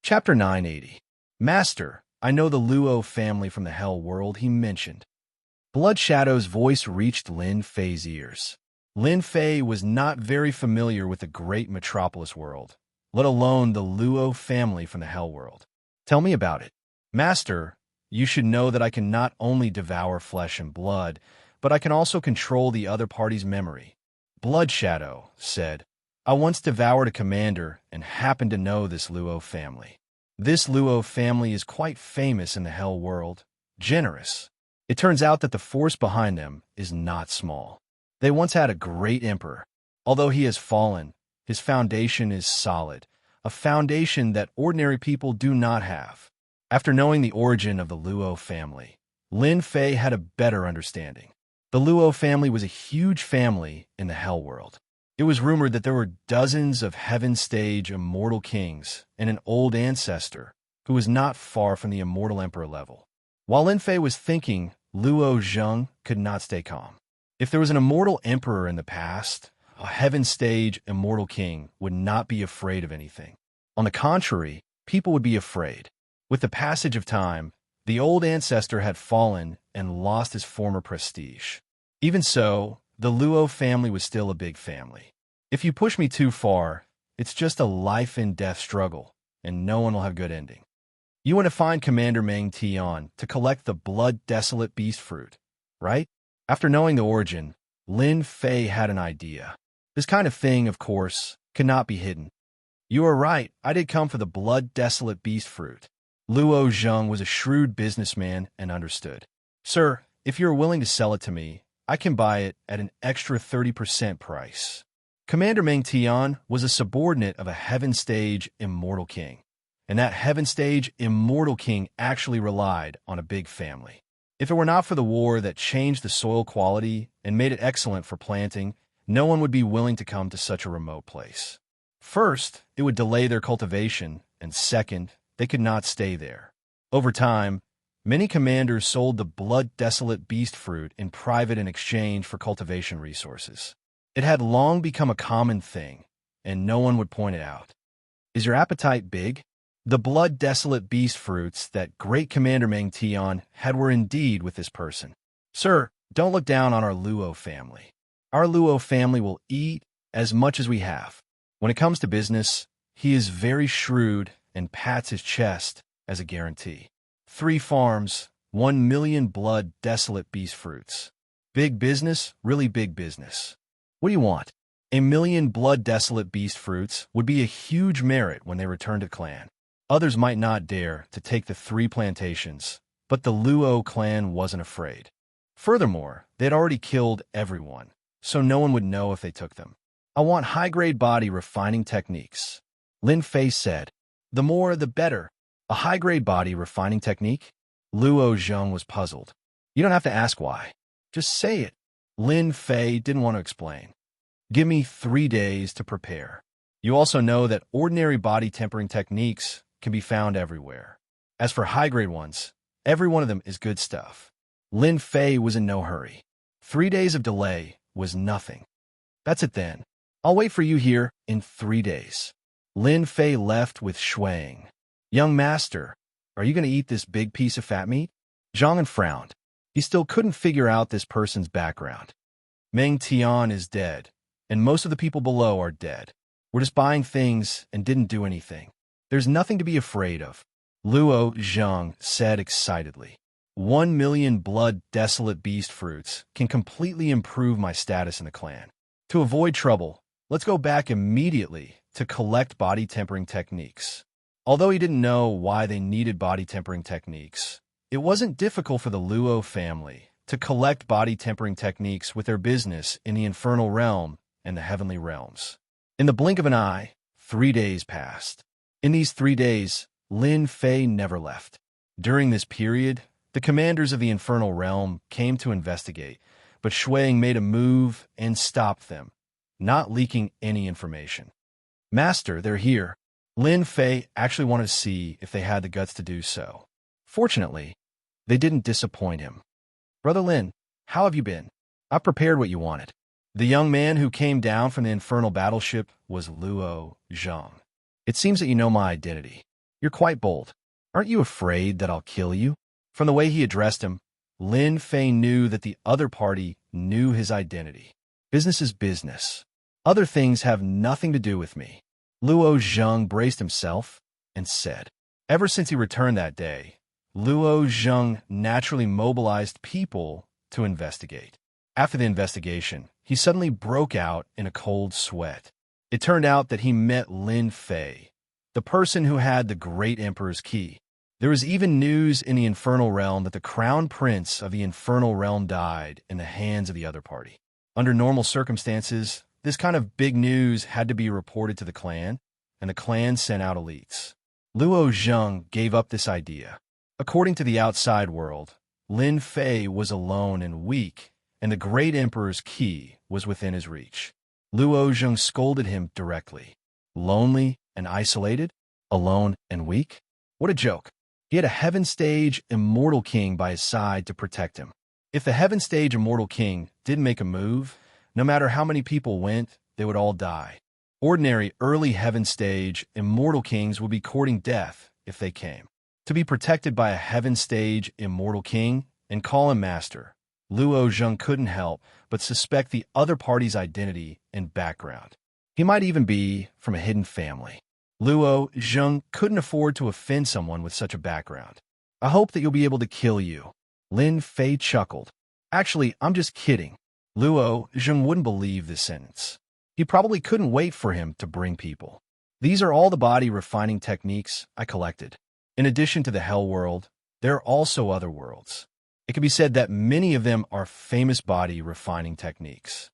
Chapter 980. Master, I know the Luo family from the Hell world he mentioned. Blood Shadow's voice reached Lin Fei's ears. Lin Fei was not very familiar with the great metropolis world, let alone the Luo family from the Hell world. Tell me about it. Master, you should know that I can not only devour flesh and blood, but I can also control the other party's memory. Blood Shadow said, I once devoured a commander and happened to know this Luo family. This Luo family is quite famous in the Hell world, generous. It turns out that the force behind them is not small. They once had a great emperor. Although he has fallen, his foundation is solid, a foundation that ordinary people do not have. After knowing the origin of the Luo family, Lin Fei had a better understanding. The Luo family was a huge family in the Hell world. It was rumored that there were dozens of heaven-stage immortal kings and an old ancestor who was not far from the immortal emperor level. While Lin Fei was thinking, Luo Zheng could not stay calm. If there was an immortal emperor in the past, a heaven-stage immortal king would not be afraid of anything. On the contrary, people would be afraid. With the passage of time, the old ancestor had fallen and lost his former prestige. Even so, the Luo family was still a big family. If you push me too far, it's just a life-and-death struggle, and no one will have a good ending. You want to find Commander Meng Tian to collect the blood-desolate beast fruit, right? After knowing the origin, Lin Fei had an idea. This kind of thing, of course, could not be hidden. You are right, I did come for the blood-desolate beast fruit. Luo Zheng was a shrewd businessman and understood. Sir, if you are willing to sell it to me, I can buy it at an extra 30% price. Commander Meng Tian was a subordinate of a heaven-stage immortal king, and that heaven-stage immortal king actually relied on a big family. If it were not for the war that changed the soil quality and made it excellent for planting, no one would be willing to come to such a remote place. First, it would delay their cultivation, and second, they could not stay there. Over time, many commanders sold the blood-desolate beast fruit in private in exchange for cultivation resources. It had long become a common thing, and no one would point it out. Is your appetite big? The blood-desolate beast fruits that great Commander Meng Tian had were indeed with this person. Sir, don't look down on our Luo family. Our Luo family will eat as much as we have. When it comes to business, he is very shrewd and pats his chest as a guarantee. 3 farms, 1 million blood-desolate beast fruits. Big business, really big business. What do you want? 1 million blood-desolate beast fruits would be a huge merit when they return to the clan. Others might not dare to take the 3 plantations, but the Luo clan wasn't afraid. Furthermore, they had already killed everyone, so no one would know if they took them. I want high-grade body refining techniques. Lin Fei said, the more the better. A high-grade body refining technique? Luo Zheng was puzzled. You don't have to ask why. Just say it. Lin Fei didn't want to explain. Give me 3 days to prepare. You also know that ordinary body tempering techniques can be found everywhere. As for high-grade ones, every one of them is good stuff. Lin Fei was in no hurry. 3 days of delay was nothing. That's it then. I'll wait for you here in 3 days. Lin Fei left with Shuang. Young master, are you going to eat this big piece of fat meat? Zhang frowned. He still couldn't figure out this person's background. Meng Tian is dead, and most of the people below are dead. We're just buying things and didn't do anything. There's nothing to be afraid of, Luo Zheng said excitedly. 1 million blood-desolate beast fruits can completely improve my status in the clan. To avoid trouble, let's go back immediately to collect body tempering techniques. Although he didn't know why they needed body tempering techniques, it wasn't difficult for the Luo family to collect body tempering techniques with their business in the infernal realm and the heavenly realms. In the blink of an eye, 3 days passed. In these 3 days, Lin Fei never left. During this period, the commanders of the infernal realm came to investigate, but Shuang made a move and stopped them, not leaking any information. Master, they're here. Lin Fei actually wanted to see if they had the guts to do so. Fortunately, they didn't disappoint him. Brother Lin, how have you been? I've prepared what you wanted. The young man who came down from the infernal battleship was Luo Zheng. It seems that you know my identity. You're quite bold. Aren't you afraid that I'll kill you? From the way he addressed him, Lin Fei knew that the other party knew his identity. Business is business. Other things have nothing to do with me. Luo Zheng braced himself and said. Ever since he returned that day, Luo Zheng naturally mobilized people to investigate. After the investigation, he suddenly broke out in a cold sweat. It turned out that he met Lin Fei, the person who had the Great Emperor's key. There was even news in the Infernal Realm that the Crown Prince of the Infernal Realm died in the hands of the other party. Under normal circumstances, this kind of big news had to be reported to the clan, and the clan sent out elites. Luo Zheng gave up this idea. According to the outside world, Lin Fei was alone and weak, and the Great Emperor's key was within his reach. Luo Zheng scolded him directly. Lonely and isolated? Alone and weak? What a joke. He had a Heaven Stage Immortal King by his side to protect him. If the Heaven Stage Immortal King didn't make a move, no matter how many people went, they would all die. Ordinary early Heaven Stage Immortal Kings would be courting death if they came. To be protected by a Heaven Stage Immortal King and call him Master, Luo Zheng couldn't help but suspect the other party's identity and background. He might even be from a hidden family. Luo Zheng couldn't afford to offend someone with such a background. I hope that you'll be able to kill you. Lin Fei chuckled. Actually, I'm just kidding. Luo Zheng wouldn't believe this sentence. He probably couldn't wait for him to bring people. These are all the body refining techniques I collected. In addition to the Hell World, there are also other worlds. It can be said that many of them are famous body refining techniques.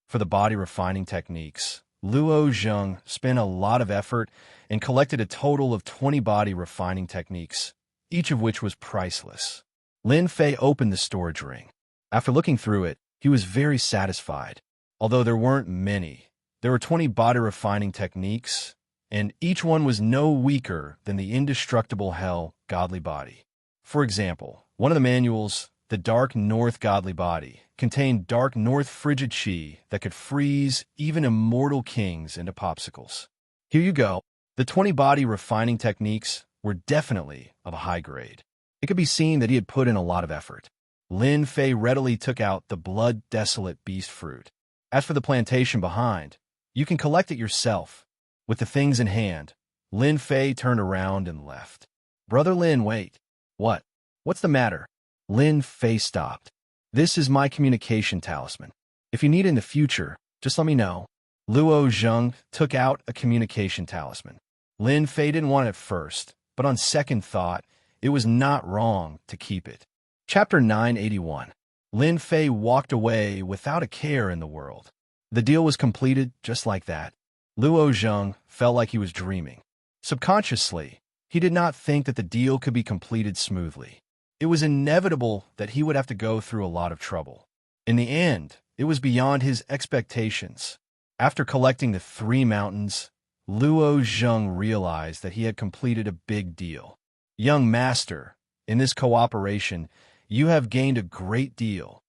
For the body refining techniques, Luo Zheng spent a lot of effort and collected a total of 20 body refining techniques, each of which was priceless. Lin Fei opened the storage ring. After looking through it, he was very satisfied. Although there weren't many, there were 20 body refining techniques, and each one was no weaker than the indestructible Hell Godly Body. For example, one of the manuals, the Dark North Godly Body, contained Dark North Frigid Chi that could freeze even immortal kings into popsicles. Here you go. The 20 body refining techniques were definitely of a high grade. It could be seen that he had put in a lot of effort. Lin Fei readily took out the blood desolate beast fruit. As for the plantation behind, you can collect it yourself. With the things in hand, Lin Fei turned around and left. Brother Lin, wait. What? What's the matter? Lin Fei stopped. This is my communication talisman. If you need it in the future, just let me know. Luo Zheng took out a communication talisman. Lin Fei didn't want it at first, but on second thought, it was not wrong to keep it. Chapter 981. Lin Fei walked away without a care in the world. The deal was completed just like that. Luo Zheng felt like he was dreaming. Subconsciously, he did not think that the deal could be completed smoothly. It was inevitable that he would have to go through a lot of trouble. In the end, it was beyond his expectations. After collecting the 3 mountains, Luo Zheng realized that he had completed a big deal. Young master, in this cooperation, you have gained a great deal.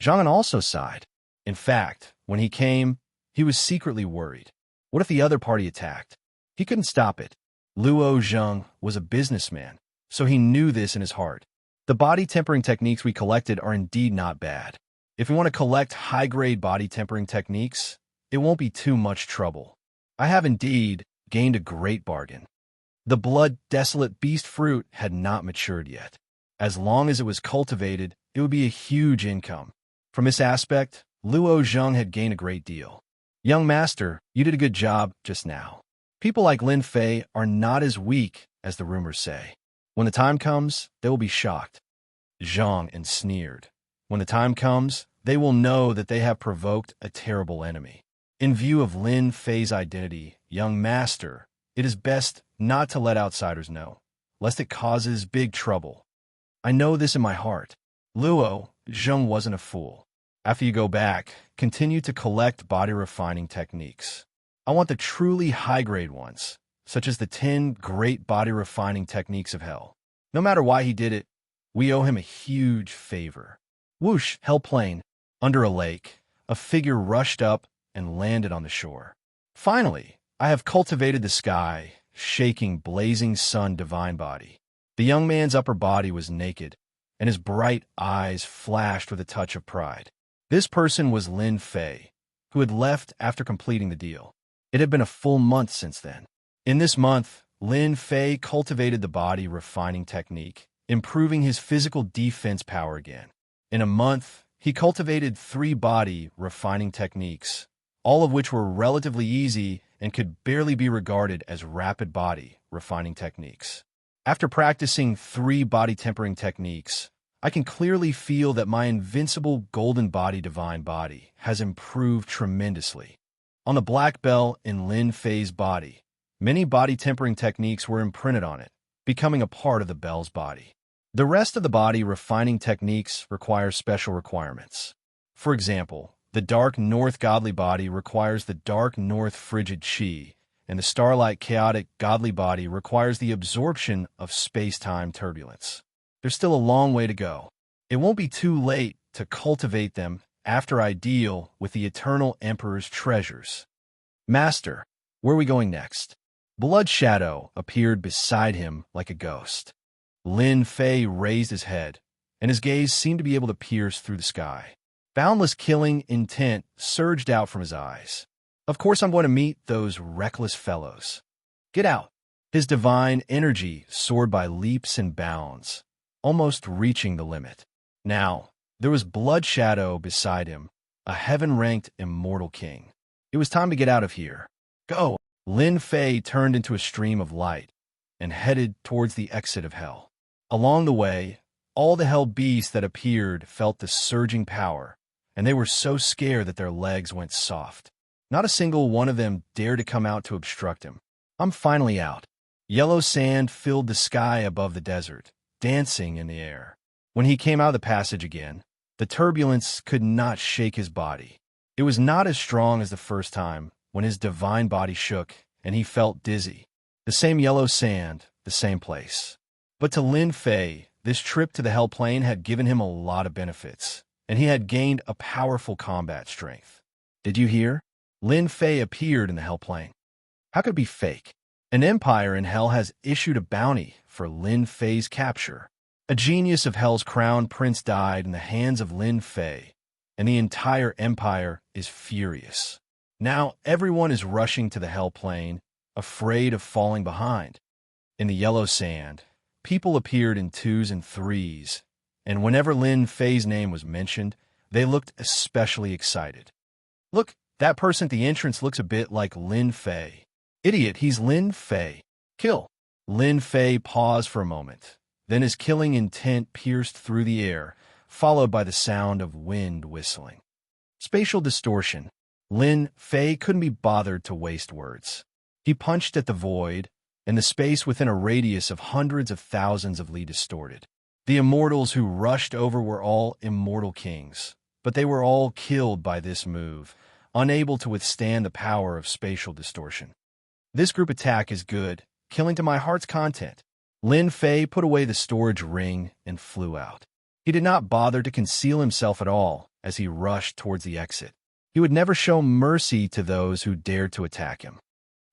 Zhang also sighed. In fact, when he came, he was secretly worried. What if the other party attacked? He couldn't stop it. Luo Zheng was a businessman, so he knew this in his heart. The body tempering techniques we collected are indeed not bad. If we want to collect high-grade body tempering techniques, it won't be too much trouble. I have indeed gained a great bargain. The blood desolate beast fruit had not matured yet. As long as it was cultivated, it would be a huge income. From this aspect, Luo Zheng had gained a great deal. Young master, you did a good job just now. People like Lin Fei are not as weak as the rumors say. When the time comes, they will be shocked. Zhang and sneered. When the time comes, they will know that they have provoked a terrible enemy. In view of Lin Fei's identity, young master, it is best not to let outsiders know, lest it causes big trouble. I know this in my heart. Luo Zheng wasn't a fool. After you go back, continue to collect body refining techniques. I want the truly high-grade ones, such as the 10 great body refining techniques of hell. No matter why he did it, we owe him a huge favor. Whoosh, hell plane. Under a lake, a figure rushed up and landed on the shore. Finally, I have cultivated the sky shaking, blazing sun divine body. The young man's upper body was naked, and his bright eyes flashed with a touch of pride. This person was Lin Fei, who had left after completing the deal. It had been a full month since then. In this month, Lin Fei cultivated the body refining technique, improving his physical defense power again. In a month, he cultivated 3 body refining techniques, all of which were relatively easy and could barely be regarded as rapid body refining techniques. After practicing 3 body tempering techniques, I can clearly feel that my invincible golden body divine body has improved tremendously. On the black belt in Lin Fei's body, many body tempering techniques were imprinted on it, becoming a part of the bell's body. The rest of the body refining techniques require special requirements. For example, the dark north godly body requires the dark north frigid chi, and the starlight chaotic godly body requires the absorption of space-time turbulence. There's still a long way to go. It won't be too late to cultivate them after I deal with the Eternal Emperor's treasures. Master, where are we going next? Blood Shadow appeared beside him like a ghost. Lin Fei raised his head, and his gaze seemed to be able to pierce through the sky. Boundless killing intent surged out from his eyes. Of course I'm going to meet those reckless fellows. Get out. His divine energy soared by leaps and bounds, almost reaching the limit. Now, there was Blood Shadow beside him, a heaven-ranked immortal king. It was time to get out of here. Go! Lin Fei turned into a stream of light and headed towards the exit of hell. Along the way, all the hell beasts that appeared felt the surging power, and they were so scared that their legs went soft. Not a single one of them dared to come out to obstruct him. I'm finally out. Yellow sand filled the sky above the desert, dancing in the air. When he came out of the passage again, the turbulence could not shake his body. It was not as strong as the first time, when his divine body shook and he felt dizzy. The same yellow sand, the same place. But to Lin Fei, this trip to the Hell Plane had given him a lot of benefits, and he had gained a powerful combat strength. Did you hear? Lin Fei appeared in the Hell Plane. How could it be fake? An empire in Hell has issued a bounty for Lin Fei's capture. A genius of Hell's crown prince died in the hands of Lin Fei, and the entire empire is furious. Now everyone is rushing to the Hell Plane, afraid of falling behind. In the yellow sand, people appeared in 2s and 3s, and whenever Lin Fei's name was mentioned, they looked especially excited. Look, that person at the entrance looks a bit like Lin Fei. Idiot, he's Lin Fei. Kill. Lin Fei paused for a moment. Then his killing intent pierced through the air, followed by the sound of wind whistling. Spatial distortion. Lin Fei couldn't be bothered to waste words. He punched at the void, and the space within a radius of hundreds of thousands of li distorted. The immortals who rushed over were all immortal kings, but they were all killed by this move, unable to withstand the power of spatial distortion. This group attack is good, killing to my heart's content. Lin Fei put away the storage ring and flew out. He did not bother to conceal himself at all as he rushed towards the exit. He would never show mercy to those who dared to attack him.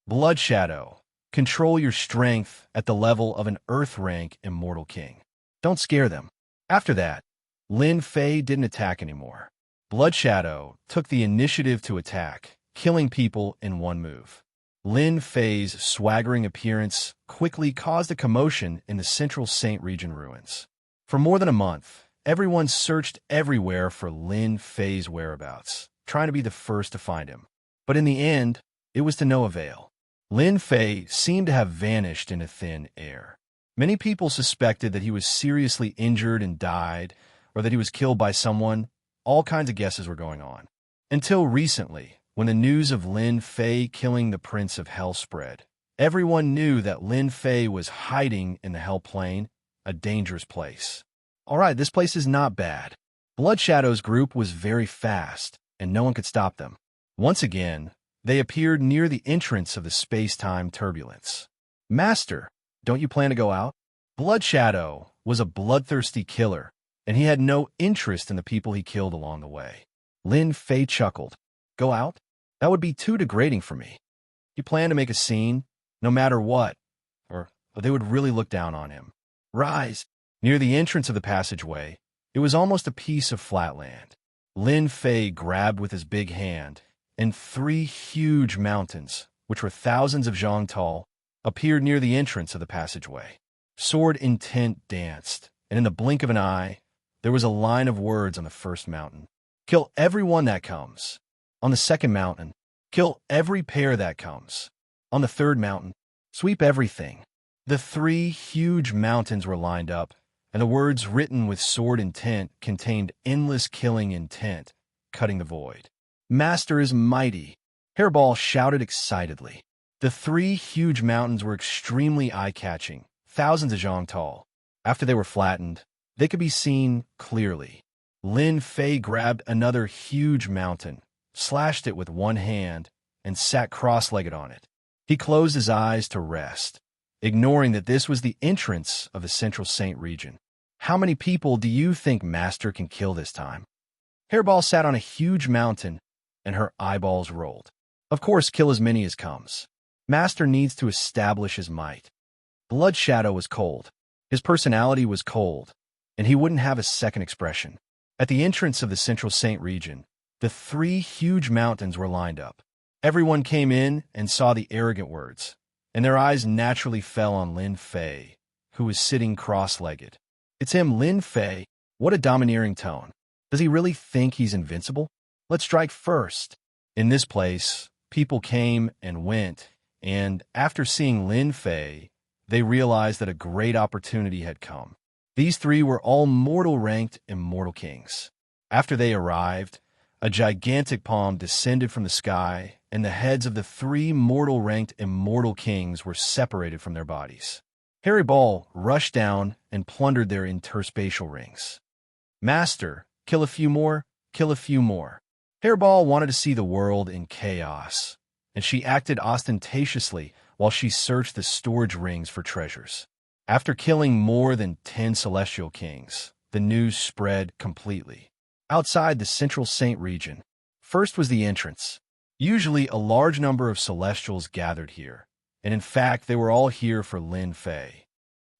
Blood Shadow, control your strength at the level of an Earth-rank immortal king. Don't scare them. After that, Lin Fei didn't attack anymore. Blood Shadow took the initiative to attack, killing people in one move. Lin Fei's swaggering appearance quickly caused a commotion in the central Saint Region ruins. For more than a month, everyone searched everywhere for Lin Fei's whereabouts, trying to be the first to find him. But in the end, it was to no avail. Lin Fei seemed to have vanished into thin air. Many people suspected that he was seriously injured and died, or that he was killed by someone. All kinds of guesses were going on. Until recently, when the news of Lin Fei killing the Prince of Hell spread, everyone knew that Lin Fei was hiding in the Hell Plane, a dangerous place. All right, this place is not bad. Blood Shadow's group was very fast, and no one could stop them. Once again, they appeared near the entrance of the space-time turbulence. Master, don't you plan to go out? Blood Shadow was a bloodthirsty killer, and he had no interest in the people he killed along the way. Lin Fei chuckled. Go out? That would be too degrading for me. You plan to make a scene? no matter what, or they would really look down on him. Rise! Near the entrance of the passageway, it was almost a piece of flat land. Lin Fei grabbed with his big hand, and 3 huge mountains, which were thousands of zhang tall, appeared near the entrance of the passageway. Sword intent danced, and in the blink of an eye, there was a line of words on the first mountain. Kill everyone that comes. On the second mountain, kill every pair that comes. On the third mountain, sweep everything. The 3 huge mountains were lined up, and the words written with sword intent contained endless killing intent, cutting the void. Master is mighty, Hairball shouted excitedly. The 3 huge mountains were extremely eye-catching, thousands of zhang tall. After they were flattened, they could be seen clearly. Lin Fei grabbed another huge mountain, slashed it with one hand, and sat cross-legged on it. He closed his eyes to rest, ignoring that this was the entrance of the Central Saint region. How many people do you think Master can kill this time? Hairball sat on a huge mountain, and her eyeballs rolled. Of course, kill as many as comes. Master needs to establish his might. Blood Shadow was cold. His personality was cold, and he wouldn't have a second expression. At the entrance of the Central Saint region, the 3 huge mountains were lined up. Everyone came in and saw the arrogant words, and their eyes naturally fell on Lin Fei, who was sitting cross-legged. It's him, Lin Fei. What a domineering tone. Does he really think he's invincible? Let's strike first. In this place, people came and went, and after seeing Lin Fei, they realized that a great opportunity had come. These 3 were all mortal-ranked immortal kings. After they arrived, a gigantic palm descended from the sky, and the heads of the 3 mortal-ranked immortal kings were separated from their bodies. Harry Ball rushed down and plundered their interspatial rings. Master, kill a few more, kill a few more. Hairball wanted to see the world in chaos, and she acted ostentatiously while she searched the storage rings for treasures. After killing more than 10 celestial kings, the news spread completely. Outside the Central Saint region, first was the entrance. Usually a large number of celestials gathered here, and in fact they were all here for Lin Fei.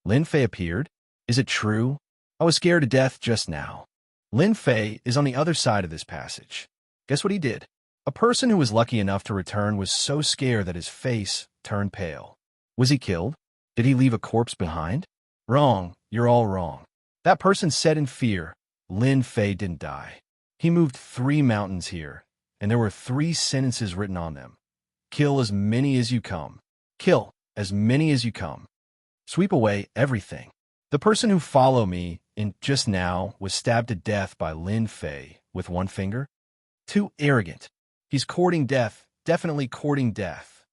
Lin Fei appeared? Is it true? I was scared to death just now. Lin Fei is on the other side of this passage. Guess what he did? A person who was lucky enough to return was so scared that his face turned pale. Was he killed? Did he leave a corpse behind? Wrong, you're all wrong. That person said in fear, Lin Fei didn't die. He moved 3 mountains here, and there were 3 sentences written on them. Kill as many as you come. Kill as many as you come. Sweep away everything. The person who followed me in just now was stabbed to death by Lin Fei with one finger. Too arrogant. He's courting death, definitely courting death.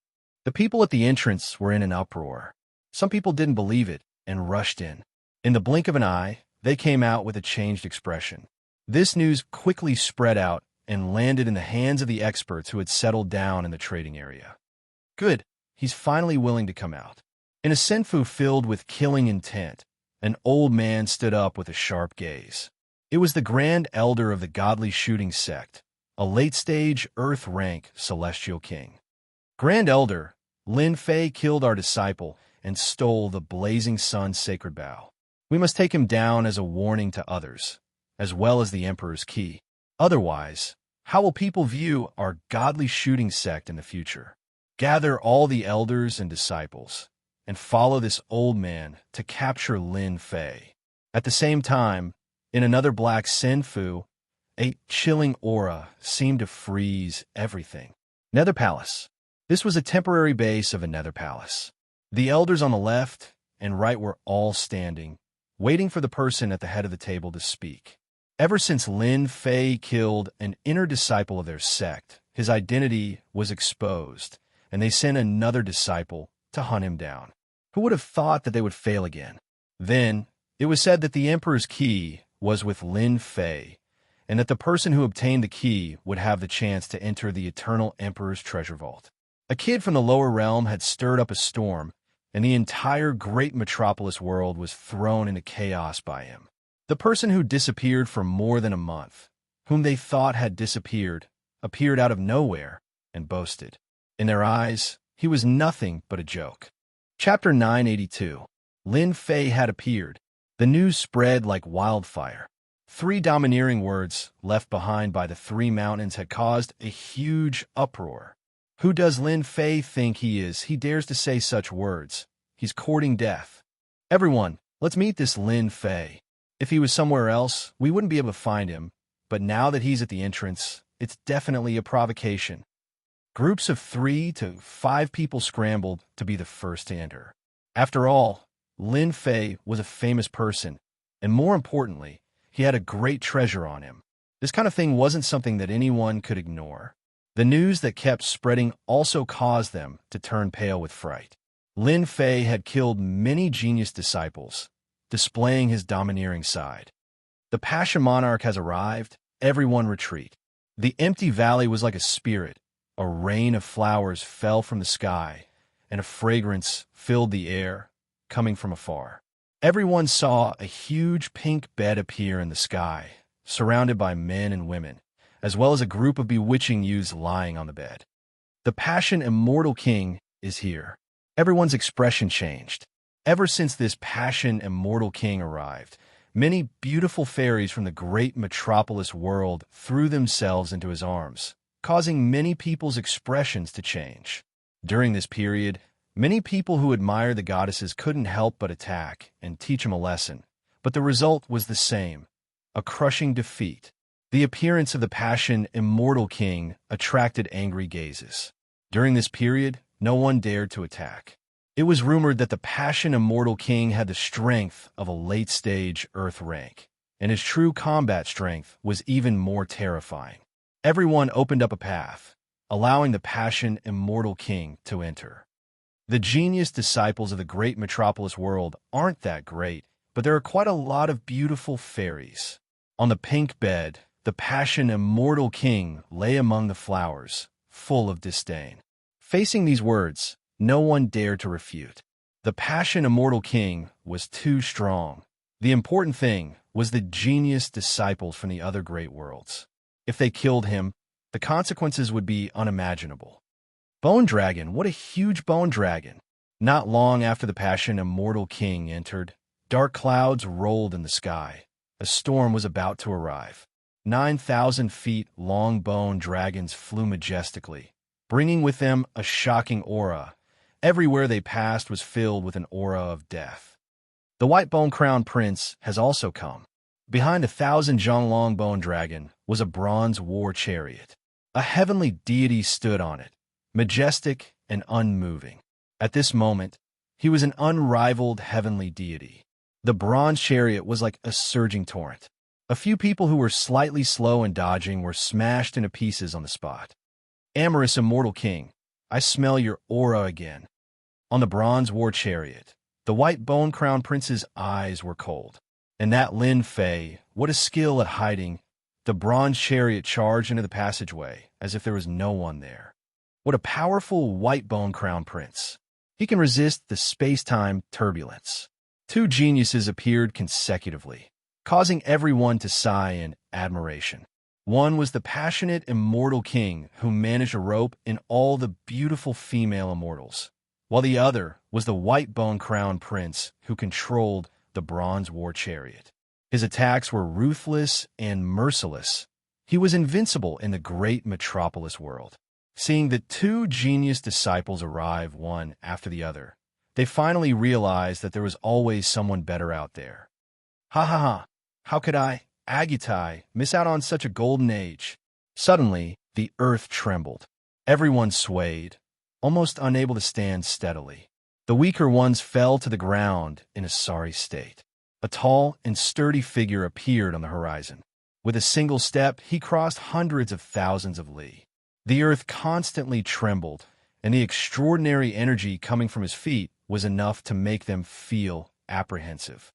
The people at the entrance were in an uproar. Some people didn't believe it and rushed in. In the blink of an eye, they came out with a changed expression. This news quickly spread out and landed in the hands of the experts who had settled down in the trading area. Good, he's finally willing to come out. In a senfu filled with killing intent, an old man stood up with a sharp gaze. It was the Grand Elder of the Godly Shooting Sect, a late-stage Earth-rank Celestial King. Grand Elder, Lin Fei killed our disciple and stole the Blazing Sun's sacred bow. We must take him down as a warning to others, as well as the Emperor's key. Otherwise, how will people view our godly shooting sect in the future? Gather all the elders and disciples, and follow this old man to capture Lin Fei. At the same time, in another black senfu, a chilling aura seemed to freeze everything. Nether Palace. This was a temporary base of a Nether Palace. The elders on the left and right were all standing, waiting for the person at the head of the table to speak. Ever since Lin Fei killed an inner disciple of their sect, his identity was exposed, and they sent another disciple to hunt him down. Who would have thought that they would fail again? Then, it was said that the Emperor's key was with Lin Fei, and that the person who obtained the key would have the chance to enter the Eternal Emperor's treasure vault. A kid from the lower realm had stirred up a storm, and the entire great metropolis world was thrown into chaos by him. The person who disappeared for more than a month, whom they thought had disappeared, appeared out of nowhere and boasted. In their eyes, he was nothing but a joke. Chapter 982. Lin Fei had appeared. The news spread like wildfire. 3 domineering words left behind by the 3 mountains had caused a huge uproar. Who does Lin Fei think he is? He dares to say such words. He's courting death. Everyone, let's meet this Lin Fei. If he was somewhere else, we wouldn't be able to find him. But now that he's at the entrance, it's definitely a provocation. Groups of 3 to 5 people scrambled to be the first to enter. After all, Lin Fei was a famous person, and more importantly, he had a great treasure on him. This kind of thing wasn't something that anyone could ignore. The news that kept spreading also caused them to turn pale with fright. Lin Fei had killed many genius disciples, displaying his domineering side. The Passion Monarch has arrived, everyone retreat. The empty valley was like a spirit. A rain of flowers fell from the sky, and a fragrance filled the air, coming from afar. Everyone saw a huge pink bed appear in the sky, surrounded by men and women, as well as a group of bewitching youths lying on the bed. The Passion Immortal King is here. Everyone's expression changed. Ever since this Passion Immortal King arrived, many beautiful fairies from the great metropolis world threw themselves into his arms, causing many people's expressions to change. During this period, many people who admired the goddesses couldn't help but attack and teach him a lesson, but the result was the same, a crushing defeat. The appearance of the Passion Immortal King attracted angry gazes. During this period, no one dared to attack. It was rumored that the Passion Immortal King had the strength of a late-stage Earth rank, and his true combat strength was even more terrifying. Everyone opened up a path, allowing the Passion Immortal King to enter. The genius disciples of the great metropolis world aren't that great, but there are quite a lot of beautiful fairies. On the pink bed, the Passion Immortal King lay among the flowers, full of disdain. Facing these words, no one dared to refute. The Passion Immortal King was too strong. The important thing was the genius disciples from the other great worlds. If they killed him, the consequences would be unimaginable. Bone Dragon, what a huge bone dragon! Not long after the Passion Immortal King entered, dark clouds rolled in the sky. A storm was about to arrive. 9,000 feet long bone dragons flew majestically, bringing with them a shocking aura. Everywhere they passed was filled with an aura of death. The White Bone Crown Prince has also come. Behind 1,000 Zhonglong Bone Dragon was a bronze war chariot. A heavenly deity stood on it, majestic and unmoving. At this moment, he was an unrivaled heavenly deity. The bronze chariot was like a surging torrent. A few people who were slightly slow in dodging were smashed into pieces on the spot. Amorous Immortal King, I smell your aura again. On the bronze war chariot, the White Bone Crown Prince's eyes were cold. And that Lin Fei, what a skill at hiding. The bronze chariot charged into the passageway as if there was no one there. What a powerful White Bone Crown Prince. He can resist the space-time turbulence. 2 geniuses appeared consecutively, causing everyone to sigh in admiration. One was the passionate Immortal King who managed a rope in all the beautiful female immortals, while the other was the White Bone Crown Prince who controlled the bronze war chariot. His attacks were ruthless and merciless. He was invincible in the great metropolis world. Seeing the 2 genius disciples arrive one after the other, they finally realized that there was always someone better out there. Ha ha ha! How could I, Agitai, miss out on such a golden age? Suddenly, the earth trembled. Everyone swayed, almost unable to stand steadily. The weaker ones fell to the ground in a sorry state. A tall and sturdy figure appeared on the horizon. With a single step, he crossed hundreds of thousands of li. The earth constantly trembled, and the extraordinary energy coming from his feet was enough to make them feel apprehensive.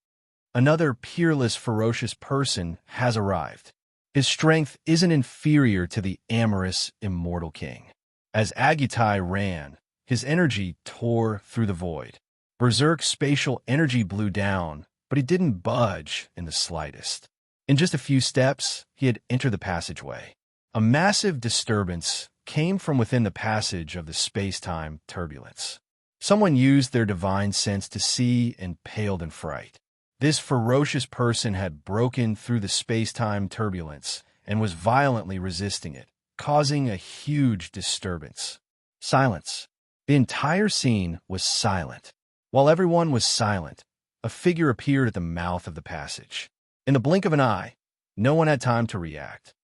Another peerless, ferocious person has arrived. His strength isn't inferior to the amorous Immortal King. As Agitai ran, his energy tore through the void. Berserk spatial energy blew down, but he didn't budge in the slightest. In just a few steps, he had entered the passageway. A massive disturbance came from within the passage of the space-time turbulence. Someone used their divine sense to see and paled in fright. This ferocious person had broken through the space-time turbulence and was violently resisting it, causing a huge disturbance. Silence. The entire scene was silent. While everyone was silent, a figure appeared at the mouth of the passage. In the blink of an eye, no one had time to react.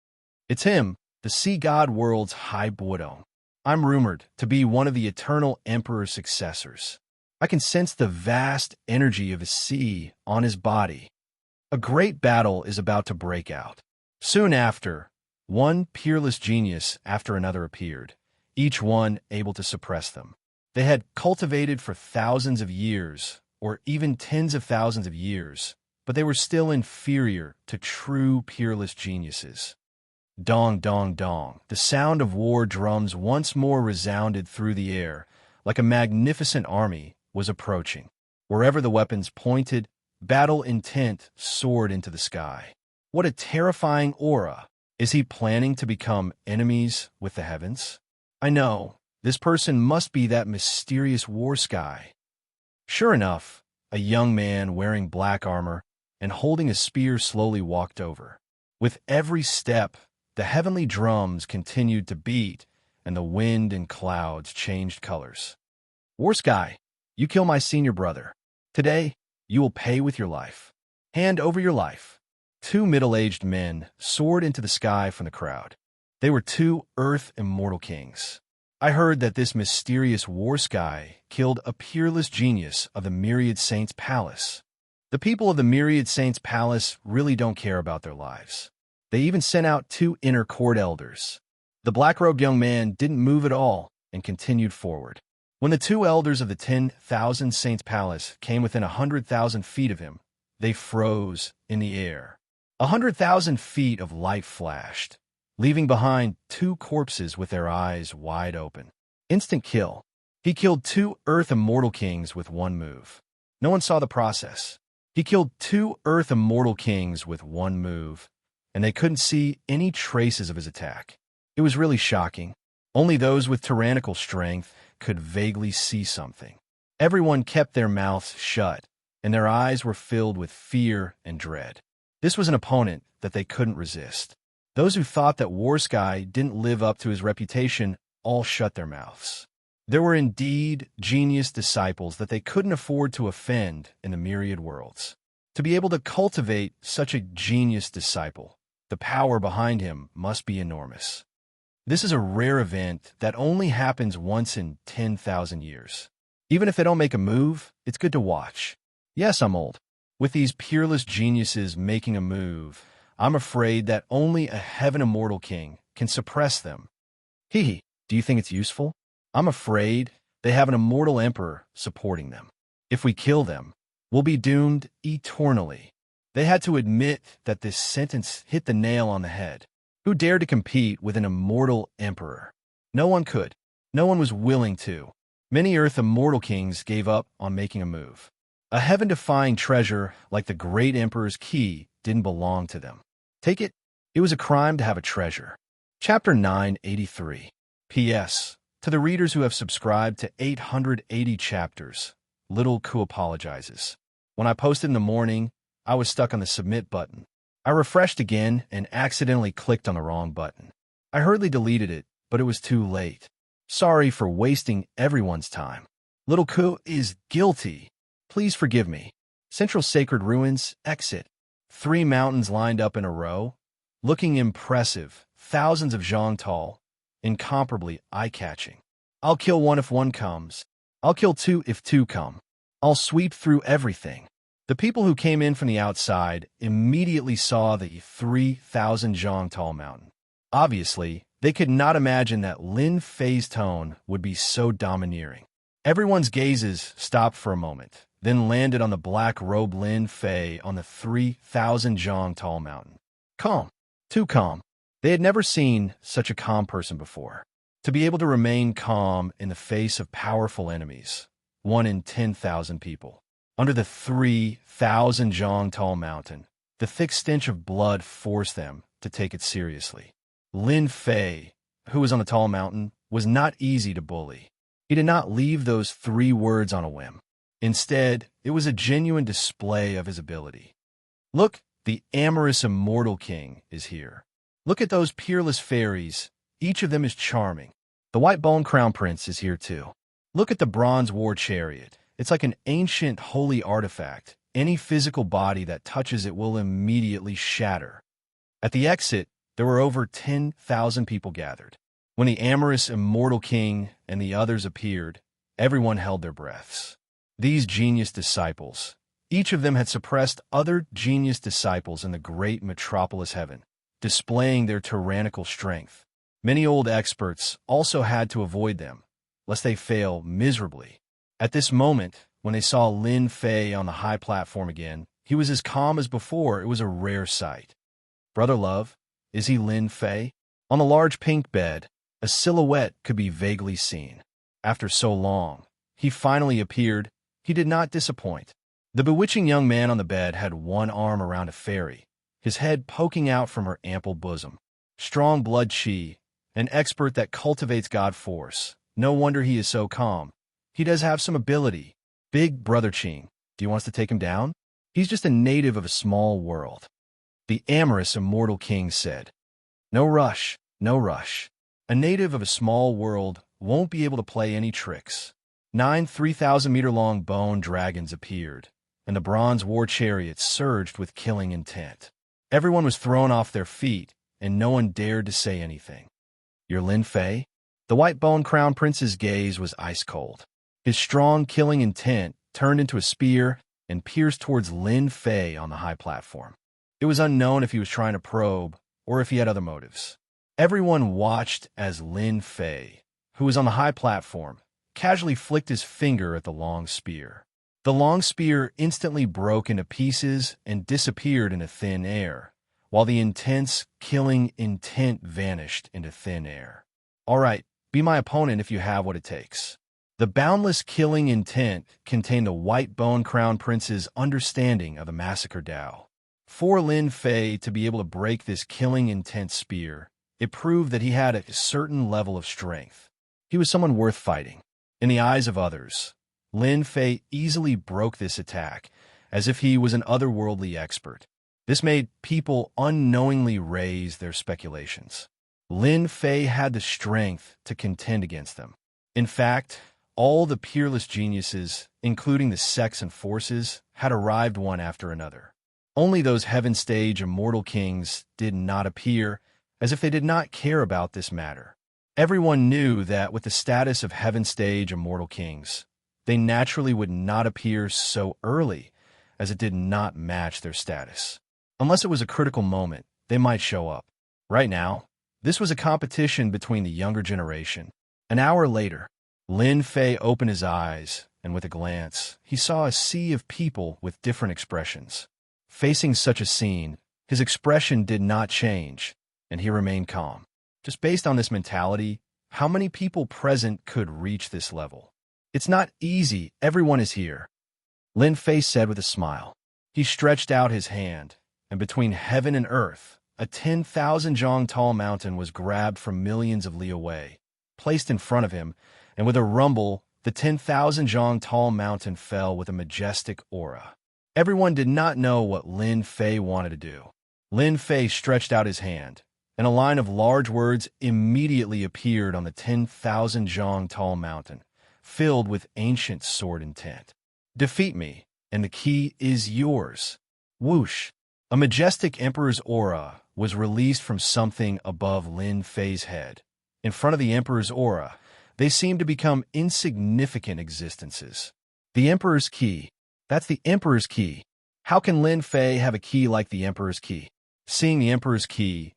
It's him, the sea god world's High Buodong. I'm rumored to be one of the eternal emperor's successors. I can sense the vast energy of the sea on his body. A great battle is about to break out. Soon after, one peerless genius after another appeared, each one able to suppress them. They had cultivated for thousands of years, or even tens of thousands of years, but they were still inferior to true peerless geniuses. Dong, dong, dong. The sound of war drums once more resounded through the air, like a magnificent army was approaching. Wherever the weapons pointed, battle intent soared into the sky. What a terrifying aura! Is he planning to become enemies with the heavens? I know, this person must be that mysterious war sky. Sure enough, a young man wearing black armor and holding a spear slowly walked over. With every step, the heavenly drums continued to beat, and the wind and clouds changed colors. War Sky, you kill my senior brother. Today, you will pay with your life. Hand over your life. Two middle-aged men soared into the sky from the crowd. They were two Earth immortal kings. I heard that this mysterious War Sky killed a peerless genius of the Myriad Saints' Palace. The people of the Myriad Saints' Palace really don't care about their lives. They even sent out two inner court elders. The black-robed young man didn't move at all and continued forward. When the two elders of the 10,000 Saints' Palace came within 100,000 feet of him, they froze in the air. 100,000 feet of light flashed, leaving behind two corpses with their eyes wide open. Instant kill. He killed two Earth immortal kings with one move. No one saw the process. He killed two Earth immortal kings with one move, and they couldn't see any traces of his attack. It was really shocking. Only those with tyrannical strength could vaguely see something. Everyone kept their mouths shut, and their eyes were filled with fear and dread. This was an opponent that they couldn't resist. Those who thought that War Sky didn't live up to his reputation all shut their mouths. There were indeed genius disciples that they couldn't afford to offend in the myriad worlds. To be able to cultivate such a genius disciple, the power behind him must be enormous. This is a rare event that only happens once in 10,000 years. Even if they don't make a move, it's good to watch. Yes, I'm old. With these peerless geniuses making a move, I'm afraid that only a heaven immortal king can suppress them. Hee, do you think it's useful? I'm afraid they have an immortal emperor supporting them. If we kill them, we'll be doomed eternally. They had to admit that this sentence hit the nail on the head. Who dared to compete with an immortal emperor? No one could. No one was willing to. Many Earth immortal kings gave up on making a move. A heaven-defying treasure like the great emperor's key didn't belong to them. Take it? It was a crime to have a treasure. Chapter 983. P.S. To the readers who have subscribed to 880 chapters, Little Ku apologizes. When I posted in the morning, I was stuck on the submit button. I refreshed again and accidentally clicked on the wrong button. I hurriedly deleted it, but it was too late. Sorry for wasting everyone's time. Little Ku is guilty. Please forgive me. Central Sacred Ruins, exit. 3 mountains lined up in a row, looking impressive, thousands of zhang tall, incomparably eye-catching. I'll kill one if one comes. I'll kill two if two come. I'll sweep through everything. The people who came in from the outside immediately saw the 3,000 zhang tall mountain. Obviously, they could not imagine that Lin Fei's tone would be so domineering. Everyone's gazes stopped for a moment, then landed on the black-robed Lin Fei on the 3,000 zhang tall mountain. Calm. Too calm. They had never seen such a calm person before. To be able to remain calm in the face of powerful enemies, 1 in 10,000 people. Under the 3,000 zhang tall mountain, the thick stench of blood forced them to take it seriously. Lin Fei, who was on the tall mountain, was not easy to bully. He did not leave those 3 words on a whim. Instead, it was a genuine display of his ability. Look, the amorous immortal king is here. Look at those peerless fairies. Each of them is charming. The white bone crown prince is here too. Look at the bronze war chariot. It's like an ancient holy artifact. Any physical body that touches it will immediately shatter. At the exit, there were over 10,000 people gathered. When the amorous immortal king and the others appeared, everyone held their breaths. These genius disciples, each of them had suppressed other genius disciples in the great metropolis heaven, displaying their tyrannical strength. Many old experts also had to avoid them, lest they fail miserably. At this moment, when they saw Lin Fei on the high platform again, he was as calm as before. It was a rare sight. Brother Love, is he Lin Fei? On the large pink bed, a silhouette could be vaguely seen. After so long, he finally appeared. He did not disappoint. The bewitching young man on the bed had one arm around a fairy, his head poking out from her ample bosom. Strong blood chi, an expert that cultivates God force. No wonder he is so calm. He does have some ability. Big Brother Ching, do you want us to take him down? He's just a native of a small world. The amorous immortal king said. No rush, no rush. A native of a small world won't be able to play any tricks. 9 3,000-meter-long bone dragons appeared, and the bronze war chariots surged with killing intent. Everyone was thrown off their feet, and no one dared to say anything. You're Lin Fei? The white bone crown prince's gaze was ice cold. His strong killing intent turned into a spear and pierced towards Lin Fei on the high platform. It was unknown if he was trying to probe or if he had other motives. Everyone watched as Lin Fei, who was on the high platform, casually flicked his finger at the long spear. The long spear instantly broke into pieces and disappeared into thin air, while the intense, killing intent vanished into thin air. All right, be my opponent if you have what it takes. The boundless killing intent contained the white bone crown prince's understanding of the massacre Dao. For Lin Fei to be able to break this killing intent spear, it proved that he had a certain level of strength. He was someone worth fighting. In the eyes of others, Lin Fei easily broke this attack, as if he was an otherworldly expert. This made people unknowingly raise their speculations. Lin Fei had the strength to contend against them. In fact, all the peerless geniuses, including the sects and forces, had arrived one after another. Only those heaven-stage immortal kings did not appear, as if they did not care about this matter. Everyone knew that with the status of heaven-stage immortal kings, they naturally would not appear so early, as it did not match their status. Unless it was a critical moment, they might show up. Right now, this was a competition between the younger generation. An hour later, Lin Fei opened his eyes, and with a glance, he saw a sea of people with different expressions. Facing such a scene, his expression did not change, and he remained calm. Just based on this mentality, how many people present could reach this level? It's not easy, everyone is here, Lin Fei said with a smile. He stretched out his hand, and between heaven and earth, a 10,000 zhang tall mountain was grabbed from millions of li away, placed in front of him, and with a rumble, the 10,000 zhang tall mountain fell with a majestic aura. Everyone did not know what Lin Fei wanted to do. Lin Fei stretched out his hand, and a line of large words immediately appeared on the 10,000 zhang tall mountain, filled with ancient sword intent. Defeat me, and the key is yours. Whoosh! A majestic emperor's aura was released from something above Lin Fei's head. In front of the emperor's aura, they seemed to become insignificant existences. The emperor's key. That's the emperor's key. How can Lin Fei have a key like the emperor's key? Seeing the emperor's key,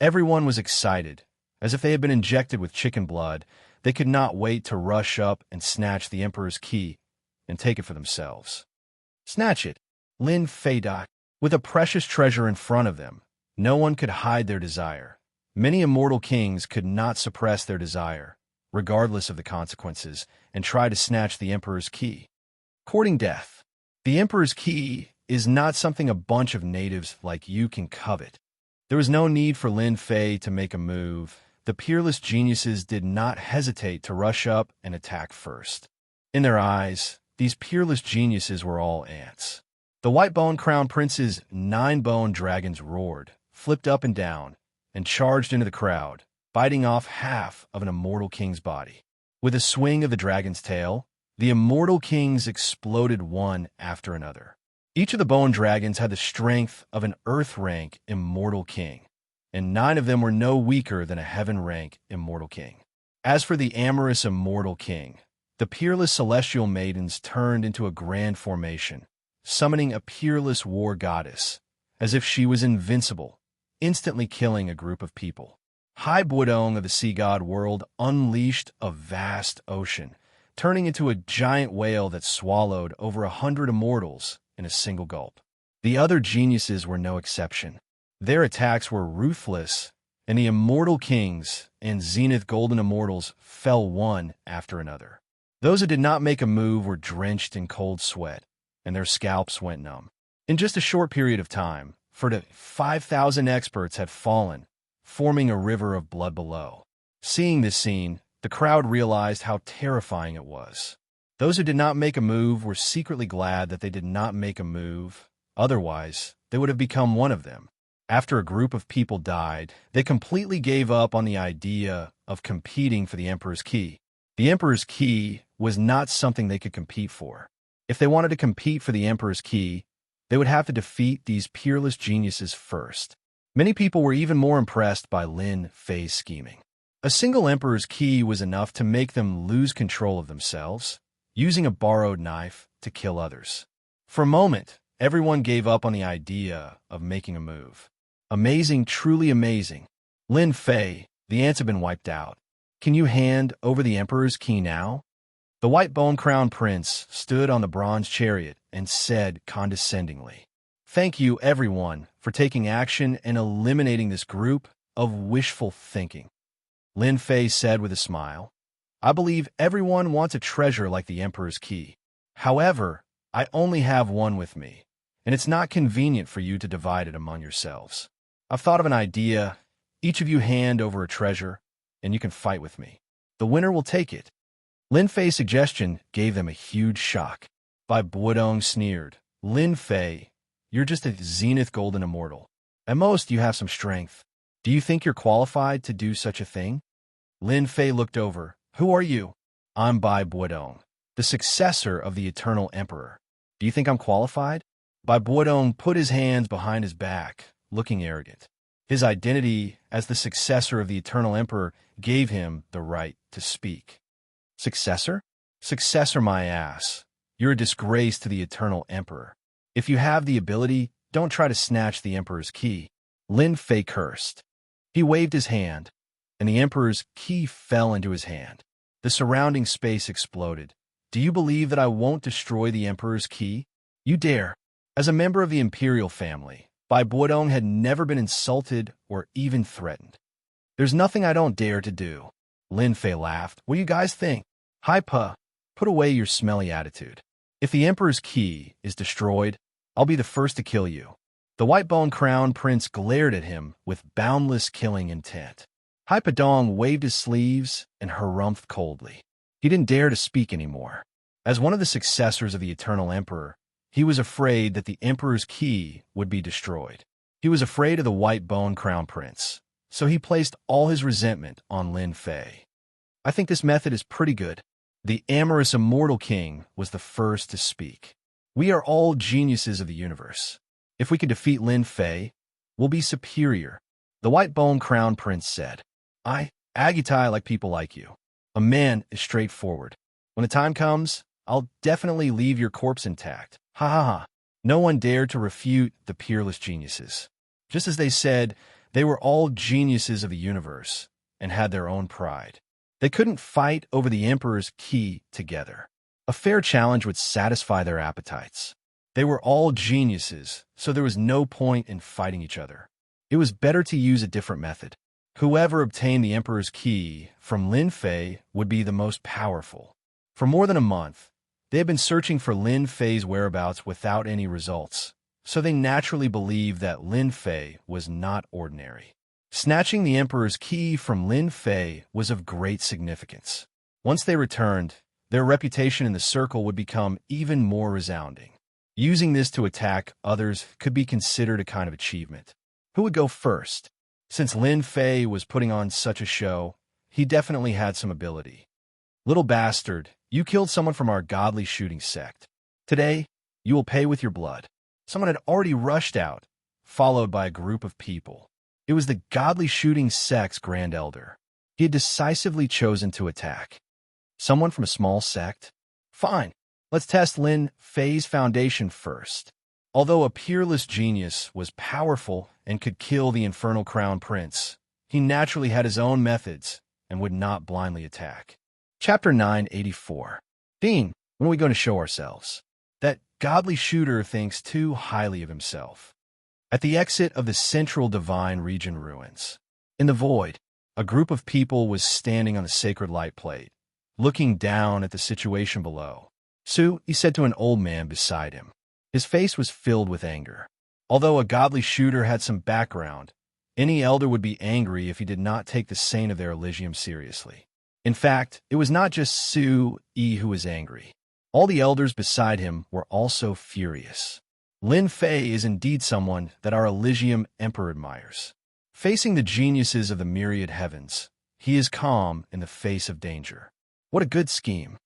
everyone was excited. As if they had been injected with chicken blood, they could not wait to rush up and snatch the emperor's key and take it for themselves. Snatch it, Lin Fei dot. With a precious treasure in front of them, no one could hide their desire. Many immortal kings could not suppress their desire, regardless of the consequences, and try to snatch the emperor's key. Courting death. The emperor's key is not something a bunch of natives like you can covet. There was no need for Lin Fei to make a move. The the peerless geniuses did not hesitate to rush up and attack first. In their eyes, these peerless geniuses were all ants. The white-boned crown prince's 9-boned dragons roared, flipped up and down, and charged into the crowd, biting off half of an immortal king's body. With a swing of the dragon's tail, the immortal kings exploded one after another. Each of the bone dragons had the strength of an earth-rank immortal king, and 9 of them were no weaker than a heaven-rank immortal king. As for the amorous immortal king, the peerless celestial maidens turned into a grand formation, summoning a peerless war goddess, as if she was invincible, instantly killing a group of people. High Bwodong of the sea god world unleashed a vast ocean, turning into a giant whale that swallowed over 100 immortals in a single gulp. The other geniuses were no exception. Their attacks were ruthless, and the immortal kings and zenith golden immortals fell one after another. Those who did not make a move were drenched in cold sweat, and their scalps went numb. In just a short period of time, 5,000 experts had fallen, forming a river of blood below. Seeing this scene, the crowd realized how terrifying it was. Those who did not make a move were secretly glad that they did not make a move, otherwise they would have become one of them. After a group of people died, they completely gave up on the idea of competing for the Emperor's Key. The Emperor's Key was not something they could compete for. If they wanted to compete for the Emperor's Key, they would have to defeat these peerless geniuses first. Many people were even more impressed by Lin Fei's scheming. A single Emperor's Key was enough to make them lose control of themselves, using a borrowed knife to kill others. For a moment, everyone gave up on the idea of making a move. Amazing, truly amazing. Lin Fei, the ants have been wiped out. Can you hand over the Emperor's Key now? The white-boned crown prince stood on the bronze chariot and said condescendingly, "Thank you, everyone, for taking action and eliminating this group of wishful thinking." Lin Fei said with a smile, "I believe everyone wants a treasure like the Emperor's Key. However, I only have one with me, and it's not convenient for you to divide it among yourselves. I've thought of an idea. Each of you hand over a treasure, and you can fight with me. The winner will take it." Lin Fei's suggestion gave them a huge shock. Bai Bwodong sneered, "Lin Fei, you're just a zenith golden immortal. At most, you have some strength. Do you think you're qualified to do such a thing?" Lin Fei looked over. "Who are you?" "I'm Bai Bwodong, the successor of the Eternal Emperor. Do you think I'm qualified?" Bai Bwodong put his hands behind his back, looking arrogant. His identity as the successor of the Eternal Emperor gave him the right to speak. "Successor? Successor my ass. You're a disgrace to the Eternal Emperor. If you have the ability, don't try to snatch the Emperor's Key." Lin Fei cursed. He waved his hand, and the Emperor's Key fell into his hand. The surrounding space exploded. "Do you believe that I won't destroy the Emperor's Key? You dare." As a member of the imperial family, Bai Bwodong had never been insulted or even threatened. "There's nothing I don't dare to do." Lin Fei laughed. "What do you guys think? Hi, Pa. Put away your smelly attitude. If the Emperor's Key is destroyed, I'll be the first to kill you." The white-boned crown prince glared at him with boundless killing intent. Hai Padong waved his sleeves and harumphed coldly. He didn't dare to speak anymore. As one of the successors of the Eternal Emperor, he was afraid that the Emperor's Key would be destroyed. He was afraid of the white-boned crown prince, so he placed all his resentment on Lin Fei. "I think this method is pretty good." The amorous immortal king was the first to speak. "We are all geniuses of the universe. If we can defeat Lin Fei, we'll be superior." The white-boned crown prince said, "Agitai like people like you. A man is straightforward. When the time comes, I'll definitely leave your corpse intact. Ha ha ha." No one dared to refute the peerless geniuses. Just as they said, they were all geniuses of the universe and had their own pride. They couldn't fight over the Emperor's Key together. A fair challenge would satisfy their appetites. They were all geniuses, so there was no point in fighting each other. It was better to use a different method. Whoever obtained the Emperor's Key from Lin Fei would be the most powerful. For more than a month, they had been searching for Lin Fei's whereabouts without any results, so they naturally believed that Lin Fei was not ordinary. Snatching the Emperor's key from Lin Fei was of great significance. Once they returned, their reputation in the circle would become even more resounding. Using this to attack others could be considered a kind of achievement. Who would go first? Since Lin Fei was putting on such a show, he definitely had some ability. Little bastard, you killed someone from our godly shooting sect. Today, you will pay with your blood. Someone had already rushed out, followed by a group of people. It was the godly shooting sect's Grand Elder. He had decisively chosen to attack. Someone from a small sect? Fine, let's test Lin Fei's foundation first. Although a peerless genius was powerful and could kill the infernal crown prince, he naturally had his own methods and would not blindly attack. Chapter 984. Dean, when are we going to show ourselves? That godly shooter thinks too highly of himself. At the exit of the central divine region ruins, in the void, a group of people was standing on the sacred light plate, looking down at the situation below. Su, he said to an old man beside him. His face was filled with anger. Although a godly shooter had some background, any elder would be angry if he did not take the saint of their Elysium seriously. In fact, it was not just Su Yi who was angry. All the elders beside him were also furious. Lin Fei is indeed someone that our Elysium Emperor admires. Facing the geniuses of the myriad heavens, he is calm in the face of danger. What a good scheme.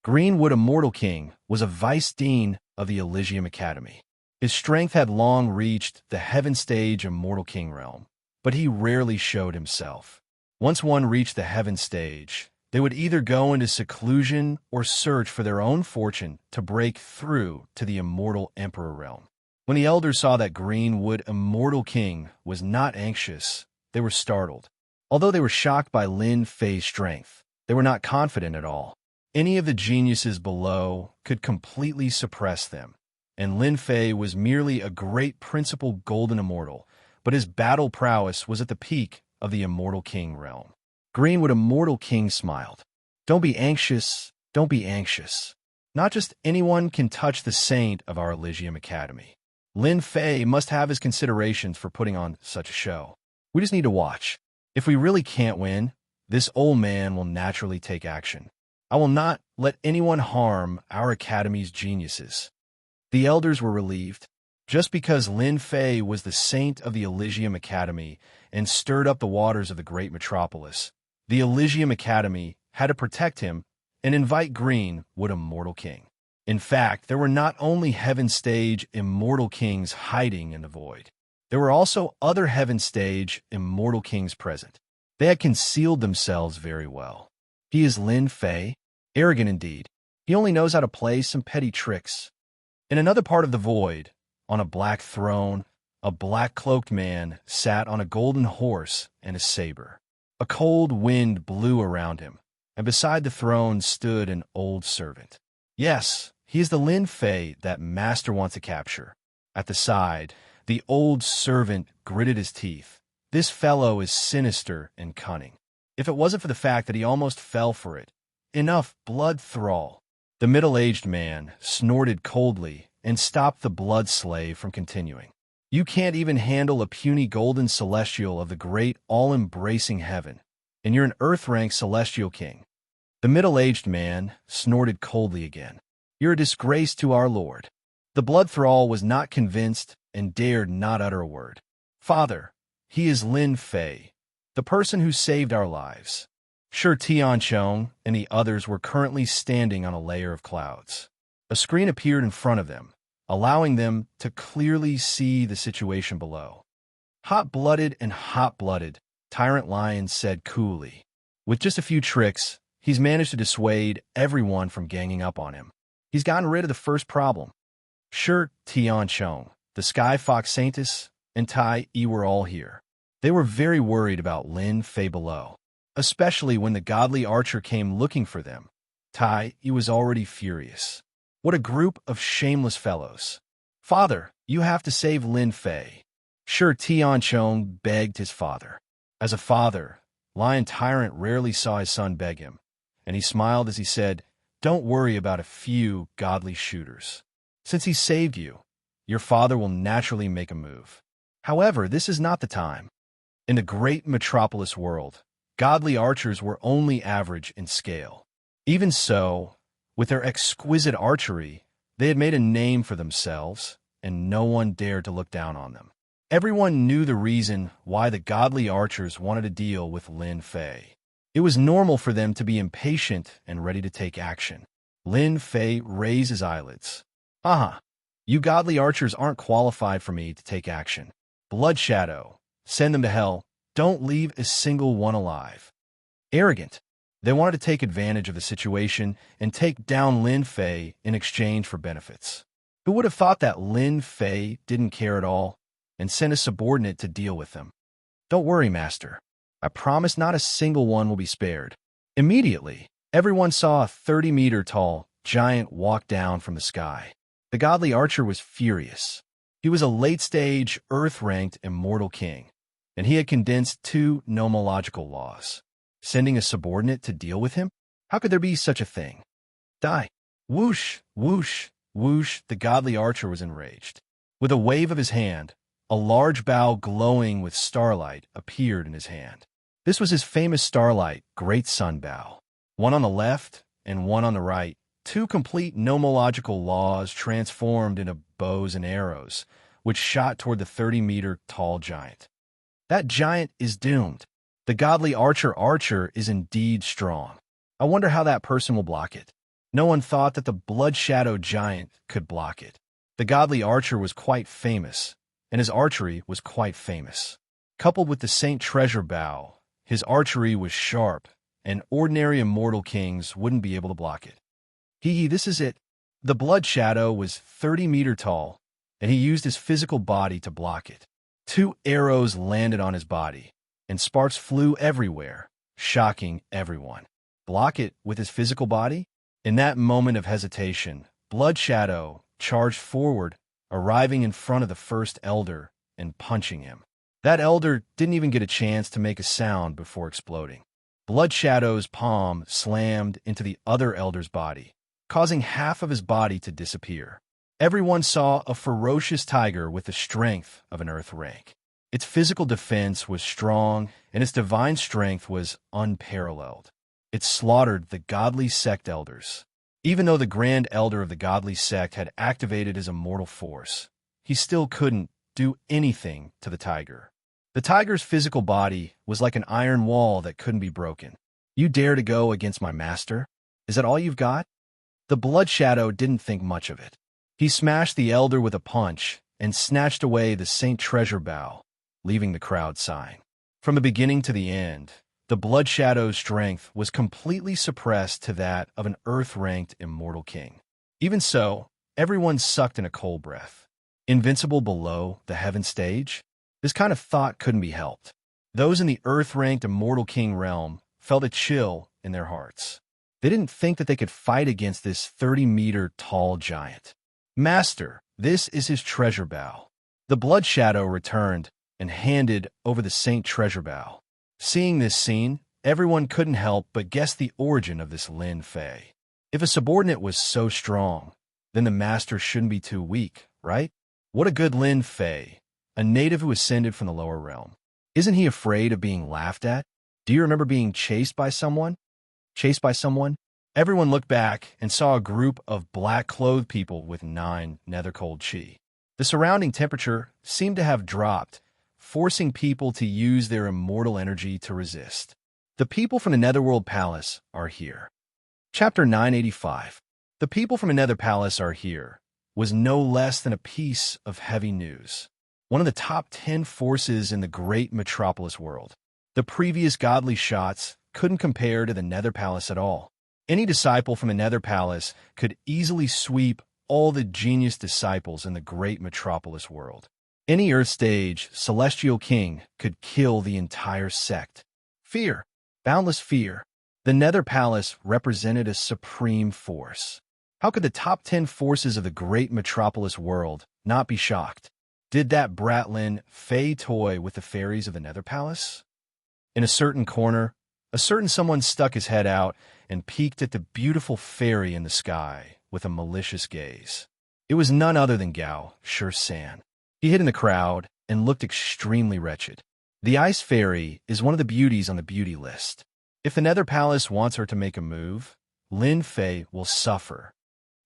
Greenwood Immortal King was a vice-dean of the Elysium Academy. His strength had long reached the heaven stage Immortal King realm, but he rarely showed himself. Once one reached the heaven stage, they would either go into seclusion or search for their own fortune to break through to the Immortal Emperor realm. When the elders saw that Greenwood Immortal King was not anxious, they were startled. Although they were shocked by Lin Fei's strength, they were not confident at all. Any of the geniuses below could completely suppress them, and Lin Fei was merely a great principal golden immortal, but his battle prowess was at the peak of the Immortal King realm. Greenwood Immortal King smiled. Don't be anxious, don't be anxious. Not just anyone can touch the saint of our Elysium Academy. Lin Fei must have his considerations for putting on such a show. We just need to watch. If we really can't win, this old man will naturally take action. I will not let anyone harm our Academy's geniuses. The elders were relieved. Just because Lin Fei was the saint of the Elysium Academy and stirred up the waters of the great metropolis, the Elysium Academy had to protect him and invite Greenwood Immortal King. In fact, there were not only Heaven Stage Immortal Kings hiding in the void. There were also other Heaven Stage Immortal Kings present. They had concealed themselves very well. He is Lin Fei? Arrogant indeed. He only knows how to play some petty tricks. In another part of the void, on a black throne, a black-cloaked man sat on a golden horse and a saber. A cold wind blew around him, and beside the throne stood an old servant. Yes, he is the Lin Fei that Master wants to capture. At the side, the old servant gritted his teeth. This fellow is sinister and cunning. If it wasn't for the fact that he almost fell for it. Enough, blood thrall. The middle-aged man snorted coldly and stopped the blood slave from continuing. You can't even handle a puny golden celestial of the great all-embracing heaven, and you're an earth-rank celestial king. The middle-aged man snorted coldly again. You're a disgrace to our lord. The blood thrall was not convinced and dared not utter a word. Father, he is Lin Fei, the person who saved our lives. Sure, Tianchong and the others were currently standing on a layer of clouds. A screen appeared in front of them, allowing them to clearly see the situation below. Hot-blooded and hot-blooded, Tyrant Lion said coolly. With just a few tricks, he's managed to dissuade everyone from ganging up on him. He's gotten rid of the first problem. Sure, Tianchong, the Sky Fox Saintess, and Tai Yi were all here. They were very worried about Lin Fei below, especially when the godly archer came looking for them. Tai Yi was already furious. What a group of shameless fellows. Father, you have to save Lin Fei. Sure, Tianchong begged his father. As a father, Lion Tyrant rarely saw his son beg him, and he smiled as he said, "Don't worry about a few godly shooters. Since he saved you, your father will naturally make a move. However, this is not the time. In the great metropolis world, godly archers were only average in scale. Even so, with their exquisite archery, they had made a name for themselves, and no one dared to look down on them. Everyone knew the reason why the godly archers wanted to deal with Lin Fei. It was normal for them to be impatient and ready to take action. Lin Fei raised his eyelids. You godly archers aren't qualified for me to take action. Blood Shadow, send them to hell. Don't leave a single one alive. Arrogant. They wanted to take advantage of the situation and take down Lin Fei in exchange for benefits. Who would have thought that Lin Fei didn't care at all and sent a subordinate to deal with them? Don't worry, Master. I promise not a single one will be spared. Immediately, everyone saw a 30-meter-tall giant walk down from the sky. The godly archer was furious. He was a late-stage, Earth-ranked immortal king, and he had condensed 2 nomological laws. Sending a subordinate to deal with him? How could there be such a thing? Die. Whoosh, whoosh, whoosh, the godly archer was enraged. With a wave of his hand, a large bow glowing with starlight appeared in his hand. This was his famous starlight, Great Sun Bow. One on the left and one on the right, 2 complete nomological laws transformed into bows and arrows, which shot toward the 30-meter-tall giant. That giant is doomed. The godly archer is indeed strong. I wonder how that person will block it. No one thought that the Blood Shadow giant could block it. The godly archer was quite famous, and his archery was quite famous. Coupled with the Saint Treasure Bow, his archery was sharp, and ordinary immortal kings wouldn't be able to block it. This is it. The Blood Shadow was 30 meters tall, and he used his physical body to block it. 2 arrows landed on his body, and sparks flew everywhere, shocking everyone. Block it with his physical body? In that moment of hesitation, Blood Shadow charged forward, arriving in front of the first elder and punching him. That elder didn't even get a chance to make a sound before exploding. Blood Shadow's palm slammed into the other elder's body, causing half of his body to disappear. Everyone saw a ferocious tiger with the strength of an earth rank. Its physical defense was strong, and its divine strength was unparalleled. It slaughtered the godly sect elders. Even though the grand elder of the godly sect had activated his immortal force, he still couldn't do anything to the tiger. The tiger's physical body was like an iron wall that couldn't be broken. You dare to go against my master? Is that all you've got? The Blood Shadow didn't think much of it. He smashed the elder with a punch and snatched away the Saint Treasure Bow, leaving the crowd sighing. From the beginning to the end, the Blood Shadow's strength was completely suppressed to that of an Earth-ranked immortal king. Even so, everyone sucked in a cold breath. Invincible below the heaven stage? This kind of thought couldn't be helped. Those in the Earth-ranked immortal king realm felt a chill in their hearts. They didn't think that they could fight against this 30-meter-tall giant. Master, this is his treasure bow. The Blood Shadow returned and handed over the Saint Treasure Bow. Seeing this scene, everyone couldn't help but guess the origin of this Lin Fei. If a subordinate was so strong, then the master shouldn't be too weak, right? What a good Lin Fei, a native who ascended from the lower realm. Isn't he afraid of being laughed at? Do you remember being chased by someone? Everyone looked back and saw a group of black-clothed people with 9 nether-cold chi. The surrounding temperature seemed to have dropped, forcing people to use their immortal energy to resist. The people from the Netherworld Palace are here. Chapter 985. The people from the Nether Palace are here was no less than a piece of heavy news. One of the top 10 forces in the great metropolis world. The previous godly shots couldn't compare to the Nether Palace at all. Any disciple from the Nether Palace could easily sweep all the genius disciples in the great metropolis world. Any Earth stage celestial king could kill the entire sect. Fear, boundless fear. The Nether Palace represented a supreme force. How could the top 10 forces of the great metropolis world not be shocked? Did that brat Lin Fei toy with the fairies of the Nether Palace? In a certain corner, a certain someone stuck his head out and peeked at the beautiful fairy in the sky with a malicious gaze. It was none other than Gao San. He hid in the crowd and looked extremely wretched. The Ice Fairy is one of the beauties on the beauty list. If the Nether Palace wants her to make a move, Lin Fei will suffer.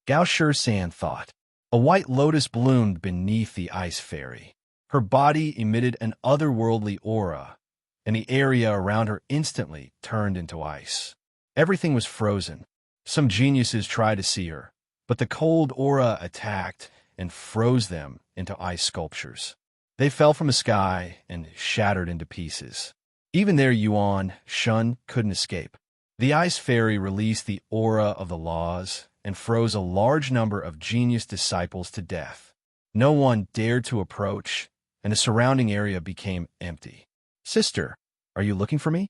Gao San thought. A white lotus bloomed beneath the Ice Fairy. Her body emitted an otherworldly aura, and the area around her instantly turned into ice. Everything was frozen. Some geniuses tried to see her, but the cold aura attacked and froze them into ice sculptures. They fell from the sky and shattered into pieces. Even their Yuan Shun couldn't escape. The Ice Fairy released the aura of the laws and froze a large number of genius disciples to death. No one dared to approach, and the surrounding area became empty. "Sister, are you looking for me?"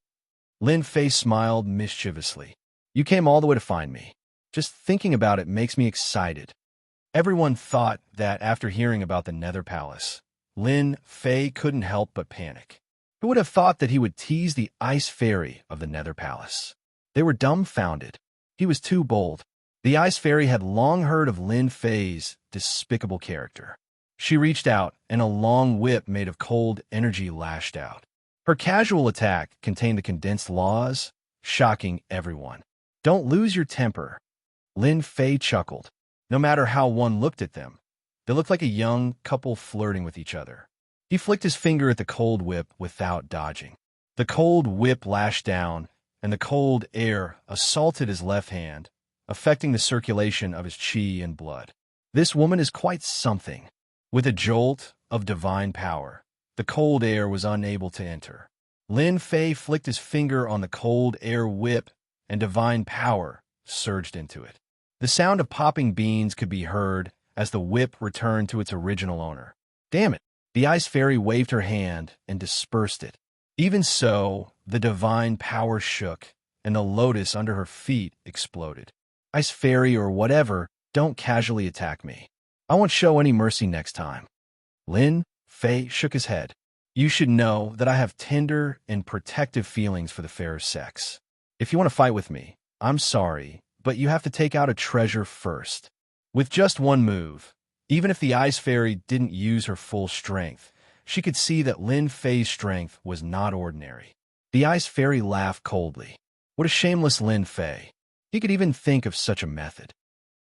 Lin Fei smiled mischievously. "You came all the way to find me. Just thinking about it makes me excited." Everyone thought that after hearing about the Nether Palace, Lin Fei couldn't help but panic. Who would have thought that he would tease the Ice Fairy of the Nether Palace? They were dumbfounded. He was too bold. The Ice Fairy had long heard of Lin Fei's despicable character. She reached out, and a long whip made of cold energy lashed out. Her casual attack contained the condensed laws, shocking everyone. "Don't lose your temper." Lin Fei chuckled. No matter how one looked at them, they looked like a young couple flirting with each other. He flicked his finger at the cold whip without dodging. The cold whip lashed down, and the cold air assaulted his left hand, affecting the circulation of his qi and blood. This woman is quite something. With a jolt of divine power, the cold air was unable to enter. Lin Fei flicked his finger on the cold air whip, and divine power surged into it. The sound of popping beans could be heard as the whip returned to its original owner. "Damn it!" The Ice Fairy waved her hand and dispersed it. Even so, the divine power shook, and the lotus under her feet exploded. "Ice Fairy or whatever, don't casually attack me. I won't show any mercy next time." Lin Fei shook his head. "You should know that I have tender and protective feelings for the fairer sex. If you want to fight with me, I'm sorry, but you have to take out a treasure first." With just one move, even if the Ice Fairy didn't use her full strength, she could see that Lin Fei's strength was not ordinary. The Ice Fairy laughed coldly. What a shameless Lin Fei. He could even think of such a method.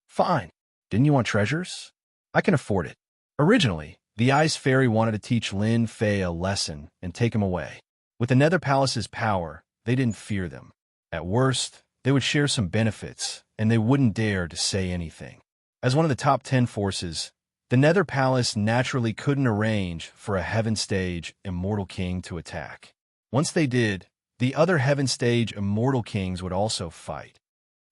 "Fine. Didn't you want treasures? I can afford it." Originally, the Ice Fairy wanted to teach Lin Fei a lesson and take him away. With the Nether Palace's power, they didn't fear them. At worst, they would share some benefits, and they wouldn't dare to say anything. As one of the top 10 forces, the Nether Palace naturally couldn't arrange for a Heaven Stage Immortal King to attack. Once they did, the other Heaven Stage Immortal Kings would also fight.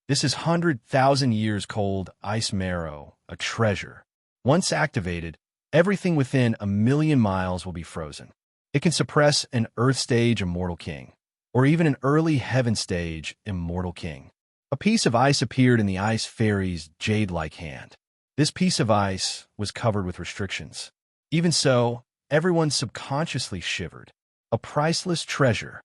This is 100,000 years cold ice marrow, a treasure. Once activated, everything within 1,000,000 miles will be frozen. It can suppress an Earth Stage Immortal King, or even an early Heaven Stage Immortal King. A piece of ice appeared in the Ice Fairy's jade-like hand. This piece of ice was covered with restrictions. Even so, everyone subconsciously shivered. A priceless treasure.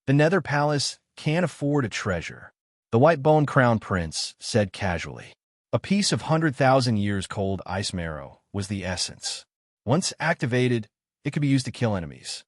The Nether Palace can't afford a treasure. The White Bone Crown Prince said casually. A piece of 100,000 years cold ice marrow was the essence. Once activated, it could be used to kill enemies.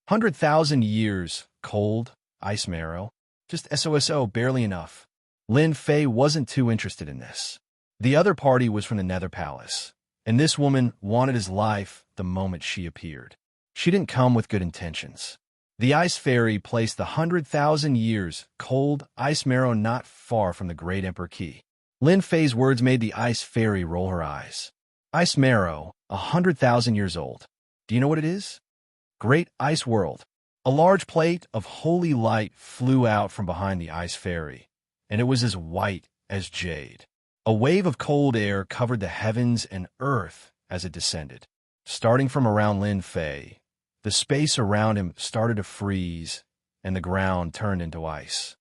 100,000 years cold ice marrow? Just SOSO, barely enough. Lin Fei wasn't too interested in this. The other party was from the Nether Palace, and this woman wanted his life the moment she appeared. She didn't come with good intentions. The Ice Fairy placed the 100,000 years cold ice marrow not far from the Great Emperor Qi. Lin Fei's words made the Ice Fairy roll her eyes. Ice marrow, 100,000 years old. Do you know what it is? Great Ice World. A large plate of holy light flew out from behind the Ice Fairy, and it was as white as jade. A wave of cold air covered the heavens and earth as it descended. Starting from around Lin Fei, the space around him started to freeze, and the ground turned into ice.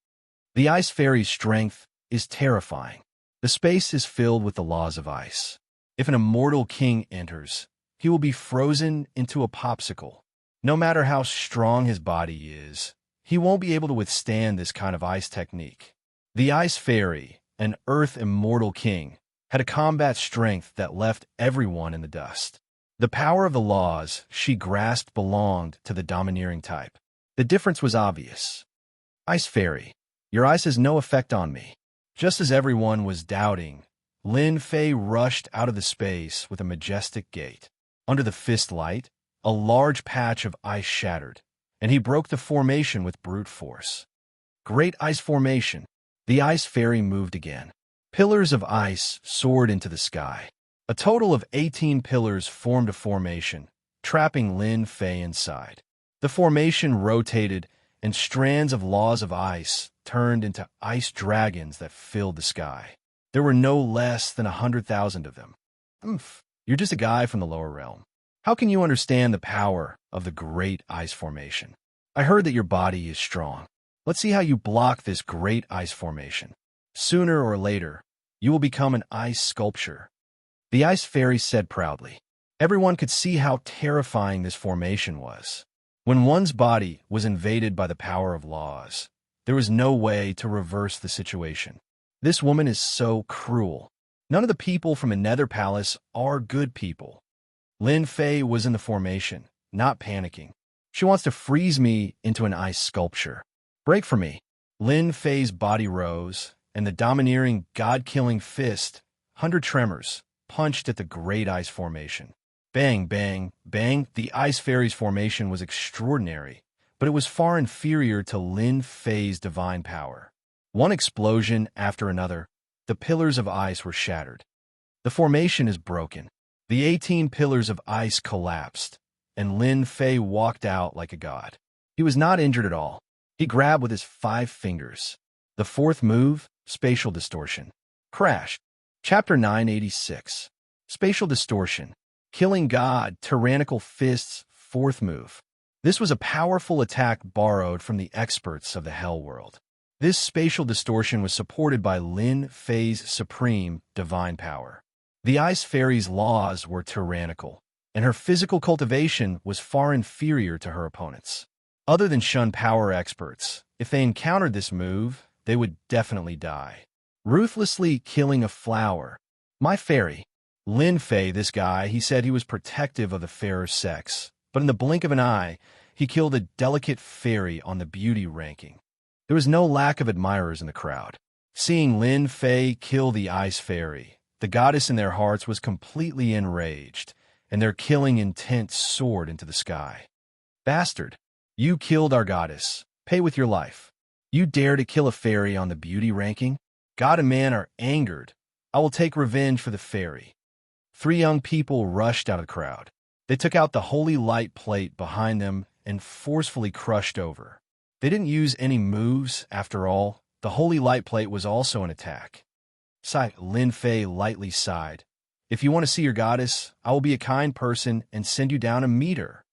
The Ice Fairy's strength is terrifying. The space is filled with the laws of ice. If an immortal king enters, he will be frozen into a popsicle. No matter how strong his body is, he won't be able to withstand this kind of ice technique. The Ice Fairy, an Earth Immortal King, had a combat strength that left everyone in the dust. The power of the laws she grasped belonged to the domineering type. The difference was obvious. Ice Fairy, your ice has no effect on me. Just as everyone was doubting, Lin Fei rushed out of the space with a majestic gait. Under the fist light, a large patch of ice shattered, and he broke the formation with brute force. Great ice formation. The Ice Fairy moved again. Pillars of ice soared into the sky. A total of 18 pillars formed a formation, trapping Lin Fei inside. The formation rotated, and strands of laws of ice turned into ice dragons that filled the sky. There were no less than 100,000 of them. You're just a guy from the lower realm. How can you understand the power of the great ice formation? I heard that your body is strong. Let's see how you block this great ice formation. Sooner or later, you will become an ice sculpture. The Ice Fairy said proudly. Everyone could see how terrifying this formation was. When one's body was invaded by the power of laws, there was no way to reverse the situation. This woman is so cruel. None of the people from the Nether Palace are good people. Lin Fei was in the formation, not panicking. She wants to freeze me into an ice sculpture. Break for me. Lin Fei's body rose, and the domineering, god-killing fist, 100 tremors, punched at the great ice formation. Bang, bang, bang. The Ice Fairy's formation was extraordinary, but it was far inferior to Lin Fei's divine power. One explosion after another, the pillars of ice were shattered. The formation is broken. The 18 pillars of ice collapsed, and Lin Fei walked out like a god. He was not injured at all. He grabbed with his 5 fingers. The fourth move, spatial distortion. Crash. Chapter 986. Spatial distortion. Killing God, tyrannical fists, fourth move. This was a powerful attack borrowed from the experts of the Hell World. This spatial distortion was supported by Lin Fei's supreme divine power. The Ice Fairy's laws were tyrannical, and her physical cultivation was far inferior to her opponents. Other than Shun power experts, if they encountered this move, they would definitely die. Ruthlessly killing a flower. My fairy. Lin Fei, this guy, he said he was protective of the fairer sex, but in the blink of an eye, he killed a delicate fairy on the beauty ranking. There was no lack of admirers in the crowd. Seeing Lin Fei kill the Ice Fairy, the goddess in their hearts was completely enraged, and their killing intent soared into the sky. Bastard! You killed our goddess. Pay with your life. You dare to kill a fairy on the beauty ranking? God and man are angered. I will take revenge for the fairy. 3 young people rushed out of the crowd. They took out the holy light plate behind them and forcefully crushed over. They didn't use any moves, after all. The holy light plate was also an attack. Lin Fei lightly sighed. If you want to see your goddess, I will be a kind person and send you down to meet her.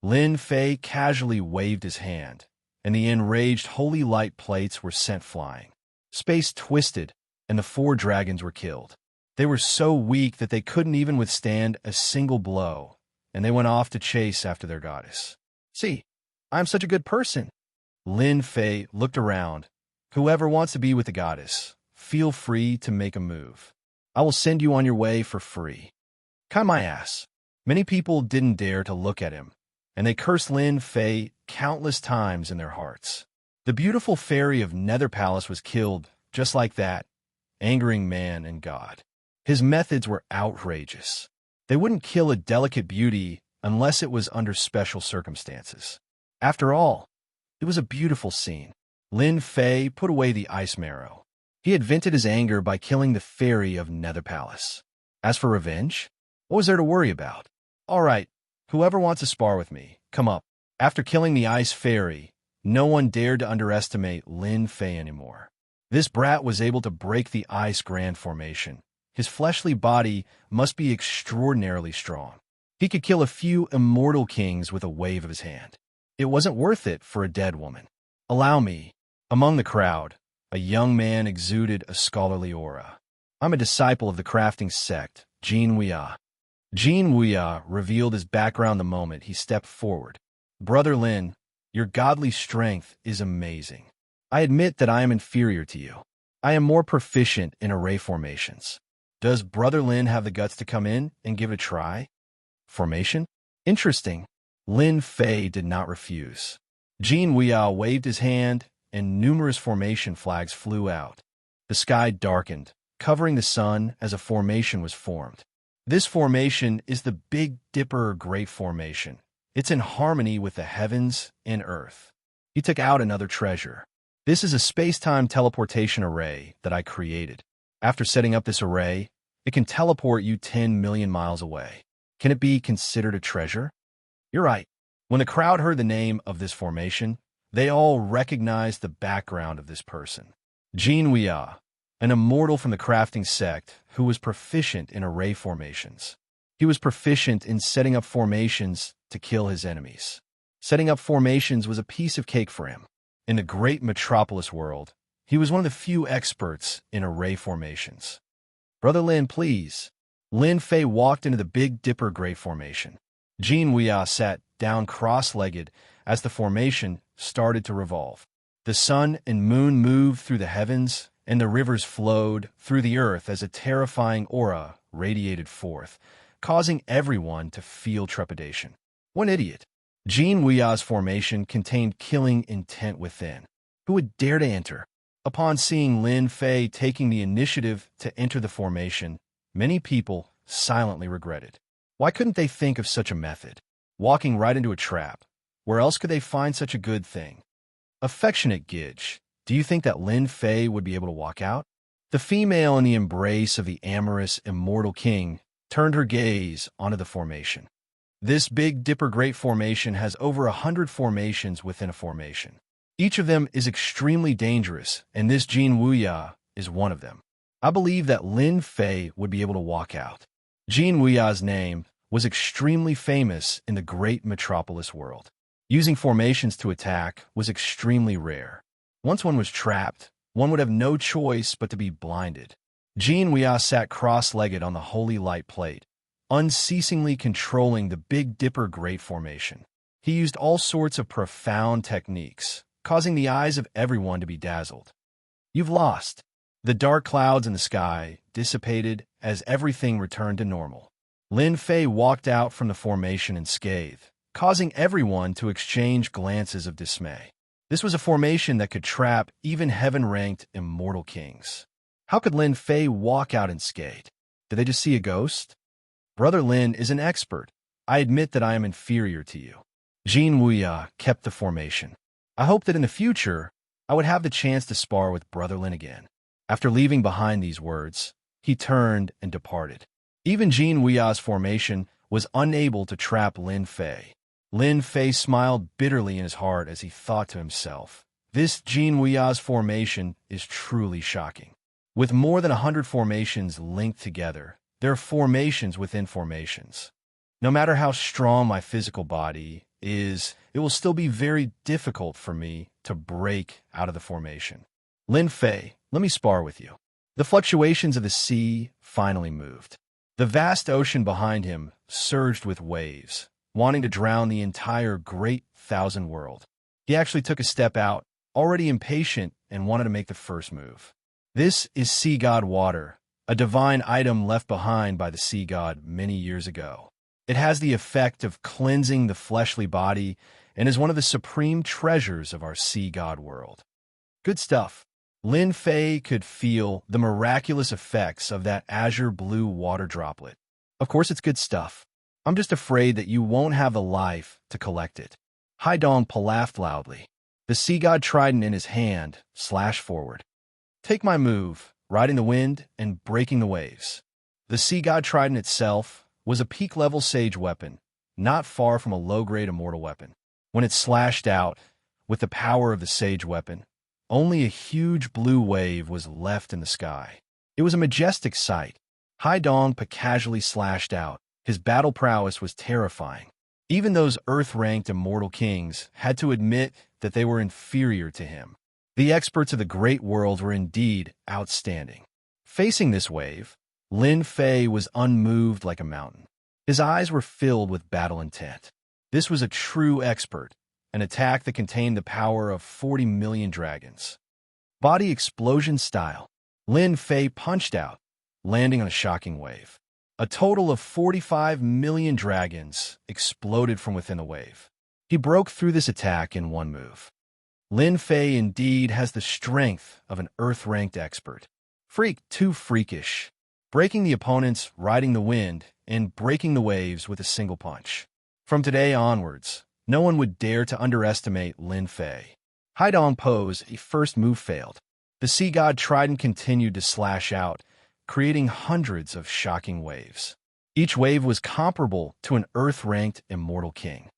Lin Fei casually waved his hand, and the enraged holy light plates were sent flying. Space twisted, and the 4 dragons were killed. They were so weak that they couldn't even withstand a single blow, and they went off to chase after their goddess. See, I'm such a good person. Lin Fei looked around. Whoever wants to be with the goddess, feel free to make a move. I will send you on your way for free. Kind my ass. Many people didn't dare to look at him, and they cursed Lin Fei countless times in their hearts. The beautiful fairy of Nether Palace was killed just like that, angering man and God. His methods were outrageous. They wouldn't kill a delicate beauty unless it was under special circumstances. After all, it was a beautiful scene. Lin Fei put away the ice marrow. He had vented his anger by killing the fairy of Nether Palace. As for revenge, what was there to worry about? All right, whoever wants to spar with me, come up. After killing the Ice Fairy, no one dared to underestimate Lin Fei anymore. This brat was able to break the ice grand formation. His fleshly body must be extraordinarily strong. He could kill a few immortal kings with a wave of his hand. It wasn't worth it for a dead woman. Allow me. Among the crowd, a young man exuded a scholarly aura. I'm a disciple of the crafting sect, Jin Wuya. Jin Wuya revealed his background the moment he stepped forward. Brother Lin, your godly strength is amazing. I admit that I am inferior to you. I am more proficient in array formations. Does Brother Lin have the guts to come in and give it a try? Formation? Interesting. Lin Fei did not refuse. Jin Weiyao waved his hand, and numerous formation flags flew out. The sky darkened, covering the sun as a formation was formed. This formation is the Big Dipper Great Formation. It's in harmony with the heavens and earth. He took out another treasure. This is a space-time teleportation array that I created. After setting up this array, it can teleport you 10 million miles away. Can it be considered a treasure? You're right. When the crowd heard the name of this formation, they all recognized the background of this person. Jin Weiyao, an immortal from the crafting sect who was proficient in array formations. He was proficient in setting up formations to kill his enemies. Setting up formations was a piece of cake for him. In the great metropolis world, he was one of the few experts in array formations. Brother Lin, please. Lin Fei walked into the Big Dipper Great Formation. Jin Weiyao sat down cross-legged as the formation started to revolve. The sun and moon moved through the heavens, and the rivers flowed through the earth as a terrifying aura radiated forth, causing everyone to feel trepidation. What idiot! Jin Weiyao's formation contained killing intent within. Who would dare to enter? Upon seeing Lin Fei taking the initiative to enter the formation, many people silently regretted. Why couldn't they think of such a method? Walking right into a trap. Where else could they find such a good thing? Affectionate Gidge, do you think that Lin Fei would be able to walk out? The female in the embrace of the amorous, immortal king turned her gaze onto the formation. This Big Dipper Great Formation has over 100 formations within a formation. Each of them is extremely dangerous, and this Jin Weiyao is one of them. I believe that Lin Fei would be able to walk out. Jin Weiyao's name was extremely famous in the great metropolis world. Using formations to attack was extremely rare. Once one was trapped, one would have no choice but to be blinded. Jin Weiyao sat cross-legged on the holy light plate, unceasingly controlling the Big Dipper Great Formation. He used all sorts of profound techniques, causing the eyes of everyone to be dazzled. You've lost. The dark clouds in the sky dissipated as everything returned to normal. Lin Fei walked out from the formation unscathed, causing everyone to exchange glances of dismay. This was a formation that could trap even heaven-ranked immortal kings. How could Lin Fei walk out unscathed? Did they just see a ghost? Brother Lin is an expert. I admit that I am inferior to you. Jin Weiyao kept the formation. I hope that in the future, I would have the chance to spar with Brother Lin again. After leaving behind these words, he turned and departed. Even Jin Weiyao's formation was unable to trap Lin Fei. Lin Fei smiled bitterly in his heart as he thought to himself, this Jin Weiyao's formation is truly shocking. With more than 100 formations linked together, there are formations within formations. No matter how strong my physical body is, it will still be very difficult for me to break out of the formation. Lin Fei, let me spar with you. The fluctuations of the sea finally moved. The vast ocean behind him surged with waves, wanting to drown the entire great thousand world. He actually took a step out, already impatient, and wanted to make the first move. This is sea god water, a divine item left behind by the sea god many years ago. It has the effect of cleansing the fleshly body and is one of the supreme treasures of our sea god world. Good stuff. Lin Fei could feel the miraculous effects of that azure blue water droplet. Of course, it's good stuff. I'm just afraid that you won't have the life to collect it. Haidong laughed loudly. The sea god trident in his hand slashed forward. Take my move, riding the wind and breaking the waves. The sea god trident itself was a peak-level sage weapon, not far from a low-grade immortal weapon. When it slashed out, with the power of the sage weapon, only a huge blue wave was left in the sky. It was a majestic sight. Haidong casually slashed out. His battle prowess was terrifying. Even those earth-ranked immortal kings had to admit that they were inferior to him. The experts of the great world were indeed outstanding. Facing this wave, Lin Fei was unmoved like a mountain. His eyes were filled with battle intent. This was a true expert, an attack that contained the power of 40 million dragons. Body explosion style. Lin Fei punched out, landing on a shocking wave. A total of 45 million dragons exploded from within the wave. He broke through this attack in one move. Lin Fei indeed has the strength of an Earth-ranked expert. Freak too freakish, breaking the opponents, riding the wind, and breaking the waves with a single punch. From today onwards, no one would dare to underestimate Lin Fei. Haidong pose, a first move failed. The sea god tried and continued to slash out, creating hundreds of shocking waves. Each wave was comparable to an Earth-ranked immortal king.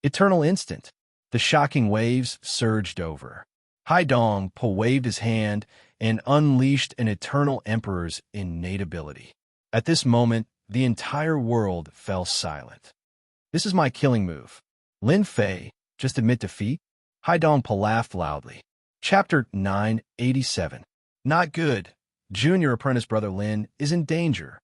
Eternal instant. The shocking waves surged over. Haidong waved his hand and unleashed an eternal emperor's innate ability. At this moment, the entire world fell silent. This is my killing move. Lin Fei, just admit defeat? Haidong laughed loudly. Chapter 987. Not good. Junior apprentice brother Lin is in danger.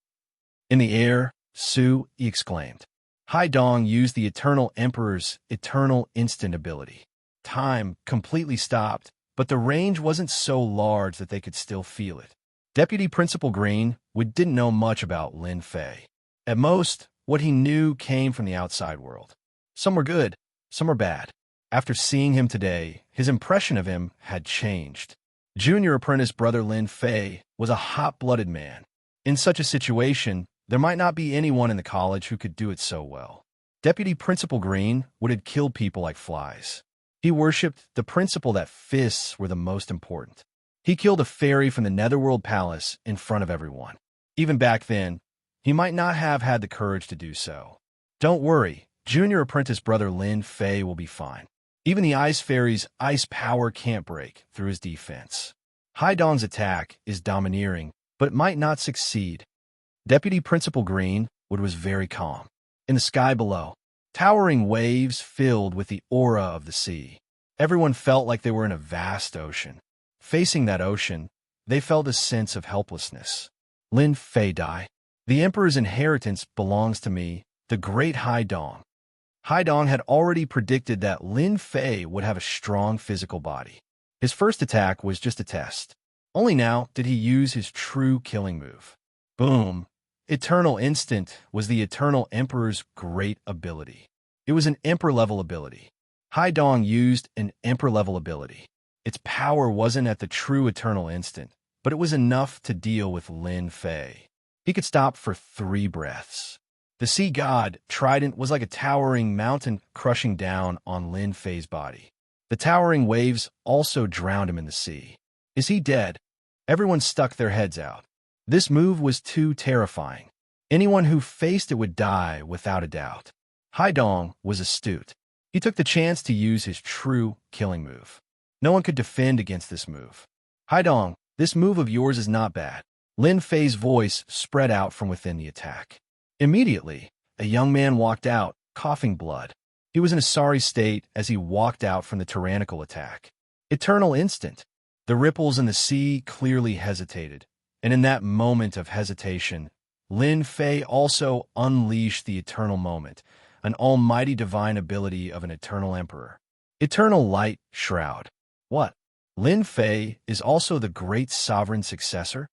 In the air, Su exclaimed. Haidong used the Eternal Emperor's eternal instant ability. Time completely stopped, but the range wasn't so large that they could still feel it. Deputy Principal Green didn't know much about Lin Fei. At most, what he knew came from the outside world. Some were good, some were bad. After seeing him today, his impression of him had changed. Junior apprentice brother Lin Fei was a hot-blooded man. In such a situation, there might not be anyone in the college who could do it so well. Deputy Principal Green had killed people like flies. He worshipped the principle that fists were the most important. He killed a fairy from the Netherworld Palace in front of everyone. Even back then, he might not have had the courage to do so. Don't worry, Junior apprentice brother Lin Fei will be fine. Even the Ice Fairy's ice power can't break through his defense. Haidong's attack is domineering, but it might not succeed. Deputy Principal Green was very calm. In the sky below, towering waves filled with the aura of the sea. Everyone felt like they were in a vast ocean. Facing that ocean, they felt a sense of helplessness. Lin Fei die. The Emperor's inheritance belongs to me, the great Haidong. Haidong had already predicted that Lin Fei would have a strong physical body. His first attack was just a test. Only now did he use his true killing move. Boom! Eternal Instant was the Eternal Emperor's great ability. It was an Emperor-level ability. Haidong used an Emperor-level ability. Its power wasn't at the true Eternal Instant, but it was enough to deal with Lin Fei. He could stop for 3 breaths. The sea god, Trident, was like a towering mountain crushing down on Lin Fei's body. The towering waves also drowned him in the sea. Is he dead? Everyone stuck their heads out. This move was too terrifying. Anyone who faced it would die without a doubt. Haidong was astute. He took the chance to use his true killing move. No one could defend against this move. Haidong, this move of yours is not bad. Lin Fei's voice spread out from within the attack. Immediately, a young man walked out, coughing blood. He was in a sorry state as he walked out from the tyrannical attack. Eternal Instant. The ripples in the sea clearly hesitated, and in that moment of hesitation, Lin Fei also unleashed the Eternal Moment, an almighty divine ability of an Eternal Emperor. Eternal Light Shroud. What? Lin Fei is also the great sovereign successor?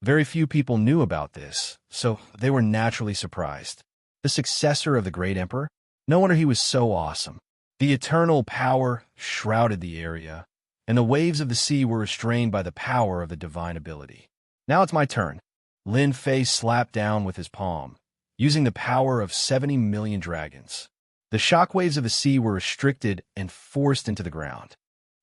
Very few people knew about this, so they were naturally surprised. The successor of the great emperor? No wonder he was so awesome. The eternal power shrouded the area, and the waves of the sea were restrained by the power of the divine ability. Now it's my turn. Lin Fei slapped down with his palm, using the power of 70 million dragons. The shockwaves of the sea were restricted and forced into the ground.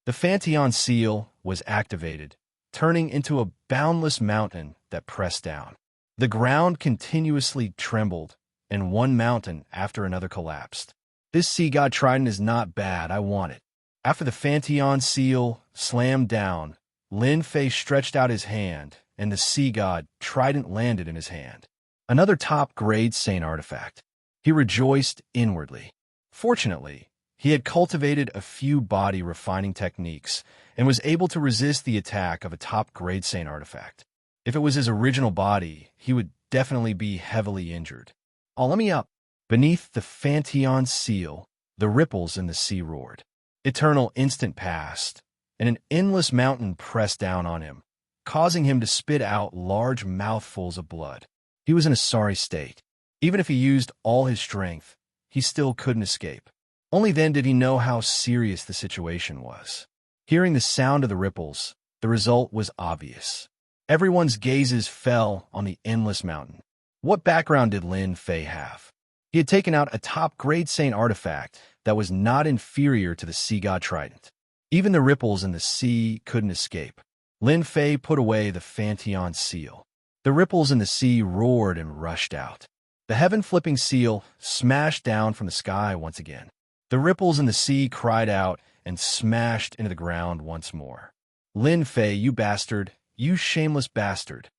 The Fanteon seal was activated, turning into a boundless mountain that pressed down. The ground continuously trembled, and one mountain after another collapsed. This sea god Trident is not bad, I want it. After the Fanteon seal slammed down, Lin Fei stretched out his hand, and the sea god Trident landed in his hand. Another top-grade Saint artifact. He rejoiced inwardly. Fortunately, he had cultivated a few body-refining techniques and was able to resist the attack of a top-grade Saint artifact. If it was his original body, he would definitely be heavily injured. Oh, let me up. Beneath the Fanteon seal, the ripples in the sea roared. Eternal Instant passed, and an endless mountain pressed down on him, causing him to spit out large mouthfuls of blood. He was in a sorry state. Even if he used all his strength, he still couldn't escape. Only then did he know how serious the situation was. Hearing the sound of the ripples, the result was obvious. Everyone's gazes fell on the endless mountain. What background did Lin Fei have? He had taken out a top-grade Saint artifact that was not inferior to the sea god trident. Even the ripples in the sea couldn't escape. Lin Fei put away the Fanteon seal. The ripples in the sea roared and rushed out. The heaven-flipping seal smashed down from the sky once again. The ripples in the sea cried out and smashed into the ground once more. Lin Fei, you bastard, you shameless bastard.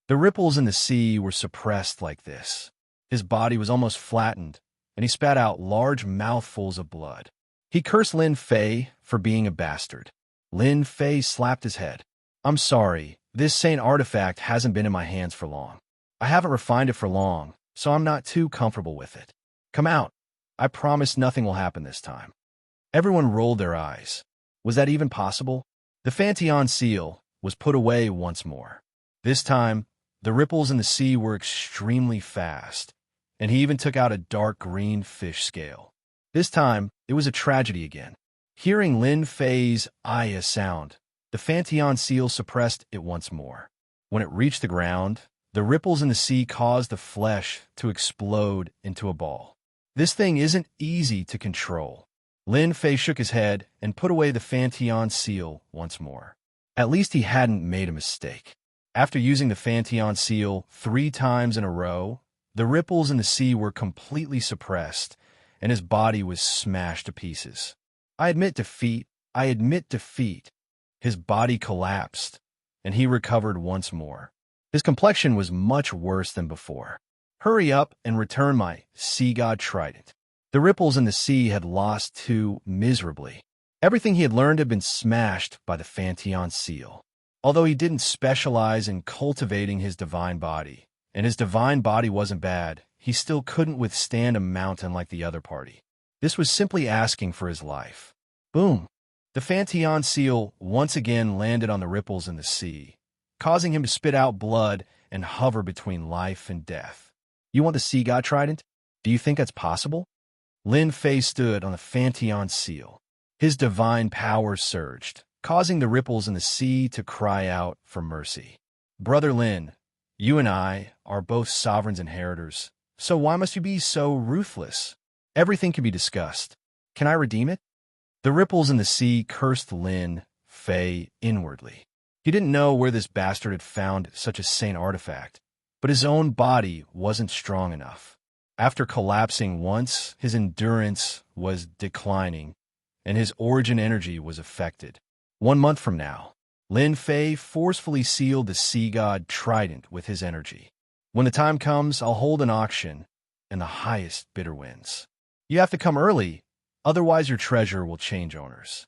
The ripples in the sea were suppressed like this. His body was almost flattened, and he spat out large mouthfuls of blood. He cursed Lin Fei for being a bastard. Lin Fei slapped his head. I'm sorry, this Saint artifact hasn't been in my hands for long. I haven't refined it for long, so I'm not too comfortable with it. Come out. I promise nothing will happen this time. Everyone rolled their eyes. Was that even possible? The Fanteon seal was put away once more. This time, the ripples in the sea were extremely fast, and he even took out a dark green fish scale. This time, it was a tragedy again. Hearing Lin Fei's Aya sound, the Fanteon seal suppressed it once more. When it reached the ground, the ripples in the sea caused the flesh to explode into a ball. This thing isn't easy to control. Lin Fei shook his head and put away the Fanteon seal once more. At least he hadn't made a mistake. After using the Fanteon seal 3 times in a row, the ripples in the sea were completely suppressed, and his body was smashed to pieces. I admit defeat. His body collapsed, and he recovered once more. His complexion was much worse than before. Hurry up and return my sea god trident. The ripples in the sea had lost too miserably. Everything he had learned had been smashed by the Fanteon seal. Although he didn't specialize in cultivating his divine body, and his divine body wasn't bad, he still couldn't withstand a mountain like the other party. This was simply asking for his life. Boom! The Fanteon seal once again landed on the ripples in the sea, causing him to spit out blood and hover between life and death. You want the sea god trident? Do you think that's possible? Lin Fei stood on the Fanteon seal. His divine power surged, causing the ripples in the sea to cry out for mercy. Brother Lin, you and I are both sovereign's inheritors, so why must you be so ruthless? Everything can be discussed. Can I redeem it? The ripples in the sea cursed Lin Fei inwardly. He didn't know where this bastard had found such a saint artifact, but his own body wasn't strong enough. After collapsing once, his endurance was declining, and his origin energy was affected. 1 month from now, Lin Fei forcefully sealed the sea god trident with his energy. When the time comes, I'll hold an auction, and the highest bidder wins. You have to come early, otherwise your treasure will change owners.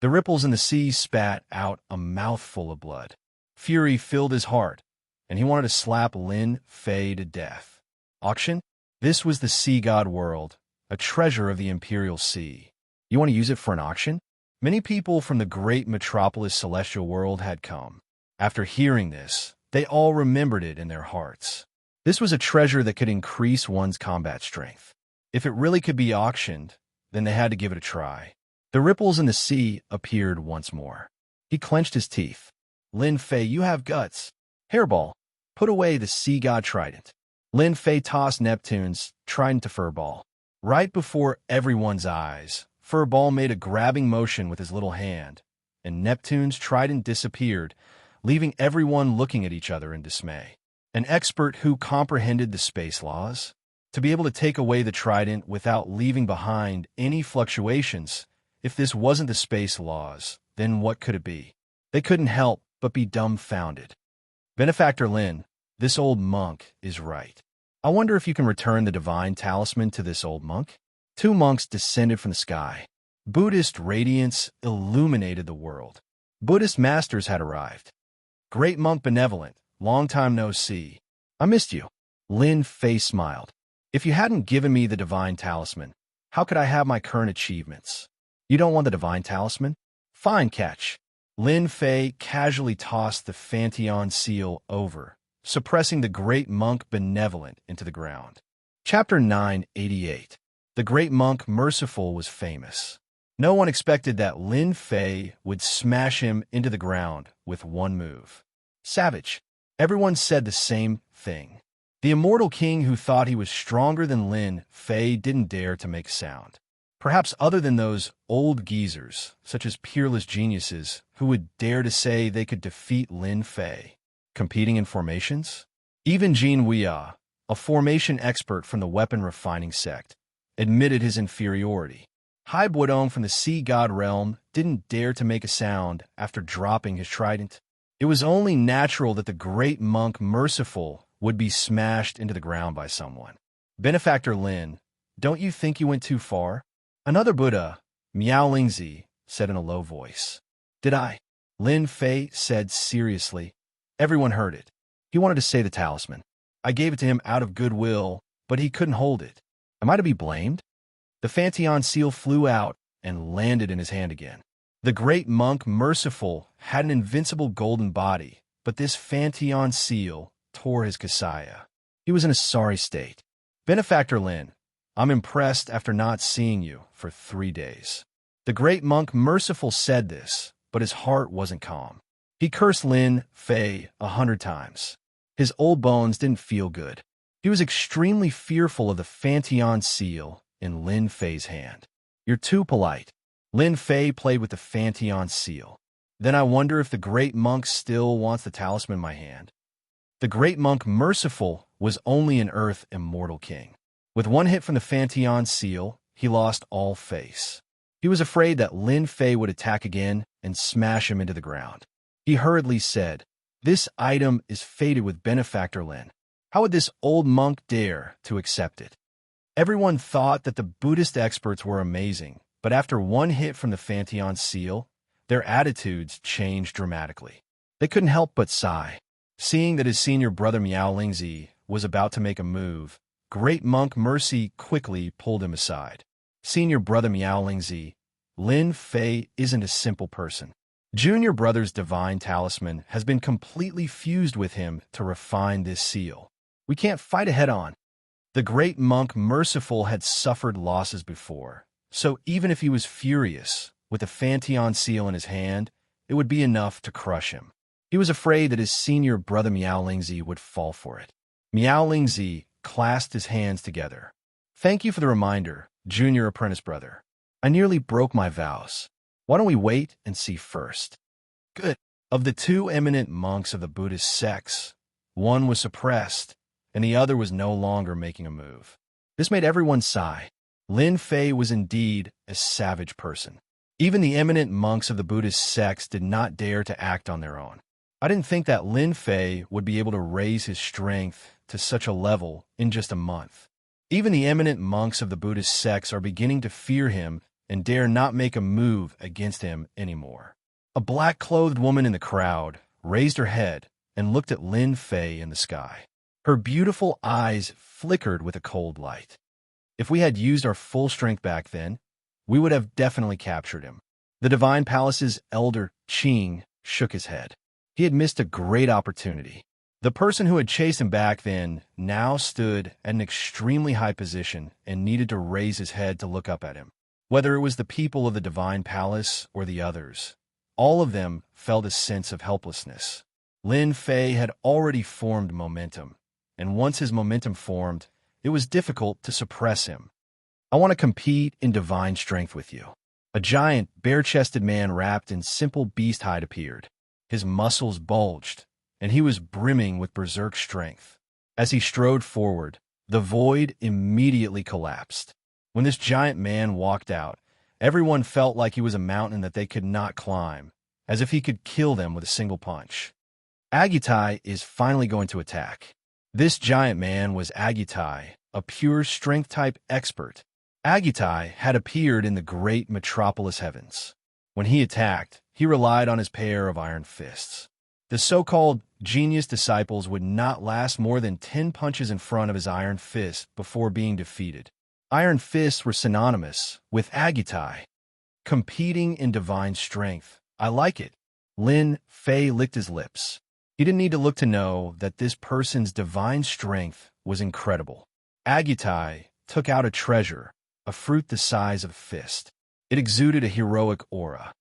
The ripples in the sea spat out a mouthful of blood. Fury filled his heart, and he wanted to slap Lin Fei to death. Auction? This was the sea god world, a treasure of the Imperial Sea. You want to use it for an auction? Many people from the great metropolis celestial world had come. After hearing this, they all remembered it in their hearts. This was a treasure that could increase one's combat strength. If it really could be auctioned, then they had to give it a try. The ripples in the sea appeared once more. He clenched his teeth. Lin Fei, you have guts. Hairball, put away the sea god trident. Lin Fei tossed Neptune's trident to Furball. Right before everyone's eyes, Furball made a grabbing motion with his little hand, and Neptune's trident disappeared, leaving everyone looking at each other in dismay. An expert who comprehended the space laws? To be able to take away the trident without leaving behind any fluctuations, if this wasn't the space laws, then what could it be? They couldn't help but be dumbfounded. Benefactor Lin, this old monk is right. I wonder if you can return the divine talisman to this old monk? 2 monks descended from the sky. Buddhist radiance illuminated the world. Buddhist masters had arrived. Great monk benevolent, long time no see. I missed you. Lin Fei smiled. If you hadn't given me the divine talisman, how could I have my current achievements? You don't want the divine talisman? Fine catch. Lin Fei casually tossed the Fanteon seal over, suppressing the great monk benevolent into the ground. Chapter 988. The great monk merciful was famous. No one expected that Lin Fei would smash him into the ground with one move. Savage. Everyone said the same thing. The immortal king who thought he was stronger than Lin Fei didn't dare to make a sound. Perhaps other than those old geezers, such as peerless geniuses, who would dare to say they could defeat Lin Fei. Competing in formations? Even Jin Weia, a formation expert from the weapon refining sect, admitted his inferiority. Hai Buodong from the sea god realm didn't dare to make a sound after dropping his trident. It was only natural that the great monk merciful would be smashed into the ground by someone. Benefactor Lin, don't you think you went too far? Another Buddha, Miao Lingzi, said in a low voice. Did I? Lin Fei said seriously. Everyone heard it. He wanted to say the talisman. I gave it to him out of goodwill, but he couldn't hold it. Am I to be blamed? The Fantion seal flew out and landed in his hand again. The great monk merciful had an invincible golden body, but this Fantion seal tore his kasaya. He was in a sorry state. Benefactor Lin, I'm impressed after not seeing you for 3 days. The great monk merciful said this, but his heart wasn't calm. He cursed Lin Fei 100 times. His old bones didn't feel good. He was extremely fearful of the Fantion seal in Lin Fei's hand. You're too polite. Lin Fei played with the Fantion seal. Then I wonder if the great monk still wants the talisman in my hand. The great monk merciful was only an earth immortal king. With one hit from the Fantion seal, he lost all face. He was afraid that Lin Fei would attack again and smash him into the ground. He hurriedly said, This item is fated with Benefactor Lin. How would this old monk dare to accept it? Everyone thought that the Buddhist experts were amazing, but after one hit from the Fantion seal, their attitudes changed dramatically. They couldn't help but sigh. Seeing that his senior brother Miao Lingzi was about to make a move, great monk Mercy quickly pulled him aside. Senior brother Miao Lingzi, Lin Fei isn't a simple person. Junior brother's divine talisman has been completely fused with him to refine this seal. We can't fight a head-on. The great monk Merciful had suffered losses before, so even if he was furious, with the Fantion seal in his hand, it would be enough to crush him. He was afraid that his senior brother Miao Lingzi would fall for it. Miao Lingzi clasped his hands together. Thank you for the reminder, junior apprentice brother. I nearly broke my vows. Why don't we wait and see first? Good. Of the two eminent monks of the Buddhist sects, one was suppressed, and the other was no longer making a move. This made everyone sigh. Lin Fei was indeed a savage person. Even the eminent monks of the Buddhist sects did not dare to act on their own. I didn't think that Lin Fei would be able to raise his strength to such a level in just a month. Even the eminent monks of the Buddhist sects are beginning to fear him and dare not make a move against him anymore. A black-clothed woman in the crowd raised her head and looked at Lin Fei in the sky. Her beautiful eyes flickered with a cold light. If we had used our full strength back then, we would have definitely captured him. The Divine Palace's elder, Qing, shook his head. He had missed a great opportunity. The person who had chased him back then now stood at an extremely high position and needed to raise his head to look up at him. Whether it was the people of the Divine Palace or the others, all of them felt a sense of helplessness. Lin Fei had already formed momentum, and once his momentum formed, it was difficult to suppress him. I want to compete in divine strength with you. A giant, bare-chested man wrapped in simple beast hide appeared. His muscles bulged, and he was brimming with berserk strength. As he strode forward, the void immediately collapsed. When this giant man walked out, everyone felt like he was a mountain that they could not climb, as if he could kill them with a single punch. Agitai is finally going to attack. This giant man was Agitai, a pure strength-type expert. Agitai had appeared in the great metropolis heavens. When he attacked, he relied on his pair of iron fists. The so-called genius disciples would not last more than 10 punches in front of his iron fist before being defeated. Iron fists were synonymous with Agitai. Competing in divine strength. I like it. Lin Fei licked his lips. He didn't need to look to know that this person's divine strength was incredible. Agutai took out a treasure, a fruit the size of a fist. It exuded a heroic aura.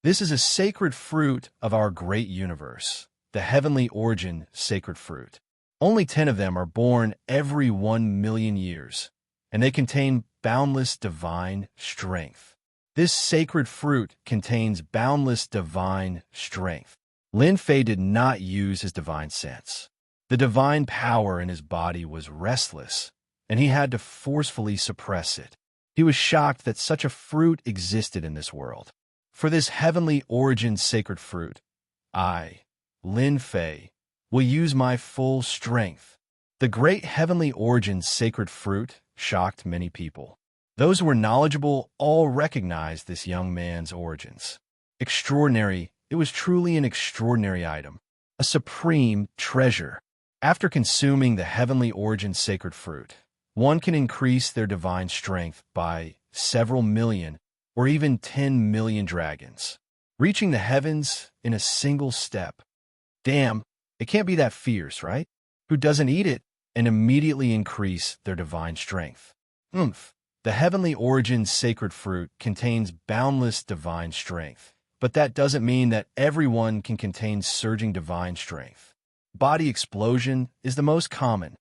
This is a sacred fruit of our great universe, the heavenly origin sacred fruit. Only 10 of them are born every 1 million years, and they contain boundless divine strength. This sacred fruit contains boundless divine strength. Lin Fei did not use his divine sense. The divine power in his body was restless, and he had to forcefully suppress it. He was shocked that such a fruit existed in this world. For this heavenly origin sacred fruit, I, Lin Fei, will use my full strength. The great heavenly origin sacred fruit shocked many people. Those who were knowledgeable all recognized this young man's origins. Extraordinary. It was truly an extraordinary item, a supreme treasure. After consuming the heavenly origin sacred fruit, one can increase their divine strength by several million or even 10 million dragons, reaching the heavens in a single step. Damn, it can't be that fierce, right? Who doesn't eat it and immediately increase their divine strength? The heavenly origin sacred fruit contains boundless divine strength. But that doesn't mean that everyone can contain surging divine strength. Body explosion is the most common.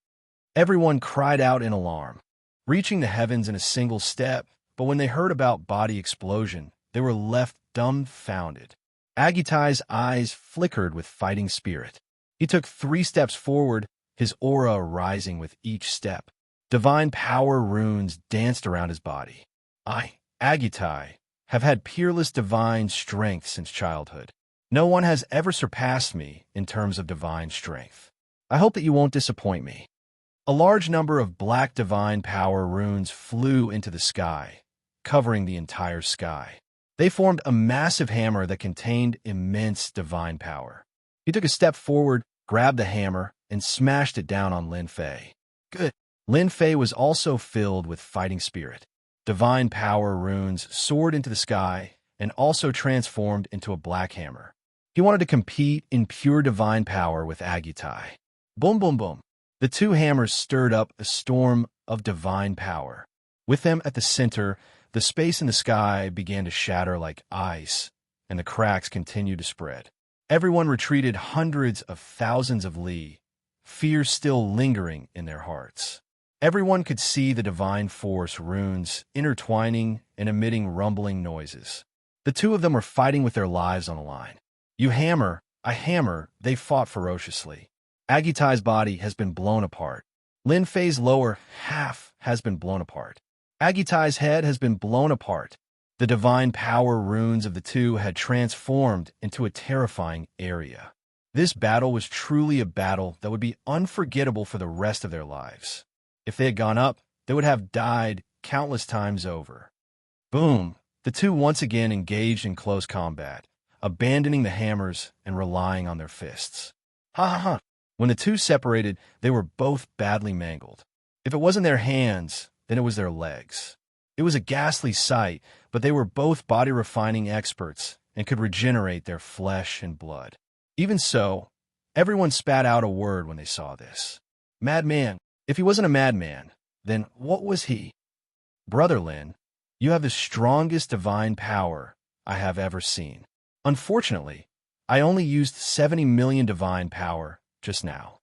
Everyone cried out in alarm, reaching the heavens in a single step, but when they heard about body explosion, they were left dumbfounded. Agutai's eyes flickered with fighting spirit. He took 3 steps forward, his aura rising with each step. Divine power runes danced around his body. I, Agutai, have had peerless divine strength since childhood. No one has ever surpassed me in terms of divine strength. I hope that you won't disappoint me. A large number of black divine power runes flew into the sky, covering the entire sky. They formed a massive hammer that contained immense divine power. He took a step forward, grabbed the hammer, and smashed it down on Lin Fei. Good. Lin Fei was also filled with fighting spirit. Divine power runes soared into the sky and also transformed into a black hammer. He wanted to compete in pure divine power with Agutai. Boom, boom, boom. The 2 hammers stirred up a storm of divine power. With them at the center, the space in the sky began to shatter like ice, and the cracks continued to spread. Everyone retreated hundreds of thousands of li, fear still lingering in their hearts. Everyone could see the divine force runes intertwining and emitting rumbling noises. The 2 of them were fighting with their lives on the line. You hammer, I hammer, they fought ferociously. Agutai's body has been blown apart. Lin Fei's lower half has been blown apart. Agutai's head has been blown apart. The divine power runes of the 2 had transformed into a terrifying area. This battle was truly a battle that would be unforgettable for the rest of their lives. If they had gone up, they would have died countless times over. Boom! The 2 once again engaged in close combat, abandoning the hammers and relying on their fists. Ha ha ha! When the 2 separated, they were both badly mangled. If it wasn't their hands, then it was their legs. It was a ghastly sight, but they were both body-refining experts and could regenerate their flesh and blood. Even so, everyone spat out a word when they saw this. Madman! If he wasn't a madman, then what was he? Brother Lin, you have the strongest divine power I have ever seen. Unfortunately, I only used 70 million divine power just now.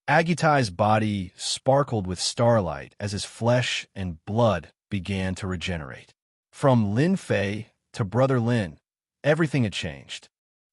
Agutai's body sparkled with starlight as his flesh and blood began to regenerate. From Lin Fei to Brother Lin, everything had changed.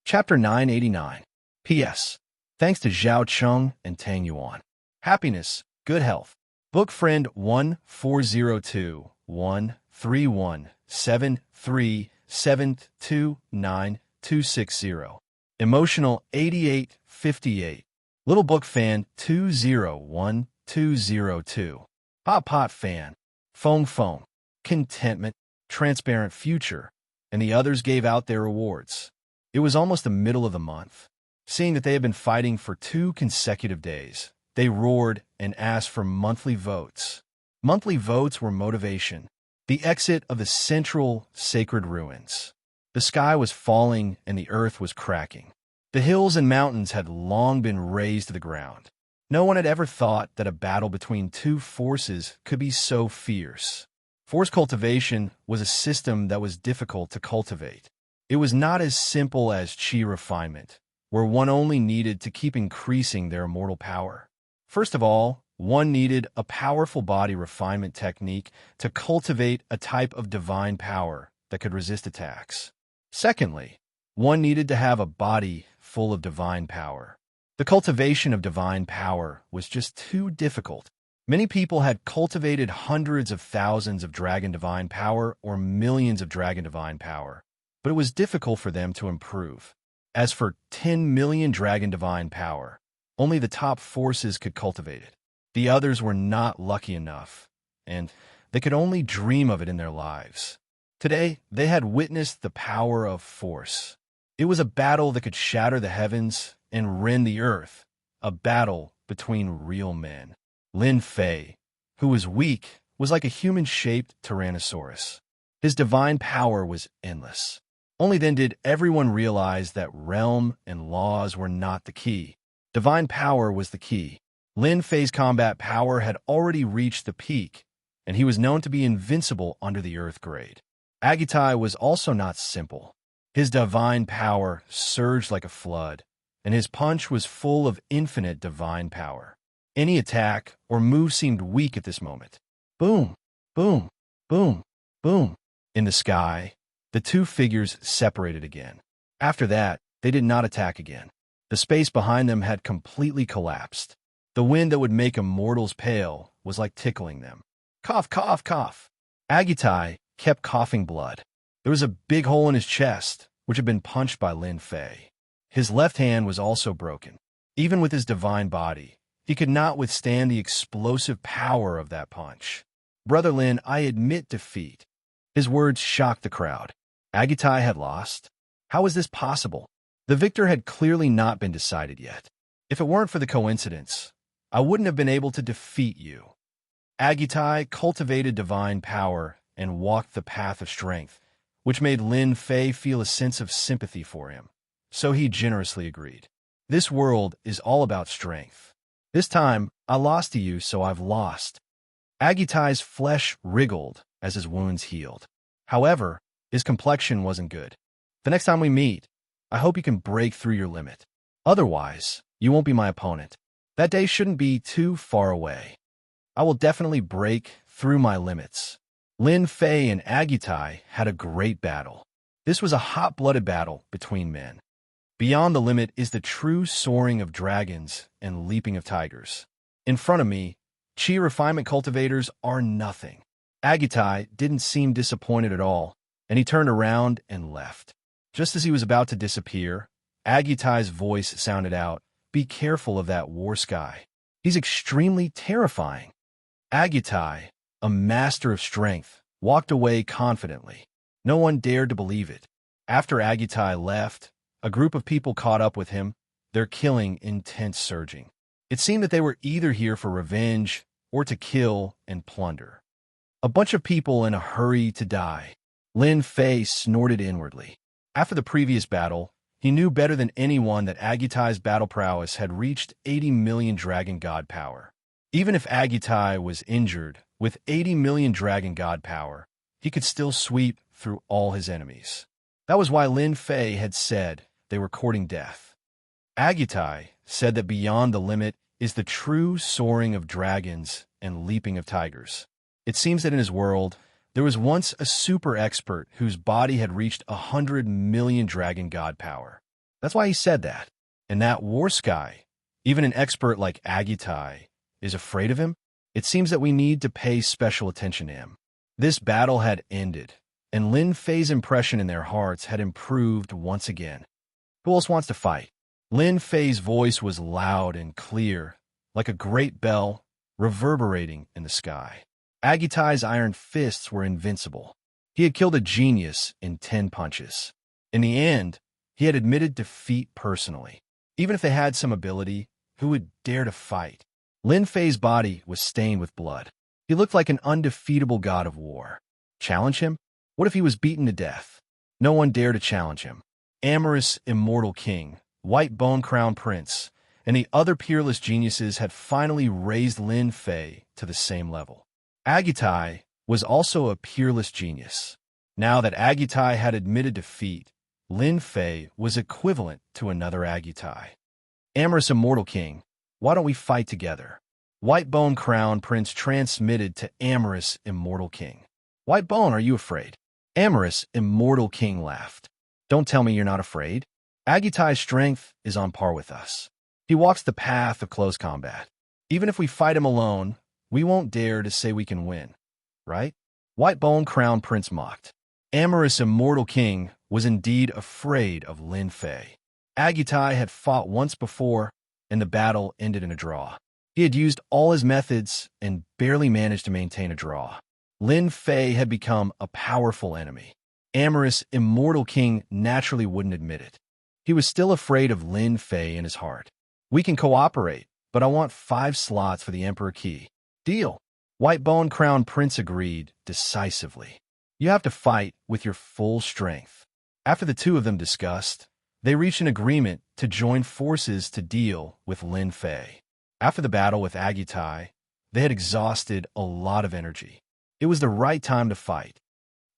Chapter 989. P.S. Thanks to Zhao Cheng and Tang Yuan. Happiness, good health. Book friend 1402-13173729260. Emotional 8858. Little Book fan 201202. Hot Pot fan. Foam Foam. Contentment. Transparent Future. And the others gave out their rewards. It was almost the middle of the month. Seeing that they had been fighting for 2 consecutive days, they roared and asked for monthly votes. Monthly votes were motivation. The exit of the central sacred ruins. The sky was falling and the earth was cracking. The hills and mountains had long been razed to the ground. No one had ever thought that a battle between two forces could be so fierce. Force cultivation was a system that was difficult to cultivate. It was not as simple as chi refinement, where one only needed to keep increasing their immortal power. First of all, one needed a powerful body refinement technique to cultivate a type of divine power that could resist attacks. Secondly, one needed to have a body full of divine power. The cultivation of divine power was just too difficult. Many people had cultivated hundreds of thousands of dragon divine power or millions of dragon divine power, but it was difficult for them to improve. As for 10 million dragon divine power, only the top forces could cultivate it. The others were not lucky enough, and they could only dream of it in their lives. Today, they had witnessed the power of force. It was a battle that could shatter the heavens and rend the earth, a battle between real men. Lin Fei, who was weak, was like a human-shaped Tyrannosaurus. His divine power was endless. Only then did everyone realize that realm and laws were not the key. Divine power was the key. Lin Fei's combat power had already reached the peak, and he was known to be invincible under the Earth grade. Agitai was also not simple. His divine power surged like a flood, and his punch was full of infinite divine power. Any attack or move seemed weak at this moment. Boom, boom, boom, boom. In the sky, the two figures separated again. After that, they did not attack again. The space behind them had completely collapsed. The wind that would make immortals pale was like tickling them. Cough, cough, cough. Agitai kept coughing blood. There was a big hole in his chest, which had been punched by Lin Fei. His left hand was also broken. Even with his divine body, he could not withstand the explosive power of that punch. Brother Lin, I admit defeat. His words shocked the crowd. Agitai had lost? How was this possible? The victor had clearly not been decided yet. If it weren't for the coincidence, I wouldn't have been able to defeat you. Agitai cultivated divine power and walked the path of strength, which made Lin Fei feel a sense of sympathy for him. So he generously agreed. This world is all about strength. This time, I lost to you, so I've lost. Agitai's flesh wriggled as his wounds healed. However, his complexion wasn't good. The next time we meet, I hope you can break through your limit. Otherwise, you won't be my opponent. That day shouldn't be too far away. I will definitely break through my limits. Lin Fei and Agitai had a great battle. This was a hot-blooded battle between men. Beyond the limit is the true soaring of dragons and leaping of tigers. In front of me, chi refinement cultivators are nothing. Agitai didn't seem disappointed at all, and he turned around and left. Just as he was about to disappear, Agitai's voice sounded out, "Be careful of that war sky. He's extremely terrifying." Agitai, a master of strength, walked away confidently. No one dared to believe it. After Agitai left, a group of people caught up with him, their killing intent surging. It seemed that they were either here for revenge or to kill and plunder. A bunch of people in a hurry to die. Lin Fei snorted inwardly. After the previous battle, he knew better than anyone that Agitai's battle prowess had reached 80 million dragon god power. Even if Agitai was injured, with 80 million dragon god power, he could still sweep through all his enemies. That was why Lin Fei had said they were courting death. Agitai said that beyond the limit is the true soaring of dragons and leaping of tigers. It seems that in his world, there was once a super expert whose body had reached 100 million dragon god power. That's why he said that. And that war sky, even an expert like Agitai, is afraid of him. It seems that we need to pay special attention to him. This battle had ended, and Lin Fei's impression in their hearts had improved once again. Who else wants to fight? Lin Fei's voice was loud and clear, like a great bell reverberating in the sky. Agitai's iron fists were invincible. He had killed a genius in 10 punches. In the end, he had admitted defeat personally. Even if they had some ability, who would dare to fight? Lin Fei's body was stained with blood. He looked like an undefeatable god of war. Challenge him? What if he was beaten to death? No one dared to challenge him. Amorous, immortal king White Bone Crown Prince, and the other peerless geniuses had finally raised Lin Fei to the same level. Agutai was also a peerless genius. Now that Agutai had admitted defeat, Lin Fei was equivalent to another Agutai. Amorous Immortal King, why don't we fight together? White Bone Crown Prince transmitted to Amorous Immortal King. White Bone, are you afraid? Amorous Immortal King laughed. Don't tell me you're not afraid. Agutai's strength is on par with us. He walks the path of close combat. Even if we fight him alone, we won't dare to say we can win, right? White Bone Crown Prince mocked. Amorous Immortal King was indeed afraid of Lin Fei. Agutai had fought once before, and the battle ended in a draw. He had used all his methods and barely managed to maintain a draw. Lin Fei had become a powerful enemy. Amorous Immortal King naturally wouldn't admit it. He was still afraid of Lin Fei in his heart. We can cooperate, but I want 5 slots for the Emperor Key. Deal. White Bone Crown Prince agreed decisively. You have to fight with your full strength. After the two of them discussed, they reached an agreement to join forces to deal with Lin Fei. After the battle with Agutai, they had exhausted a lot of energy. It was the right time to fight.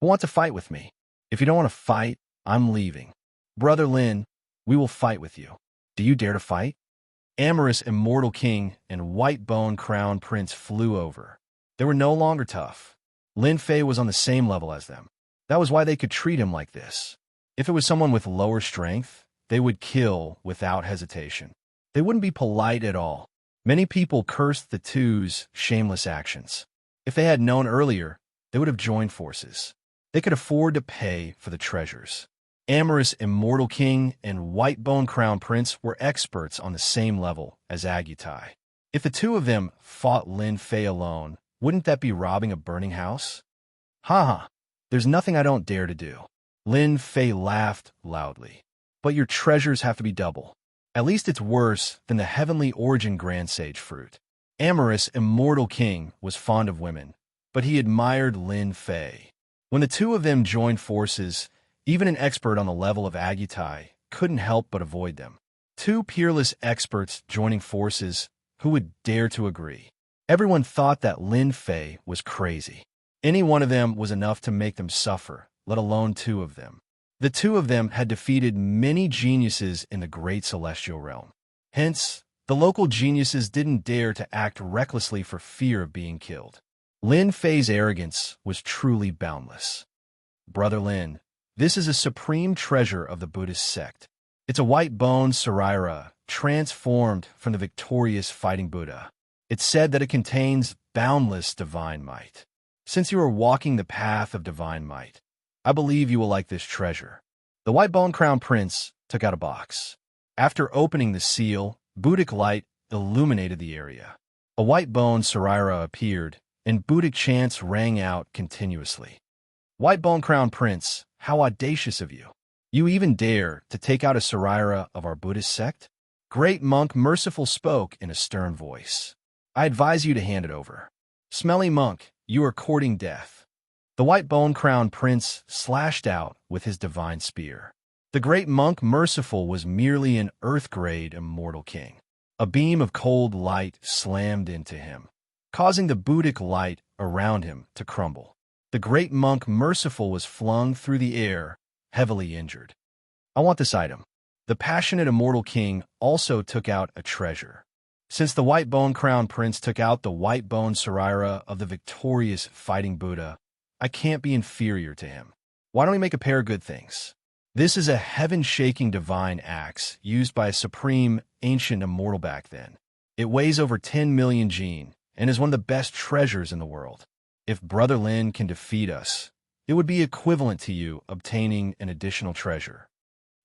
Who wants to fight with me? If you don't want to fight, I'm leaving. Brother Lin, we will fight with you. Do you dare to fight? Amorous Immortal King and White Bone Crown Prince flew over. They were no longer tough. Lin Fei was on the same level as them. That was why they could treat him like this. If it was someone with lower strength, they would kill without hesitation. They wouldn't be polite at all. Many people cursed the two's shameless actions. If they had known earlier, they would have joined forces. They could afford to pay for the treasures. Amorous Immortal King and White Bone Crown Prince were experts on the same level as Agutai. If the two of them fought Lin Fei alone, wouldn't that be robbing a burning house? Ha! There's nothing I don't dare to do. Lin Fei laughed loudly. But your treasures have to be double. At least it's worse than the Heavenly Origin Grand Sage fruit. Amorous Immortal King was fond of women, but he admired Lin Fei. When the two of them joined forces, even an expert on the level of Agutai couldn't help but avoid them. Two peerless experts joining forces, who would dare to agree? Everyone thought that Lin Fei was crazy. Any one of them was enough to make them suffer, let alone two of them. The two of them had defeated many geniuses in the great celestial realm. Hence, the local geniuses didn't dare to act recklessly for fear of being killed. Lin Fei's arrogance was truly boundless. Brother Lin, this is a supreme treasure of the Buddhist sect. It's a white bone Saraira, transformed from the victorious fighting Buddha. It's said that it contains boundless divine might. Since you are walking the path of divine might, I believe you will like this treasure. The White Bone Crown Prince took out a box. After opening the seal, Buddhic light illuminated the area. A white bone Saraira appeared, and Buddhic chants rang out continuously. White Bone Crown Prince, how audacious of you! You even dare to take out a Saraira of our Buddhist sect? Great Monk Merciful spoke in a stern voice. I advise you to hand it over. Smelly Monk, you are courting death. The White Bone Crown Prince slashed out with his divine spear. The Great Monk Merciful was merely an earth-grade immortal king. A beam of cold light slammed into him, causing the Buddhic light around him to crumble. The Great Monk Merciful was flung through the air, heavily injured. I want this item. The passionate immortal king also took out a treasure. Since the White Bone Crown Prince took out the White Bone Saraira of the victorious fighting Buddha, I can't be inferior to him. Why don't we make a pair of good things? This is a heaven-shaking divine axe used by a supreme ancient immortal back then. It weighs over 10 million gene and is one of the best treasures in the world. If Brother Lin can defeat us, it would be equivalent to you obtaining an additional treasure.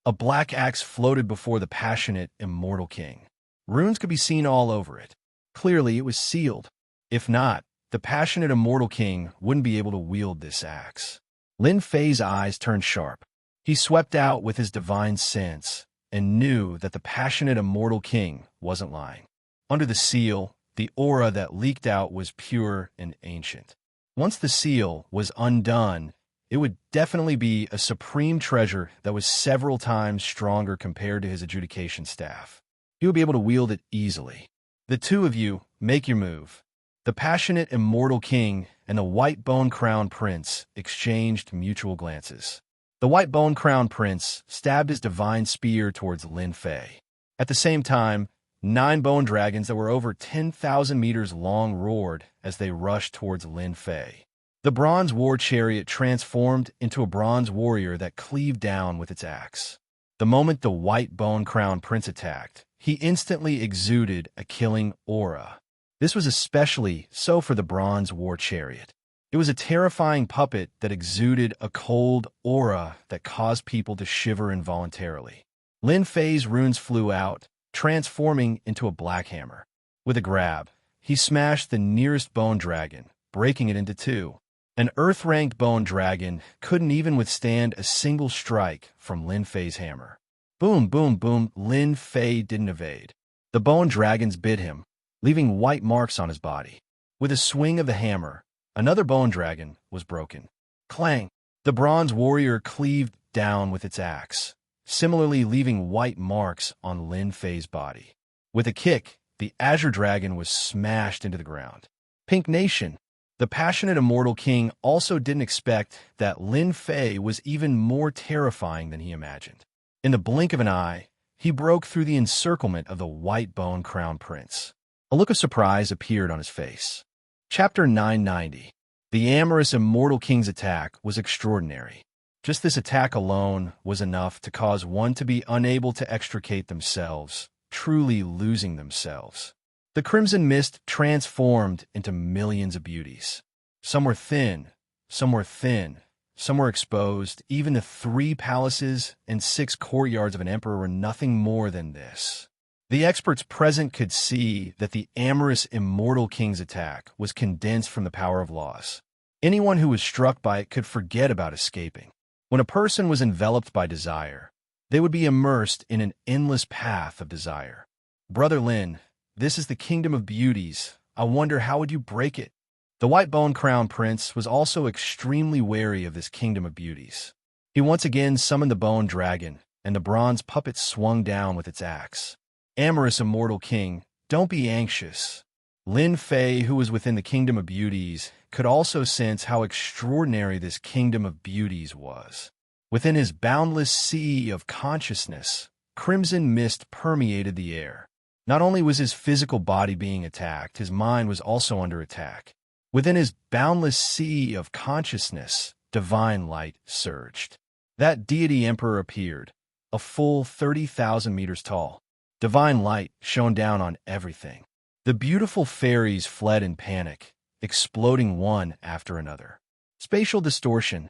A black axe floated before the passionate immortal king. Runes could be seen all over it. Clearly, it was sealed. If not, the passionate immortal king wouldn't be able to wield this axe. Lin Fei's eyes turned sharp. He swept out with his divine sense and knew that the passionate immortal king wasn't lying. Under the seal, the aura that leaked out was pure and ancient. Once the seal was undone, it would definitely be a supreme treasure that was several times stronger compared to his adjudication staff. He would be able to wield it easily. The two of you, make your move. The passionate immortal king and the white bone crown prince exchanged mutual glances. The white bone crown prince stabbed his divine spear towards Lin Fei. At the same time, 9 bone dragons that were over 10,000 meters long roared as they rushed towards Lin Fei. The bronze war chariot transformed into a bronze warrior that cleaved down with its axe. The moment the white bone crown prince attacked, he instantly exuded a killing aura. This was especially so for the bronze war chariot. It was a terrifying puppet that exuded a cold aura that caused people to shiver involuntarily. Lin Fei's runes flew out, transforming into a black hammer. With a grab, he smashed the nearest bone dragon, breaking it into 2. An earth-ranked bone dragon couldn't even withstand a single strike from Lin Fei's hammer. Boom, boom, boom, Lin Fei didn't evade. The bone dragons bit him, leaving white marks on his body. With a swing of the hammer, another bone dragon was broken. Clang! The bronze warrior cleaved down with its axe, similarly leaving white marks on Lin Fei's body. With a kick, the azure dragon was smashed into the ground. Pink Nation! The passionate immortal king also didn't expect that Lin Fei was even more terrifying than he imagined. In the blink of an eye, he broke through the encirclement of the white bone crown prince. A look of surprise appeared on his face. Chapter 990. The amorous immortal king's attack was extraordinary. Just this attack alone was enough to cause one to be unable to extricate themselves, truly losing themselves. The crimson mist transformed into millions of beauties. Some were thin, some were thin, some were exposed. Even the 3 palaces and 6 courtyards of an emperor were nothing more than this. The experts present could see that the amorous immortal king's attack was condensed from the power of laws. Anyone who was struck by it could forget about escaping. When a person was enveloped by desire, they would be immersed in an endless path of desire. Brother Lin, this is the kingdom of beauties. I wonder how would you break it? The white bone crown prince was also extremely wary of this kingdom of beauties. He once again summoned the bone dragon, and the bronze puppet swung down with its axe. Amorous immortal king, don't be anxious. Lin Fei, who was within the kingdom of beauties, could also sense how extraordinary this kingdom of beauties was. Within his boundless sea of consciousness, crimson mist permeated the air. Not only was his physical body being attacked, his mind was also under attack. Within his boundless sea of consciousness, divine light surged. That deity emperor appeared, a full 30,000 meters tall. Divine light shone down on everything. The beautiful fairies fled in panic, exploding one after another. Spatial distortion.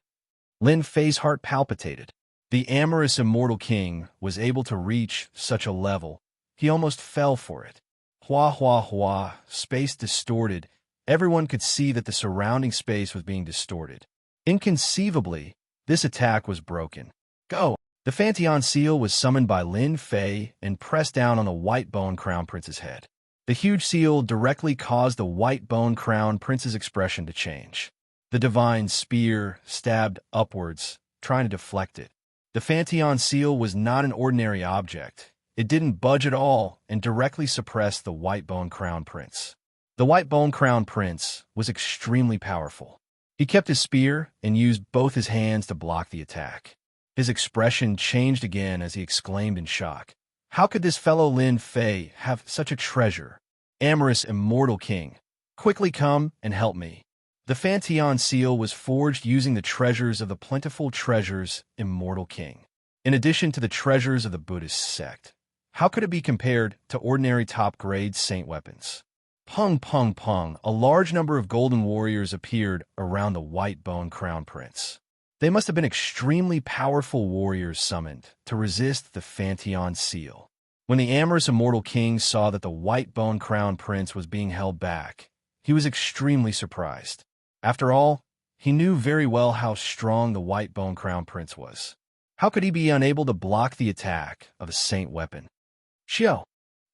Lin Fei's heart palpitated. The amorous immortal king was able to reach such a level. He almost fell for it. Hua, hua, hua, space distorted. Everyone could see that the surrounding space was being distorted. Inconceivably, this attack was broken. Go! The Fanteon seal was summoned by Lin Fei and pressed down on the white bone crown prince's head. The huge seal directly caused the white bone crown prince's expression to change. The divine spear stabbed upwards, trying to deflect it. The Fanteon seal was not an ordinary object. It didn't budge at all and directly suppressed the white bone crown prince. The white bone crown prince was extremely powerful. He kept his spear and used both his hands to block the attack. His expression changed again as he exclaimed in shock. How could this fellow Lin Fei have such a treasure? Amorous immortal king, quickly come and help me. The Fanteon seal was forged using the treasures of the plentiful treasures immortal king. In addition to the treasures of the Buddhist sect, how could it be compared to ordinary top-grade saint weapons? Pung, pung, pung, a large number of golden warriors appeared around the white bone crown prince. They must have been extremely powerful warriors summoned to resist the Fanteon seal. When the amorous immortal king saw that the white bone crown prince was being held back, he was extremely surprised. After all, he knew very well how strong the white bone crown prince was. How could he be unable to block the attack of a saint weapon? Xiao!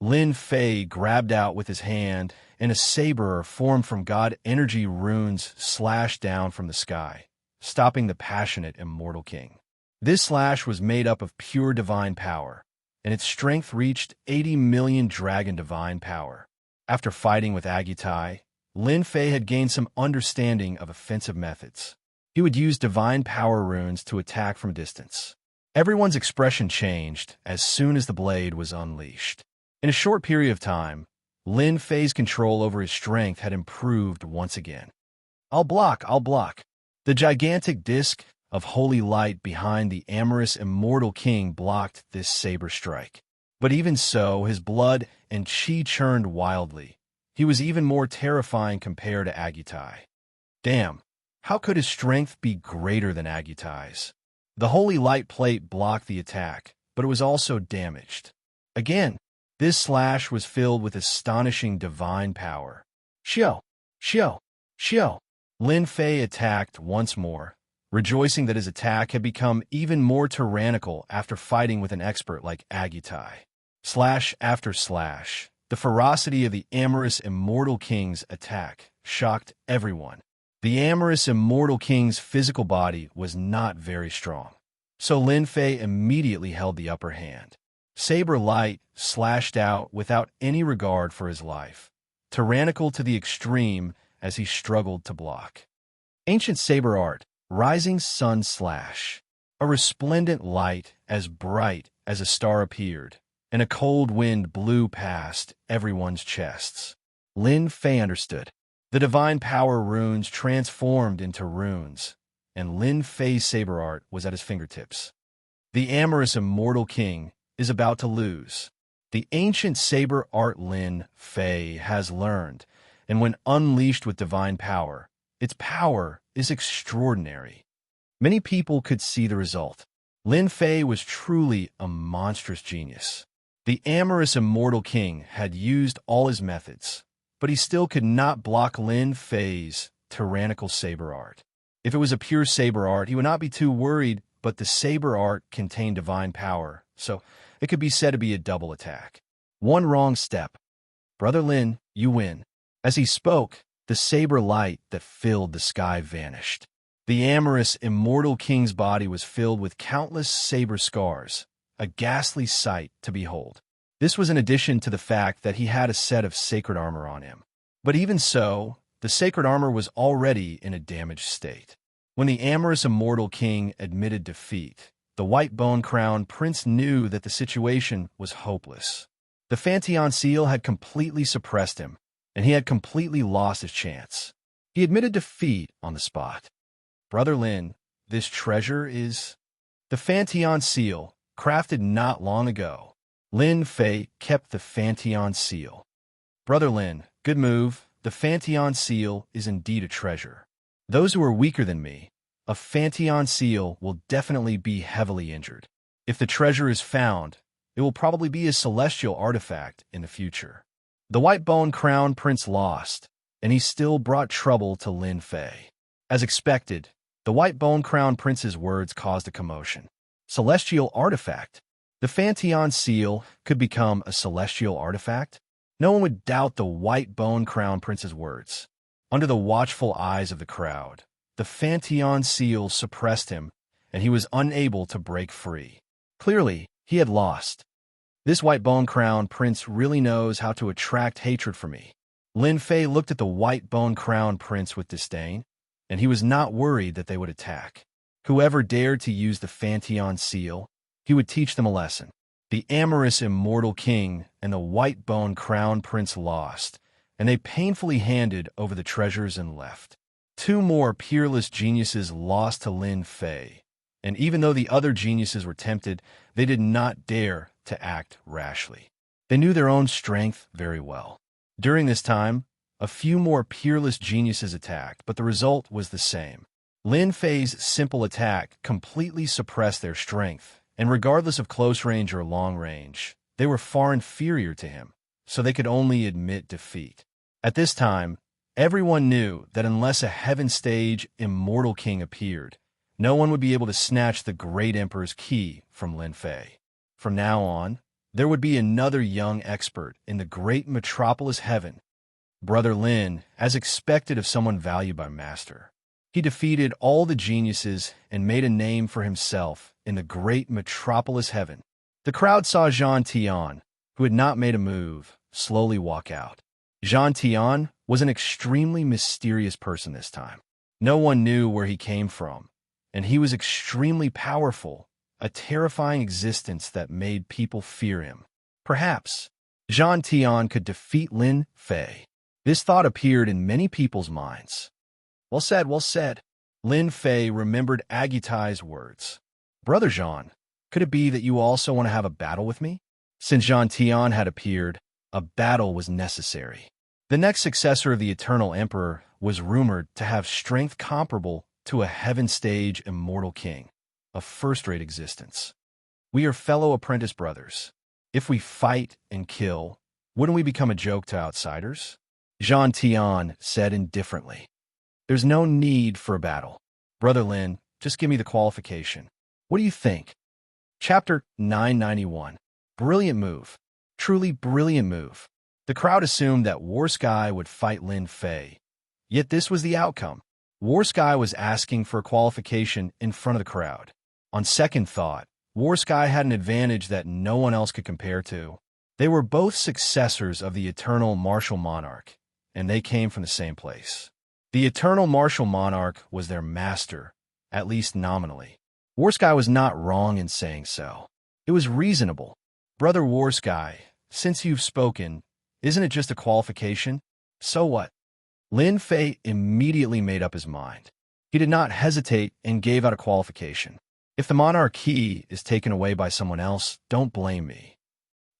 Lin Fei grabbed out with his hand, and a saber formed from God energy runes slashed down from the sky, stopping the passionate immortal king. This slash was made up of pure divine power, and its strength reached 80 million dragon divine power. After fighting with Agitai, Lin Fei had gained some understanding of offensive methods. He would use divine power runes to attack from a distance. Everyone's expression changed as soon as the blade was unleashed. In a short period of time, Lin Fei's control over his strength had improved once again. I'll block. The gigantic disk of holy light behind the amorous immortal king blocked this saber strike. But even so, his blood and chi churned wildly. He was even more terrifying compared to Agitai. Damn, how could his strength be greater than Agitai's? The holy light plate blocked the attack, but it was also damaged. Again, this slash was filled with astonishing divine power. Xiao! Lin Fei attacked once more, rejoicing that his attack had become even more tyrannical after fighting with an expert like Agitai. Slash after slash, the ferocity of the amorous immortal king's attack shocked everyone. The amorous immortal king's physical body was not very strong, so Lin Fei immediately held the upper hand. Saber light slashed out without any regard for his life, tyrannical to the extreme as he struggled to block. Ancient saber art, rising sun slash. A resplendent light as bright as a star appeared, and a cold wind blew past everyone's chests. Lin Fei understood. The divine power runes transformed into runes, and Lin Fei's saber art was at his fingertips. The amorous immortal king is about to lose. The ancient saber art Lin Fei has learned, and when unleashed with divine power, its power is extraordinary. Many people could see the result. Lin Fei was truly a monstrous genius. The amorous immortal king had used all his methods, but he still could not block Lin Fei's tyrannical saber art. If it was a pure saber art, he would not be too worried, but the saber art contained divine power, so it could be said to be a double attack. One wrong step. Brother Lin, you win. As he spoke, the saber light that filled the sky vanished. The amorous immortal king's body was filled with countless saber scars, a ghastly sight to behold. This was in addition to the fact that he had a set of sacred armor on him. But even so, the sacred armor was already in a damaged state. When the amorous immortal king admitted defeat, the white bone crown prince knew that the situation was hopeless. The Fantion seal had completely suppressed him, and he had completely lost his chance. He admitted defeat on the spot. Brother Lin, this treasure is... The Fantion seal, crafted not long ago. Lin Fei kept the Fantion seal. Brother Lin, good move. The Fantion seal is indeed a treasure. Those who are weaker than me, a Fantion seal will definitely be heavily injured. If the treasure is found, it will probably be a celestial artifact in the future. The white bone crown prince lost, and he still brought trouble to Lin Fei. As expected, the white bone crown prince's words caused a commotion. Celestial artifact? The Fantion seal could become a celestial artifact? No one would doubt the white bone crown prince's words. Under the watchful eyes of the crowd, the Fantion seal suppressed him, and he was unable to break free. Clearly, he had lost. This white bone crown prince really knows how to attract hatred for me. Lin Fei looked at the white bone crown prince with disdain, and he was not worried that they would attack. Whoever dared to use the Fantion seal, he would teach them a lesson. The amorous immortal king and the white bone crown prince lost, and they painfully handed over the treasures and left. Two more peerless geniuses lost to Lin Fei, and even though the other geniuses were tempted, they did not dare to act rashly. They knew their own strength very well. During this time, a few more peerless geniuses attacked, but the result was the same. Lin Fei's simple attack completely suppressed their strength, and regardless of close range or long range, they were far inferior to him, so they could only admit defeat. At this time, everyone knew that unless a heaven stage immortal king appeared, no one would be able to snatch the great emperor's key from Lin Fei. From now on, there would be another young expert in the great metropolis heaven. Brother Lin, as expected of someone valued by Master. He defeated all the geniuses and made a name for himself in the great metropolis heaven. The crowd saw Jean Tian, who had not made a move, slowly walk out. Jean Tian was an extremely mysterious person this time. No one knew where he came from, and he was extremely powerful, a terrifying existence that made people fear him. Perhaps Jean Tian could defeat Lin Fei. This thought appeared in many people's minds. Well said, well said. Lin Fei remembered Agitai's words. Brother Jean, could it be that you also want to have a battle with me? Since Jean Tian had appeared, a battle was necessary. The next successor of the Eternal Emperor was rumored to have strength comparable to a heaven-stage immortal king, a first-rate existence. We are fellow apprentice brothers. If we fight and kill, wouldn't we become a joke to outsiders? Jean Tian said indifferently. There's no need for a battle. Brother Lin, just give me the qualification. What do you think? Chapter 991. Brilliant move. Truly brilliant move. The crowd assumed that War Sky would fight Lin Fei. Yet this was the outcome. War Sky was asking for a qualification in front of the crowd. On second thought, War Sky had an advantage that no one else could compare to. They were both successors of the Eternal Martial Monarch, and they came from the same place. The Eternal Martial Monarch was their master, at least nominally. War Sky was not wrong in saying so. It was reasonable. Brother War Sky, since you've spoken, isn't it just a qualification? So what? Lin Fei immediately made up his mind. He did not hesitate and gave out a qualification. If the monarchy is taken away by someone else, don't blame me.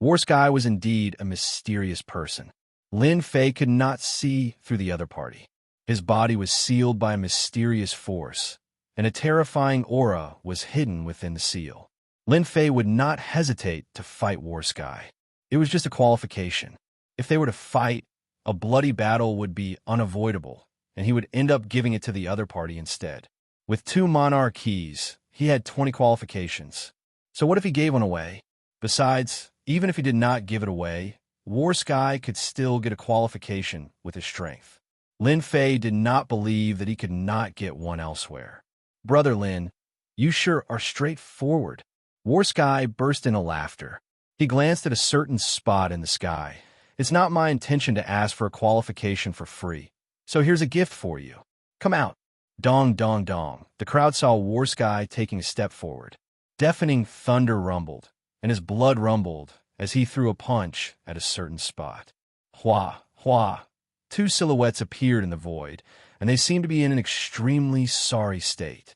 War Sky was indeed a mysterious person. Lin Fei could not see through the other party. His body was sealed by a mysterious force, and a terrifying aura was hidden within the seal. Lin Fei would not hesitate to fight War Sky. It was just a qualification. If they were to fight, a bloody battle would be unavoidable, and he would end up giving it to the other party instead. With 2 monarchies, he had 20 qualifications. So what if he gave one away? Besides, even if he did not give it away, War Sky could still get a qualification with his strength. Lin Fei did not believe that he could not get one elsewhere. Brother Lin, you sure are straightforward. War Sky burst into laughter. He glanced at a certain spot in the sky. It's not my intention to ask for a qualification for free, so here's a gift for you. Come out. Dong, dong, dong. The crowd saw War Sky taking a step forward. Deafening thunder rumbled, and his blood rumbled as he threw a punch at a certain spot. Hua, hua. 2 silhouettes appeared in the void, and they seemed to be in an extremely sorry state.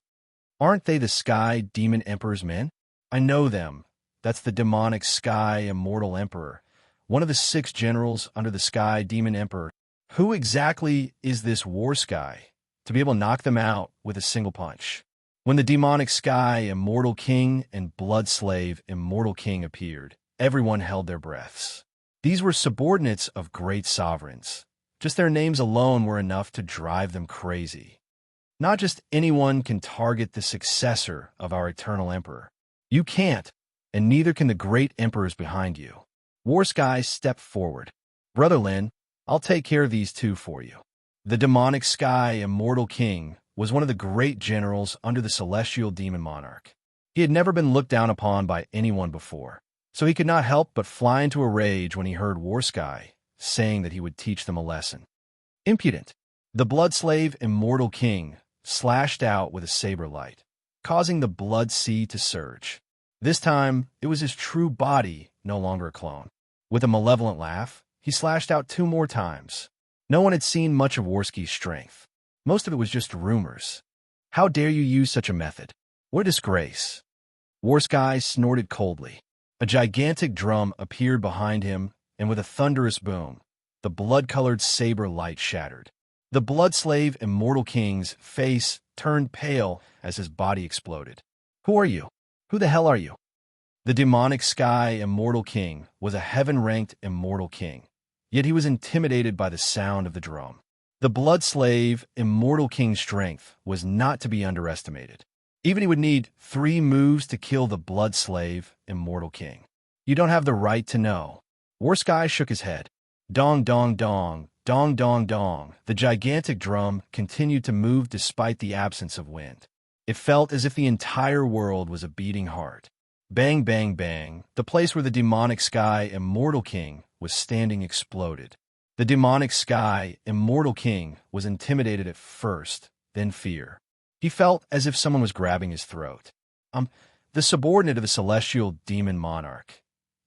Aren't they the Sky Demon Emperor's men? I know them. That's the demonic Sky Immortal Emperor, one of the 6 generals under the Sky Demon Emperor. Who exactly is this War Sky to be able to knock them out with a single punch? When the demonic Sky Immortal King and Blood Slave Immortal King appeared, everyone held their breaths. These were subordinates of great sovereigns. Just their names alone were enough to drive them crazy. Not just anyone can target the successor of our Eternal Emperor. You can't, and neither can the great emperors behind you. War Sky stepped forward. Brother Lin, I'll take care of these 2 for you. The demonic Sky Immortal King was one of the great generals under the celestial demon monarch. He had never been looked down upon by anyone before, so he could not help but fly into a rage when he heard War Sky saying that he would teach them a lesson. Impudent! The Blood Slave Immortal King slashed out with a saber light, causing the blood sea to surge. This time, it was his true body, no longer a clone. With a malevolent laugh, he slashed out 2 more times. No one had seen much of Warsky's strength. Most of it was just rumors. How dare you use such a method? What a disgrace! War Sky snorted coldly. A gigantic drum appeared behind him, and with a thunderous boom, the blood-colored saber light shattered. The Blood Slave Immortal King's face turned pale as his body exploded. Who are you? Who the hell are you? The demonic Sky Immortal King was a heaven-ranked Immortal King, yet he was intimidated by the sound of the drum. The Blood Slave Immortal King's strength was not to be underestimated. Even he would need 3 moves to kill the Blood Slave Immortal King. You don't have the right to know. War Sky shook his head. Dong, dong, dong. Dong, dong, dong. The gigantic drum continued to move despite the absence of wind. It felt as if the entire world was a beating heart. Bang, bang, bang. The place where the demonic sky immortal king was standing exploded. The demonic sky immortal king was intimidated at first, then fear. He felt as if someone was grabbing his throat. The subordinate of the celestial demon monarch.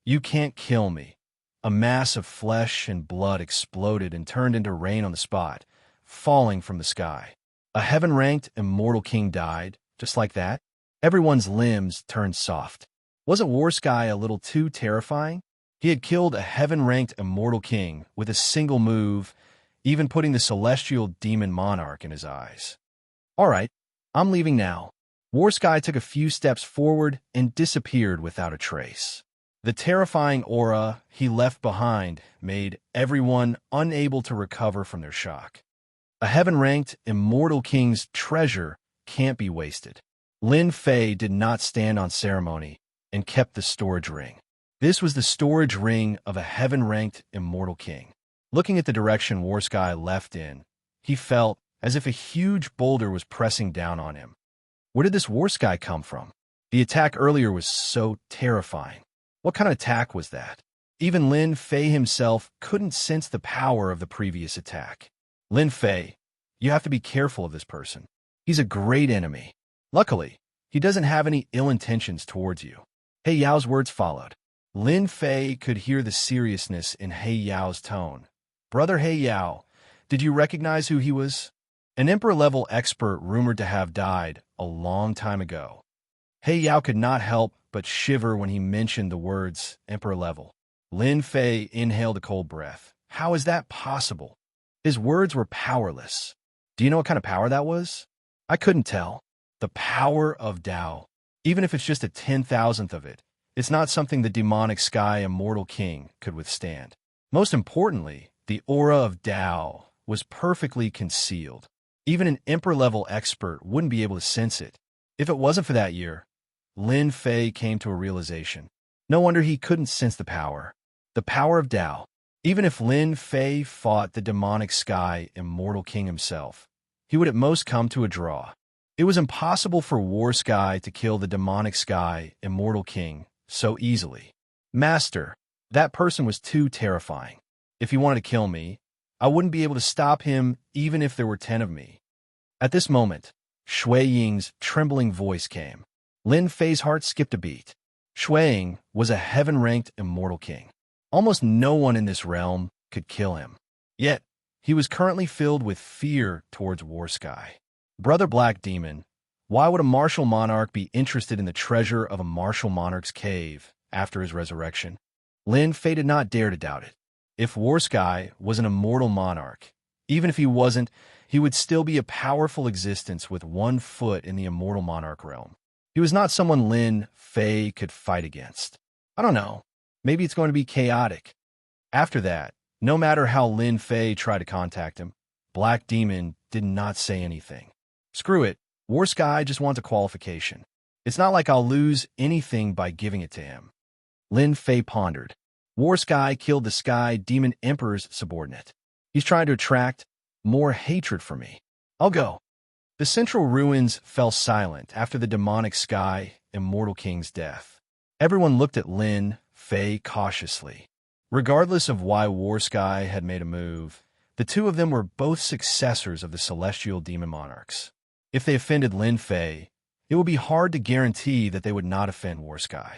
You can't kill me. A mass of flesh and blood exploded and turned into rain on the spot, falling from the sky. A heaven-ranked immortal king died, just like that. Everyone's limbs turned soft. Wasn't Warsky a little too terrifying? He had killed a heaven-ranked immortal king with a single move, even putting the celestial demon monarch in his eyes. All right, I'm leaving now. Warsky took a few steps forward and disappeared without a trace. The terrifying aura he left behind made everyone unable to recover from their shock. A heaven-ranked immortal king's treasure can't be wasted. Lin Fei did not stand on ceremony and kept the storage ring. This was the storage ring of a heaven-ranked immortal king. Looking at the direction Warsky left in, he felt as if a huge boulder was pressing down on him. Where did this Warsky come from? The attack earlier was so terrifying. What kind of attack was that? Even Lin Fei himself couldn't sense the power of the previous attack. Lin Fei, you have to be careful of this person. He's a great enemy. Luckily, he doesn't have any ill intentions towards you. He Yao's words followed. Lin Fei could hear the seriousness in He Yao's tone. Brother He Yao, did you recognize who he was? An emperor-level expert rumored to have died a long time ago. He Yao could not help but shiver when he mentioned the words emperor-level. Lin Fei inhaled a cold breath. How is that possible? His words were powerless. Do you know what kind of power that was? I couldn't tell. The power of Dao. Even if it's just a 10,000th of it, it's not something the demonic sky immortal king could withstand. Most importantly, the aura of Dao was perfectly concealed. Even an emperor-level expert wouldn't be able to sense it. If it wasn't for that year, Lin Fei came to a realization. No wonder he couldn't sense the power. The power of Dao. Even if Lin Fei fought the demonic sky immortal king himself, he would at most come to a draw. It was impossible for Warsky to kill the demonic sky immortal king so easily. Master, that person was too terrifying. If he wanted to kill me, I wouldn't be able to stop him even if there were 10 of me. At this moment, Shui Ying's trembling voice came. Lin Fei's heart skipped a beat. Shui Ying was a heaven-ranked immortal king. Almost no one in this realm could kill him. Yet, he was currently filled with fear towards Warsky. Brother Black Demon, why would a martial monarch be interested in the treasure of a martial monarch's cave after his resurrection? Lin Fei did not dare to doubt it. If Warsky was an immortal monarch, even if he wasn't, he would still be a powerful existence with one foot in the immortal monarch realm. He was not someone Lin Fei could fight against. I don't know. Maybe it's going to be chaotic. After that, no matter how Lin Fei tried to contact him, Black Demon did not say anything. Screw it. Warsky just wants a qualification. It's not like I'll lose anything by giving it to him. Lin Fei pondered. Warsky killed the Sky Demon Emperor's subordinate. He's trying to attract more hatred for me. I'll go. The central ruins fell silent after the demonic Sky Immortal King's death. Everyone looked at Lin Fei cautiously. Regardless of why Warsky had made a move, the two of them were both successors of the Celestial Demon Monarchs. If they offended Lin Fei, it would be hard to guarantee that they would not offend Warsky.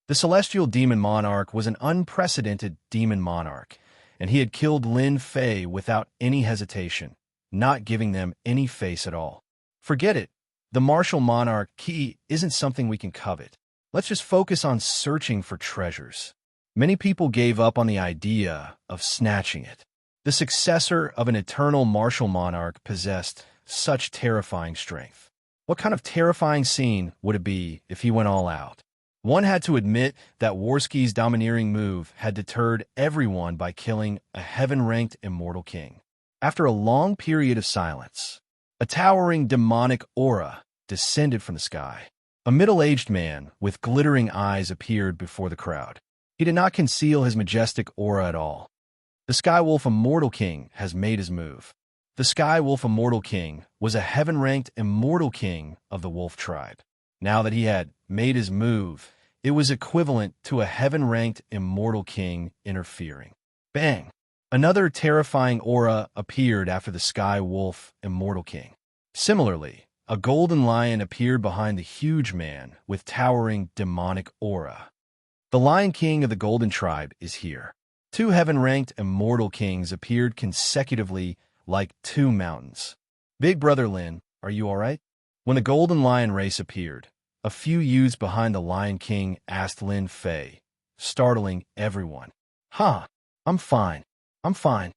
The Celestial Demon Monarch was an unprecedented demon monarch, and he had killed Lin Fei without any hesitation, not giving them any face at all. Forget it. The martial monarch key isn't something we can covet. Let's just focus on searching for treasures. Many people gave up on the idea of snatching it. The successor of an eternal martial monarch possessed such terrifying strength. What kind of terrifying scene would it be if he went all out? One had to admit that Warsky's domineering move had deterred everyone by killing a heaven-ranked immortal king. After a long period of silence, a towering demonic aura descended from the sky. A middle-aged man with glittering eyes appeared before the crowd. He did not conceal his majestic aura at all. The Sky Wolf Immortal King has made his move. The Sky Wolf Immortal King was a heaven-ranked Immortal King of the Wolf tribe. Now that he had made his move, it was equivalent to a heaven-ranked Immortal King interfering. Bang! Another terrifying aura appeared after the Sky Wolf Immortal King. Similarly, a golden lion appeared behind the huge man with towering demonic aura. The Lion King of the Golden Tribe is here. Two heaven-ranked Immortal Kings appeared consecutively like two mountains. Big Brother Lin, are you all right? When the Golden Lion race appeared, a few youths behind the Lion King asked Lin Fei, startling everyone. I'm fine. I'm fine.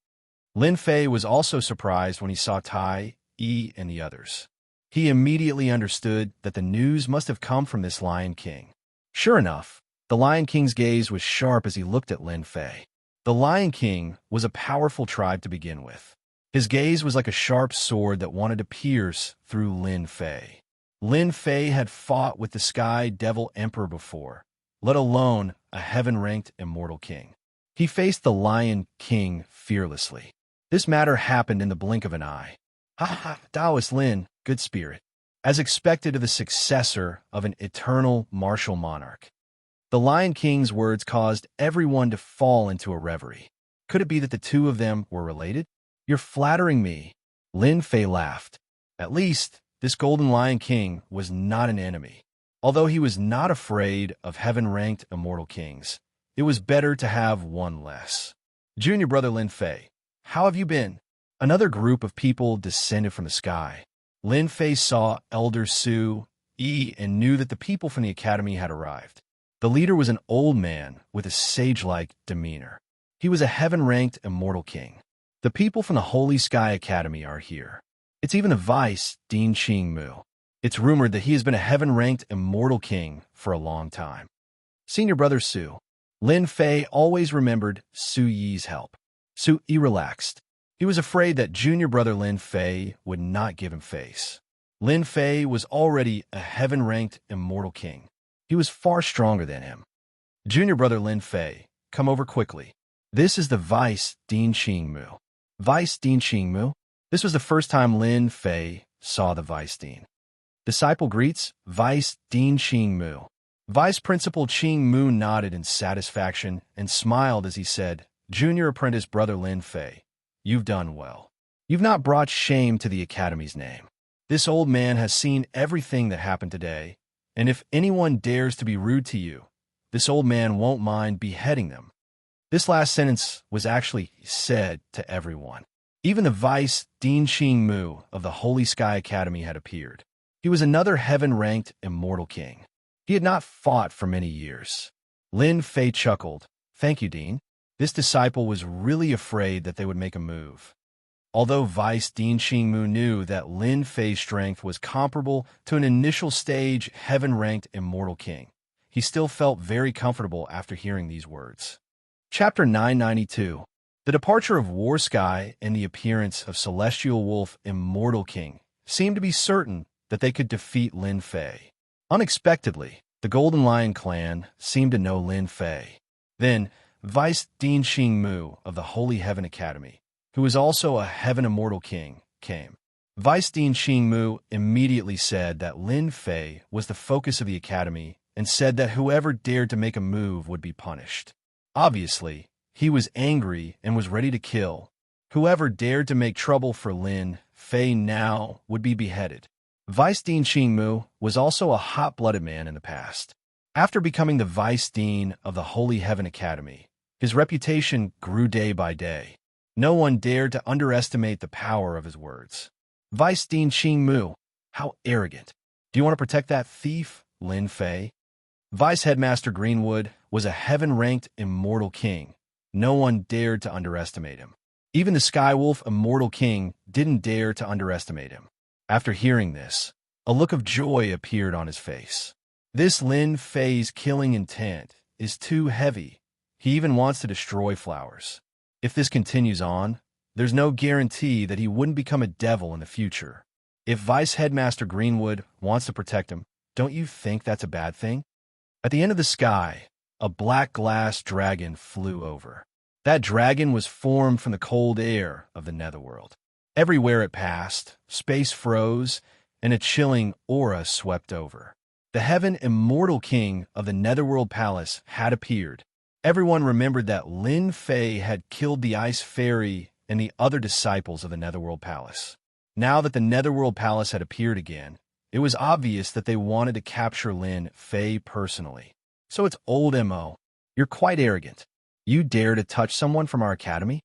Lin Fei was also surprised when he saw Tai, Yi, and the others. He immediately understood that the news must have come from this Lion King. Sure enough, the Lion King's gaze was sharp as he looked at Lin Fei. The Lion King was a powerful tribe to begin with. His gaze was like a sharp sword that wanted to pierce through Lin Fei. Lin Fei had fought with the Sky Devil Emperor before, let alone a heaven-ranked Immortal King. He faced the Lion King fearlessly. This matter happened in the blink of an eye. Taoist Lin, good spirit. As expected of the successor of an eternal martial monarch. The Lion King's words caused everyone to fall into a reverie. Could it be that the two of them were related? You're flattering me. Lin Fei laughed. At least, this Golden Lion King was not an enemy. Although he was not afraid of heaven-ranked Immortal Kings, it was better to have one less. Junior brother Lin Fei, how have you been? Another group of people descended from the sky. Lin Fei saw Elder Su, Yi, and knew that the people from the academy had arrived. The leader was an old man with a sage-like demeanor. He was a heaven-ranked Immortal King. The people from the Holy Sky Academy are here. It's even the vice, Dean Qingmu. It's rumored that he has been a heaven-ranked Immortal King for a long time. Senior brother Su. Lin Fei always remembered Su Yi's help. Su Yi relaxed. He was afraid that junior brother Lin Fei would not give him face. Lin Fei was already a heaven-ranked Immortal King. He was far stronger than him. Junior brother Lin Fei, come over quickly. This is the vice, Dean Qingmu. Vice Dean Qingmu? This was the first time Lin Fei saw the vice dean. Disciple greets, Vice Dean Qingmu. Vice Principal Qingmu nodded in satisfaction and smiled as he said, Junior apprentice brother Lin Fei, you've done well. You've not brought shame to the Academy's name. This old man has seen everything that happened today, and if anyone dares to be rude to you, this old man won't mind beheading them. This last sentence was actually said to everyone. Even the vice, Dean Qingmu of the Holy Sky Academy, had appeared. He was another heaven-ranked Immortal King. He had not fought for many years. Lin Fei chuckled. Thank you, Dean. This disciple was really afraid that they would make a move. Although Vice Dean Qingmu knew that Lin Fei's strength was comparable to an initial stage heaven-ranked Immortal King, he still felt very comfortable after hearing these words. Chapter 992. The departure of War Sky and the appearance of Celestial Wolf Immortal King seemed to be certain that they could defeat Lin Fei. Unexpectedly, the Golden Lion clan seemed to know Lin Fei. Then, Vice Dean Qingmu of the Holy Heaven Academy, who was also a Heaven Immortal King, came. Vice Dean Qingmu immediately said that Lin Fei was the focus of the Academy and said that whoever dared to make a move would be punished. Obviously, he was angry and was ready to kill. Whoever dared to make trouble for Lin Fei now would be beheaded. Vice Dean Qingmu was also a hot-blooded man in the past. After becoming the Vice Dean of the Holy Heaven Academy, his reputation grew day by day. No one dared to underestimate the power of his words. Vice Dean Qingmu, how arrogant. Do you want to protect that thief, Lin Fei? Vice Headmaster Greenwood was a heaven-ranked Immortal King. No one dared to underestimate him. Even the Skywolf Immortal King didn't dare to underestimate him. After hearing this, a look of joy appeared on his face. This Lin Fei's killing intent is too heavy. He even wants to destroy flowers. If this continues on, there's no guarantee that he wouldn't become a devil in the future. If Vice Headmaster Greenwood wants to protect him, don't you think that's a bad thing? At the end of the sky, a black glass dragon flew over. That dragon was formed from the cold air of the netherworld. Everywhere it passed, space froze, and a chilling aura swept over. The heaven immortal king of the netherworld palace had appeared. Everyone remembered that Lin Fei had killed the ice fairy and the other disciples of the netherworld palace. Now that the netherworld palace had appeared again, it was obvious that they wanted to capture Lin Fei personally. So it's old M.O. You're quite arrogant. You dare to touch someone from our academy?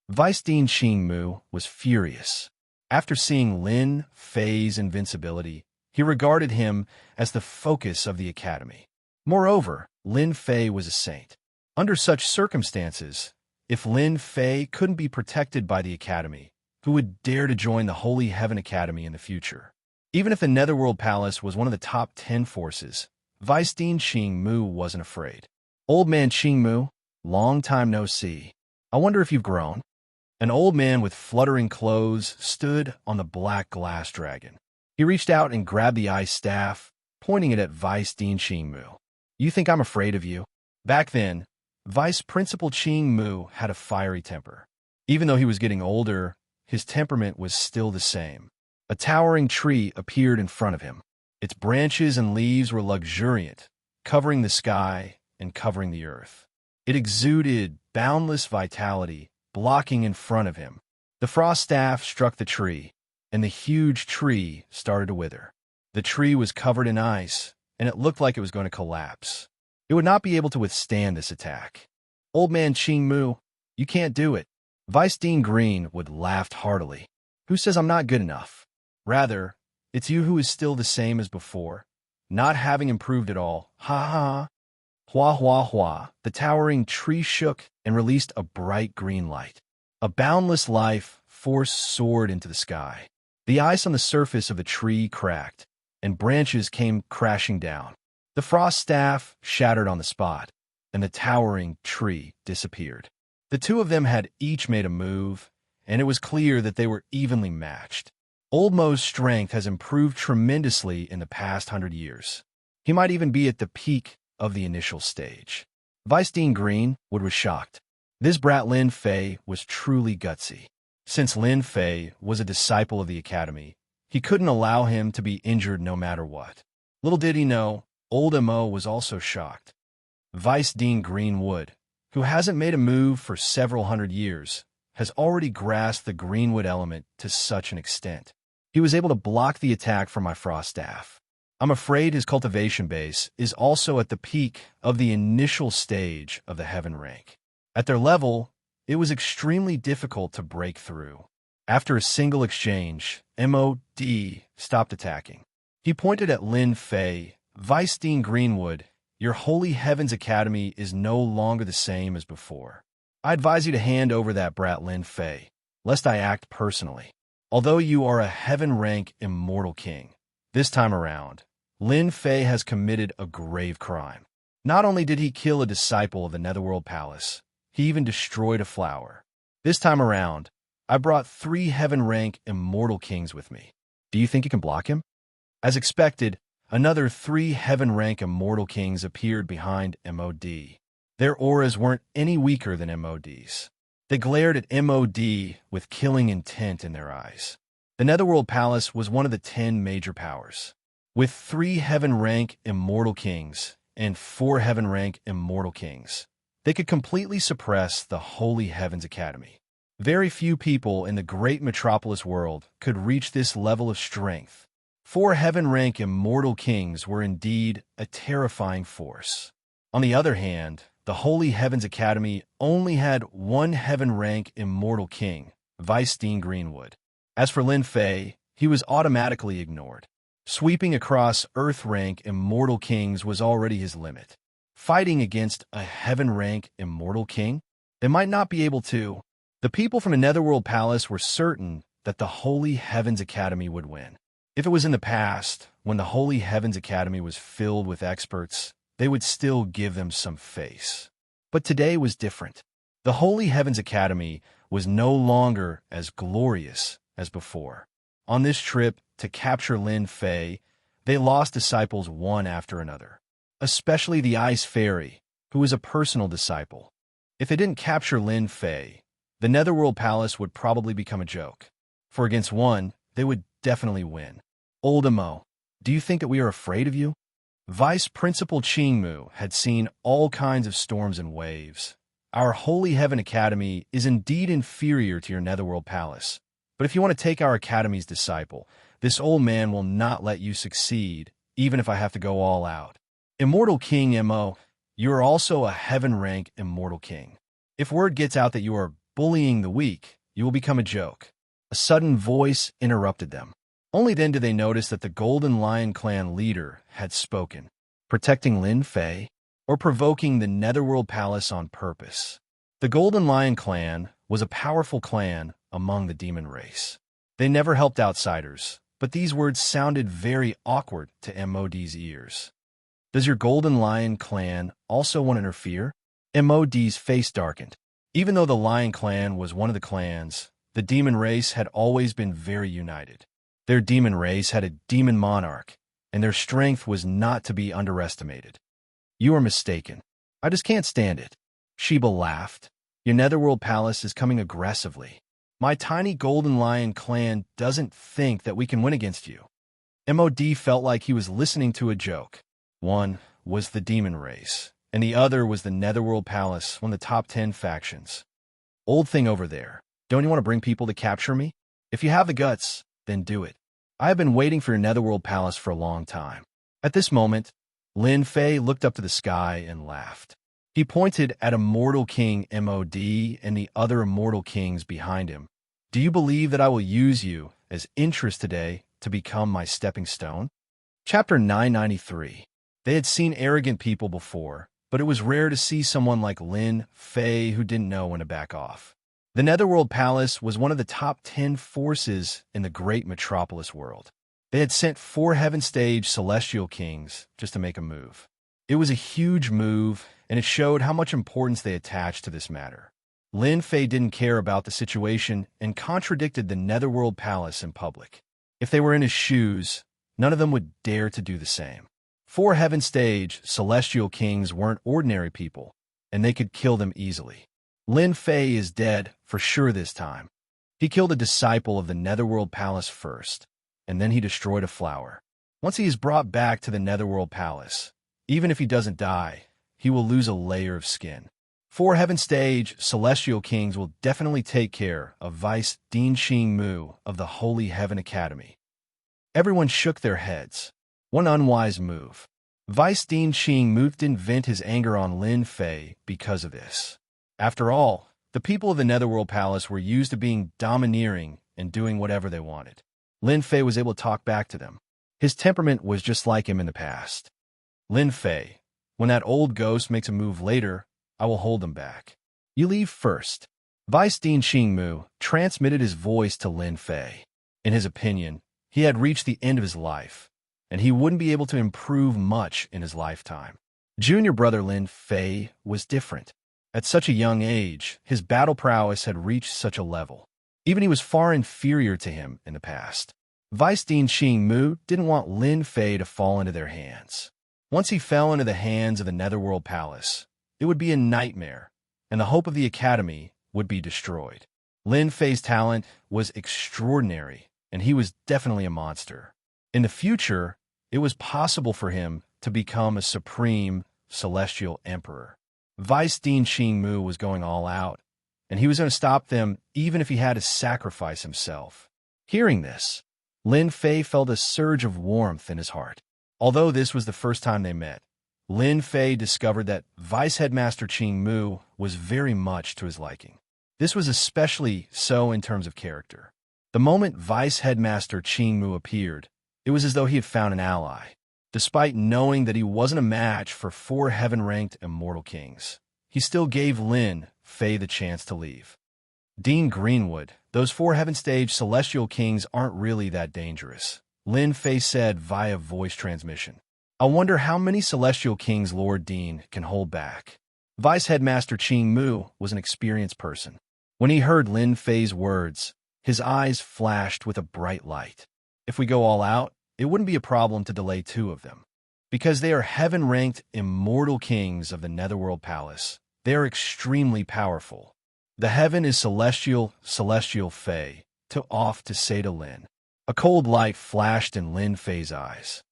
Vice Dean Xing Mu was furious. After seeing Lin Fei's invincibility, he regarded him as the focus of the academy. Moreover, Lin Fei was a saint. Under such circumstances, if Lin Fei couldn't be protected by the academy, who would dare to join the Holy Heaven Academy in the future? Even if the Netherworld Palace was one of the top 10 forces, Vice Dean Xing Mu wasn't afraid. Old man Xing Mu, long time no see. I wonder if you've grown. An old man with fluttering clothes stood on the black glass dragon. He reached out and grabbed the ice staff, pointing it at Vice Dean Xing Mu. You think I'm afraid of you? Back then, Vice Principal Xing Mu had a fiery temper. Even though he was getting older, his temperament was still the same. A towering tree appeared in front of him. Its branches and leaves were luxuriant, covering the sky and covering the earth. It exuded boundless vitality, blocking in front of him. The frost staff struck the tree, and the huge tree started to wither. The tree was covered in ice, and it looked like it was going to collapse. It would not be able to withstand this attack. Old man Xing Mu, you can't do it. Vice Dean Green would laugh heartily. Who says I'm not good enough? Rather, it's you who is still the same as before, not having improved at all. Ha ha. Hua hua hua. The towering tree shook and released a bright green light. A boundless life force soared into the sky. The ice on the surface of the tree cracked, and branches came crashing down. The frost staff shattered on the spot, and the towering tree disappeared. The two of them had each made a move, and it was clear that they were evenly matched. Old Mo's strength has improved tremendously in the past 100 years. He might even be at the peak of the initial stage. Vice Dean Greenwood was shocked. This brat Lin Fei was truly gutsy. Since Lin Fei was a disciple of the academy, he couldn't allow him to be injured no matter what. Little did he know, old M.O. was also shocked. Vice Dean Greenwood, who hasn't made a move for several hundred years, has already grasped the Greenwood element to such an extent. He was able to block the attack from my frost staff. I'm afraid his cultivation base is also at the peak of the initial stage of the heaven rank. At their level, it was extremely difficult to break through. After a single exchange, M.O.D. stopped attacking. He pointed at Lin Fei. Vice Dean Greenwood, your Holy Heavens Academy is no longer the same as before. I advise you to hand over that brat Lin Fei, lest I act personally. Although you are a heaven-rank immortal king, this time around, Lin Fei has committed a grave crime. Not only did he kill a disciple of the Netherworld Palace, he even destroyed a flower. This time around, I brought 3 heaven-rank immortal kings with me. Do you think you can block him? As expected, another 3 heaven-rank immortal kings appeared behind M.O.D. Their auras weren't any weaker than M.O.D.'s. They glared at M.O.D. with killing intent in their eyes. The Netherworld Palace was one of the 10 major powers. With 3 heaven-rank immortal kings and 4 heaven-rank immortal kings, they could completely suppress the Holy Heavens Academy. Very few people in the great metropolis world could reach this level of strength. 4 heaven-rank immortal kings were indeed a terrifying force. On the other hand, the Holy Heavens Academy only had 1 heaven-rank immortal king, Vice Dean Greenwood. As for Lin Fei, he was automatically ignored. Sweeping across Earth-rank immortal kings was already his limit. Fighting against a heaven-rank immortal king? They might not be able to. The people from the Netherworld Palace were certain that the Holy Heavens Academy would win. If it was in the past, when the Holy Heavens Academy was filled with experts, they would still give them some face. But today was different. The Holy Heavens Academy was no longer as glorious as before. On this trip to capture Lin Fei, they lost disciples one after another, especially the Ice Fairy, who was a personal disciple. If they didn't capture Lin Fei, the Netherworld Palace would probably become a joke. For against one, they would definitely win. Old Mo, do you think that we are afraid of you? Vice Principal Qingmu had seen all kinds of storms and waves. Our Holy Heaven Academy is indeed inferior to your Netherworld Palace. But if you want to take our Academy's disciple, this old man will not let you succeed, even if I have to go all out. Immortal King Mo, you are also a heaven-rank Immortal King. If word gets out that you are bullying the weak, you will become a joke. A sudden voice interrupted them. Only then did they notice that the Golden Lion Clan leader had spoken. Protecting Lin Fei, or provoking the Netherworld Palace on purpose. The Golden Lion Clan was a powerful clan among the demon race. They never helped outsiders, but these words sounded very awkward to MOD's ears. Does your Golden Lion Clan also want to interfere? MOD's face darkened. Even though the Lion Clan was one of the clans, the demon race had always been very united. Their demon race had a demon monarch, and their strength was not to be underestimated. You are mistaken. I just can't stand it. Sheba laughed. Your Netherworld Palace is coming aggressively. My tiny Golden Lion Clan doesn't think that we can win against you. MOD felt like he was listening to a joke. One was the demon race, and the other was the Netherworld Palace, one of the top 10 factions. Old thing over there, don't you want to bring people to capture me? If you have the guts, then do it. I have been waiting for your Netherworld Palace for a long time. At this moment, Lin Fei looked up to the sky and laughed. He pointed at Immortal King MOD and the other Immortal Kings behind him. Do you believe that I will use you as interest today to become my stepping stone? Chapter 993. They had seen arrogant people before, but it was rare to see someone like Lin Fei who didn't know when to back off. The Netherworld Palace was one of the top 10 forces in the great metropolis world. They had sent 4 heaven-stage celestial kings just to make a move. It was a huge move, and it showed how much importance they attached to this matter. Lin Fei didn't care about the situation and contradicted the Netherworld Palace in public. If they were in his shoes, none of them would dare to do the same. 4 heaven-stage celestial kings weren't ordinary people, and they could kill them easily. Lin Fei is dead for sure this time. He killed a disciple of the Netherworld Palace first, and then he destroyed a flower. Once he is brought back to the Netherworld Palace, even if he doesn't die, he will lose a layer of skin. 4 heaven-stage celestial kings will definitely take care of Vice Dean Qingmu of the Holy Heaven Academy. Everyone shook their heads. One unwise move. Vice Dean Qingmu didn't vent his anger on Lin Fei because of this. After all, the people of the Netherworld Palace were used to being domineering and doing whatever they wanted. Lin Fei was able to talk back to them. His temperament was just like him in the past. Lin Fei, when that old ghost makes a move later, I will hold them back. You leave first. Vice Dean Qingmu transmitted his voice to Lin Fei. In his opinion, he had reached the end of his life, and he wouldn't be able to improve much in his lifetime. Junior brother Lin Fei was different. At such a young age, his battle prowess had reached such a level. Even he was far inferior to him in the past. Vice Dean Qingmu didn't want Lin Fei to fall into their hands. Once he fell into the hands of the Netherworld Palace, it would be a nightmare, and the hope of the Academy would be destroyed. Lin Fei's talent was extraordinary, and he was definitely a monster. In the future, it was possible for him to become a supreme celestial emperor. Vice Dean Qingmu was going all out, and he was going to stop them even if he had to sacrifice himself. Hearing this, Lin Fei felt a surge of warmth in his heart. Although this was the first time they met, Lin Fei discovered that Vice Headmaster Qingmu was very much to his liking. This was especially so in terms of character. The moment Vice Headmaster Qingmu appeared, it was as though he had found an ally. Despite knowing that he wasn't a match for 4 heaven-ranked Immortal Kings, he still gave Lin Fei the chance to leave. Dean Greenwood, those 4 heaven-stage celestial kings aren't really that dangerous, Lin Fei said via voice transmission. I wonder how many celestial kings Lord Dean can hold back. Vice Headmaster Qingmu was an experienced person. When he heard Lin Fei's words, his eyes flashed with a bright light. If we go all out, it wouldn't be a problem to delay 2 of them. Because they are heaven-ranked immortal kings of the Netherworld Palace, They are extremely powerful. The heaven is celestial, celestial Fei, to off to say to Lin. A cold light flashed in Lin Fei's eyes.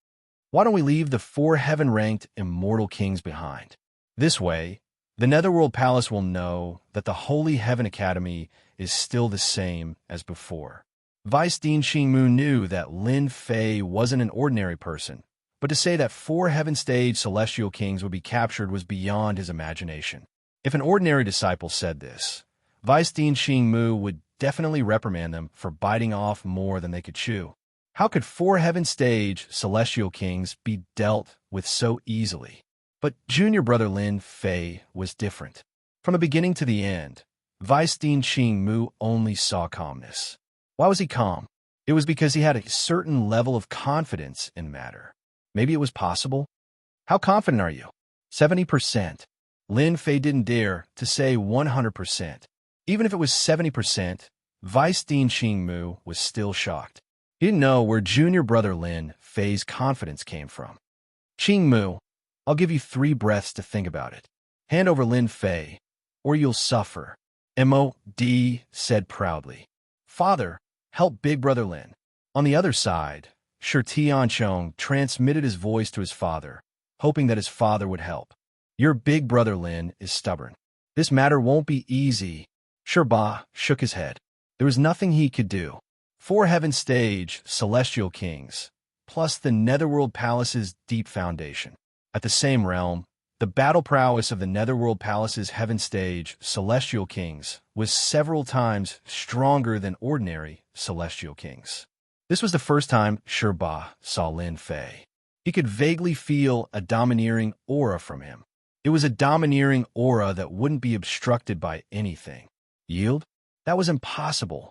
Why don't we leave the 4 heaven-ranked immortal kings behind? This way, the Netherworld Palace will know that the Holy Heaven Academy is still the same as before. Vice Dean Xingmu knew that Lin Fei wasn't an ordinary person, but to say that 4 heaven-stage celestial kings would be captured was beyond his imagination. If an ordinary disciple said this, Vice Dean Xingmu would definitely reprimand them for biting off more than they could chew. How could 4 heaven-stage celestial kings be dealt with so easily? But junior brother Lin Fei was different. From the beginning to the end, Vice Dean Xingmu only saw calmness. Why was he calm? It was because he had a certain level of confidence in matter. Maybe it was possible? How confident are you? 70%. Lin Fei didn't dare to say 100%. Even if it was 70%, Vice Dean Xingmu was still shocked. He didn't know where junior brother Lin Fei's confidence came from. Xingmu, I'll give you 3 breaths to think about it. Hand over Lin Fei, or you'll suffer. MOD said proudly. Father, help big brother Lin. On the other side, Shi Tianchong transmitted his voice to his father, hoping that his father would help. Your big brother Lin is stubborn. This matter won't be easy. Shi Ba shook his head. There was nothing he could do. 4 heaven-stage celestial kings, plus the Netherworld Palace's deep foundation. At the same realm, the battle prowess of the Netherworld Palace's heaven-stage celestial kings was several times stronger than ordinary celestial kings. This was the first time Shi Ba saw Lin Fei. He could vaguely feel a domineering aura from him. It was a domineering aura that wouldn't be obstructed by anything. Yield? That was impossible.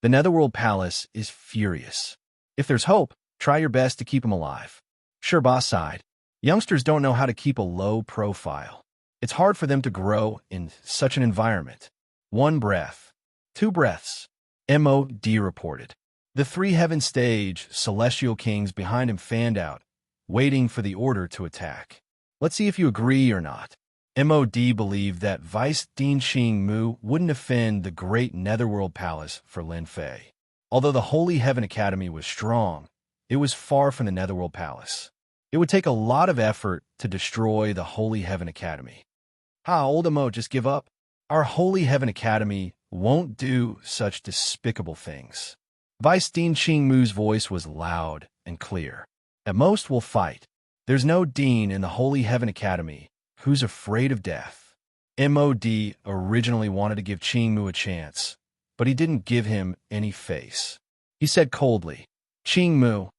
The Netherworld Palace is furious. If there's hope, try your best to keep him alive. Shi Ba sighed. Youngsters don't know how to keep a low profile. It's hard for them to grow in such an environment. 1 breath. 2 breaths. MOD reported. The 3 heaven-stage celestial kings behind him fanned out, waiting for the order to attack. Let's see if you agree or not. MOD believed that Vice Dean Xingmu wouldn't offend the great Netherworld Palace for Lin Fei. Although the Holy Heaven Academy was strong, it was far from the Netherworld Palace. It would take a lot of effort to destroy the Holy Heaven Academy. Old Mo just give up? Our Holy Heaven Academy won't do such despicable things. Vice Dean Xingmu's voice was loud and clear. At most, we'll fight. There's no dean in the Holy Heaven Academy who's afraid of death. MOD originally wanted to give Xingmu a chance, but he didn't give him any face. He said coldly, Xingmu,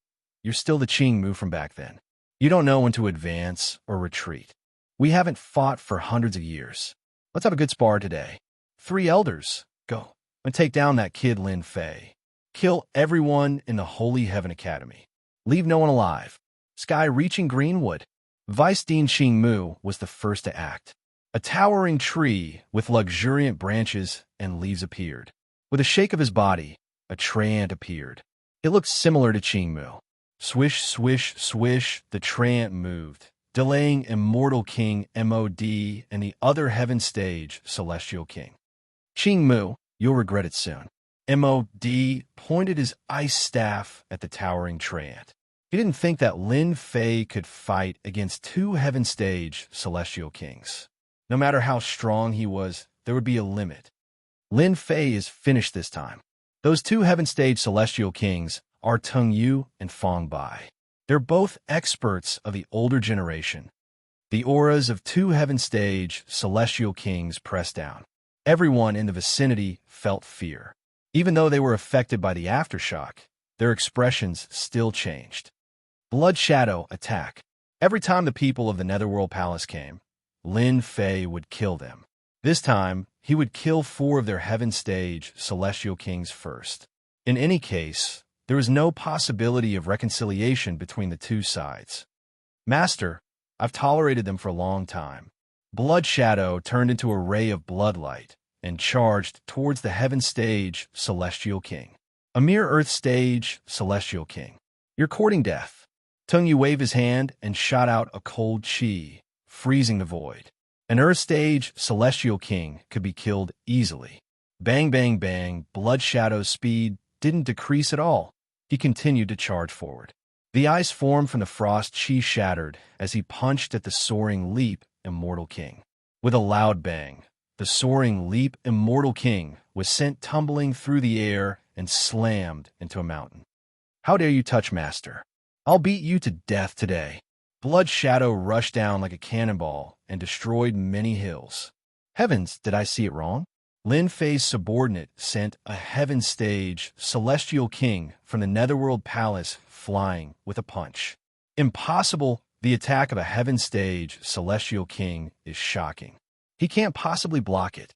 you're still the Xingmu from back then. You don't know when to advance or retreat. We haven't fought for hundreds of years. Let's have a good spar today. 3 elders, go and take down that kid Lin Fei. Kill everyone in the Holy Heaven Academy. Leave no one alive. Sky reaching Greenwood. Vice Dean Xingmu was the first to act. A towering tree with luxuriant branches and leaves appeared. With a shake of his body, a treant appeared. It looked similar to Xingmu. Swish, swish, swish, the treant moved, delaying Immortal King MOD and the other Heaven Stage Celestial King. Xingmu, you'll regret it soon. MOD pointed his ice staff at the towering treant. He didn't think that Lin Fei could fight against 2 Heaven Stage Celestial Kings. No matter how strong he was, there would be a limit. Lin Fei is finished this time. Those 2 Heaven Stage Celestial Kings are Tung Yu and Fong Bai. They're both experts of the older generation. The auras of 2 Heaven Stage Celestial Kings pressed down. Everyone in the vicinity felt fear. Even though they were affected by the aftershock, their expressions still changed. Blood Shadow attack. Every time the people of the Netherworld Palace came, Lin Fei would kill them. This time, he would kill 4 of their Heaven Stage Celestial Kings first. In any case, there was no possibility of reconciliation between the 2 sides. Master, I've tolerated them for a long time. Blood Shadow turned into a ray of bloodlight and charged towards the Heaven Stage Celestial King. A mere Earth Stage Celestial King. You're courting death. Tung Yu waved his hand and shot out a cold chi, freezing the void. An Earth stage celestial king could be killed easily. Bang, bang, bang, Blood Shadow's speed didn't decrease at all. He continued to charge forward. The ice formed from the frost chi shattered as he punched at the soaring leap immortal king. With a loud bang, the soaring leap immortal king was sent tumbling through the air and slammed into a mountain. How dare you touch Master? I'll beat you to death today. Blood Shadow rushed down like a cannonball and destroyed many hills. Heavens, did I see it wrong? Lin Fei's subordinate sent a heaven stage celestial king from the Netherworld Palace flying with a punch. Impossible! The attack of a heaven stage celestial king is shocking. He can't possibly block it.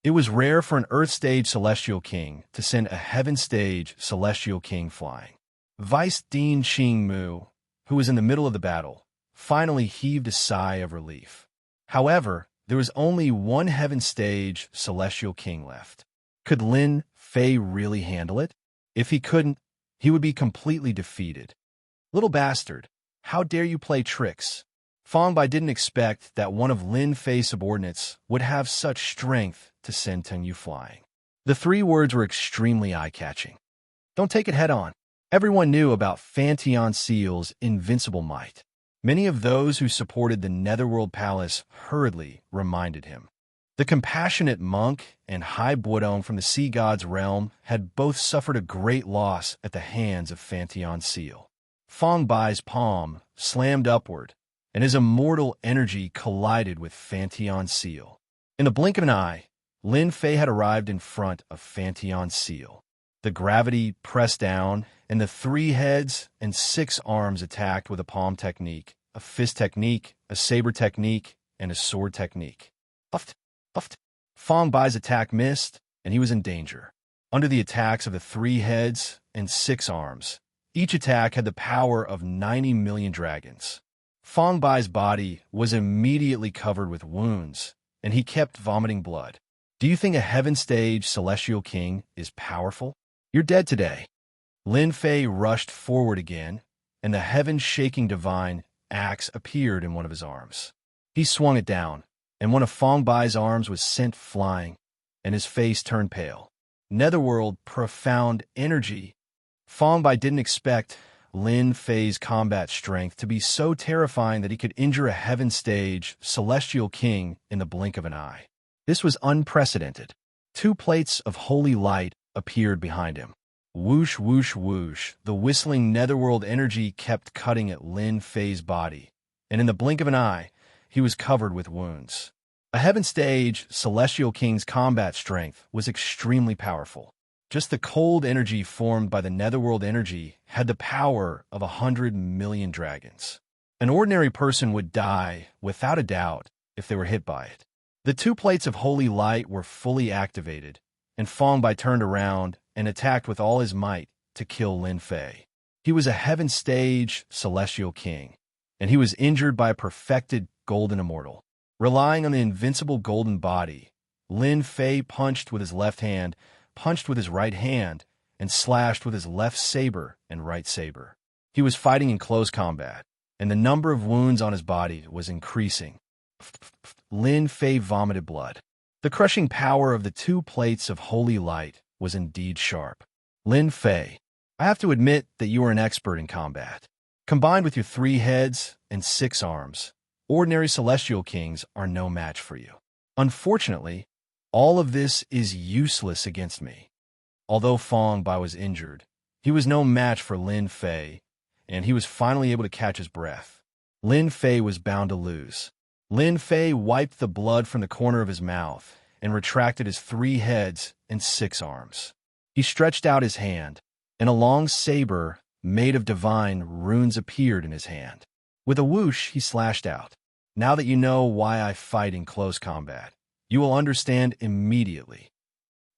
It was rare for an Earth stage celestial king to send a heaven stage celestial king flying. Vice Dean Xing Mu, who was in the middle of the battle, finally heaved a sigh of relief. However, there was only one heaven stage celestial king left. Could Lin Fei really handle it? If he couldn't, he would be completely defeated. Little bastard, how dare you play tricks? Fang Bai didn't expect that one of Lin Fei's subordinates would have such strength to send Teng Yu flying. The 3 words were extremely eye-catching. Don't take it head-on. Everyone knew about Fan Seal's invincible might. Many of those who supported the Netherworld Palace hurriedly reminded him. The compassionate monk and Hai Buodong from the Sea God's realm had both suffered a great loss at the hands of Fan Seal. Fang Bai's palm slammed upward, and his immortal energy collided with Fan Seal. In the blink of an eye, Lin Fei had arrived in front of Fan Seal. The gravity pressed down, and the 3 heads and 6 arms attacked with a palm technique, a fist technique, a saber technique, and a sword technique. Puffed, puffed. Fang Bai's attack missed, and he was in danger. Under the attacks of the 3 heads and 6 arms, each attack had the power of 90 million dragons. Fang Bai's body was immediately covered with wounds, and he kept vomiting blood. Do you think a heaven stage celestial king is powerful? You're dead today. Lin Fei rushed forward again, and the heaven-shaking divine axe appeared in one of his arms. He swung it down, and one of Fang Bai's arms was sent flying, and his face turned pale. Netherworld profound energy. Fang Bai didn't expect Lin Fei's combat strength to be so terrifying that he could injure a heaven stage celestial king in the blink of an eye. This was unprecedented. 2 plates of holy light appeared behind him. Whoosh, whoosh, whoosh, the whistling netherworld energy kept cutting at Lin Fei's body, and in the blink of an eye, he was covered with wounds. A heaven stage celestial king's combat strength was extremely powerful. Just the cold energy formed by the netherworld energy had the power of 100 million dragons. An ordinary person would die, without a doubt, if they were hit by it. The 2 plates of holy light were fully activated, and Fang Bai turned around and attacked with all his might to kill Lin Fei. He was a heaven stage celestial king, and he was injured by a perfected golden immortal. Relying on the invincible golden body, Lin Fei punched with his left hand, punched with his right hand, and slashed with his left saber and right saber. He was fighting in close combat, and the number of wounds on his body was increasing. Lin Fei vomited blood. The crushing power of the 2 plates of holy light was indeed sharp. Lin Fei, I have to admit that you are an expert in combat. Combined with your 3 heads and 6 arms, ordinary celestial kings are no match for you. Unfortunately, all of this is useless against me. Although Fang Bai was injured, he was no match for Lin Fei, and he was finally able to catch his breath. Lin Fei was bound to lose. Lin Fei wiped the blood from the corner of his mouth and retracted his 3 heads and 6 arms. He stretched out his hand, and a long saber made of divine runes appeared in his hand. With a whoosh, he slashed out. Now that you know why I fight in close combat, you will understand immediately.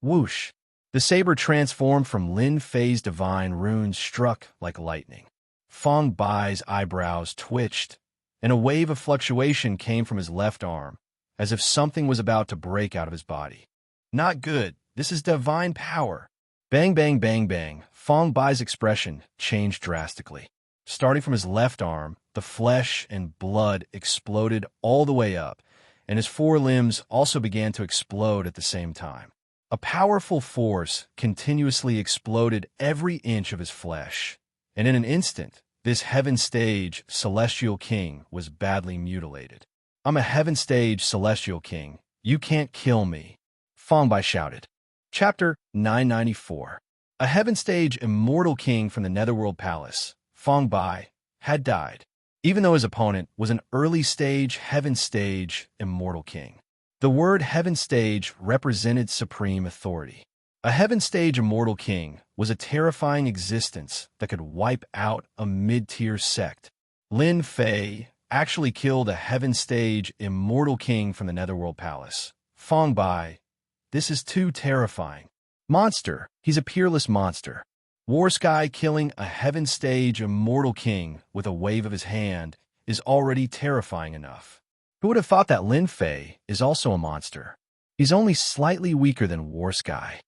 Whoosh! The saber transformed from Lin Fei's divine runes struck like lightning. Fang Bai's eyebrows twitched, and a wave of fluctuation came from his left arm, as if something was about to break out of his body. Not good. This is divine power. Bang, bang, bang, bang. Fang Bai's expression changed drastically. Starting from his left arm, the flesh and blood exploded all the way up, and his four limbs also began to explode at the same time. A powerful force continuously exploded every inch of his flesh, and in an instant, this heaven stage celestial king was badly mutilated. "I'm a heaven stage celestial king. You can't kill me," Fangbai shouted. Chapter 994. A heaven stage immortal king from the Netherworld Palace, Fangbai, had died, even though his opponent was an early stage heaven stage immortal king. The word heaven stage represented supreme authority. A heaven stage immortal king was a terrifying existence that could wipe out a mid-tier sect. Lin Fei actually killed a heaven stage immortal king from the Netherworld Palace. Fangbai, this is too terrifying. Monster, he's a peerless monster. War Sky killing a heaven stage immortal king with a wave of his hand is already terrifying enough. Who would have thought that Lin Fei is also a monster? He's only slightly weaker than War Sky.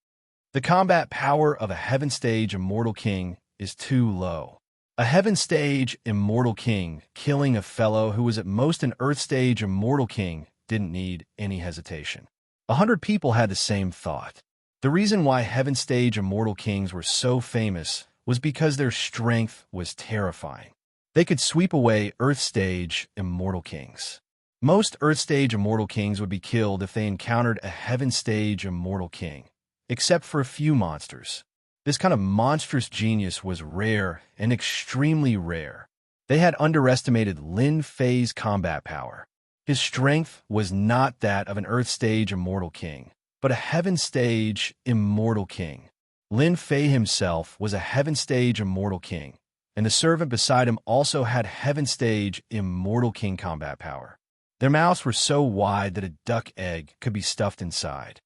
The combat power of a heaven stage immortal king is too low. A heaven stage immortal king killing a fellow who was at most an earth stage immortal king didn't need any hesitation. 100 people had the same thought. The reason why heaven stage immortal kings were so famous was because their strength was terrifying. They could sweep away earth stage immortal kings. Most earth stage immortal kings would be killed if they encountered a heaven stage immortal king, except for a few monsters. This kind of monstrous genius was rare and extremely rare. They had underestimated Lin Fei's combat power. His strength was not that of an earth stage immortal king, but a heaven stage immortal king. Lin Fei himself was a heaven stage immortal king, and the servant beside him also had heaven stage immortal king combat power. Their mouths were so wide that a duck egg could be stuffed inside.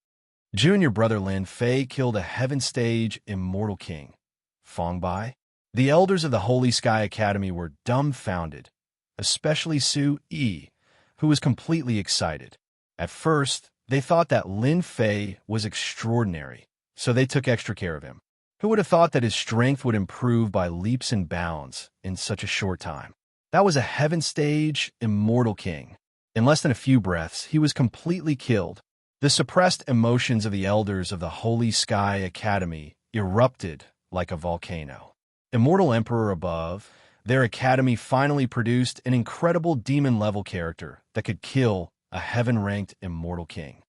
Junior brother Lin Fei killed a heaven stage immortal king, Fangbai. The elders of the Holy Sky Academy were dumbfounded, especially Su Yi, who was completely excited. At first, they thought that Lin Fei was extraordinary, so they took extra care of him. Who would have thought that his strength would improve by leaps and bounds in such a short time? That was a heaven stage immortal king. In less than a few breaths, he was completely killed. The suppressed emotions of the elders of the Holy Sky Academy erupted like a volcano. Immortal Emperor above, their academy finally produced an incredible demon-level character that could kill a heaven-ranked immortal king.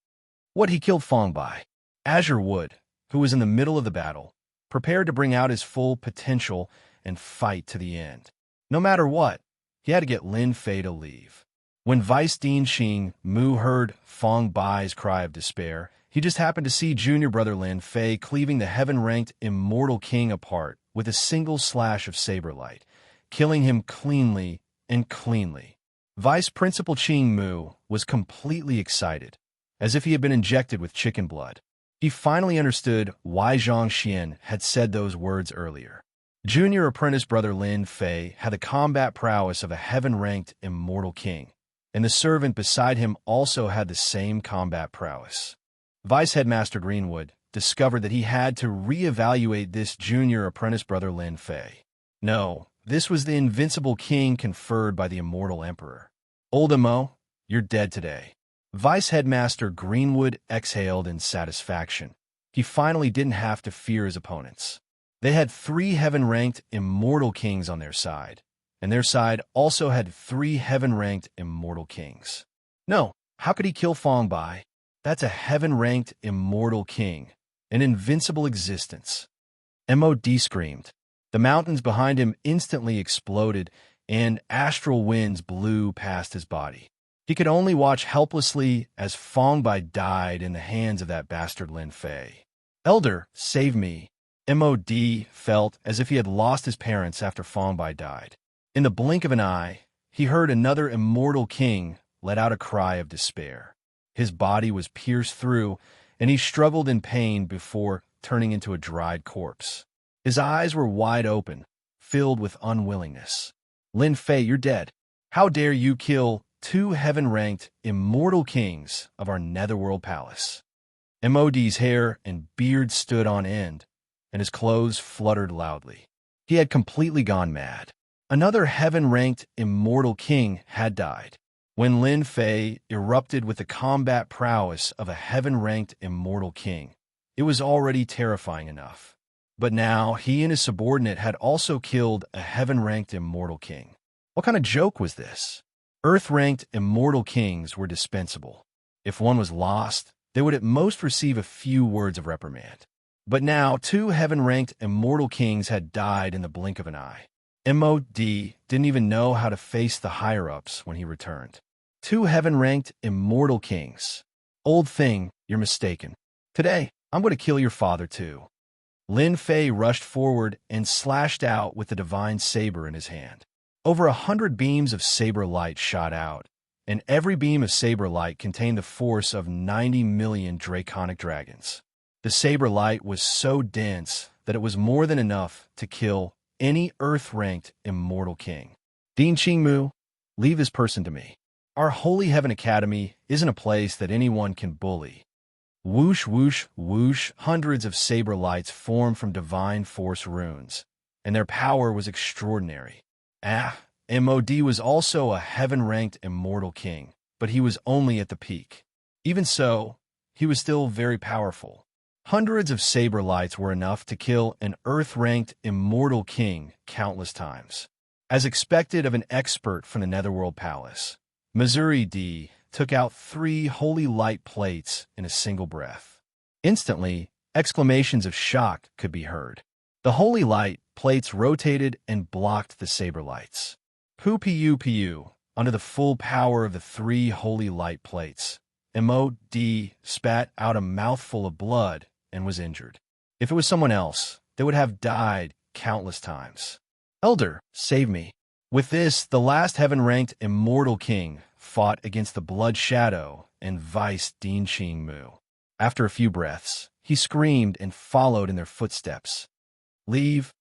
What he killed Fangbai. Azure Wood, who was in the middle of the battle, prepared to bring out his full potential and fight to the end. No matter what, he had to get Lin Fei to leave. When Vice Dean Xing Mu heard Fangbai's cry of despair, he just happened to see junior brother Lin Fei cleaving the heaven-ranked immortal king apart with a single slash of saber light, killing him cleanly and cleanly. Vice Principal Qing Mu was completely excited, as if he had been injected with chicken blood. He finally understood why Zhang Xian had said those words earlier. Junior apprentice brother Lin Fei had the combat prowess of a heaven-ranked immortal king, and the servant beside him also had the same combat prowess. Vice Headmaster Greenwood discovered that he had to reevaluate this junior apprentice brother Lin Fei. No, this was the invincible king conferred by the immortal emperor. Old Mo, you're dead today. Vice Headmaster Greenwood exhaled in satisfaction. He finally didn't have to fear his opponents. They had 3 heaven-ranked immortal kings on their side, and their side also had 3 heaven-ranked immortal kings. No, how could he kill Fangbai? That's a heaven-ranked immortal king, an invincible existence. MOD screamed. The mountains behind him instantly exploded, and astral winds blew past his body. He could only watch helplessly as Fangbai died in the hands of that bastard Lin Fei. Elder, save me. MOD felt as if he had lost his parents after Fangbai died. In the blink of an eye, he heard another immortal king let out a cry of despair. His body was pierced through, and he struggled in pain before turning into a dried corpse. His eyes were wide open, filled with unwillingness. Lin Fei, you're dead. How dare you kill 2 heaven-ranked immortal kings of our Netherworld Palace? MOD's hair and beard stood on end, and his clothes fluttered loudly. He had completely gone mad. Another heaven-ranked immortal king had died. when Lin Fei erupted with the combat prowess of a heaven-ranked immortal king. It was already terrifying enough. But now he and his subordinate had also killed a heaven-ranked immortal king. What kind of joke was this? Earth-ranked immortal kings were dispensable. If one was lost, they would at most receive a few words of reprimand. But now 2 heaven-ranked immortal kings had died in the blink of an eye. Mod didn't even know how to face the higher-ups when he returned. 2 heaven-ranked immortal kings. Old thing, you're mistaken. Today, I'm going to kill your father too. Lin Fei rushed forward and slashed out with the divine saber in his hand. Over 100 beams of saber light shot out, and every beam of saber light contained the force of 90 million draconic dragons. The saber light was so dense that it was more than enough to kill any Earth-ranked immortal king. Din Qingmu, leave this person to me. Our Holy Heaven Academy isn't a place that anyone can bully. Whoosh, whoosh, whoosh, hundreds of saber lights formed from divine force runes, and their power was extraordinary. Mod was also a heaven-ranked immortal king, but he was only at the peak. Even so, he was still very powerful. Hundreds of saber lights were enough to kill an Earth-ranked immortal king countless times. As expected of an expert from the Netherworld Palace, Missouri D took out 3 holy light plates in a single breath. Instantly, exclamations of shock could be heard. The holy light plates rotated and blocked the saber lights. Pu, under the full power of the 3 holy light plates, Mod spat out a mouthful of blood and was injured. If it was someone else, they would have died countless times. Elder, save me. With this, the last heaven-ranked immortal king fought against the Blood Shadow and Vice Din Qingmu. After a few breaths, he screamed and followed in their footsteps. Leave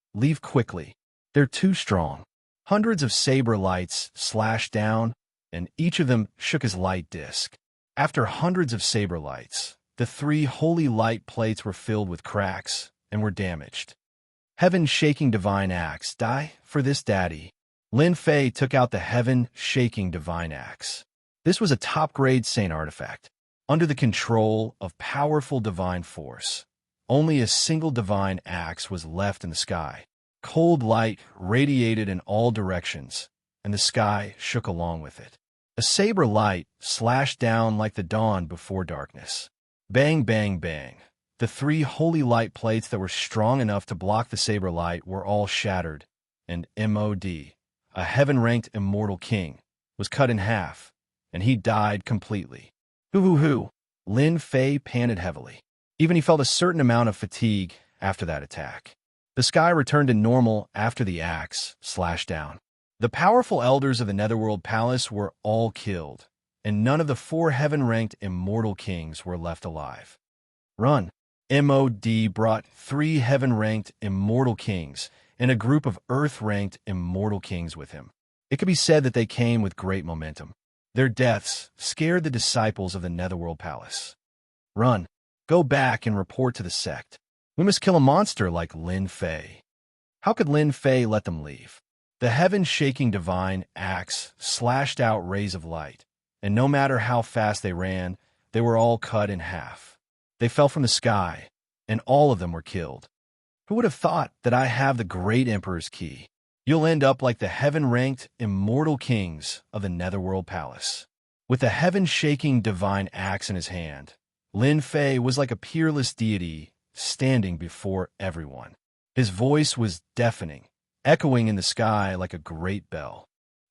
quickly. They're too strong. Hundreds of saber lights slashed down, and each of them shook his light disk. After hundreds of saber lights, the 3 holy light plates were filled with cracks and were damaged. Heaven-shaking divine axe, die for this daddy. Lin Fei took out the heaven-shaking divine axe. This was a top-grade saint artifact. Under the control of powerful divine force, only a single divine axe was left in the sky. Cold light radiated in all directions, and the sky shook along with it. A saber light slashed down like the dawn before darkness. Bang, bang, bang. The 3 holy light plates that were strong enough to block the saber light were all shattered, and Mod, a heaven-ranked immortal king, was cut in half, and he died completely. Hoo. Lin Fei panted heavily. Even he felt a certain amount of fatigue after that attack. The sky returned to normal after the axe slashed down. The powerful elders of the Netherworld Palace were all killed, and none of the 4 heaven-ranked immortal kings were left alive. Run. Mod brought 3 heaven-ranked immortal kings and a group of earth-ranked immortal kings with him. It could be said that they came with great momentum. Their deaths scared the disciples of the Netherworld Palace. Run. Go back and report to the sect. We must kill a monster like Lin Fei. How could Lin Fei let them leave? The heaven-shaking divine axe slashed out rays of light, and no matter how fast they ran, they were all cut in half. They fell from the sky, and all of them were killed. Who would have thought that I have the great Emperor's key? You'll end up like the heaven-ranked immortal kings of the Netherworld Palace. With the heaven-shaking divine axe in his hand, Lin Fei was like a peerless deity standing before everyone. His voice was deafening, echoing in the sky like a great bell.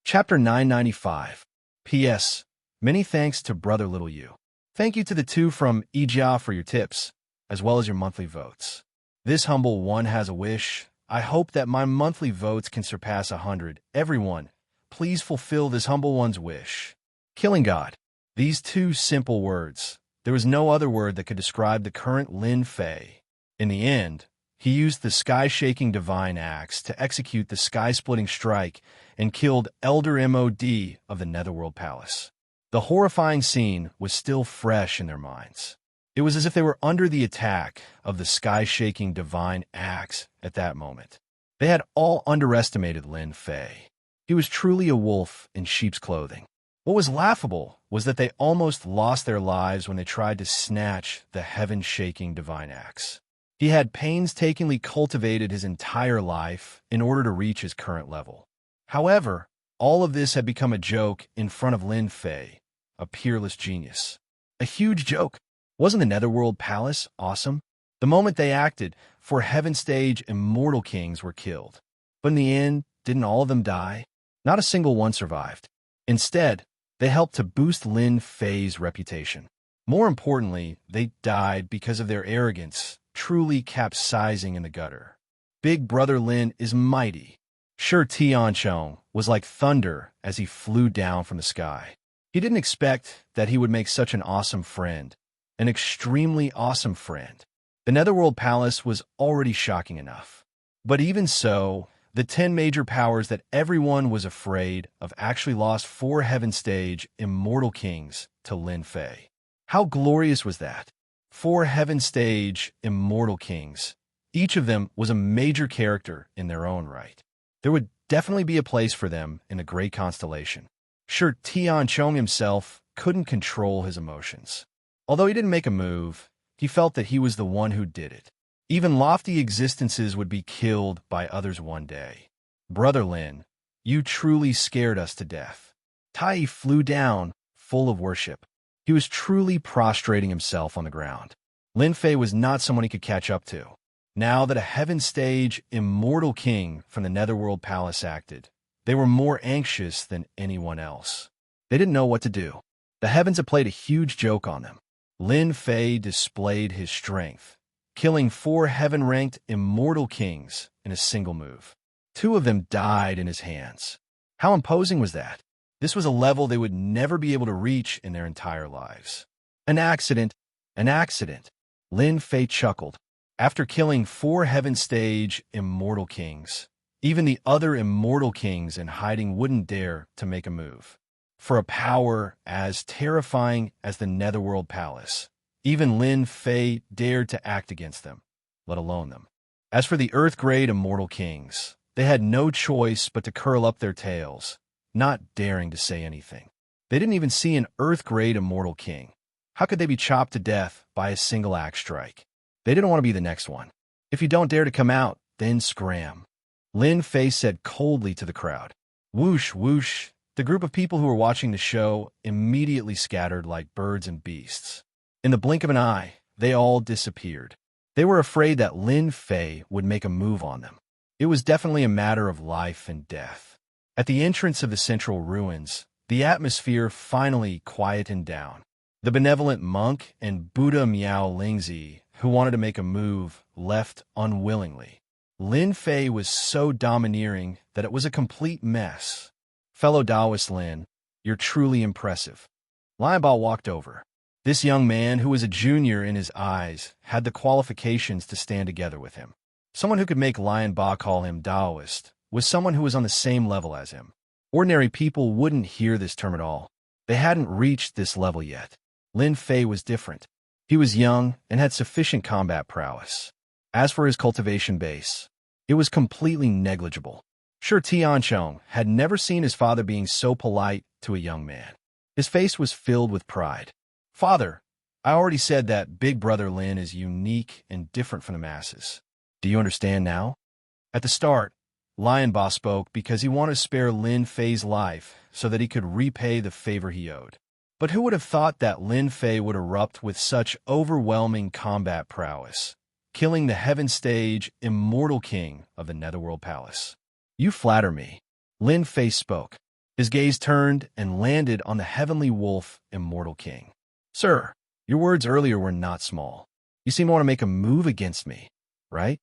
Chapter 995. P.S. Many thanks to Brother Little You. Thank you to the 2 from Ijia for your tips, as well as your monthly votes. This humble one has a wish. I hope that my monthly votes can surpass 100. Everyone, please fulfill this humble one's wish. Killing God. These 2 simple words. There was no other word that could describe the current Lin Fei. In the end, he used the sky-shaking divine axe to execute the sky-splitting strike and killed Elder Mod of the Netherworld Palace. The horrifying scene was still fresh in their minds. It was as if they were under the attack of the sky-shaking divine axe at that moment. They had all underestimated Lin Fei. He was truly a wolf in sheep's clothing. What was laughable was that they almost lost their lives when they tried to snatch the heaven-shaking divine axe. He had painstakingly cultivated his entire life in order to reach his current level. However, all of this had become a joke in front of Lin Fei, a peerless genius. A huge joke. Wasn't the Netherworld Palace awesome? The moment they acted, 4 Heaven Stage immortal kings were killed. But in the end, didn't all of them die? Not a single one survived. Instead, they helped to boost Lin Fei's reputation. More importantly, they died because of their arrogance, truly capsizing in the gutter. Big Brother Lin is mighty. Sure, Tianchong was like thunder as he flew down from the sky. He didn't expect that he would make such an awesome friend, an extremely awesome friend. The Netherworld Palace was already shocking enough. But even so, the 10 major powers that everyone was afraid of actually lost 4 Heaven Stage immortal kings to Lin Fei. How glorious was that? 4 Heaven Stage immortal kings. Each of them was a major character in their own right. There would definitely be a place for them in the great constellation. Sure, Tianchong himself couldn't control his emotions. Although he didn't make a move, he felt that he was the one who did it. Even lofty existences would be killed by others one day. Brother Lin, you truly scared us to death. Tai flew down, full of worship. He was truly prostrating himself on the ground. Lin Fei was not someone he could catch up to. Now that a Heaven Stage immortal king from the Netherworld Palace acted, they were more anxious than anyone else. They didn't know what to do. The heavens had played a huge joke on them. Lin Fei displayed his strength, killing 4 heaven-ranked immortal kings in a single move. 2 of them died in his hands. How imposing was that? This was a level they would never be able to reach in their entire lives. An accident. An accident. Lin Fei chuckled. After killing 4 Heaven Stage immortal kings, even the other immortal kings in hiding wouldn't dare to make a move. For a power as terrifying as the Netherworld Palace, even Lin Fei dared to act against them, let alone them. As for the Earth-grade immortal kings, they had no choice but to curl up their tails, not daring to say anything. They didn't even see an Earth-grade immortal king. How could they be chopped to death by a single axe strike? They didn't want to be the next one. If you don't dare to come out, then scram. Lin Fei said coldly to the crowd. Whoosh, whoosh. The group of people who were watching the show immediately scattered like birds and beasts. In the blink of an eye, they all disappeared. They were afraid that Lin Fei would make a move on them. It was definitely a matter of life and death. At the entrance of the central ruins, the atmosphere finally quietened down. The benevolent monk and Buddha Miao Lingzi, who wanted to make a move, left unwillingly. Lin Fei was so domineering that it was a complete mess. Fellow Taoist Lin, you're truly impressive. Lion Ba walked over. This young man, who was a junior in his eyes, had the qualifications to stand together with him. Someone who could make Lion Ba call him Taoist was someone who was on the same level as him. Ordinary people wouldn't hear this term at all. They hadn't reached this level yet. Lin Fei was different. He was young and had sufficient combat prowess. As for his cultivation base, it was completely negligible. Sure, Tianchong had never seen his father being so polite to a young man. His face was filled with pride. Father, I already said that Big Brother Lin is unique and different from the masses. Do you understand now? At the start, Lion Ba spoke because he wanted to spare Lin Fei's life so that he could repay the favor he owed. But who would have thought that Lin Fei would erupt with such overwhelming combat prowess, killing the Heaven Stage immortal king of the Netherworld Palace? You flatter me. Lin Fei spoke. His gaze turned and landed on the Heavenly Wolf immortal king. Sir, your words earlier were not small. You seem to want to make a move against me, right?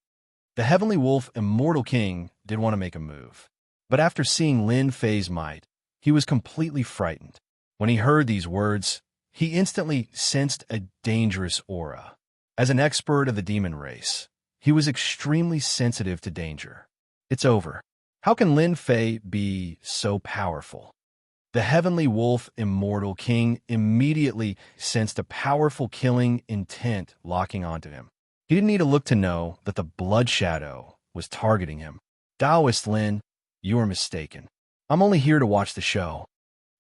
The Heavenly Wolf immortal king did want to make a move. But after seeing Lin Fei's might, he was completely frightened. When he heard these words, he instantly sensed a dangerous aura. As an expert of the demon race, he was extremely sensitive to danger. It's over. How can Lin Fei be so powerful? The Heavenly Wolf immortal king immediately sensed a powerful killing intent locking onto him. He didn't need to look to know that the blood shadow was targeting him. Taoist Lin, you are mistaken. I'm only here to watch the show.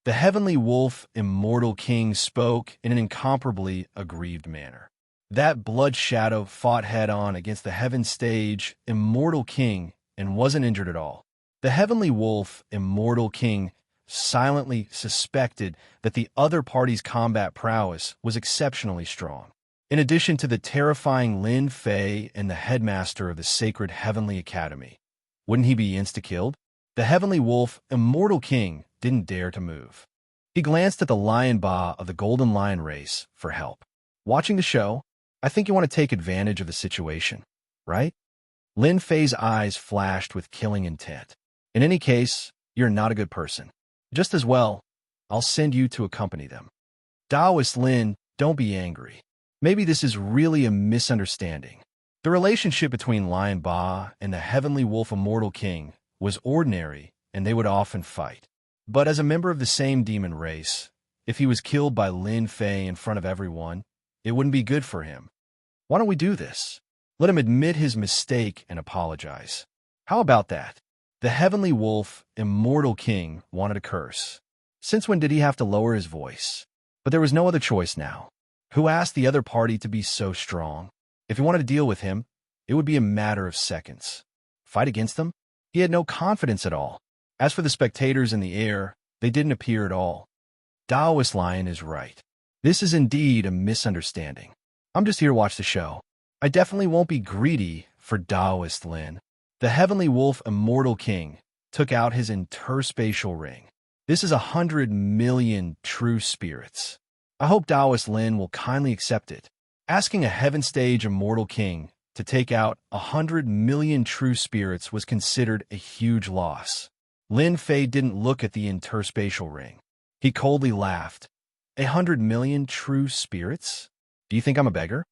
The heavenly wolf, immortal king, spoke in an incomparably aggrieved manner. That blood shadow fought head-on against the heaven stage, immortal king, and wasn't injured at all. The heavenly wolf, immortal king, silently suspected that the other party's combat prowess was exceptionally strong. In addition to the terrifying Lin Fei and the headmaster of the sacred Heavenly Academy, wouldn't he be insta-killed? The heavenly wolf, immortal king, didn't dare to move. He glanced at the lion ba of the Golden Lion race for help. Watching the show, I think you want to take advantage of the situation, right? Lin Fei's eyes flashed with killing intent. In any case, you're not a good person. Just as well, I'll send you to accompany them. Taoist Lin, don't be angry. Maybe this is really a misunderstanding. The relationship between Lion Ba and the Heavenly Wolf Immortal King was ordinary, and they would often fight. But as a member of the same demon race, if he was killed by Lin Fei in front of everyone, it wouldn't be good for him. Why don't we do this? Let him admit his mistake and apologize. How about that? The Heavenly Wolf, Immortal King, wanted a curse. Since when did he have to lower his voice? But there was no other choice now. Who asked the other party to be so strong? If he wanted to deal with him, it would be a matter of seconds. Fight against them? He had no confidence at all. As for the spectators in the air, they didn't appear at all. Taoist Lion is right. This is indeed a misunderstanding. I'm just here to watch the show. I definitely won't be greedy for Taoist Lin. The Heavenly Wolf Immortal King took out his interspatial ring. This is 100 million true spirits. I hope Taoist Lin will kindly accept it. Asking a Heaven Stage Immortal King to take out 100 million true spirits was considered a huge loss. Lin Fei didn't look at the interspatial ring. He coldly laughed. 100 million true spirits? Do you think I'm a beggar?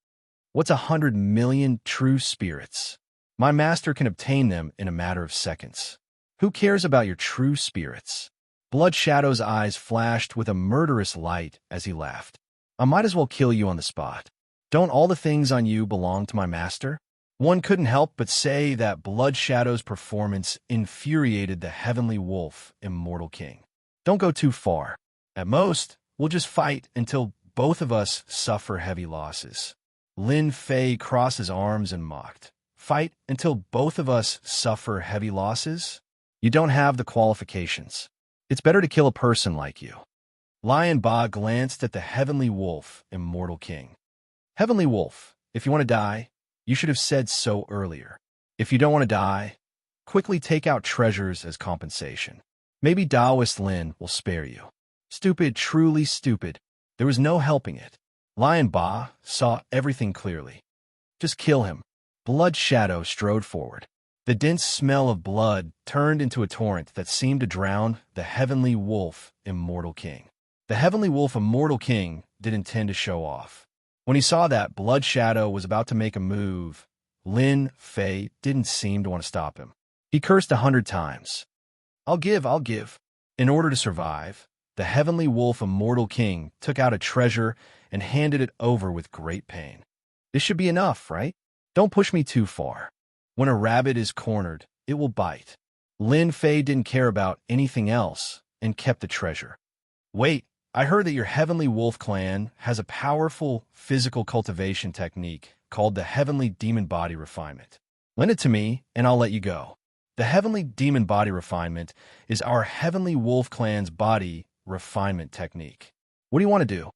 What's 100 million true spirits? My master can obtain them in a matter of seconds. Who cares about your true spirits? Blood Shadow's eyes flashed with a murderous light as he laughed. I might as well kill you on the spot. Don't all the things on you belong to my master? One couldn't help but say that Blood Shadow's performance infuriated the Heavenly Wolf, Immortal King. Don't go too far. At most, we'll just fight until both of us suffer heavy losses. Lin Fei crossed his arms and mocked. Fight until both of us suffer heavy losses? You don't have the qualifications. It's better to kill a person like you. Lion Ba glanced at the Heavenly Wolf, Immortal King. Heavenly Wolf, if you want to die, you should have said so earlier. If you don't want to die, quickly take out treasures as compensation. Maybe Taoist Lin will spare you. Stupid, truly stupid. There was no helping it. Lion Ba saw everything clearly. Just kill him. Blood Shadow strode forward. The dense smell of blood turned into a torrent that seemed to drown the Heavenly Wolf, Immortal King. The Heavenly Wolf, Immortal King, didn't intend to show off. When he saw that Blood Shadow was about to make a move, Lin Fei didn't seem to want to stop him. He cursed 100 times. I'll give. In order to survive, the Heavenly Wolf, Immortal King, took out a treasure and handed it over with great pain. This should be enough, right? Don't push me too far. When a rabbit is cornered, it will bite. Lin Fei didn't care about anything else and kept the treasure. Wait, I heard that your Heavenly Wolf clan has a powerful physical cultivation technique called the Heavenly Demon Body Refinement. Lend it to me, and I'll let you go. The Heavenly Demon Body Refinement is our Heavenly Wolf clan's body refinement technique. What do you want to do?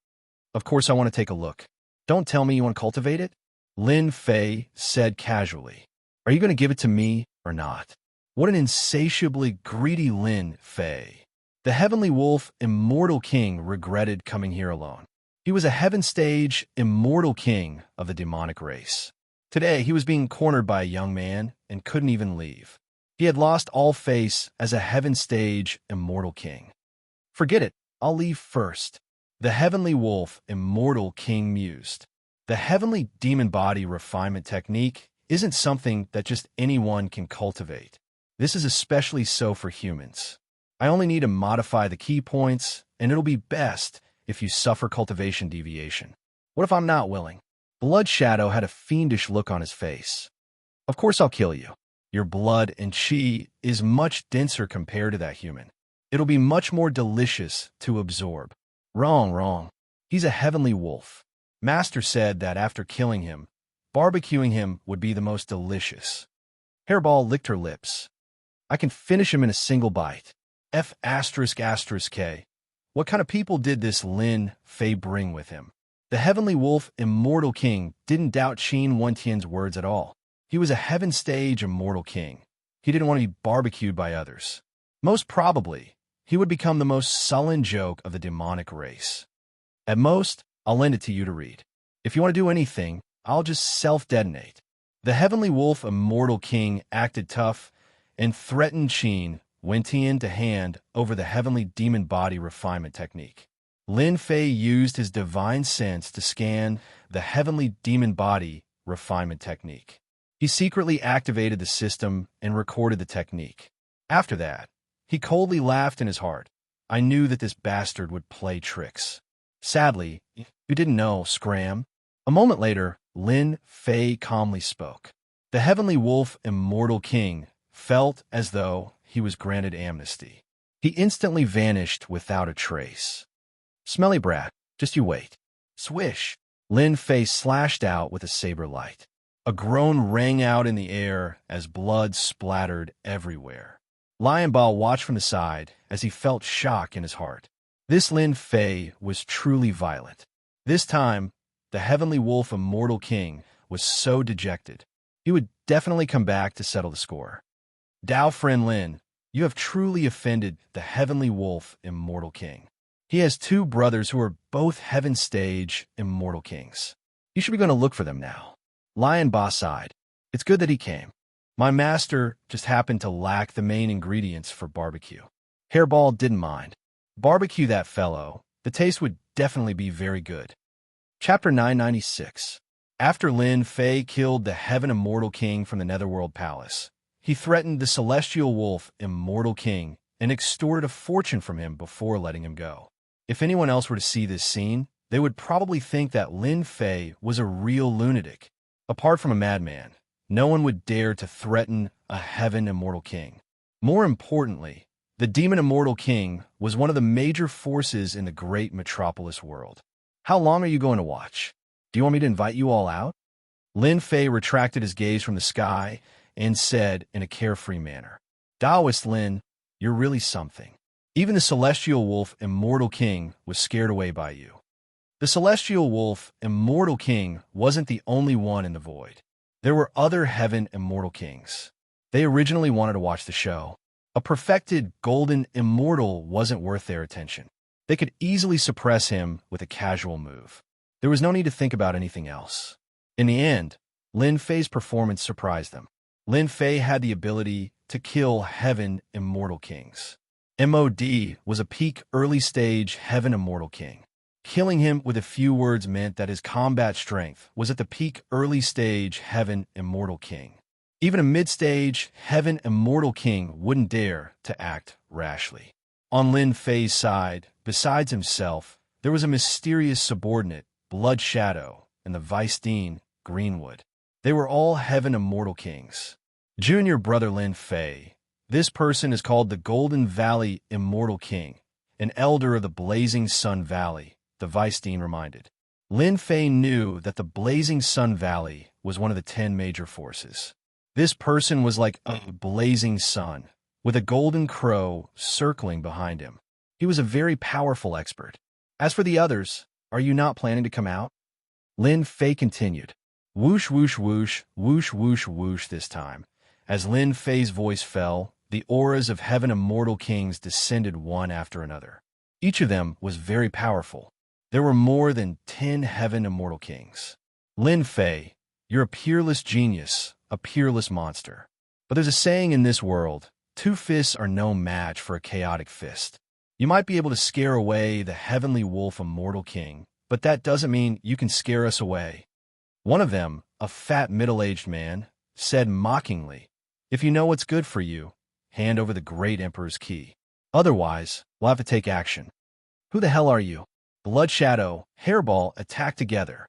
Of course I want to take a look. Don't tell me you want to cultivate it? Lin Fei said casually. Are you going to give it to me or not? What an insatiably greedy Lin Fei. The Heavenly Wolf, Immortal King, regretted coming here alone. He was a Heaven Stage, Immortal King of the demonic race. Today, he was being cornered by a young man and couldn't even leave. He had lost all face as a Heaven Stage, Immortal King. Forget it, I'll leave first. The Heavenly Wolf, Immortal King mused. The Heavenly Demon Body Refinement technique isn't something that just anyone can cultivate. This is especially so for humans. I only need to modify the key points, and it'll be best if you suffer cultivation deviation. What if I'm not willing? Blood Shadow had a fiendish look on his face. Of course I'll kill you. Your blood and chi is much denser compared to that human. It'll be much more delicious to absorb. Wrong, wrong. He's a heavenly wolf. Master said that after killing him, barbecuing him would be the most delicious. Hairball licked her lips. I can finish him in a single bite. F asterisk asterisk K. What kind of people did this Lin Fei bring with him? The heavenly wolf, immortal king, didn't doubt Qin Wentian's words at all. He was a heaven stage immortal king. He didn't want to be barbecued by others. Most probably, he would become the most sullen joke of the demonic race. At most, I'll lend it to you to read. If you want to do anything, I'll just self-detonate. The heavenly wolf, immortal king, acted tough and threatened Qin Wentian to hand over the heavenly demon body refinement technique. Lin Fei used his divine sense to scan the heavenly demon body refinement technique. He secretly activated the system and recorded the technique. After that, he coldly laughed in his heart. I knew that this bastard would play tricks. Sadly, you didn't know, Scram. A moment later, Lin Fei calmly spoke. The heavenly wolf, immortal king, felt as though he was granted amnesty. He instantly vanished without a trace. Smelly brat, just you wait. Swish! Lin Fei slashed out with a saber light. A groan rang out in the air as blood splattered everywhere. Lion Ba watched from the side as he felt shock in his heart. This Lin Fei was truly violent. This time, the heavenly wolf, immortal king, was so dejected. He would definitely come back to settle the score. Dao friend Lin, you have truly offended the heavenly wolf, immortal king. He has two brothers who are both heaven stage immortal kings. You should be going to look for them now. Lion Ba sighed. It's good that he came. My master just happened to lack the main ingredients for barbecue. Hairball didn't mind. Barbecue that fellow. The taste would definitely be very good. Chapter 996. After Lin Fei killed the heaven immortal king from the Netherworld Palace, he threatened the celestial wolf, immortal king, and extorted a fortune from him before letting him go. If anyone else were to see this scene, they would probably think that Lin Fei was a real lunatic. Apart from a madman, no one would dare to threaten a heaven immortal king. More importantly, the demon immortal king was one of the major forces in the great metropolis world. How long are you going to watch? Do you want me to invite you all out? Lin Fei retracted his gaze from the sky and said in a carefree manner, Taoist Lin, you're really something. Even the celestial wolf, immortal king, was scared away by you. The celestial wolf, immortal king, wasn't the only one in the void. There were other heaven immortal kings. They originally wanted to watch the show. A perfected golden immortal wasn't worth their attention. They could easily suppress him with a casual move. There was no need to think about anything else. In the end, Lin Fei's performance surprised them. Lin Fei had the ability to kill heaven immortal kings. MOD was a peak early-stage heaven immortal king. Killing him with a few words meant that his combat strength was at the peak early-stage heaven immortal king. Even a mid-stage heaven immortal king wouldn't dare to act rashly. On Lin Fei's side, besides himself, there was a mysterious subordinate, Blood Shadow, and the Vice Dean, Greenwood. They were all heaven immortal kings. Junior brother Lin Fei. This person is called the Golden Valley Immortal King, an elder of the Blazing Sun Valley, the Vice Dean reminded. Lin Fei knew that the Blazing Sun Valley was one of the 10 major forces. This person was like a blazing sun, with a golden crow circling behind him. He was a very powerful expert. As for the others, are you not planning to come out? Lin Fei continued. Whoosh, whoosh, whoosh, whoosh, whoosh, whoosh this time. As Lin Fei's voice fell, the auras of heaven immortal kings descended one after another. Each of them was very powerful. There were more than 10 heaven immortal kings. Lin Fei, you're a peerless genius, a peerless monster. But there's a saying in this world, 2 fists are no match for a chaotic fist. You might be able to scare away the heavenly wolf immortal king, but that doesn't mean you can scare us away. One of them, a fat middle-aged man, said mockingly, if you know what's good for you, hand over the great emperor's key. Otherwise, we'll have to take action. Who the hell are you? Blood Shadow, Hairball attacked together.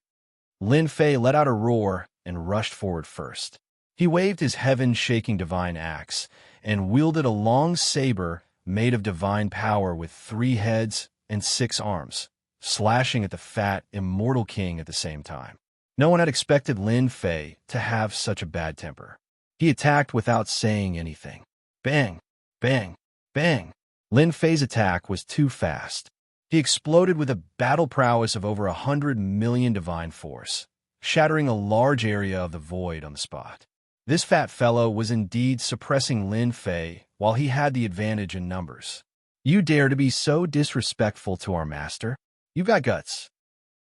Lin Fei let out a roar and rushed forward first. He waved his heaven-shaking divine axe and wielded a long saber made of divine power with 3 heads and 6 arms, slashing at the fat, immortal king at the same time. No one had expected Lin Fei to have such a bad temper. He attacked without saying anything. Bang! Bang! Bang! Lin Fei's attack was too fast. He exploded with a battle prowess of over 100 million divine force, shattering a large area of the void on the spot. This fat fellow was indeed suppressing Lin Fei while he had the advantage in numbers. You dare to be so disrespectful to our master? You've got guts.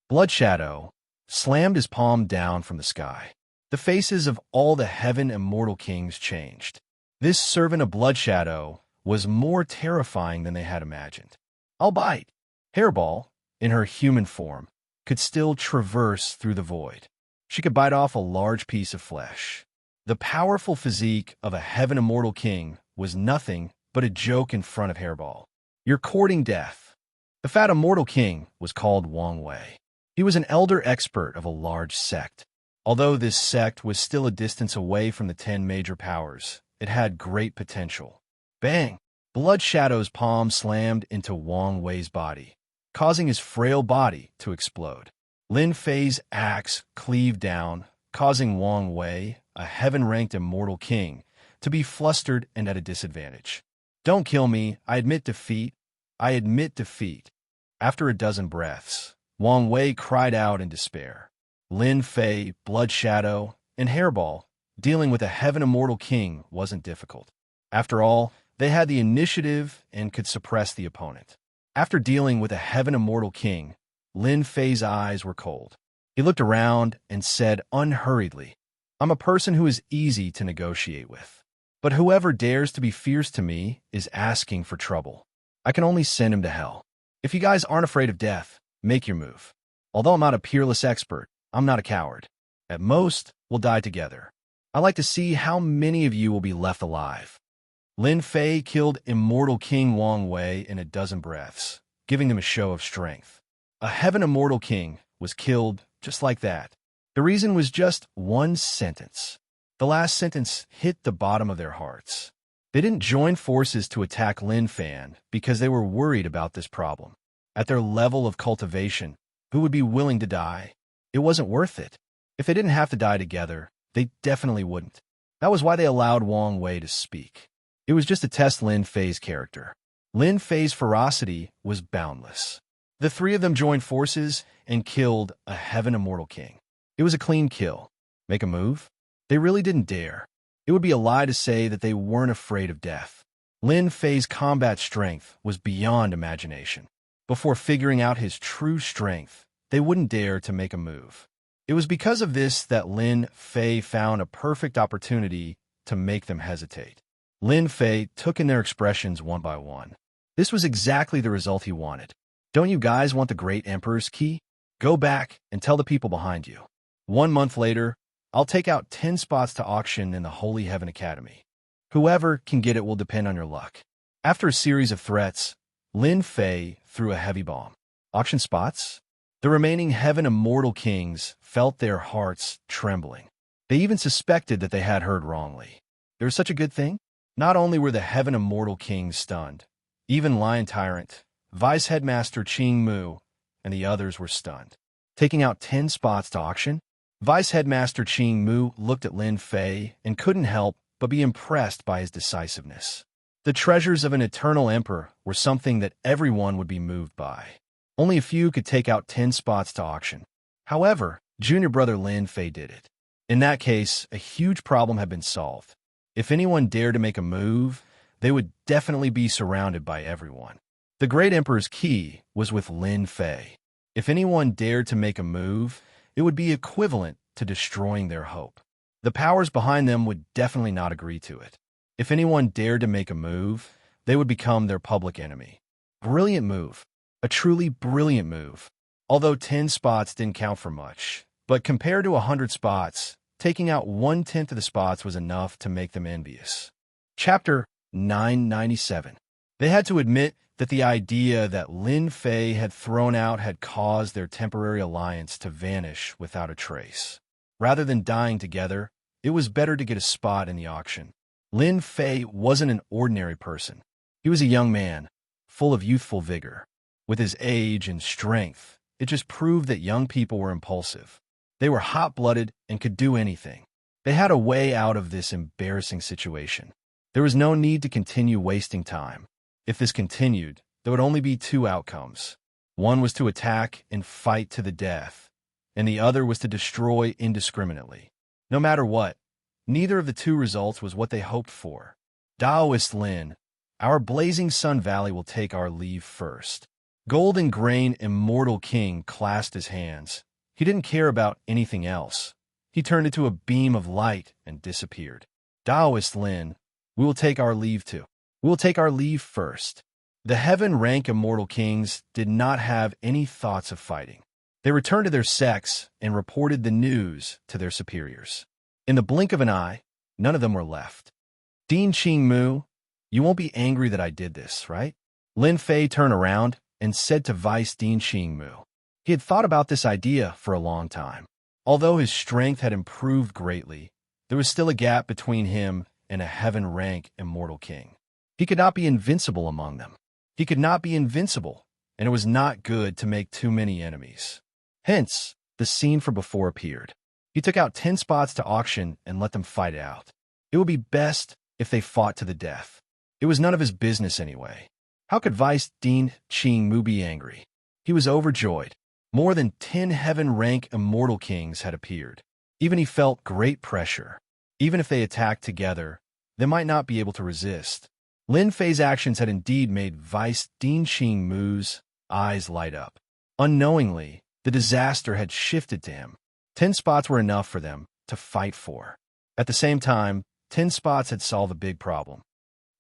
Blood Shadow slammed his palm down from the sky. The faces of all the heaven immortal kings changed. This servant of Blood Shadow was more terrifying than they had imagined. I'll bite. Hairball, in her human form, could still traverse through the void. She could bite off a large piece of flesh. The powerful physique of a heaven immortal king was nothing but a joke in front of Hairball. You're courting death. The fat immortal king was called Wang Wei. He was an elder expert of a large sect. Although this sect was still a distance away from the 10 major powers, it had great potential. Bang! Blood Shadow's palm slammed into Wang Wei's body, causing his frail body to explode. Lin Fei's axe cleaved down, causing Wang Wei, a heaven-ranked immortal king, to be flustered and at a disadvantage. Don't kill me. I admit defeat. I admit defeat. After a dozen breaths, Wang Wei cried out in despair. Lin Fei, Blood Shadow, and Hairball, dealing with a heaven immortal king wasn't difficult. After all, they had the initiative and could suppress the opponent. After dealing with a heaven immortal king, Lin Fei's eyes were cold. He looked around and said unhurriedly, I'm a person who is easy to negotiate with. But whoever dares to be fierce to me is asking for trouble. I can only send him to hell. If you guys aren't afraid of death, make your move. Although I'm not a peerless expert, I'm not a coward. At most, we'll die together. I'd like to see how many of you will be left alive. Lin Fei killed immortal King Wang Wei in a dozen breaths, giving them a show of strength. A heaven immortal king was killed just like that. The reason was just one sentence. The last sentence hit the bottom of their hearts. They didn't join forces to attack Lin Fan because they were worried about this problem. At their level of cultivation, who would be willing to die? It wasn't worth it. If they didn't have to die together, they definitely wouldn't. That was why they allowed Wang Wei to speak. It was just to test Lin Fei's character. Lin Fei's ferocity was boundless. The 3 of them joined forces and killed a heaven immortal king. It was a clean kill. Make a move? They really didn't dare. It would be a lie to say that they weren't afraid of death. Lin Fei's combat strength was beyond imagination. Before figuring out his true strength, they wouldn't dare to make a move. It was because of this that Lin Fei found a perfect opportunity to make them hesitate. Lin Fei took in their expressions one by one. This was exactly the result he wanted. Don't you guys want the great Emperor's key? Go back and tell the people behind you. 1 month later, I'll take out 10 spots to auction in the Holy Heaven Academy. Whoever can get it will depend on your luck. After a series of threats, Lin Fei threw a heavy bomb. Auction spots? The remaining heaven immortal kings felt their hearts trembling. They even suspected that they had heard wrongly. There was such a good thing? Not only were the heaven immortal kings stunned, even Lion Tyrant, Vice Headmaster Qing Mu, and the others were stunned. Taking out 10 spots to auction? Vice Headmaster Qing Mu looked at Lin Fei and couldn't help but be impressed by his decisiveness. The treasures of an eternal emperor were something that everyone would be moved by. Only a few could take out 10 spots to auction. However, junior brother Lin Fei did it. In that case, a huge problem had been solved. If anyone dared to make a move, they would definitely be surrounded by everyone. The great emperor's key was with Lin Fei. If anyone dared to make a move, it would be equivalent to destroying their hope. The powers behind them would definitely not agree to it. If anyone dared to make a move, they would become their public enemy. Brilliant move. A truly brilliant move. Although 10 spots didn't count for much, but compared to 100 spots, taking out 1/10 of the spots was enough to make them envious. Chapter 997. They had to admit that the idea that Lin Fei had thrown out had caused their temporary alliance to vanish without a trace. Rather than dying together, it was better to get a spot in the auction. Lin Fei wasn't an ordinary person. He was a young man, full of youthful vigor. With his age and strength, it just proved that young people were impulsive. They were hot-blooded and could do anything. They had a way out of this embarrassing situation. There was no need to continue wasting time. If this continued, there would only be two outcomes. One was to attack and fight to the death, and the other was to destroy indiscriminately. No matter what, neither of the two results was what they hoped for. Taoist Lin, our blazing sun valley will take our leave first. Golden Grain Immortal King clasped his hands. He didn't care about anything else. He turned into a beam of light and disappeared. Taoist Lin, we will take our leave too. We will take our leave first. The heaven-rank Immortal Kings did not have any thoughts of fighting. They returned to their sects and reported the news to their superiors. In the blink of an eye, none of them were left. Dean Qingmu, you won't be angry that I did this, right? Lin Fei turned around and said to Vice Dean Qingmu. He had thought about this idea for a long time. Although his strength had improved greatly, there was still a gap between him and a heaven-rank Immortal King. He could not be invincible among them. He could not be invincible, and it was not good to make too many enemies. Hence, the scene from before appeared. He took out 10 spots to auction and let them fight it out. It would be best if they fought to the death. It was none of his business anyway. How could Vice Dean Qingmu be angry? He was overjoyed. More than 10 heaven-rank Immortal Kings had appeared. Even he felt great pressure. Even if they attacked together, they might not be able to resist. Lin Fei's actions had indeed made Vice Dean Qingmu's eyes light up. Unknowingly, the disaster had shifted to him. 10 spots were enough for them to fight for. At the same time, 10 spots had solved a big problem.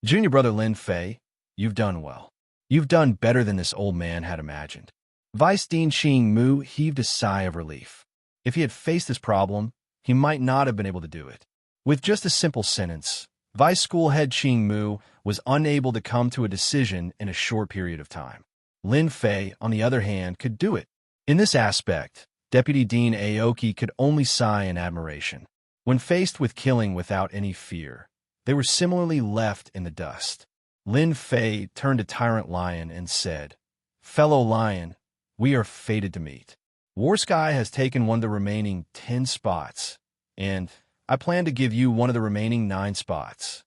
Junior brother Lin Fei, you've done well. You've done better than this old man had imagined. Vice Dean Qingmu heaved a sigh of relief. If he had faced this problem, he might not have been able to do it. With just a simple sentence, Vice School Head Qingmu was unable to come to a decision in a short period of time. Lin Fei, on the other hand, could do it. In this aspect, Deputy Dean Aoki could only sigh in admiration. When faced with killing without any fear, they were similarly left in the dust. Lin Fei turned to Tyrant Lion and said, Fellow Lion, we are fated to meet. War Sky has taken one of the remaining 10 spots, and I plan to give you one of the remaining 9 spots.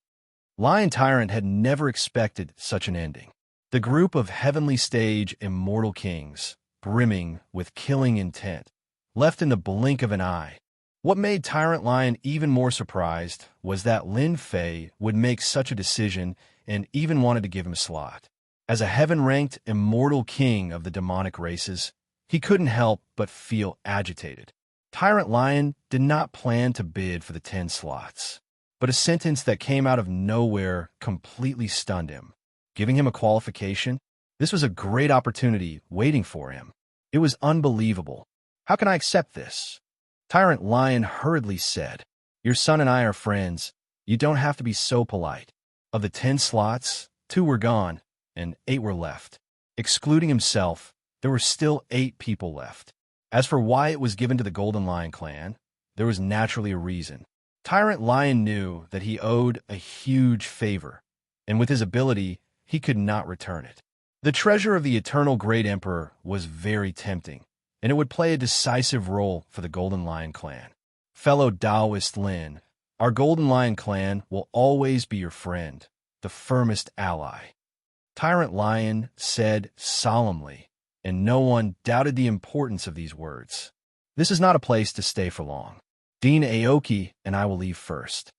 Lion Tyrant had never expected such an ending. The group of heavenly stage Immortal Kings, brimming with killing intent, left in the blink of an eye. What made Tyrant Lion even more surprised was that Lin Fei would make such a decision and even wanted to give him a slot. As a heaven-ranked Immortal King of the demonic races, he couldn't help but feel agitated. Tyrant Lion did not plan to bid for the 10 slots, but a sentence that came out of nowhere completely stunned him. Giving him a qualification? This was a great opportunity waiting for him. It was unbelievable. How can I accept this? Tyrant Lion hurriedly said, Your son and I are friends. You don't have to be so polite. Of the 10 slots, 2 were gone, and 8 were left. Excluding himself, there were still 8 people left. As for why it was given to the Golden Lion clan, there was naturally a reason. Tyrant Lion knew that he owed a huge favor, and with his ability, he could not return it. The treasure of the Eternal Great Emperor was very tempting, and it would play a decisive role for the Golden Lion clan. Fellow Taoist Lin, our Golden Lion clan will always be your friend, the firmest ally. Tyrant Lion said solemnly, and no one doubted the importance of these words. This is not a place to stay for long. Dean Aoki and I will leave first.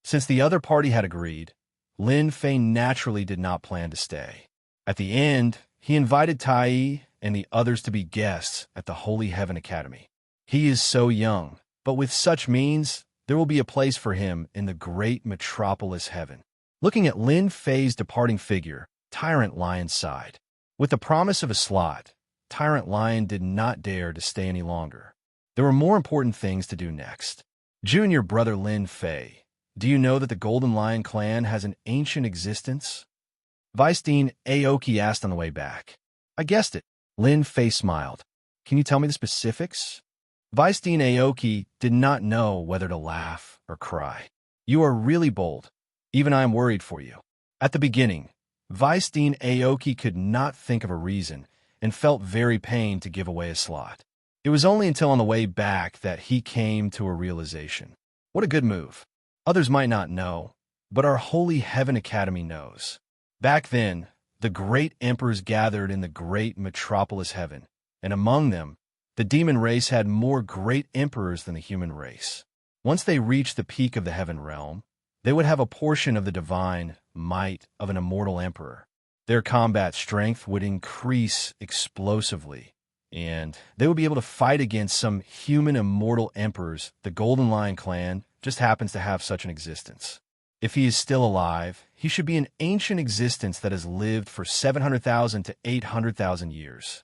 Since the other party had agreed, Lin Fei naturally did not plan to stay. At the end, he invited Tai and the others to be guests at the Holy Heaven Academy. He is so young, but with such means, there will be a place for him in the great metropolis heaven. Looking at Lin Fei's departing figure, Tyrant Lion sighed. With the promise of a slot, Tyrant Lion did not dare to stay any longer. There were more important things to do next. Junior brother Lin Fei, do you know that the Golden Lion clan has an ancient existence? Vice Dean Aoki asked on the way back. I guessed it. Lin Fei smiled. Can you tell me the specifics? Vice Dean Aoki did not know whether to laugh or cry. You are really bold. Even I am worried for you. At the beginning, Vice Dean Aoki could not think of a reason and felt very pained to give away a slot. It was only until on the way back that he came to a realization. What a good move. Others might not know, but our Holy Heaven Academy knows. Back then, the great emperors gathered in the great metropolis heaven, and among them, the demon race had more great emperors than the human race. Once they reached the peak of the heaven realm, they would have a portion of the divine might of an immortal emperor. Their combat strength would increase explosively, and they would be able to fight against some human immortal emperors. The Golden Lion clan just happens to have such an existence. If he is still alive, he should be an ancient existence that has lived for 700,000 to 800,000 years.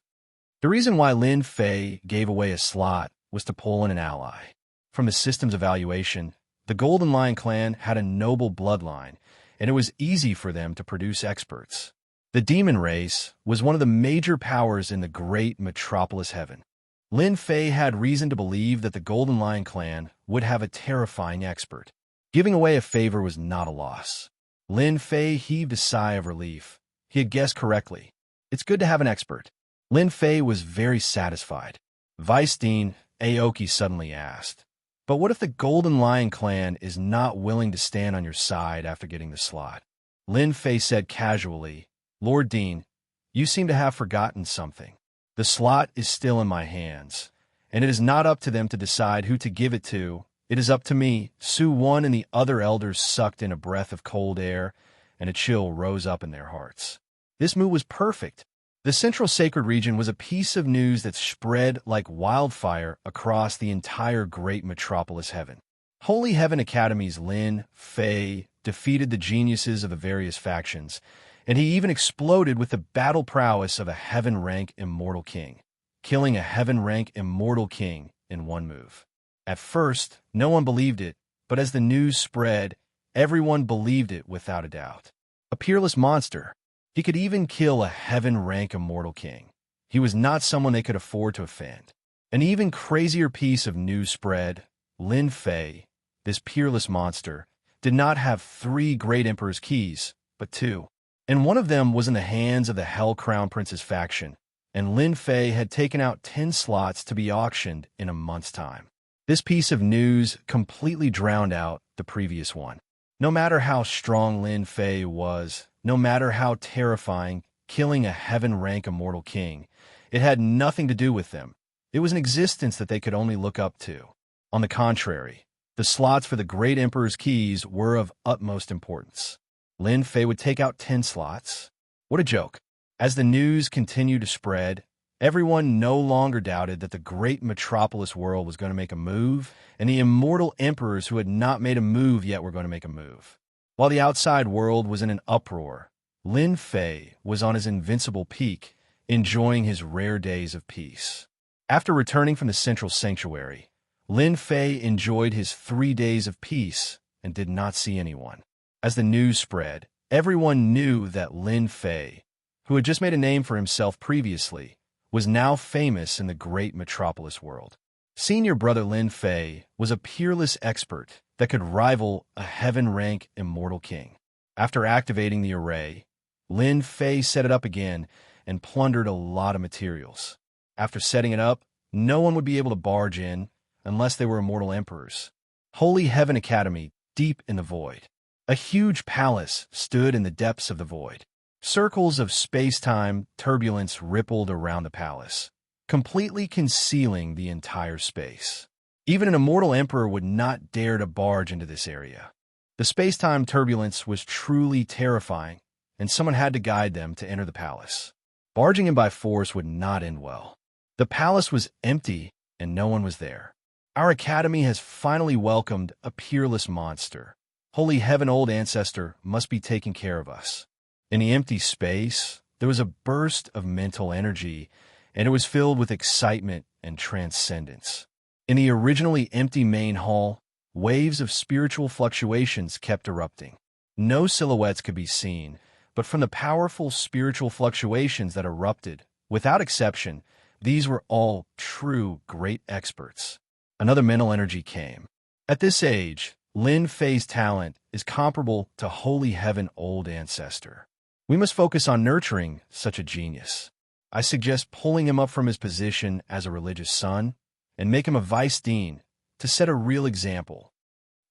The reason why Lin Fei gave away a slot was to pull in an ally. From the system's evaluation, the Golden Lion clan had a noble bloodline, and it was easy for them to produce experts. The demon race was one of the major powers in the great metropolis heaven. Lin Fei had reason to believe that the Golden Lion clan would have a terrifying expert. Giving away a favor was not a loss. Lin Fei heaved a sigh of relief. He had guessed correctly. It's good to have an expert. Lin Fei was very satisfied. Vice Dean Aoki suddenly asked, "But what if the Golden Lion clan is not willing to stand on your side after getting the slot?" Lin Fei said casually, "Lord Dean, you seem to have forgotten something. The slot is still in my hands, and it is not up to them to decide who to give it to. It is up to me." Su Wan and the other elders sucked in a breath of cold air, and a chill rose up in their hearts. This move was perfect. The Central Sacred Region was a piece of news that spread like wildfire across the entire great metropolis heaven. Holy Heaven Academy's Lin Fei defeated the geniuses of the various factions, and he even exploded with the battle prowess of a heaven-rank immortal king, killing a heaven-rank immortal king in one move. At first, no one believed it, but as the news spread, everyone believed it without a doubt. A peerless monster. He could even kill a heaven-rank immortal king. He was not someone they could afford to offend. An even crazier piece of news spread. Lin Fei, this peerless monster, did not have 3 great emperor's keys, but 2. And one of them was in the hands of the Hell Crown Prince's faction, and Lin Fei had taken out 10 slots to be auctioned in a month's time. This piece of news completely drowned out the previous one. No matter how strong Lin Fei was, no matter how terrifying, killing a heaven-rank immortal king, it had nothing to do with them. It was an existence that they could only look up to. On the contrary, the slots for the great emperor's keys were of utmost importance. Lin Fei would take out 10 slots. What a joke. As the news continued to spread, everyone no longer doubted that the great metropolis world was going to make a move, and the immortal emperors who had not made a move yet were going to make a move. While the outside world was in an uproar, Lin Fei was on his invincible peak, enjoying his rare days of peace. After returning from the central sanctuary, Lin Fei enjoyed his 3 days of peace and did not see anyone. As the news spread, everyone knew that Lin Fei, who had just made a name for himself previously, was now famous in the great metropolis world. Senior brother Lin Fei was a peerless expert that could rival a heaven-rank immortal king. After activating the array, Lin Fei set it up again and plundered a lot of materials. After setting it up, no one would be able to barge in unless they were immortal emperors. Holy Heaven Academy, deep in the void. A huge palace stood in the depths of the void. Circles of space-time turbulence rippled around the palace, completely concealing the entire space. Even an immortal emperor would not dare to barge into this area. The space-time turbulence was truly terrifying, and someone had to guide them to enter the palace. Barging in by force would not end well. The palace was empty, and no one was there. Our academy has finally welcomed a peerless monster. Holy Heaven Old Ancestor must be taking care of us. In the empty space, there was a burst of mental energy, and it was filled with excitement and transcendence. In the originally empty main hall, waves of spiritual fluctuations kept erupting. No silhouettes could be seen, but from the powerful spiritual fluctuations that erupted, without exception, these were all true great experts. Another mental energy came. At this age, Lin Fei's talent is comparable to Holy Heaven Old Ancestor. We must focus on nurturing such a genius. I suggest pulling him up from his position as a religious son and make him a vice dean to set a real example.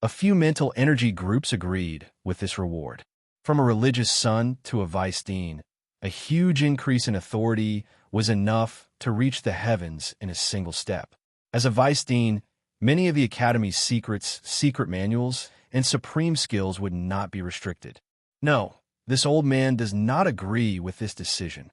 A few mental energy groups agreed with this reward. From a religious son to a vice dean, a huge increase in authority was enough to reach the heavens in a single step. As a vice dean, many of the Academy's secrets, secret manuals, and supreme skills would not be restricted. No, this old man does not agree with this decision.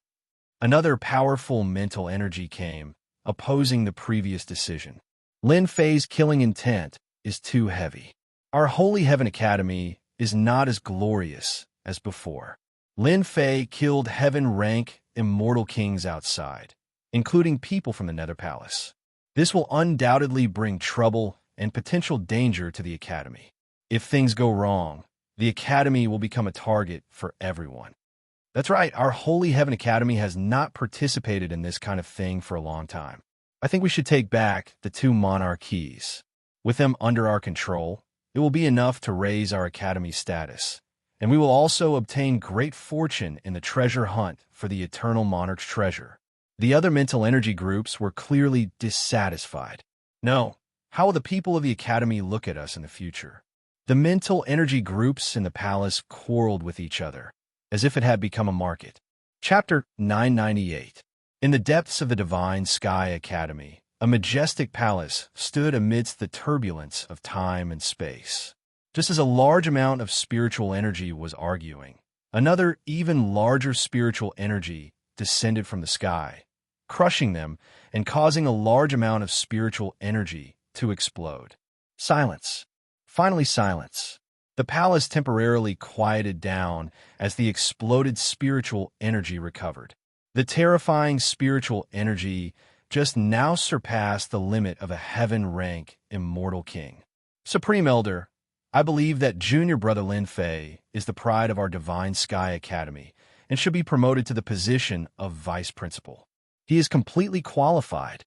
Another powerful mental energy came, opposing the previous decision. Lin Fei's killing intent is too heavy. Our Holy Heaven Academy is not as glorious as before. Lin Fei killed heaven-rank immortal kings outside, including people from the Nether Palace. This will undoubtedly bring trouble and potential danger to the Academy. If things go wrong, the Academy will become a target for everyone. That's right, our Holy Heaven Academy has not participated in this kind of thing for a long time. I think we should take back the 2 monarchies. With them under our control, it will be enough to raise our Academy status, and we will also obtain great fortune in the treasure hunt for the Eternal Monarch's treasure. The other mental energy groups were clearly dissatisfied. No, how will the people of the Academy look at us in the future? The mental energy groups in the palace quarreled with each other, as if it had become a market. Chapter 998. In the depths of the Divine Sky Academy, a majestic palace stood amidst the turbulence of time and space. Just as a large amount of spiritual energy was arguing, another, even larger spiritual energy descended from the sky, crushing them and causing a large amount of spiritual energy to explode. Silence. Finally, silence. The palace temporarily quieted down as the exploded spiritual energy recovered. The terrifying spiritual energy just now surpassed the limit of a heaven-rank immortal king. Supreme Elder, I believe that junior brother Lin Fei is the pride of our Divine Sky Academy and should be promoted to the position of vice principal. He is completely qualified.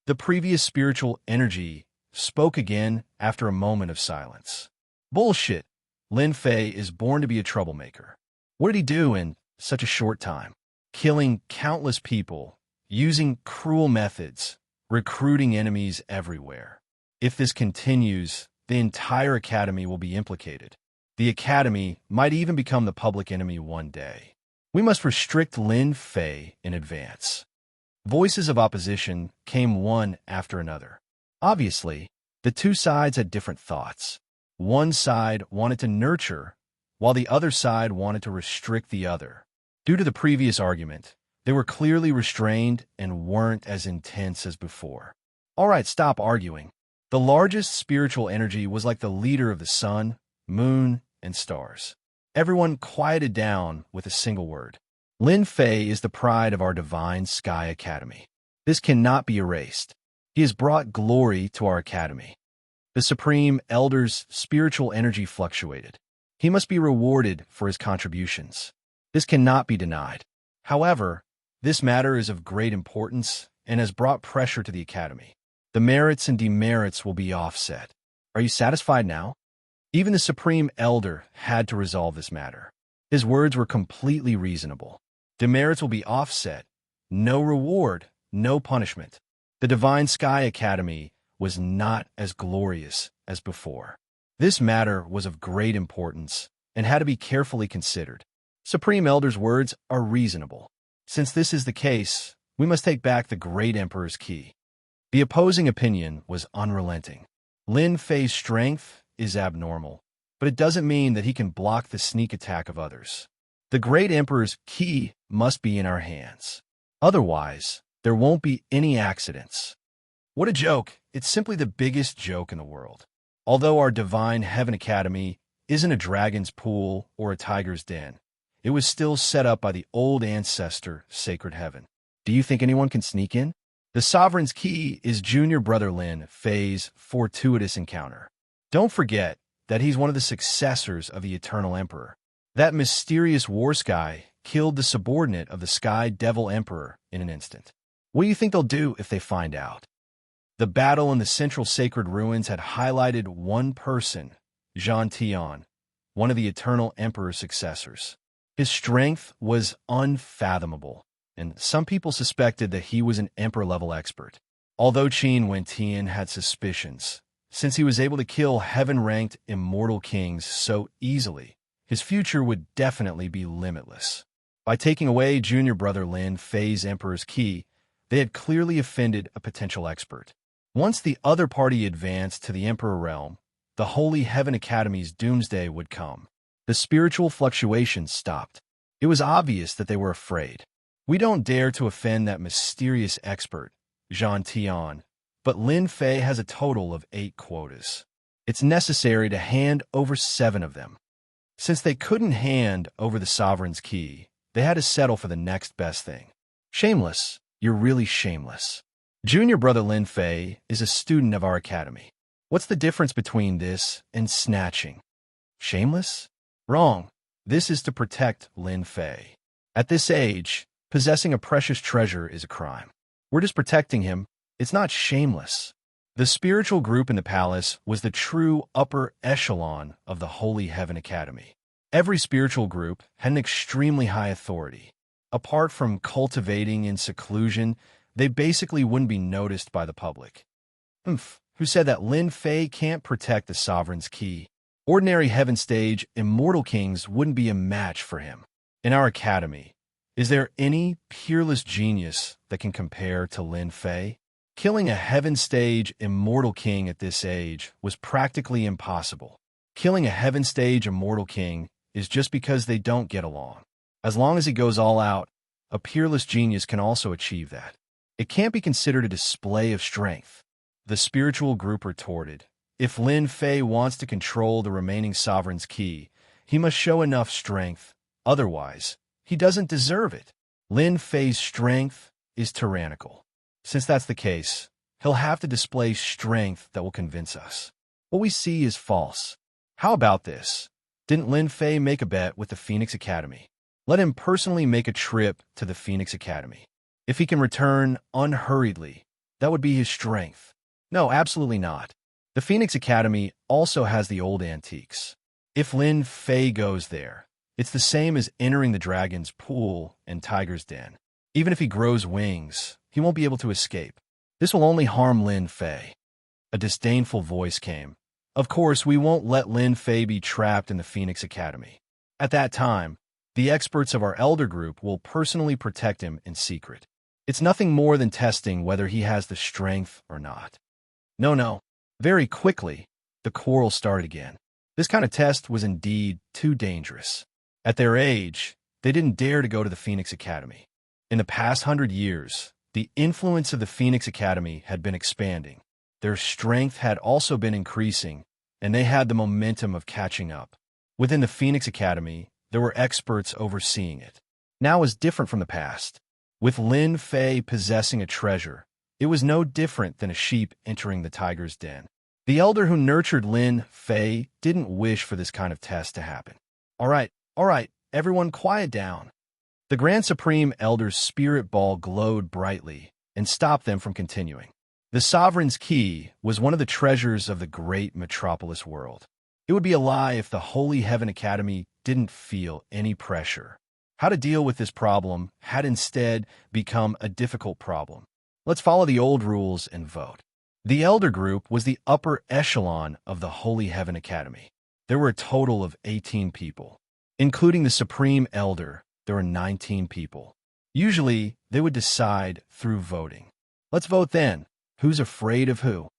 The previous spiritual energy spoke again after a moment of silence. Bullshit. Lin Fei is born to be a troublemaker. What did he do in such a short time? Killing countless people, using cruel methods, recruiting enemies everywhere. If this continues, the entire Academy will be implicated. The Academy might even become the public enemy one day. We must restrict Lin Fei in advance. Voices of opposition came one after another. Obviously, the 2 sides had different thoughts. One side wanted to nurture, while the other side wanted to restrict the other. Due to the previous argument, they were clearly restrained and weren't as intense as before. All right, stop arguing. The largest spiritual energy was like the leader of the sun, moon, and stars. Everyone quieted down with a single word. Lin Fei is the pride of our Divine Sky Academy. This cannot be erased. He has brought glory to our Academy. The Supreme Elder's spiritual energy fluctuated. He must be rewarded for his contributions. This cannot be denied. However, this matter is of great importance and has brought pressure to the Academy. The merits and demerits will be offset. Are you satisfied now? Even the Supreme Elder had to resolve this matter. His words were completely reasonable. Demerits will be offset. No reward, no punishment. The Divine Sky Academy was not as glorious as before. This matter was of great importance and had to be carefully considered. Supreme Elder's words are reasonable. Since this is the case, we must take back the Great Emperor's key. The opposing opinion was unrelenting. Lin Fei's strength is abnormal, but it doesn't mean that he can block the sneak attack of others. The Great Emperor's key must be in our hands. Otherwise, there won't be any accidents. What a joke. It's simply the biggest joke in the world. Although our Divine Heaven Academy isn't a dragon's pool or a tiger's den, it was still set up by the old ancestor, Sacred Heaven. Do you think anyone can sneak in? The Sovereign's key is junior brother Lin Fei's fortuitous encounter. Don't forget that he's one of the successors of the Eternal Emperor. That mysterious war sky killed the subordinate of the Sky Devil Emperor in an instant. What do you think they'll do if they find out? The battle in the central sacred ruins had highlighted one person, Zhang Tian, one of the Eternal Emperor's successors. His strength was unfathomable, and some people suspected that he was an emperor-level expert. Although Qin Wentian had suspicions, since he was able to kill heaven-ranked immortal kings so easily, his future would definitely be limitless. By taking away junior brother Lin Fei's emperor's key, they had clearly offended a potential expert. Once the other party advanced to the emperor realm, the Holy Heaven Academy's doomsday would come. The spiritual fluctuations stopped. It was obvious that they were afraid. We don't dare to offend that mysterious expert, Zhang Tian, but Lin Fei has a total of 8 quotas. It's necessary to hand over 7 of them. Since they couldn't hand over the sovereign's key, they had to settle for the next best thing. Shameless. You're really shameless. Junior brother Lin Fei is a student of our academy. What's the difference between this and snatching? Shameless? Wrong. This is to protect Lin Fei. At this age, possessing a precious treasure is a crime. We're just protecting him. It's not shameless. The spiritual group in the palace was the true upper echelon of the Holy Heaven Academy. Every spiritual group had an extremely high authority. Apart from cultivating in seclusion, they basically wouldn't be noticed by the public. Who said that Lin Fei can't protect the sovereign's key? Ordinary heaven stage immortal kings wouldn't be a match for him. In our academy, is there any peerless genius that can compare to Lin Fei? Killing a heaven stage immortal king at this age was practically impossible. Killing a heaven stage immortal king is just because they don't get along. As long as he goes all out, a peerless genius can also achieve that. It can't be considered a display of strength. The spiritual group retorted, if Lin Fei wants to control the remaining sovereign's key, he must show enough strength. Otherwise, he doesn't deserve it. Lin Fei's strength is tyrannical. Since that's the case, he'll have to display strength that will convince us. What we see is false. How about this? Didn't Lin Fei make a bet with the Phoenix Academy? Let him personally make a trip to the Phoenix Academy. If he can return unhurriedly, that would be his strength. No, absolutely not. The Phoenix Academy also has the old antiques. If Lin Fei goes there, it's the same as entering the dragon's pool and tiger's den. Even if he grows wings, he won't be able to escape. This will only harm Lin Fei. A disdainful voice came. Of course, we won't let Lin Fei be trapped in the Phoenix Academy. At that time, the experts of our elder group will personally protect him in secret. It's nothing more than testing whether he has the strength or not. No. Very quickly, the quarrel started again. This kind of test was indeed too dangerous. At their age, they didn't dare to go to the Phoenix Academy. In the past 100 years, the influence of the Phoenix Academy had been expanding. Their strength had also been increasing, and they had the momentum of catching up. Within the Phoenix Academy, there were experts overseeing it. Now was different from the past. With Lin Fei possessing a treasure, it was no different than a sheep entering the tiger's den. The elder who nurtured Lin Fei didn't wish for this kind of test to happen. All right, everyone quiet down. The Grand Supreme Elder's spirit ball glowed brightly and stopped them from continuing. The Sovereign's key was one of the treasures of the great metropolis world. It would be a lie if the Holy Heaven Academy didn't feel any pressure. How to deal with this problem had instead become a difficult problem. Let's follow the old rules and vote. The Elder Group was the upper echelon of the Holy Heaven Academy. There were a total of 18 people. Including the Supreme Elder, there were 19 people. Usually, they would decide through voting. Let's vote then. Who's afraid of who?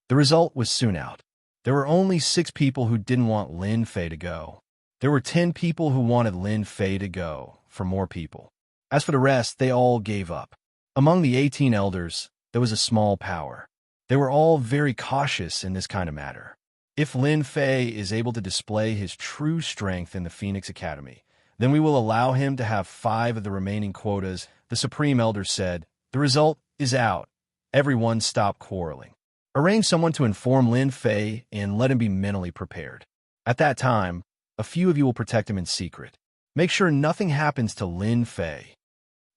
The result was soon out. There were only 6 people who didn't want Lin Fei to go. There were 10 people who wanted Lin Fei to go for more people. As for the rest, they all gave up. Among the 18 elders, there was a small power. They were all very cautious in this kind of matter. If Lin Fei is able to display his true strength in the Phoenix Academy, then we will allow him to have 5 of the remaining quotas, the Supreme Elder said. The result is out. Everyone stop quarreling. Arrange someone to inform Lin Fei and let him be mentally prepared. At that time, a few of you will protect him in secret. Make sure nothing happens to Lin Fei.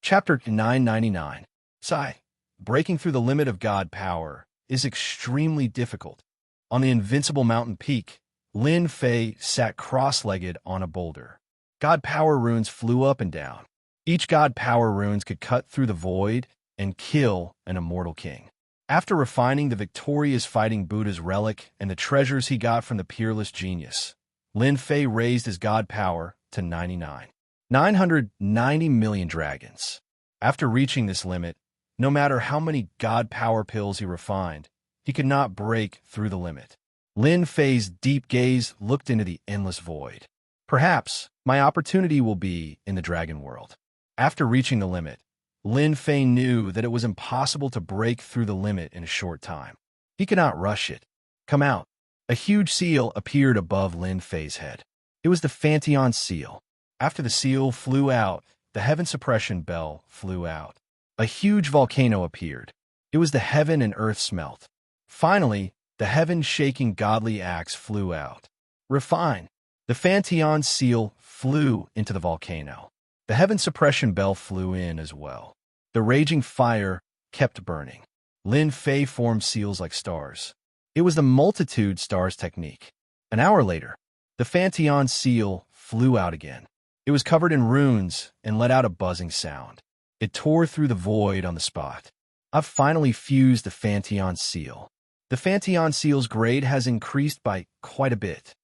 Chapter 999. Sigh. Breaking through the limit of God power is extremely difficult. On the Invincible mountain peak, Lin Fei sat cross-legged on a boulder. God power runes flew up and down. Each god power runes could cut through the void and kill an immortal king. After refining the victorious fighting Buddha's relic and the treasures he got from the peerless genius, Lin Fei raised his god power to 990 million dragons. After reaching this limit, no matter how many god power pills he refined, he could not break through the limit. Lin Fei's deep gaze looked into the endless void. Perhaps my opportunity will be in the dragon world. After reaching the limit, Lin Fei knew that it was impossible to break through the limit in a short time. He could not rush it. Come out. A huge seal appeared above Lin Fei's head. It was the Pantheon seal. After the seal flew out, the heaven suppression bell flew out. A huge volcano appeared. It was the heaven and earth smelt. Finally, the heaven-shaking godly axe flew out. Refine. The Pantheon seal flew into the volcano. The heaven suppression bell flew in as well. The raging fire kept burning. Lin Fei formed seals like stars. It was the multitude stars technique. An hour later, the Pantheon seal flew out again. It was covered in runes and let out a buzzing sound. It tore through the void on the spot. I've finally fused the Pantheon seal. The Pantheon seal's grade has increased by quite a bit.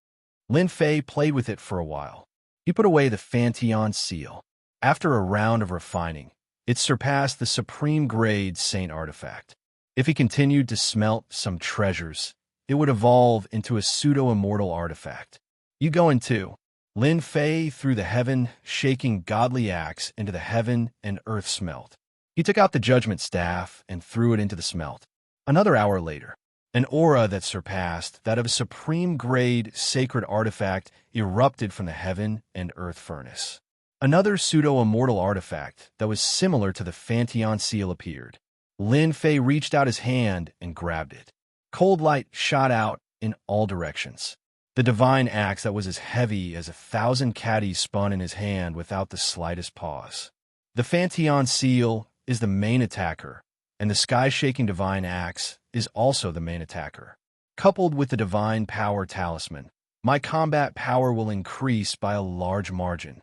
Lin Fei played with it for a while. He put away the Pantheon seal. After a round of refining, it surpassed the supreme grade Saint artifact. If he continued to smelt some treasures, it would evolve into a pseudo-immortal artifact. You go in too. Lin Fei threw the heaven-shaking godly axe into the heaven and earth smelt. He took out the judgment staff and threw it into the smelt. Another hour later, an aura that surpassed that of a supreme-grade sacred artifact erupted from the heaven and earth furnace. Another pseudo-immortal artifact that was similar to the Pantheon seal appeared. Lin Fei reached out his hand and grabbed it. Cold light shot out in all directions. The divine axe that was as heavy as 1,000 caddies spun in his hand without the slightest pause. The Pantheon seal is the main attacker, and the sky-shaking divine axe is also the main attacker. Coupled with the divine power talisman, my combat power will increase by a large margin.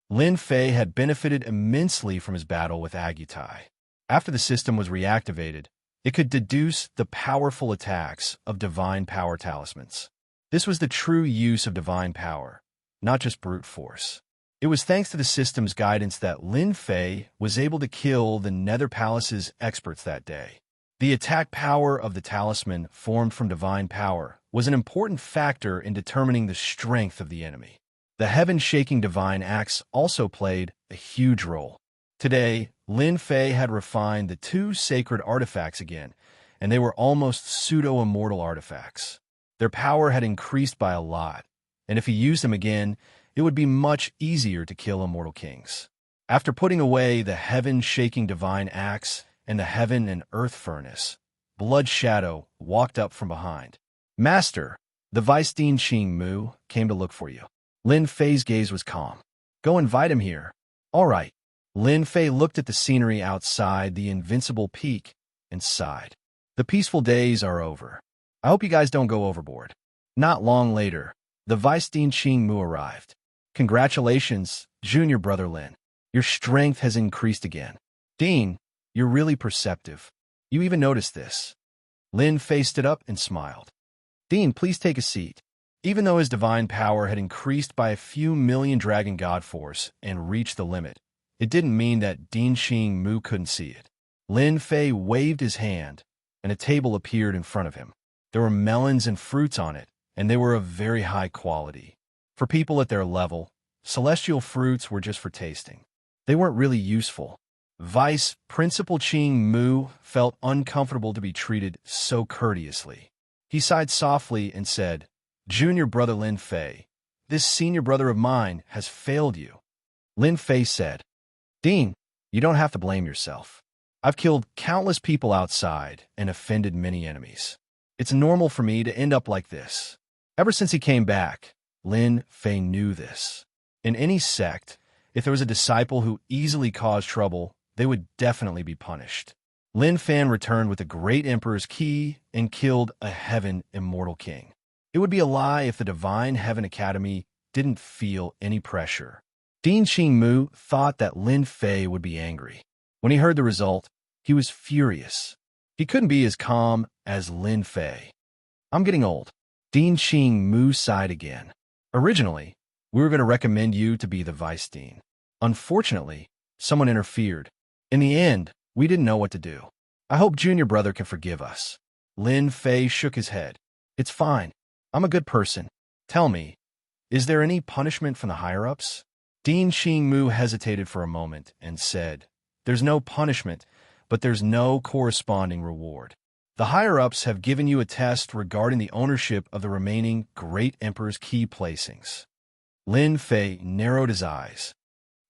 Lin Fei had benefited immensely from his battle with Agutai. After the system was reactivated, it could deduce the powerful attacks of divine power talismans. This was the true use of divine power, not just brute force. It was thanks to the system's guidance that Lin Fei was able to kill the Nether Palace's experts that day. The attack power of the talisman formed from divine power was an important factor in determining the strength of the enemy. The heaven-shaking divine axe also played a huge role. Today, Lin Fei had refined the two sacred artifacts again, and they were almost pseudo-immortal artifacts. Their power had increased by a lot, and if he used them again, it would be much easier to kill immortal kings. After putting away the heaven-shaking divine axe and the heaven and earth furnace, Blood Shadow walked up from behind. Master, the Vice Dean Xing Mu came to look for you. Lin Fei's gaze was calm. Go invite him here. All right. Lin Fei looked at the scenery outside the Invincible peak and sighed. The peaceful days are over. I hope you guys don't go overboard. Not long later, the Vice Dean Xing Mu arrived. Congratulations, junior brother Lin. Your strength has increased again. Dean, you're really perceptive. You even noticed this. Lin Fei stood up and smiled. Dean, please take a seat. Even though his divine power had increased by a few million dragon god force and reached the limit, it didn't mean that Dean Xing Mu couldn't see it. Lin Fei waved his hand, and a table appeared in front of him. There were melons and fruits on it, and they were of very high quality. For people at their level, celestial fruits were just for tasting. They weren't really useful. Vice Principal Xing Mu felt uncomfortable to be treated so courteously. He sighed softly and said, Junior brother Lin Fei, this senior brother of mine has failed you. Lin Fei said, Dean, you don't have to blame yourself. I've killed countless people outside and offended many enemies. It's normal for me to end up like this. Ever since he came back, Lin Fei knew this. In any sect, if there was a disciple who easily caused trouble, they would definitely be punished. Lin Fan returned with the great emperor's key and killed a heaven immortal king. It would be a lie if the Divine Heaven Academy didn't feel any pressure. Dean Xingmu thought that Lin Fei would be angry. When he heard the result, he was furious. He couldn't be as calm as Lin Fei. I'm getting old. Dean Xingmu sighed again. Originally, we were going to recommend you to be the vice dean. Unfortunately, someone interfered. In the end, we didn't know what to do. I hope junior brother can forgive us. Lin Fei shook his head. It's fine. I'm a good person. Tell me, is there any punishment from the higher-ups? Dean Xingmu hesitated for a moment and said, There's no punishment, but there's no corresponding reward. The higher-ups have given you a test regarding the ownership of the remaining Great Emperor's key placings. Lin Fei narrowed his eyes.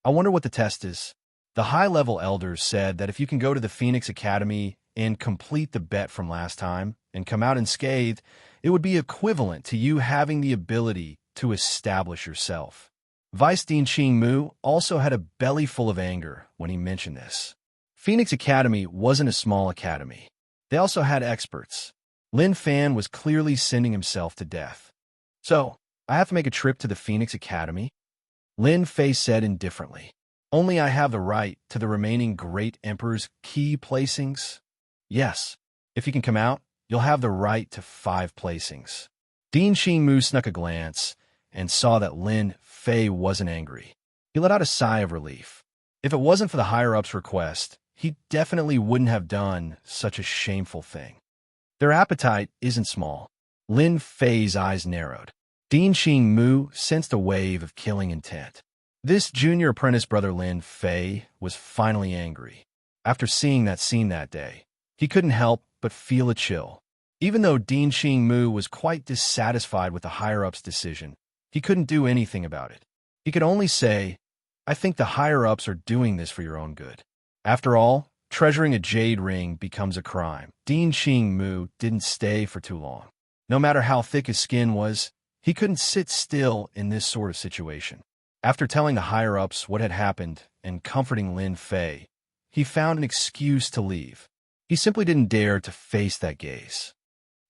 I wonder what the test is. The high-level elders said that if you can go to the Phoenix Academy and complete the bet from last time and come out unscathed, it would be equivalent to you having the ability to establish yourself. Vice Dean Xingmu also had a belly full of anger when he mentioned this. Phoenix Academy wasn't a small academy. They also had experts. Lin Fan was clearly sending himself to death. So, I have to make a trip to the Phoenix Academy? Lin Fei said indifferently. Only I have the right to the remaining Great Emperor's key placings? Yes. If you can come out, you'll have the right to 5 placings. Dean Xingmu snuck a glance and saw that Lin Fei wasn't angry. He let out a sigh of relief. If it wasn't for the higher-ups' request, he definitely wouldn't have done such a shameful thing. Their appetite isn't small. Lin Fei's eyes narrowed. Dean Xingmu sensed a wave of killing intent. This junior apprentice brother Lin Fei was finally angry. After seeing that scene that day, he couldn't help but feel a chill. Even though Dean Xingmu was quite dissatisfied with the higher-ups' decision, he couldn't do anything about it. He could only say, I think the higher-ups are doing this for your own good. After all, treasuring a jade ring becomes a crime. Dean Xingmu didn't stay for too long. No matter how thick his skin was, he couldn't sit still in this sort of situation. After telling the higher-ups what had happened and comforting Lin Fei, he found an excuse to leave. He simply didn't dare to face that gaze.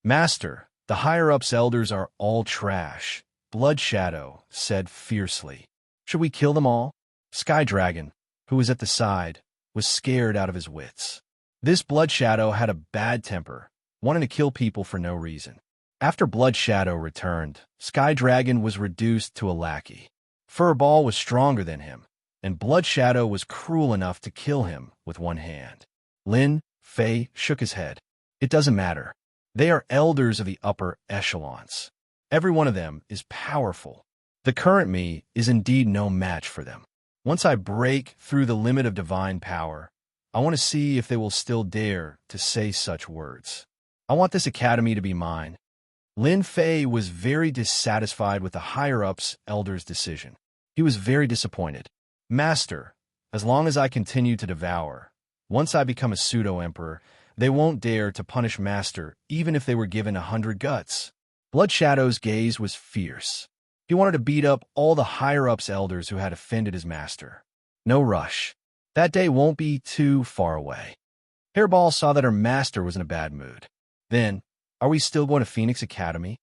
Master, the higher-ups elders are all trash, Blood Shadow said fiercely. Should we kill them all? Sky Dragon, who was at the side, was scared out of his wits. This Blood Shadow had a bad temper, wanting to kill people for no reason. After Blood Shadow returned, Sky Dragon was reduced to a lackey. Furball was stronger than him, and Blood Shadow was cruel enough to kill him with one hand. Lin Fei shook his head. It doesn't matter. They are elders of the upper echelons. Every one of them is powerful. The current me is indeed no match for them. Once I break through the limit of divine power, I want to see if they will still dare to say such words. I want this academy to be mine. Lin Fei was very dissatisfied with the higher-ups elders' decision. He was very disappointed. Master, as long as I continue to devour, once I become a pseudo-emperor, they won't dare to punish Master even if they were given 100 guts. Blood Shadow's gaze was fierce. He wanted to beat up all the higher-ups elders who had offended his master. No rush. That day won't be too far away. Hairball saw that her master was in a bad mood. Then, are we still going to Phoenix Academy?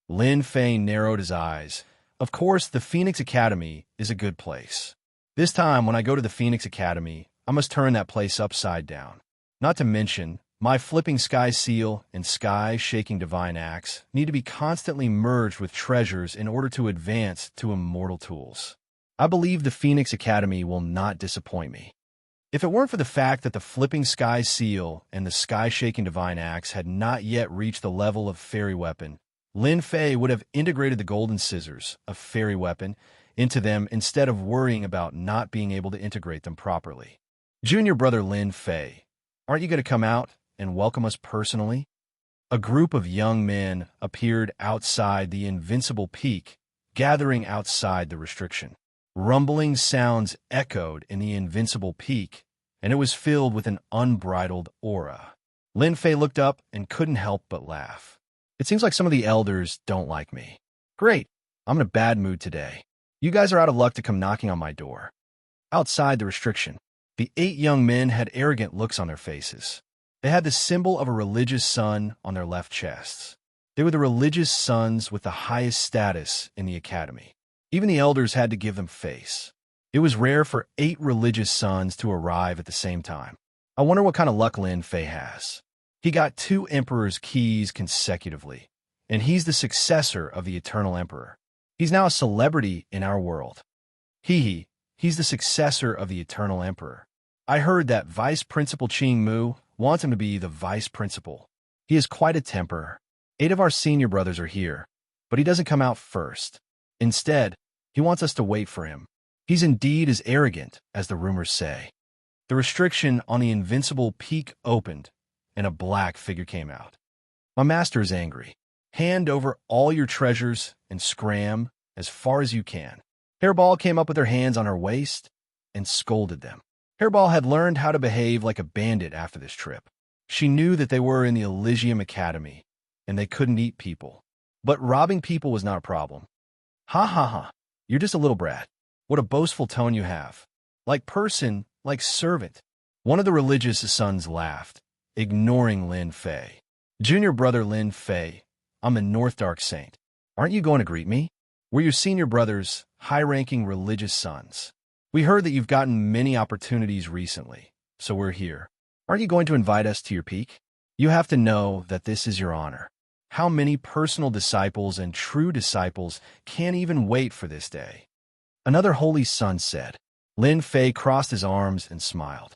Lin Fei narrowed his eyes. Of course, the Phoenix Academy is a good place. This time, when I go to the Phoenix Academy, I must turn that place upside down. Not to mention, my flipping sky seal and sky-shaking divine axe need to be constantly merged with treasures in order to advance to immortal tools. I believe the Phoenix Academy will not disappoint me. If it weren't for the fact that the flipping sky seal and the sky-shaking divine axe had not yet reached the level of fairy weapon, Lin Fei would have integrated the golden scissors, a fairy weapon, into them instead of worrying about not being able to integrate them properly. Junior brother Lin Fei, aren't you going to come out and welcome us personally? A group of young men appeared outside the Invincible peak, gathering outside the restriction. Rumbling sounds echoed in the Invincible peak, and it was filled with an unbridled aura. Lin Fei looked up and couldn't help but laugh. It seems like some of the elders don't like me. Great, I'm in a bad mood today. You guys are out of luck to come knocking on my door. Outside the restriction, the 8 young men had arrogant looks on their faces. They had the symbol of a religious sun on their left chests. They were the religious sons with the highest status in the academy. Even the elders had to give them face. It was rare for 8 religious sons to arrive at the same time. I wonder what kind of luck Lin Fei has. He got 2 emperor's keys consecutively, and he's the successor of the eternal emperor. He's now a celebrity in our world. He's the successor of the eternal emperor. I heard that Vice Principal Qing Mu wants him to be the vice principal. He has quite a temper. 8 of our senior brothers are here, but he doesn't come out first. Instead, he wants us to wait for him. He's indeed as arrogant as the rumors say. The restriction on the Invincible peak opened, and a black figure came out. My master is angry. Hand over all your treasures and scram as far as you can. Hairball came up with her hands on her waist and scolded them. Hairball had learned how to behave like a bandit after this trip. She knew that they were in the Elysium Academy, and they couldn't eat people. But robbing people was not a problem. Ha ha ha, you're just a little brat. What a boastful tone you have. Like person, like servant. One of the religious sons laughed, ignoring Lin Fei. Junior brother Lin Fei, I'm a North Dark Saint. Aren't you going to greet me? We're your senior brother's high-ranking religious sons. We heard that you've gotten many opportunities recently, so we're here. Aren't you going to invite us to your peak? You have to know that this is your honor. How many personal disciples and true disciples can't even wait for this day? Another holy son said. Lin Fei crossed his arms and smiled.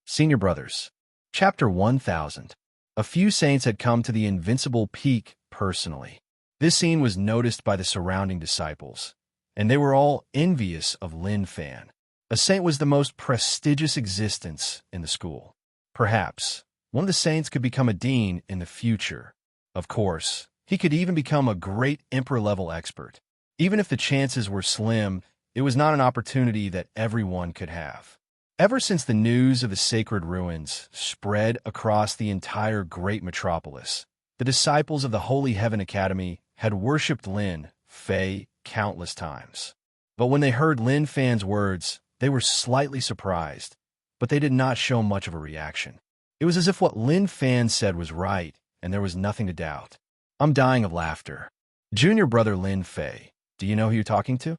Senior brothers. Chapter 1000. A few saints had come to the Invincible peak personally. This scene was noticed by the surrounding disciples, and they were all envious of Lin Fan. A saint was the most prestigious existence in the school. Perhaps one of the saints could become a dean in the future. Of course, he could even become a great emperor-level expert. Even if the chances were slim, it was not an opportunity that everyone could have. Ever since the news of the sacred ruins spread across the entire great metropolis, the disciples of the Holy Heaven Academy had worshipped Lin Fei countless times. But when they heard Lin Fan's words, they were slightly surprised, but they did not show much of a reaction. It was as if what Lin Fan said was right, and there was nothing to doubt. I'm dying of laughter. Junior brother Lin Fei, do you know who you're talking to?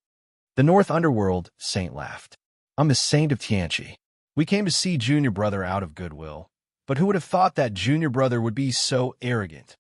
The North Underworld saint laughed. I'm a saint of Tianqi. We came to see junior brother out of goodwill, but who would have thought that junior brother would be so arrogant?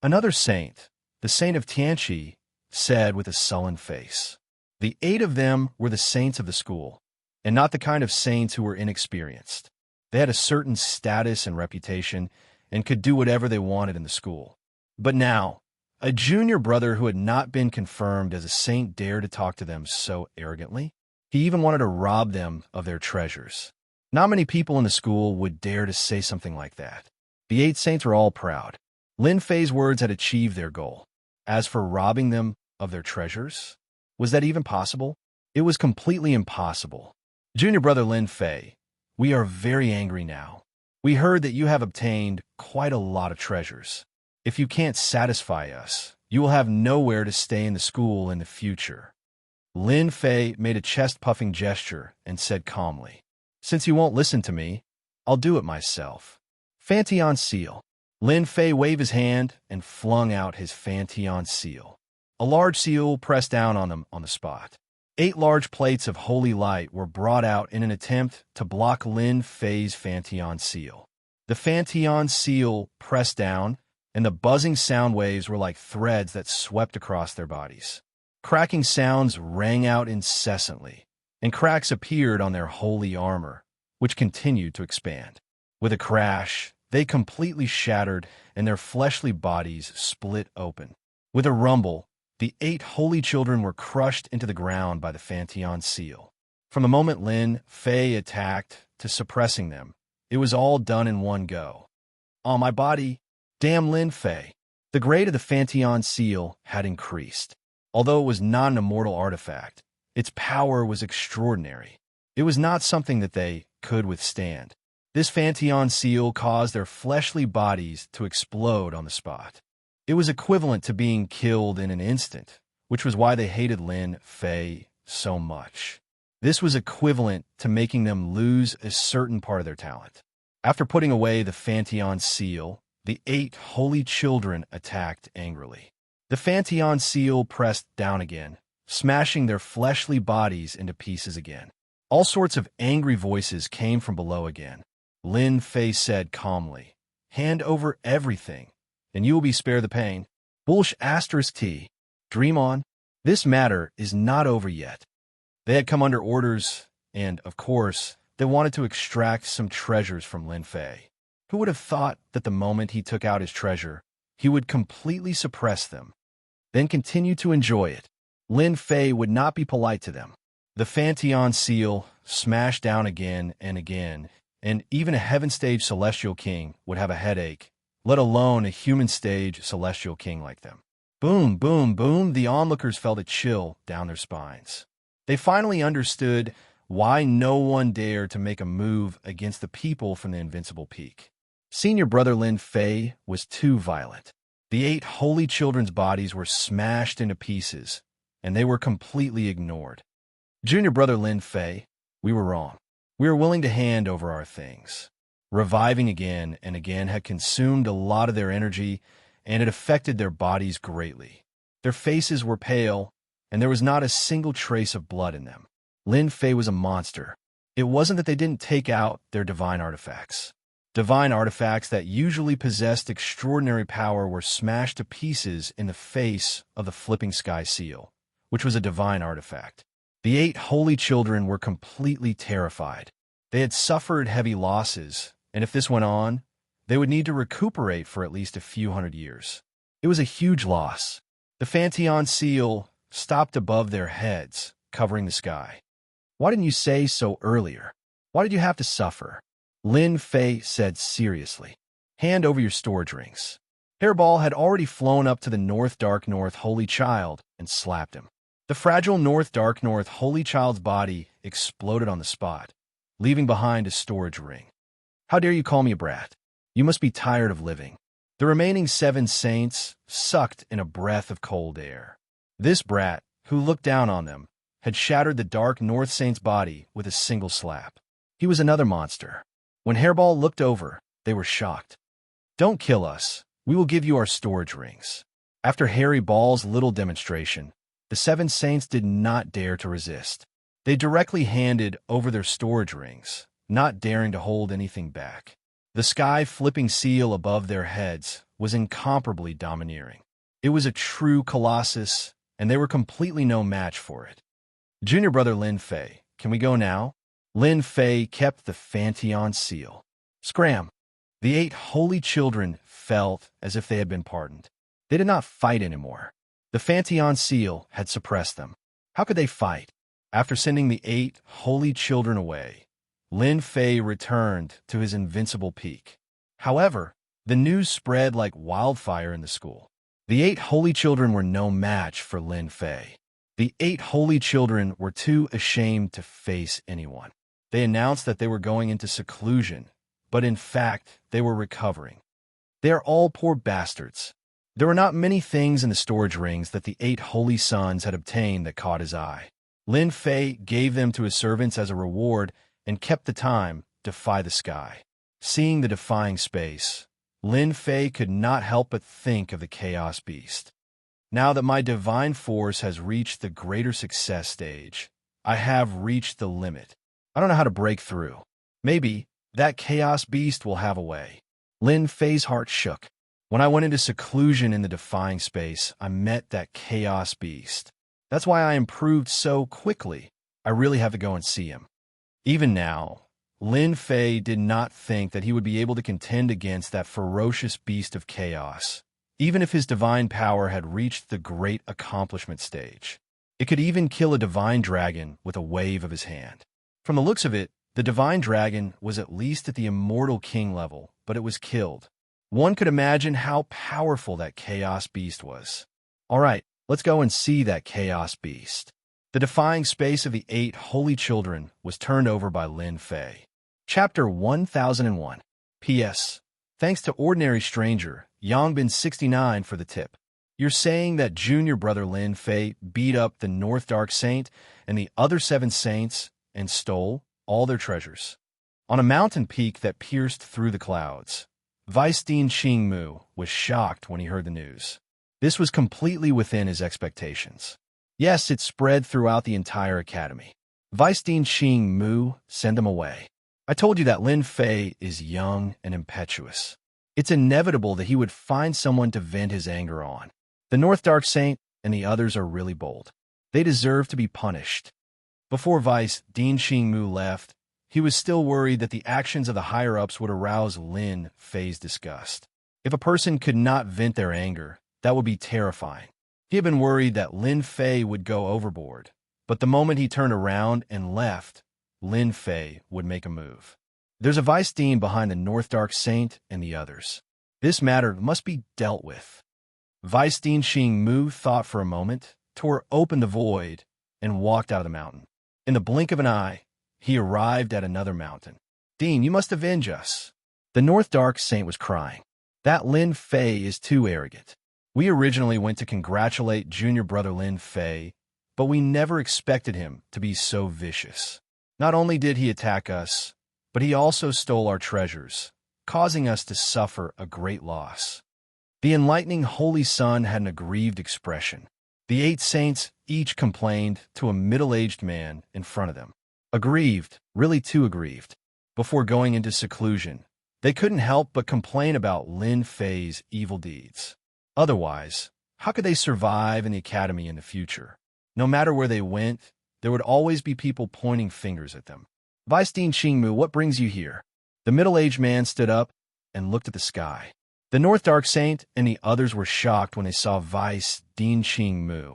Another saint, the saint of Tianqi, said with a sullen face. The 8 of them were the saints of the school, and not the kind of saints who were inexperienced. They had a certain status and reputation and could do whatever they wanted in the school. But now, a junior brother who had not been confirmed as a saint dared to talk to them so arrogantly. He even wanted to rob them of their treasures. Not many people in the school would dare to say something like that. The 8 saints were all proud. Lin Fei's words had achieved their goal. As for robbing them of their treasures, was that even possible? It was completely impossible. Junior brother Lin Fei, we are very angry now. We heard that you have obtained quite a lot of treasures. If you can't satisfy us, you will have nowhere to stay in the school in the future. Lin Fei made a chest-puffing gesture and said calmly, Since you won't listen to me, I'll do it myself. Fantion seal. Lin Fei waved his hand and flung out his Fantion seal. A large seal pressed down on them on the spot. 8 large plates of holy light were brought out in an attempt to block Lin Fei's Fantion seal. The Fantion seal pressed down, and the buzzing sound waves were like threads that swept across their bodies. Cracking sounds rang out incessantly, and cracks appeared on their holy armor, which continued to expand. With a crash, they completely shattered, and their fleshly bodies split open. With a rumble, the 8 holy children were crushed into the ground by the Fantion seal. From the moment Lin Fei attacked to suppressing them, it was all done in one go. On my body, damn Lin Fei. The grade of the Fantion seal had increased. Although it was not an immortal artifact, its power was extraordinary. It was not something that they could withstand. This Fantion seal caused their fleshly bodies to explode on the spot. It was equivalent to being killed in an instant, which was why they hated Lin Fei so much. This was equivalent to making them lose a certain part of their talent. After putting away the Fantion seal, the 8 holy children attacked angrily. The Fantion seal pressed down again, smashing their fleshly bodies into pieces again. All sorts of angry voices came from below again. Lin Fei said calmly, "Hand over everything, and you will be spared the pain." Bulsh asterisk T. Dream on. This matter is not over yet. They had come under orders, and, of course, they wanted to extract some treasures from Lin Fei. Who would have thought that the moment he took out his treasure, he would completely suppress them, then continue to enjoy it? Lin Fei would not be polite to them. The Fanteon seal smashed down again and again, and even a heaven-stage celestial king would have a headache, let alone a human-stage celestial king like them. Boom, boom, boom, the onlookers felt a chill down their spines. They finally understood why no one dared to make a move against the people from the Invincible Peak. Senior brother Lin Fei was too violent. The 8 holy children's bodies were smashed into pieces, and they were completely ignored. Junior brother Lin Fei, we were wrong. We were willing to hand over our things. Reviving again and again had consumed a lot of their energy, and it affected their bodies greatly. Their faces were pale, and there was not a single trace of blood in them. Lin Fei was a monster. It wasn't that they didn't take out their divine artifacts. Divine artifacts that usually possessed extraordinary power were smashed to pieces in the face of the flipping sky seal, which was a divine artifact. The 8 holy children were completely terrified. They had suffered heavy losses, and if this went on, they would need to recuperate for at least a few hundred years. It was a huge loss. The Fanteon seal stopped above their heads, covering the sky. "Why didn't you say so earlier? Why did you have to suffer?" Lin Fei said seriously. "Hand over your storage rings." Hairball had already flown up to the Dark North Holy Child and slapped him. The fragile Dark North Holy Child's body exploded on the spot, leaving behind a storage ring. "How dare you call me a brat? You must be tired of living." The remaining 7 saints sucked in a breath of cold air. This brat, who looked down on them, had shattered the Dark North Saint's body with a single slap. He was another monster. When Hairball looked over, they were shocked. "Don't kill us. We will give you our storage rings." After Harry Ball's little demonstration, the 7 saints did not dare to resist. They directly handed over their storage rings, not daring to hold anything back. The sky-flipping seal above their heads was incomparably domineering. It was a true colossus, and they were completely no match for it. "Junior brother Lin Fei, can we go now?" Lin Fei kept the Fanteon seal. Scram! The 8 holy children felt as if they had been pardoned. They did not fight anymore. The Fanteon seal had suppressed them. How could they fight? After sending the 8 holy children away, Lin Fei returned to his Invincible Peak. However, the news spread like wildfire in the school. The 8 holy children were no match for Lin Fei. The 8 holy children were too ashamed to face anyone. They announced that they were going into seclusion, but in fact, they were recovering. They are all poor bastards. There were not many things in the storage rings that the 8 holy sons had obtained that caught his eye. Lin Fei gave them to his servants as a reward and kept the time defy the sky. Seeing the defying space, Lin Fei could not help but think of the Chaos Beast. Now that my divine force has reached the greater success stage, I have reached the limit. I don't know how to break through. Maybe that Chaos Beast will have a way. Lin Fei's heart shook. When I went into seclusion in the defying space, I met that Chaos Beast. That's why I improved so quickly. I really have to go and see him. Even now, Lin Fei did not think that he would be able to contend against that ferocious beast of chaos, even if his divine power had reached the great accomplishment stage. It could even kill a divine dragon with a wave of his hand. From the looks of it, the divine dragon was at least at the immortal king level, but it was killed. One could imagine how powerful that Chaos Beast was. All right, let's go and see that Chaos Beast. The defying space of the 8 holy children was turned over by Lin Fei. Chapter 1001. P.S. Thanks to Ordinary Stranger, Yongbin69 for the tip. You're saying that junior brother Lin Fei beat up the North Dark Saint and the other 7 saints and stole all their treasures. On a mountain peak that pierced through the clouds, Vice-Dean Xingmu was shocked when he heard the news. This was completely within his expectations. Yes, it spread throughout the entire academy. Vice Dean Xing Mu, send him away. I told you that Lin Fei is young and impetuous. It's inevitable that he would find someone to vent his anger on. The North Dark Saint and the others are really bold. They deserve to be punished. Before Vice Dean Xing Mu left, he was still worried that the actions of the higher-ups would arouse Lin Fei's disgust. If a person could not vent their anger, that would be terrifying. He had been worried that Lin Fei would go overboard, but the moment he turned around and left, Lin Fei would make a move. There's a Vice Dean behind the North Dark Saint and the others. This matter must be dealt with. Vice Dean Xing Mu thought for a moment, tore open the void, and walked out of the mountain. In the blink of an eye, he arrived at another mountain. Dean, you must avenge us. The North Dark Saint was crying. That Lin Fei is too arrogant. We originally went to congratulate junior brother Lin Fei, but we never expected him to be so vicious. Not only did he attack us, but he also stole our treasures, causing us to suffer a great loss. The enlightening Holy Sun had an aggrieved expression. The 8 saints each complained to a middle-aged man in front of them. Aggrieved, really too aggrieved. Before going into seclusion, they couldn't help but complain about Lin Fei's evil deeds. Otherwise, how could they survive in the academy in the future? No matter where they went, there would always be people pointing fingers at them. Vice Dean Xing Mu, what brings you here? The middle-aged man stood up and looked at the sky. The North Dark Saint and the others were shocked when they saw Vice Dean Xing Mu,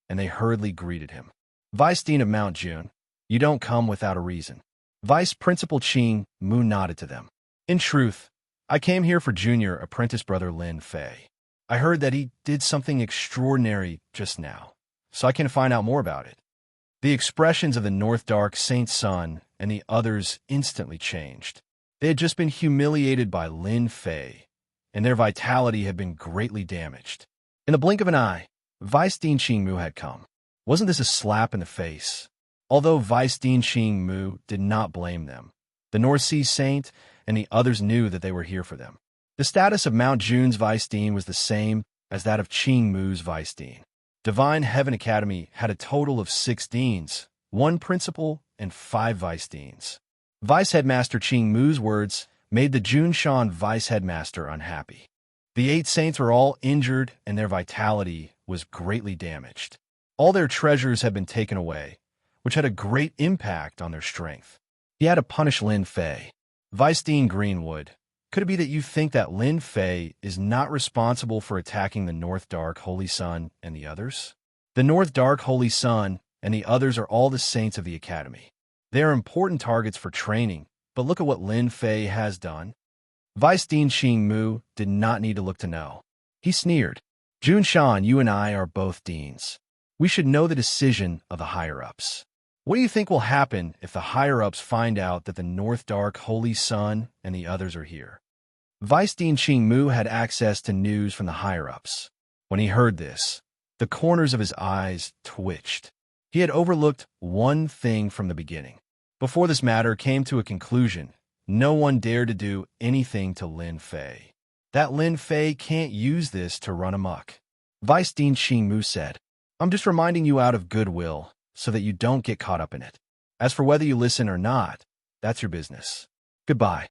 and they hurriedly greeted him. Vice Dean of Mount Jun, you don't come without a reason. Vice Principal Xing Mu nodded to them. In truth, I came here for junior apprentice brother Lin Fei. I heard that he did something extraordinary just now, so I can find out more about it. The expressions of the North Dark Saint's son and the others instantly changed. They had just been humiliated by Lin Fei, and their vitality had been greatly damaged. In the blink of an eye, Vice Dean Xing Mu had come. Wasn't this a slap in the face? Although Vice Dean Xing Mu did not blame them, the North Sea Saint and the others knew that they were here for them. The status of Mount Jun's Vice Dean was the same as that of Xing Mu's Vice Dean. Divine Heaven Academy had a total of 6 deans, 1 principal, and 5 Vice Deans. Vice Headmaster Xing Mu's words made the Junshan Vice Headmaster unhappy. The 8 saints were all injured and their vitality was greatly damaged. All their treasures had been taken away, which had a great impact on their strength. He had to punish Lin Fei. Vice Dean Greenwood, could it be that you think that Lin Fei is not responsible for attacking the North Dark Holy Sun and the others? The North Dark Holy Sun and the others are all the saints of the Academy. They are important targets for training, but look at what Lin Fei has done. Vice Dean Xing Mu did not need to look to know. He sneered. Junshan, you and I are both deans. We should know the decision of the higher-ups. What do you think will happen if the higher-ups find out that the North Dark Holy Sun and the others are here? Vice Dean Xing Mu had access to news from the higher-ups. When he heard this, the corners of his eyes twitched. He had overlooked one thing from the beginning. Before this matter came to a conclusion, no one dared to do anything to Lin Fei. That Lin Fei can't use this to run amok. Vice Dean Xing Mu said, I'm just reminding you out of goodwill, so that you don't get caught up in it. As for whether you listen or not, that's your business. Goodbye.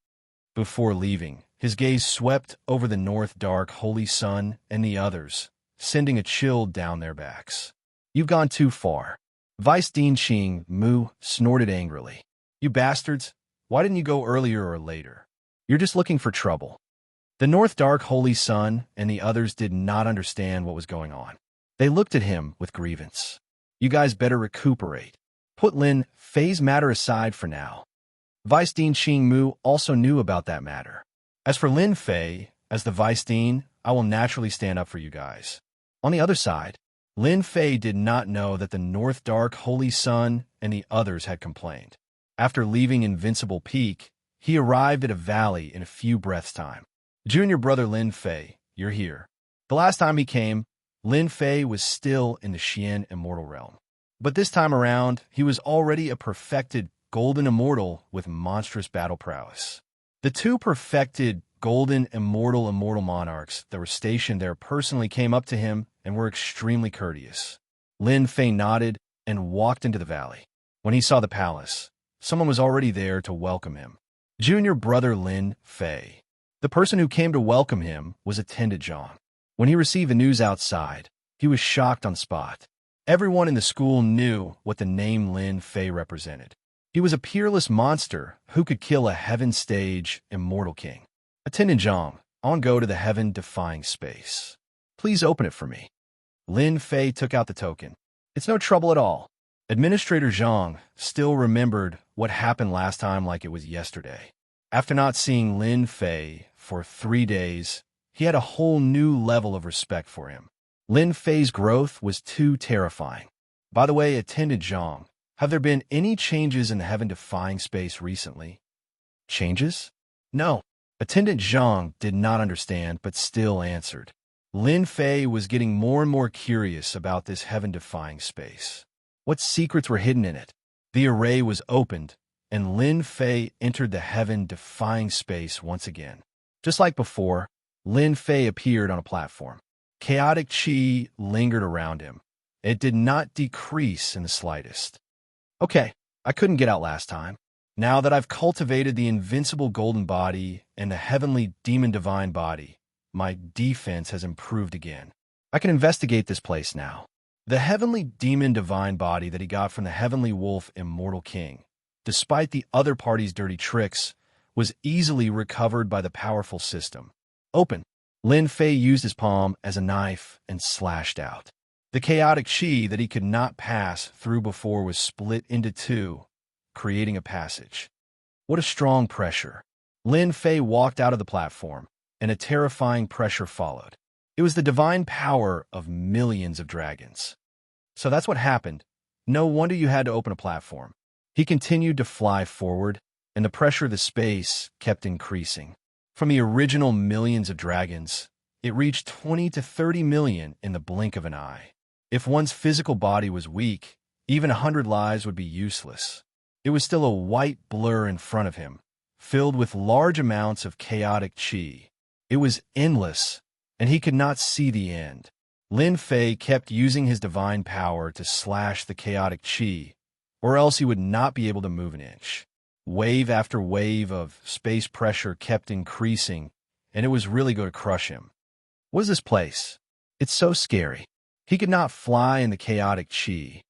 Before leaving, his gaze swept over the North Dark Holy Sun and the others, sending a chill down their backs. You've gone too far. Vice Dean Xing Mu snorted angrily. You bastards, why didn't you go earlier or later? You're just looking for trouble. The North Dark Holy Sun and the others did not understand what was going on. They looked at him with grievance. You guys better recuperate. Put Lin Fei's matter aside for now. Vice Dean Xing Mu also knew about that matter. As for Lin Fei, as the Vice Dean, I will naturally stand up for you guys. On the other side, Lin Fei did not know that the North Dark Holy Sun and the others had complained. After leaving Invincible Peak, he arrived at a valley in a few breaths' time. Junior brother Lin Fei, you're here. The last time he came, Lin Fei was still in the Xian Immortal Realm. But this time around, he was already a perfected Golden Immortal with monstrous battle prowess. The 2 perfected Golden Immortal Monarchs that were stationed there personally came up to him and were extremely courteous. Lin Fei nodded and walked into the valley. When he saw the palace, someone was already there to welcome him. Junior brother Lin Fei. The person who came to welcome him was attendant Zhang. When he received the news outside, he was shocked on spot. Everyone in the school knew what the name Lin Fei represented. He was a peerless monster who could kill a heaven-stage immortal king. Attendant Zhang, on go to the heaven-defying space. Please open it for me. Lin Fei took out the token. It's no trouble at all. Administrator Zhang still remembered what happened last time like it was yesterday. After not seeing Lin Fei for 3 days, he had a whole new level of respect for him. Lin Fei's growth was too terrifying. By the way, Attendant Zhang, have there been any changes in the heaven-defying space recently? Changes? No. Attendant Zhang did not understand, but still answered. Lin Fei was getting more and more curious about this heaven-defying space. What secrets were hidden in it? The array was opened, and Lin Fei entered the heaven-defying space once again. Just like before, Lin Fei appeared on a platform. Chaotic chi lingered around him. It did not decrease in the slightest. Okay, I couldn't get out last time. Now that I've cultivated the invincible golden body and the heavenly demon divine body, my defense has improved again. I can investigate this place now. The heavenly demon divine body that he got from the heavenly wolf immortal king, despite the other party's dirty tricks, was easily recovered by the powerful system. Open. Lin Fei used his palm as a knife and slashed out. The chaotic chi that he could not pass through before was split into two, creating a passage. What a strong pressure. Lin Fei walked out of the platform, and a terrifying pressure followed. It was the divine power of millions of dragons. So that's what happened. No wonder you had to open a platform. He continued to fly forward, and the pressure of the space kept increasing. From the original millions of dragons, it reached 20 to 30 million in the blink of an eye. If one's physical body was weak, even 100 lives would be useless. It was still a white blur in front of him, filled with large amounts of chaotic chi. It was endless, and he could not see the end. Lin Fei kept using his divine power to slash the chaotic chi, or else he would not be able to move an inch. Wave after wave of space pressure kept increasing, and it was really going to crush him. What is this place? It's so scary. He could not fly in the chaotic chi,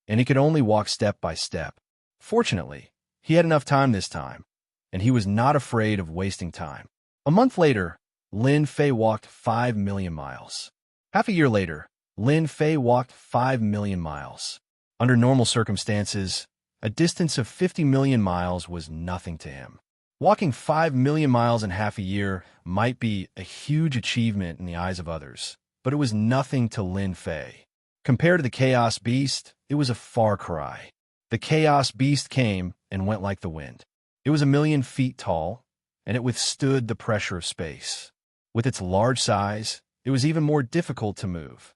and he could only walk step by step. Fortunately, he had enough time this time, and he was not afraid of wasting time. A month later, Lin Fei walked 5 million miles. Half a year later, Lin Fei walked 5 million miles. Under normal circumstances, a distance of 50 million miles was nothing to him. Walking 5 million miles in half a year might be a huge achievement in the eyes of others, but it was nothing to Lin Fei. Compared to the Chaos Beast, it was a far cry. The Chaos Beast came and went like the wind. It was 1,000,000 feet tall, and it withstood the pressure of space. With its large size, it was even more difficult to move.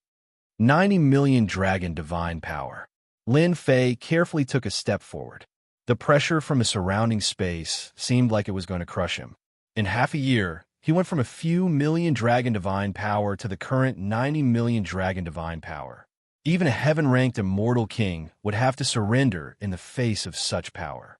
90 million dragon divine power. Lin Fei carefully took a step forward. The pressure from the surrounding space seemed like it was going to crush him. In half a year, he went from a few million dragon divine power to the current 90 million dragon divine power. Even a heaven-ranked immortal king would have to surrender in the face of such power.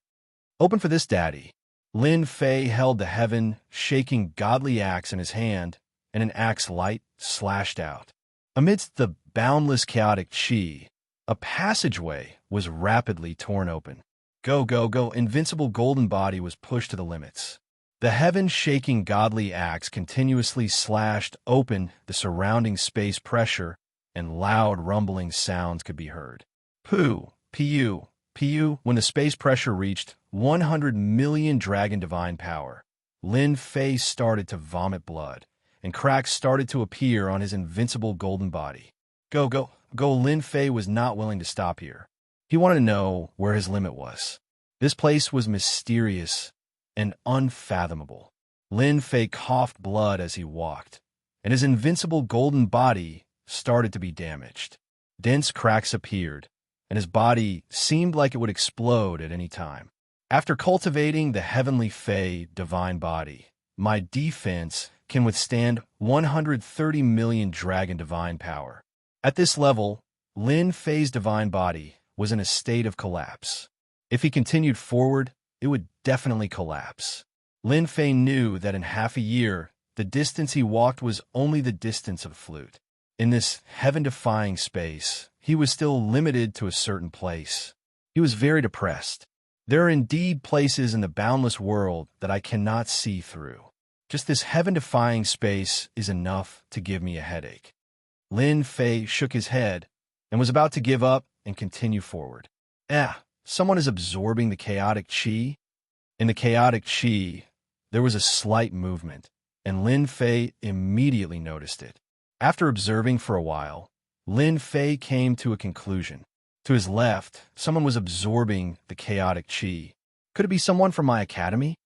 Open for this, Daddy. Lin Fei held the heaven-shaking godly axe in his hand, and an axe light slashed out. Amidst the boundless chaotic chi, a passageway was rapidly torn open. Go, go, go, invincible golden body was pushed to the limits. The heaven-shaking godly axe continuously slashed open the surrounding space pressure, and loud rumbling sounds could be heard. Poo, pu, pu. When the space pressure reached 100 million dragon divine power, Lin Fei started to vomit blood, and cracks started to appear on his invincible golden body. Go, go, go. Lin Fei was not willing to stop here. He wanted to know where his limit was. This place was mysterious and unfathomable. Lin Fei coughed blood as he walked, and his invincible golden body started to be damaged. Dense cracks appeared, and his body seemed like it would explode at any time. After cultivating the heavenly Fei divine body, my defense can withstand 130 million dragon divine power. At this level, Lin Fei's divine body was in a state of collapse. If he continued forward, it would definitely collapse. Lin Fei knew that in half a year, the distance he walked was only the distance of a flute. In this heaven-defying space, he was still limited to a certain place. He was very depressed. There are indeed places in the boundless world that I cannot see through. Just this heaven-defying space is enough to give me a headache. Lin Fei shook his head and was about to give up and continue forward. Someone is absorbing the chaotic qi. In the chaotic qi, there was a slight movement, and Lin Fei immediately noticed it. After observing for a while, Lin Fei came to a conclusion. To his left, someone was absorbing the chaotic qi. Could it be someone from my academy?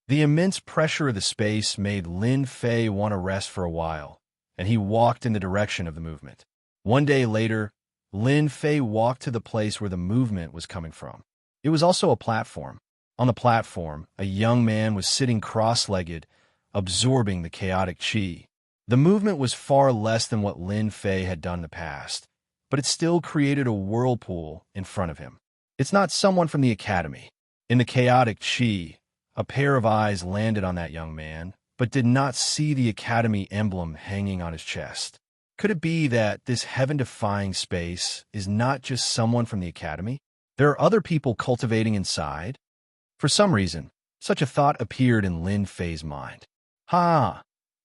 The immense pressure of the space made Lin Fei want to rest for a while, and he walked in the direction of the movement. One day later, Lin Fei walked to the place where the movement was coming from. It was also a platform. On the platform, a young man was sitting cross-legged, absorbing the chaotic qi. The movement was far less than what Lin Fei had done in the past, but it still created a whirlpool in front of him. It's not someone from the academy. In the chaotic qi, a pair of eyes landed on that young man, but did not see the academy emblem hanging on his chest. Could it be that this heaven-defying space is not just someone from the academy? There are other people cultivating inside? For some reason, such a thought appeared in Lin Fei's mind. I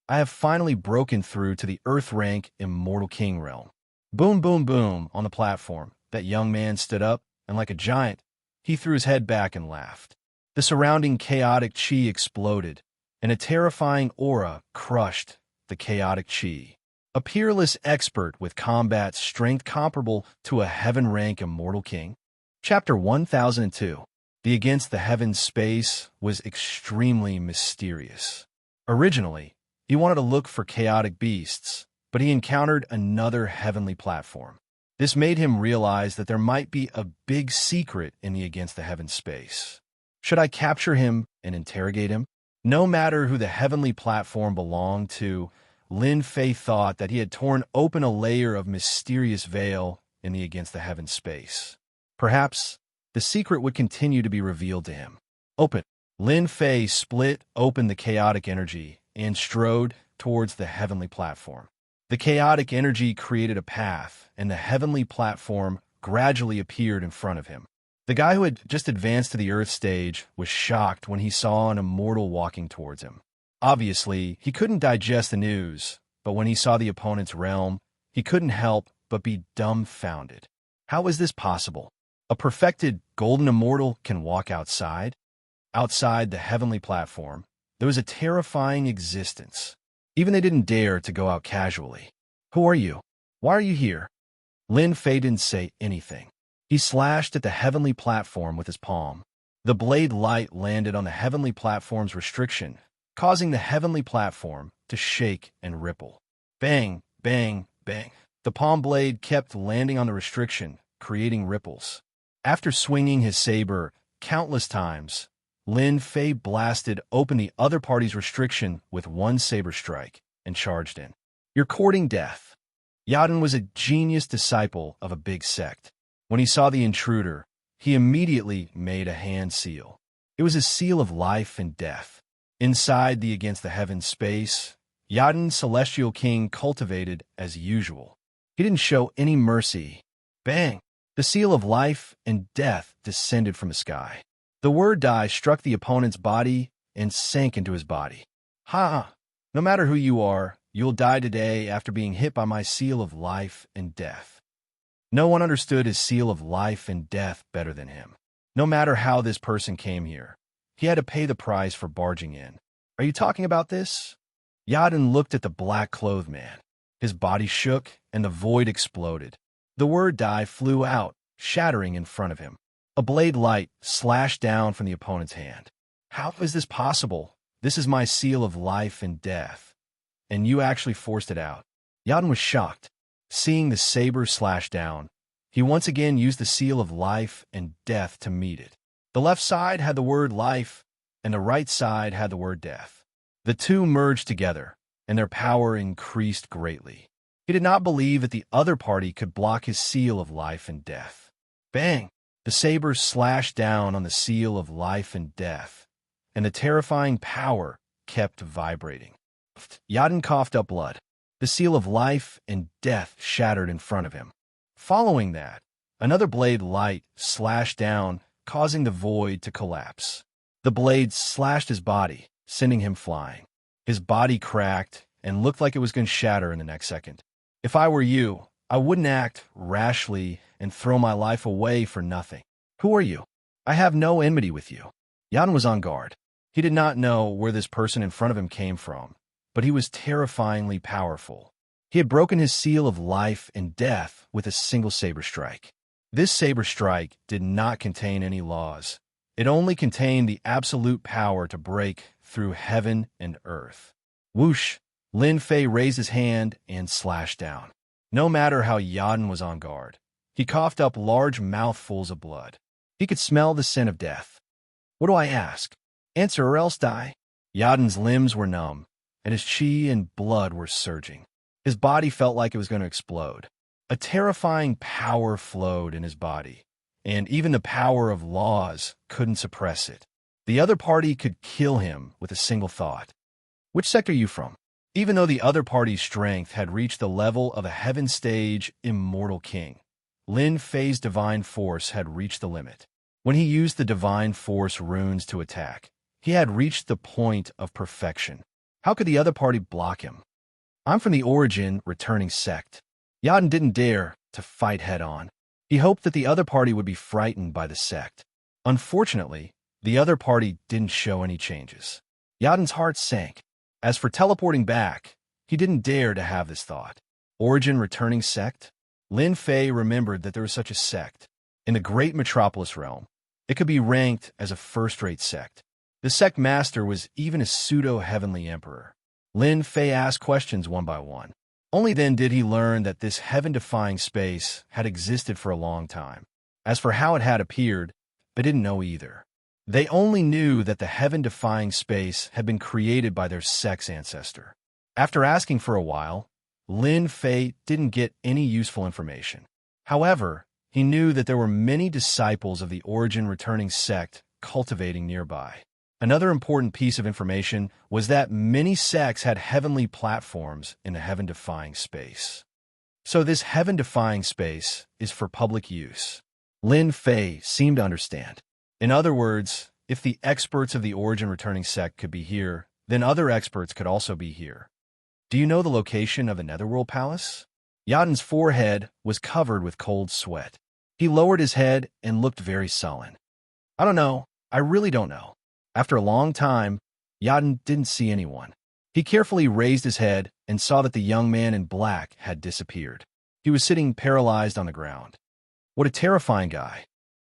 have finally broken through to the Earth-rank Immortal King realm. Boom, boom, boom on the platform. That young man stood up, and like a giant, he threw his head back and laughed. The surrounding chaotic qi exploded, and a terrifying aura crushed the chaotic qi. A peerless expert with combat strength comparable to a heaven-rank Immortal King. Chapter 1002. The Against the Heavens space was extremely mysterious. Originally, he wanted to look for chaotic beasts, but he encountered another heavenly platform. This made him realize that there might be a big secret in the Against the Heavens space. Should I capture him and interrogate him? No matter who the heavenly platform belonged to, Lin Fei thought that he had torn open a layer of mysterious veil in the Against the Heavens space. Perhaps the secret would continue to be revealed to him. Open. Lin Fei split open the chaotic energy and strode towards the heavenly platform. The chaotic energy created a path, and the heavenly platform gradually appeared in front of him. The guy who had just advanced to the Earth stage was shocked when he saw an immortal walking towards him. Obviously, he couldn't digest the news, but when he saw the opponent's realm, he couldn't help but be dumbfounded. How is this possible? A perfected golden immortal can walk outside? Outside the heavenly platform, there was a terrifying existence. Even they didn't dare to go out casually. Who are you? Why are you here? Lin Fei didn't say anything. He slashed at the heavenly platform with his palm. The blade light landed on the heavenly platform's restriction, causing the heavenly platform to shake and ripple. Bang, bang, bang. The palm blade kept landing on the restriction, creating ripples. After swinging his saber countless times, Lin Fei blasted open the other party's restriction with one saber strike and charged in. You're courting death. Yaden was a genius disciple of a big sect. When he saw the intruder, he immediately made a hand seal. It was a seal of life and death. Inside the Against the Heavens space, Yaden's celestial king cultivated as usual. He didn't show any mercy. Bang! The seal of life and death descended from the sky. The word die struck the opponent's body and sank into his body. No matter who you are, you'll die today after being hit by my seal of life and death. No one understood his seal of life and death better than him. No matter how this person came here, he had to pay the price for barging in. Are you talking about this? Yaden looked at the black-clothed man. His body shook, and the void exploded. The word die flew out, shattering in front of him. A blade light slashed down from the opponent's hand. How is this possible? This is my seal of life and death. And you actually forced it out. Yaden was shocked. Seeing the saber slash down, he once again used the seal of life and death to meet it. The left side had the word life, and the right side had the word death. The two merged together, and their power increased greatly. He did not believe that the other party could block his seal of life and death. Bang! The The saber slashed down on the seal of life and death, and the terrifying power kept vibrating. Yadin coughed up blood. The seal of life and death shattered in front of him. Following that, another blade light slashed down, causing the void to collapse. The blade slashed his body, sending him flying. His body cracked and looked like it was going to shatter in the next second. If I were you, I wouldn't act rashly and throw my life away for nothing. Who are you? I have no enmity with you. Yadin was on guard. He did not know where this person in front of him came from, but he was terrifyingly powerful. He had broken his seal of life and death with a single saber strike. This saber strike did not contain any laws. It only contained the absolute power to break through heaven and earth. Whoosh! Lin Fei raised his hand and slashed down. No matter how Yadin was on guard, he coughed up large mouthfuls of blood. He could smell the scent of death. What do I ask? Answer or else die. Yadin's limbs were numb, and his chi and blood were surging. His body felt like it was going to explode. A terrifying power flowed in his body, and even the power of laws couldn't suppress it. The other party could kill him with a single thought. Which sect are you from? Even though the other party's strength had reached the level of a heaven-stage immortal king, Lin Fei's divine force had reached the limit. When he used the divine force runes to attack, he had reached the point of perfection. How could the other party block him? I'm from the origin returning sect. Yadin didn't dare to fight head-on. He hoped that the other party would be frightened by the sect. Unfortunately, the other party didn't show any changes. Yadin's heart sank. As for teleporting back, he didn't dare to have this thought. Origin returning sect? Lin Fei remembered that there was such a sect. In the great metropolis realm, it could be ranked as a first-rate sect. The sect master was even a pseudo-heavenly emperor. Lin Fei asked questions one by one. Only then did he learn that this heaven-defying space had existed for a long time. As for how it had appeared, they didn't know either. They only knew that the heaven-defying space had been created by their sect's ancestor. After asking for a while, Lin Fei didn't get any useful information. However, he knew that there were many disciples of the origin returning sect cultivating nearby. Another important piece of information was that many sects had heavenly platforms in the heaven-defying space. So this heaven-defying space is for public use. Lin Fei seemed to understand. In other words, if the experts of the origin returning sect could be here, then other experts could also be here. Do you know the location of the Netherworld Palace? Yadin's forehead was covered with cold sweat. He lowered his head and looked very sullen. I don't know. I really don't know. After a long time, Yadin didn't see anyone. He carefully raised his head and saw that the young man in black had disappeared. He was sitting paralyzed on the ground. What a terrifying guy.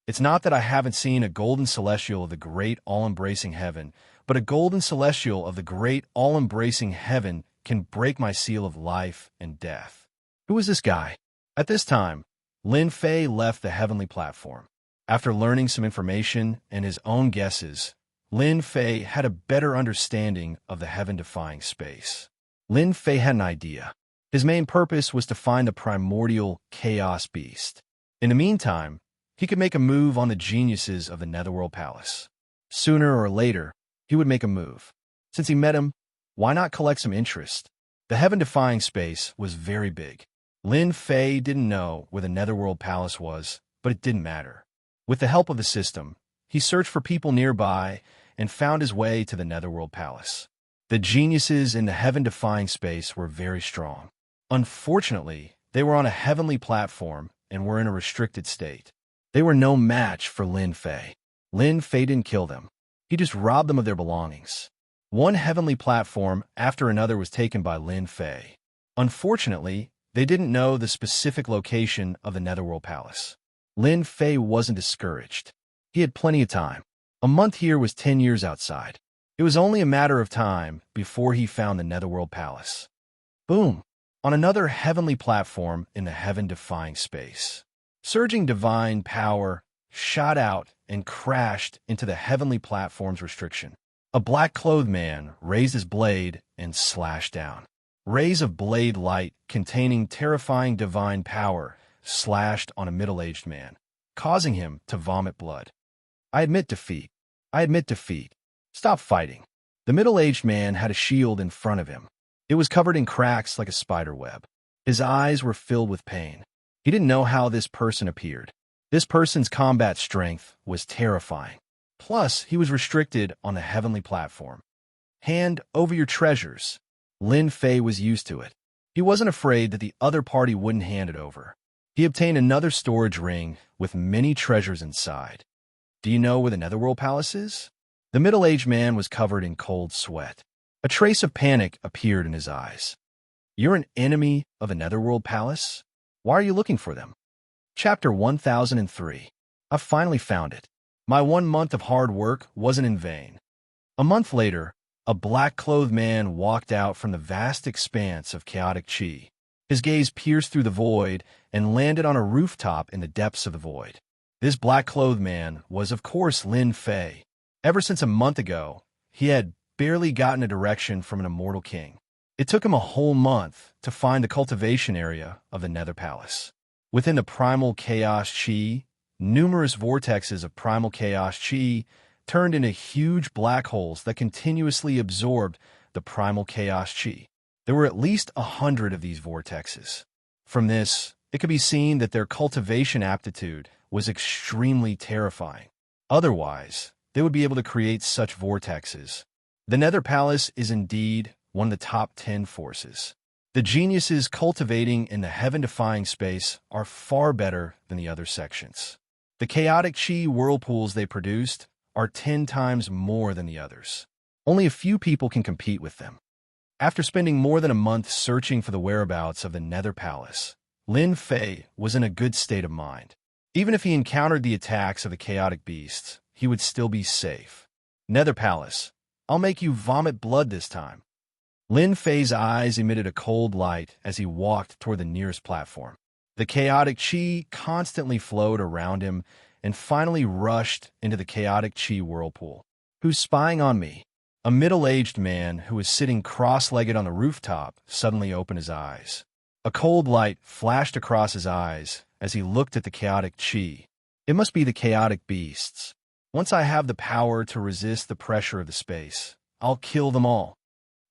It's not that I haven't seen a golden celestial of the great all-embracing heaven, but a golden celestial of the great all-embracing heaven can break my seal of life and death. Who is this guy? At this time, Lin Fei left the heavenly platform. After learning some information and his own guesses, Lin Fei had a better understanding of the heaven-defying space. Lin Fei had an idea. His main purpose was to find the primordial chaos beast. In the meantime, he could make a move on the geniuses of the Netherworld Palace. Sooner or later, he would make a move. Since he met him, why not collect some interest? The heaven-defying space was very big. Lin Fei didn't know where the Netherworld Palace was, but it didn't matter. With the help of the system, he searched for people nearby and found his way to the Netherworld Palace. The geniuses in the heaven-defying space were very strong. Unfortunately, they were on a heavenly platform and were in a restricted state. They were no match for Lin Fei. Lin Fei didn't kill them. He just robbed them of their belongings. One heavenly platform after another was taken by Lin Fei. Unfortunately, they didn't know the specific location of the Netherworld Palace. Lin Fei wasn't discouraged. He had plenty of time. A month here was 10 years outside. It was only a matter of time before he found the Netherworld Palace. Boom! On another heavenly platform in the heaven-defying space. Surging divine power shot out and crashed into the heavenly platform's restriction. A black-clothed man raised his blade and slashed down. Rays of blade light containing terrifying divine power slashed on a middle-aged man. causing him to vomit blood. I admit defeat. I admit defeat. Stop fighting. The middle-aged man had a shield in front of him. It was covered in cracks like a spider web. His eyes were filled with pain. He didn't know how this person appeared. This person's combat strength was terrifying. Plus, he was restricted on the heavenly platform. Hand over your treasures. Lin Fei was used to it. He wasn't afraid that the other party wouldn't hand it over. He obtained another storage ring with many treasures inside. Do you know where the Netherworld Palace is? The middle-aged man was covered in cold sweat. A trace of panic appeared in his eyes. You're an enemy of the Netherworld Palace? Why are you looking for them? Chapter 1003. I finally found it. My 1 month of hard work wasn't in vain. A month later, a black-clothed man walked out from the vast expanse of chaotic chi. His gaze pierced through the void and landed on a rooftop in the depths of the void. This black-clothed man was, of course, Lin Fei. Ever since a month ago, he had barely gotten a direction from an immortal king. It took him a whole month to find the cultivation area of the Nether Palace. Within the primal chaos chi, numerous vortexes of primal chaos chi turned into huge black holes that continuously absorbed the primal chaos chi. There were at least 100 of these vortexes. From this, it could be seen that their cultivation aptitude was extremely terrifying. Otherwise, they would be able to create such vortexes. The Nether Palace is indeed one of the top 10 forces. The geniuses cultivating in the heaven-defying space are far better than the other sections. The chaotic chi whirlpools they produced are 10 times more than the others. Only a few people can compete with them. After spending more than a month searching for the whereabouts of the Nether Palace, Lin Fei was in a good state of mind. Even if he encountered the attacks of the chaotic beasts, he would still be safe. Nether Palace, I'll make you vomit blood this time. Lin Fei's eyes emitted a cold light as he walked toward the nearest platform. The chaotic chi constantly flowed around him and finally rushed into the chaotic chi whirlpool. Who's spying on me? A middle-aged man who was sitting cross-legged on the rooftop suddenly opened his eyes. A cold light flashed across his eyes as he looked at the chaotic chi. It must be the chaotic beasts. Once I have the power to resist the pressure of the space, I'll kill them all.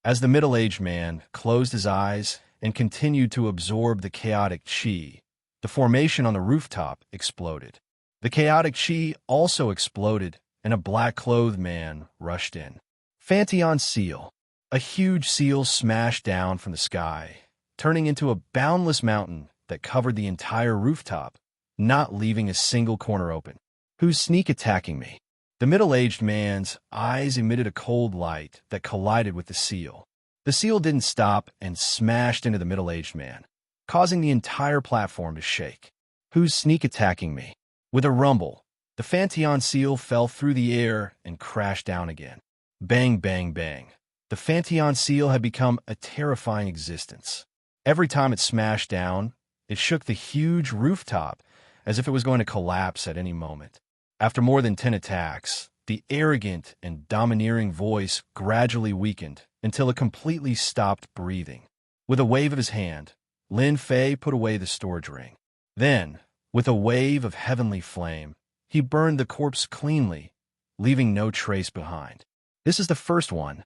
As the middle-aged man closed his eyes and continued to absorb the chaotic chi, the formation on the rooftop exploded. The chaotic chi also exploded, and a black-clothed man rushed in. Pantheon seal. A huge seal smashed down from the sky, turning into a boundless mountain that covered the entire rooftop, not leaving a single corner open. Who's sneak attacking me? The middle-aged man's eyes emitted a cold light that collided with the seal. The seal didn't stop and smashed into the middle-aged man, causing the entire platform to shake. Who's sneak attacking me? With a rumble, the Pantheon seal fell through the air and crashed down again. Bang, bang, bang. The Pantheon seal had become a terrifying existence. Every time it smashed down, it shook the huge rooftop as if it was going to collapse at any moment. After more than 10 attacks, the arrogant and domineering voice gradually weakened until it completely stopped breathing. With a wave of his hand, Lin Fei put away the storage ring. Then, with a wave of heavenly flame, he burned the corpse cleanly, leaving no trace behind. This is the first one.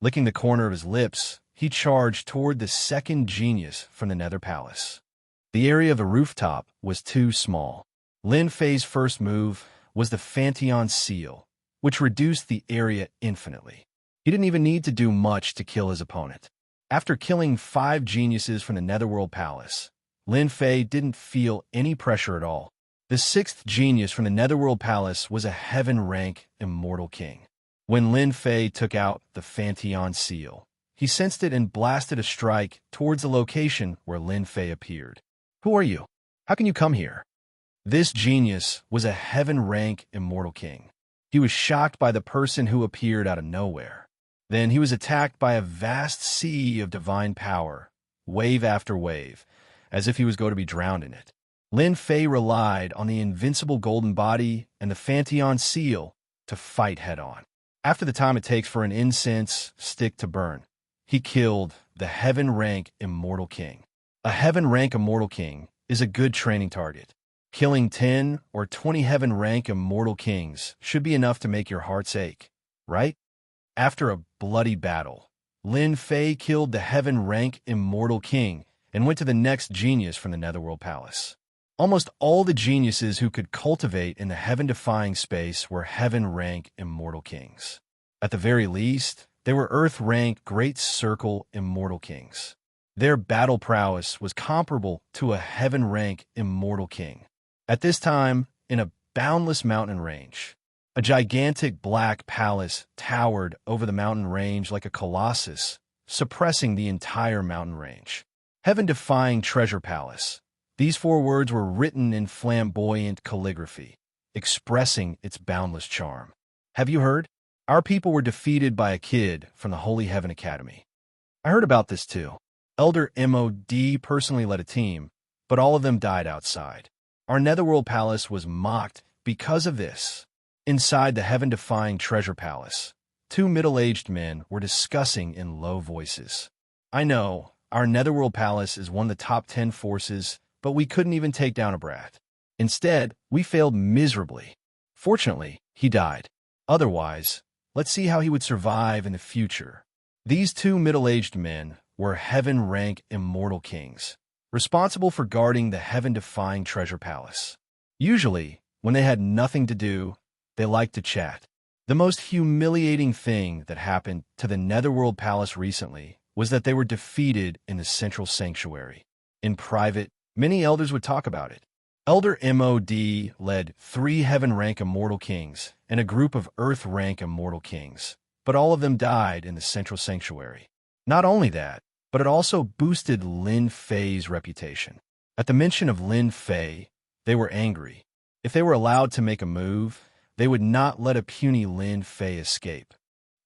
Licking the corner of his lips, he charged toward the second genius from the Nether Palace. The area of the rooftop was too small. Lin Fei's first move was the Pantheon seal, which reduced the area infinitely. He didn't even need to do much to kill his opponent. After killing 5 geniuses from the Netherworld Palace, Lin Fei didn't feel any pressure at all. The 6th genius from the Netherworld Palace was a heaven-rank immortal king. When Lin Fei took out the Pantheon seal, he sensed it and blasted a strike towards the location where Lin Fei appeared. Who are you? How can you come here? This genius was a heaven-rank immortal king. He was shocked by the person who appeared out of nowhere. Then he was attacked by a vast sea of divine power, wave after wave, as if he was going to be drowned in it. Lin Fei relied on the invincible golden body and the Pantheon seal to fight head-on. After the time it takes for an incense stick to burn, he killed the heaven-rank immortal king. A heaven-rank immortal king is a good training target. Killing 10 or 20 heaven-rank immortal kings should be enough to make your hearts ache, right? After a bloody battle, Lin Fei killed the heaven-rank immortal king and went to the next genius from the Netherworld Palace. Almost all the geniuses who could cultivate in the heaven-defying space were heaven-rank immortal kings. At the very least, they were earth-rank Great Circle immortal kings. Their battle prowess was comparable to a heaven-rank immortal king. At this time, in a boundless mountain range, a gigantic black palace towered over the mountain range like a colossus, suppressing the entire mountain range. Heaven-defying treasure palace. These 4 words were written in flamboyant calligraphy, expressing its boundless charm. Have you heard? Our people were defeated by a kid from the Holy Heaven Academy. I heard about this too. Elder Mod personally led a team, but all of them died outside. Our Netherworld Palace was mocked because of this. Inside the heaven-defying treasure palace, 2 middle-aged men were discussing in low voices. I know, our Netherworld Palace is one of the top 10 forces, but we couldn't even take down a brat. Instead, we failed miserably. Fortunately, he died. Otherwise, let's see how he would survive in the future. These 2 middle-aged men were heaven-rank immortal kings, responsible for guarding the heaven-defying treasure palace. Usually, when they had nothing to do, they liked to chat. The most humiliating thing that happened to the Netherworld Palace recently was that they were defeated in the Central Sanctuary. In private, many elders would talk about it. Elder Mod led 3 heaven-rank immortal kings and a group of earth-rank immortal kings, but all of them died in the Central Sanctuary. Not only that, but it also boosted Lin Fei's reputation. At the mention of Lin Fei, they were angry. If they were allowed to make a move, they would not let a puny Lin Fei escape.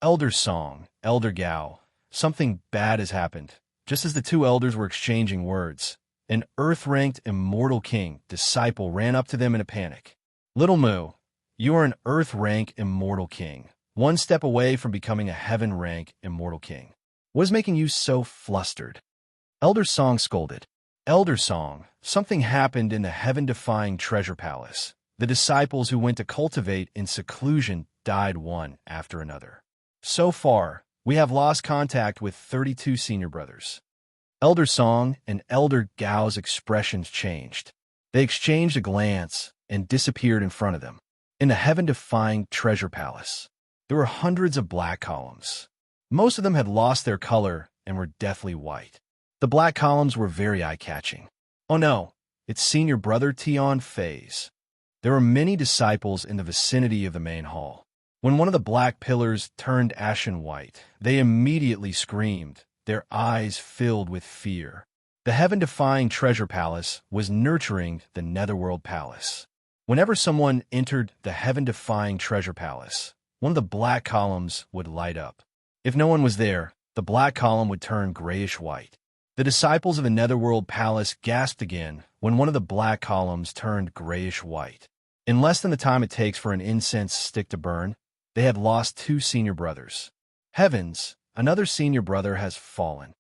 Elder Song, Elder Gao, something bad has happened. Just as the 2 elders were exchanging words, an earth-ranked immortal king disciple ran up to them in a panic. Little Mu, you are an earth-rank immortal king, 1 step away from becoming a heaven-rank immortal king. What is making you so flustered? Elder Song scolded. Elder Song, something happened in the heaven-defying treasure palace. The disciples who went to cultivate in seclusion died one after another. So far, we have lost contact with 32 senior brothers. Elder Song and Elder Gao's expressions changed. They exchanged a glance and disappeared in front of them. In the heaven-defying treasure palace, there were hundreds of black columns. Most of them had lost their color and were deathly white. The black columns were very eye-catching. Oh no, it's senior brother Tian Fei's. There were many disciples in the vicinity of the main hall. When one of the black pillars turned ashen white, they immediately screamed, their eyes filled with fear. The heaven-defying treasure palace was nurturing the Netherworld Palace. Whenever someone entered the heaven-defying treasure palace, one of the black columns would light up. If no one was there, the black column would turn grayish-white. The disciples of the Netherworld Palace gasped again when one of the black columns turned grayish-white. In less than the time it takes for an incense stick to burn, they had lost 2 senior brothers. Heavens, another senior brother has fallen.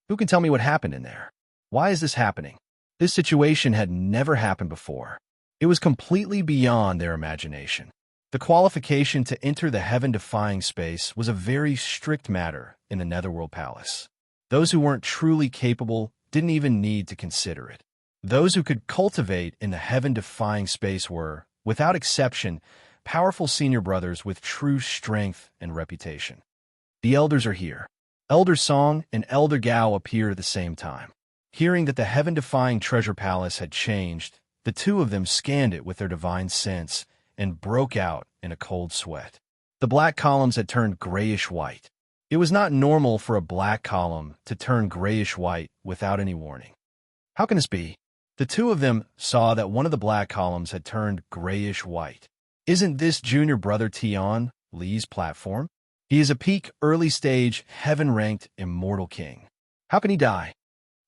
Who can tell me what happened in there? Why is this happening? This situation had never happened before. It was completely beyond their imagination. The qualification to enter the heaven-defying space was a very strict matter in the Netherworld Palace. Those who weren't truly capable didn't even need to consider it. Those who could cultivate in the heaven-defying space were, without exception, powerful senior brothers with true strength and reputation. The elders are here. Elder Song and Elder Gao appeared at the same time. Hearing that the heaven-defying treasure palace had changed, the 2 of them scanned it with their divine sense and broke out in a cold sweat. The black columns had turned grayish-white. It was not normal for a black column to turn grayish-white without any warning. How can this be? The 2 of them saw that one of the black columns had turned grayish-white. Isn't this junior brother Tian Li's platform? He is a peak early-stage, heaven-ranked immortal king. How can he die?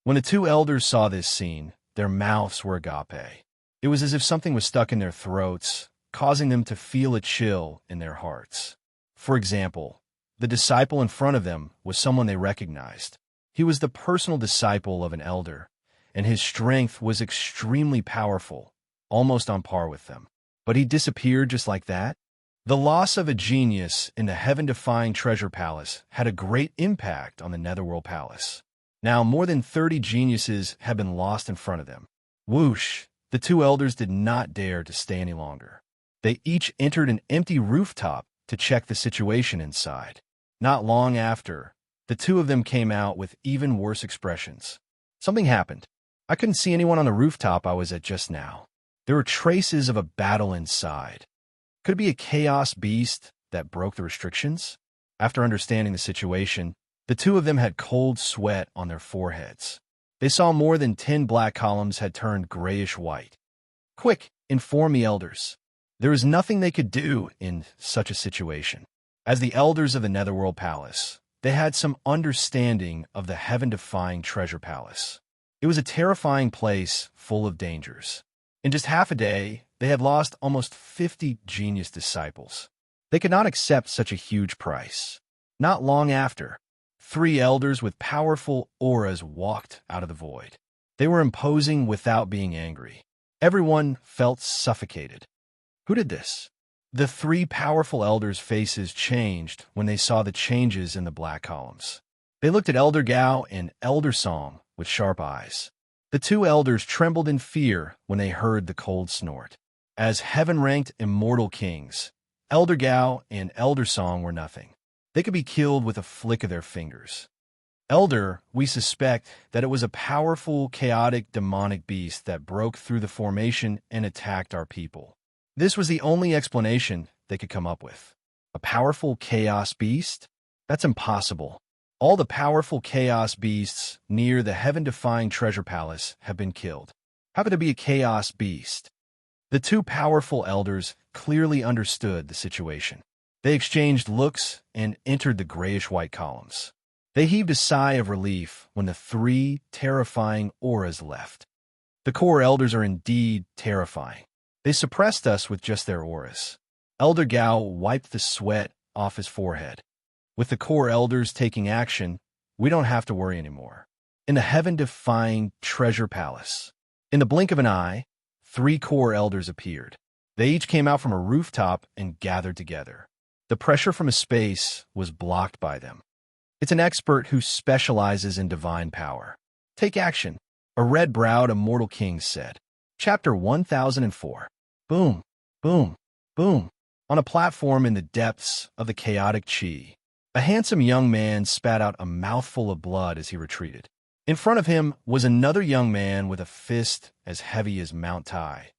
When the 2 elders saw this scene, their mouths were agape. It was as if something was stuck in their throats, causing them to feel a chill in their hearts. For example, the disciple in front of them was someone they recognized. He was the personal disciple of an elder, and his strength was extremely powerful, almost on par with them. But he disappeared just like that? The loss of a genius in the heaven-defying treasure palace had a great impact on the Netherworld Palace. Now, more than 30 geniuses had been lost in front of them. Whoosh! The two elders did not dare to stay any longer. They each entered an empty rooftop to check the situation inside. Not long after, the two of them came out with even worse expressions. Something happened. I couldn't see anyone on the rooftop I was at just now. There were traces of a battle inside. Could it be a chaos beast that broke the restrictions? After understanding the situation, the two of them had cold sweat on their foreheads. They saw more than 10 black columns had turned grayish-white. Quick, inform the elders. There was nothing they could do in such a situation. As the elders of the Netherworld Palace, they had some understanding of the heaven-defying treasure palace. It was a terrifying place full of dangers. In just half a day, they had lost almost 50 genius disciples. They could not accept such a huge price. Not long after, 3 elders with powerful auras walked out of the void. They were imposing without being angry. Everyone felt suffocated. Who did this? The 3 powerful elders' faces changed when they saw the changes in the black columns. They looked at Elder Gao and Elder Song with sharp eyes. The 2 elders trembled in fear when they heard the cold snort. As heaven-ranked immortal kings, Elder Gao and Elder Song were nothing. They could be killed with a flick of their fingers. Elder, we suspect that it was a powerful, chaotic, demonic beast that broke through the formation and attacked our people. This was the only explanation they could come up with. A powerful chaos beast? That's impossible. All the powerful chaos beasts near the heaven-defying treasure palace have been killed. How could there be a chaos beast? The 2 powerful elders clearly understood the situation. They exchanged looks and entered the grayish-white columns. They heaved a sigh of relief when the 3 terrifying auras left. The core elders are indeed terrifying. They suppressed us with just their auras. Elder Gao wiped the sweat off his forehead. With the core elders taking action, we don't have to worry anymore. In the heaven-defying treasure palace, in the blink of an eye, 3 core elders appeared. They each came out from a rooftop and gathered together. The pressure from a space was blocked by them. It's an expert who specializes in divine power. Take action, a red-browed immortal king said. Chapter 1004. Boom, boom, boom. On a platform in the depths of the chaotic chi, a handsome young man spat out a mouthful of blood as he retreated. In front of him was another young man with a fist as heavy as Mount Tai,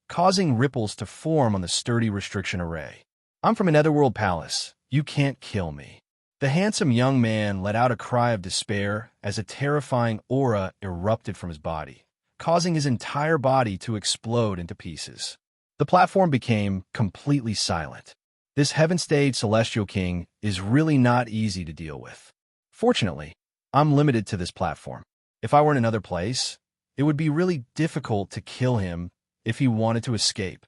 causing ripples to form on the sturdy restriction array. I'm from a Netherworld Palace. You can't kill me. The handsome young man let out a cry of despair as a terrifying aura erupted from his body, causing his entire body to explode into pieces. The platform became completely silent. This heaven-stayed celestial king is really not easy to deal with. Fortunately, I'm limited to this platform. If I were in another place, it would be really difficult to kill him if he wanted to escape.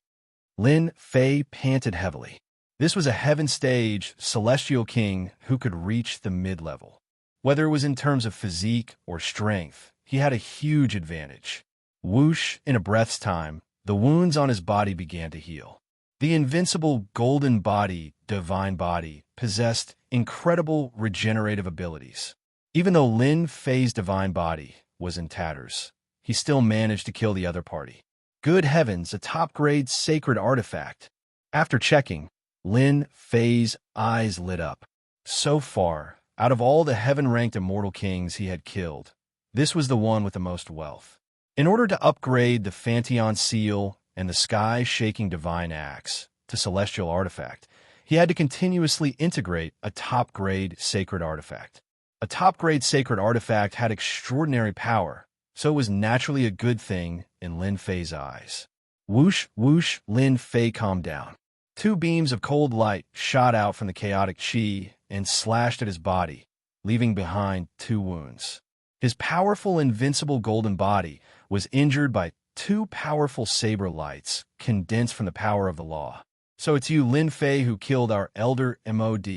Lin Fei panted heavily. This was a heaven-stage celestial king who could reach the mid-level. Whether it was in terms of physique or strength, he had a huge advantage. Whoosh, in a breath's time, the wounds on his body began to heal. The invincible golden body, divine body, possessed incredible regenerative abilities. Even though Lin Fei's divine body was in tatters, he still managed to kill the other party. Good heavens, a top-grade sacred artifact. After checking, Lin Fei's eyes lit up. So far, out of all the heaven-ranked immortal kings he had killed, this was the one with the most wealth. In order to upgrade the Pantheon Seal and the Sky-Shaking Divine Axe to Celestial Artifact, he had to continuously integrate a top-grade sacred artifact. A top-grade sacred artifact had extraordinary power, so it was naturally a good thing in Lin Fei's eyes. Whoosh, whoosh, Lin Fei calmed down. 2 beams of cold light shot out from the chaotic chi and slashed at his body, leaving behind 2 wounds. His powerful, invincible golden body was injured by 2 powerful saber lights condensed from the power of the law. So it's you, Lin Fei, who killed our elder MOD.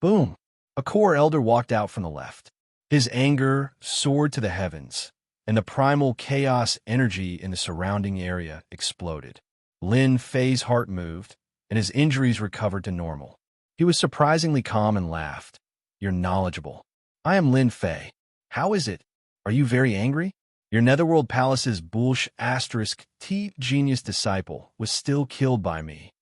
Boom! A core elder walked out from the left. His anger soared to the heavens and the primal chaos energy in the surrounding area exploded. Lin Fei's heart moved, and his injuries recovered to normal. He was surprisingly calm and laughed. "You're knowledgeable. I am Lin Fei. How is it? Are you very angry? Your Netherworld Palace's Bullsh asterisk T genius disciple was still killed by me."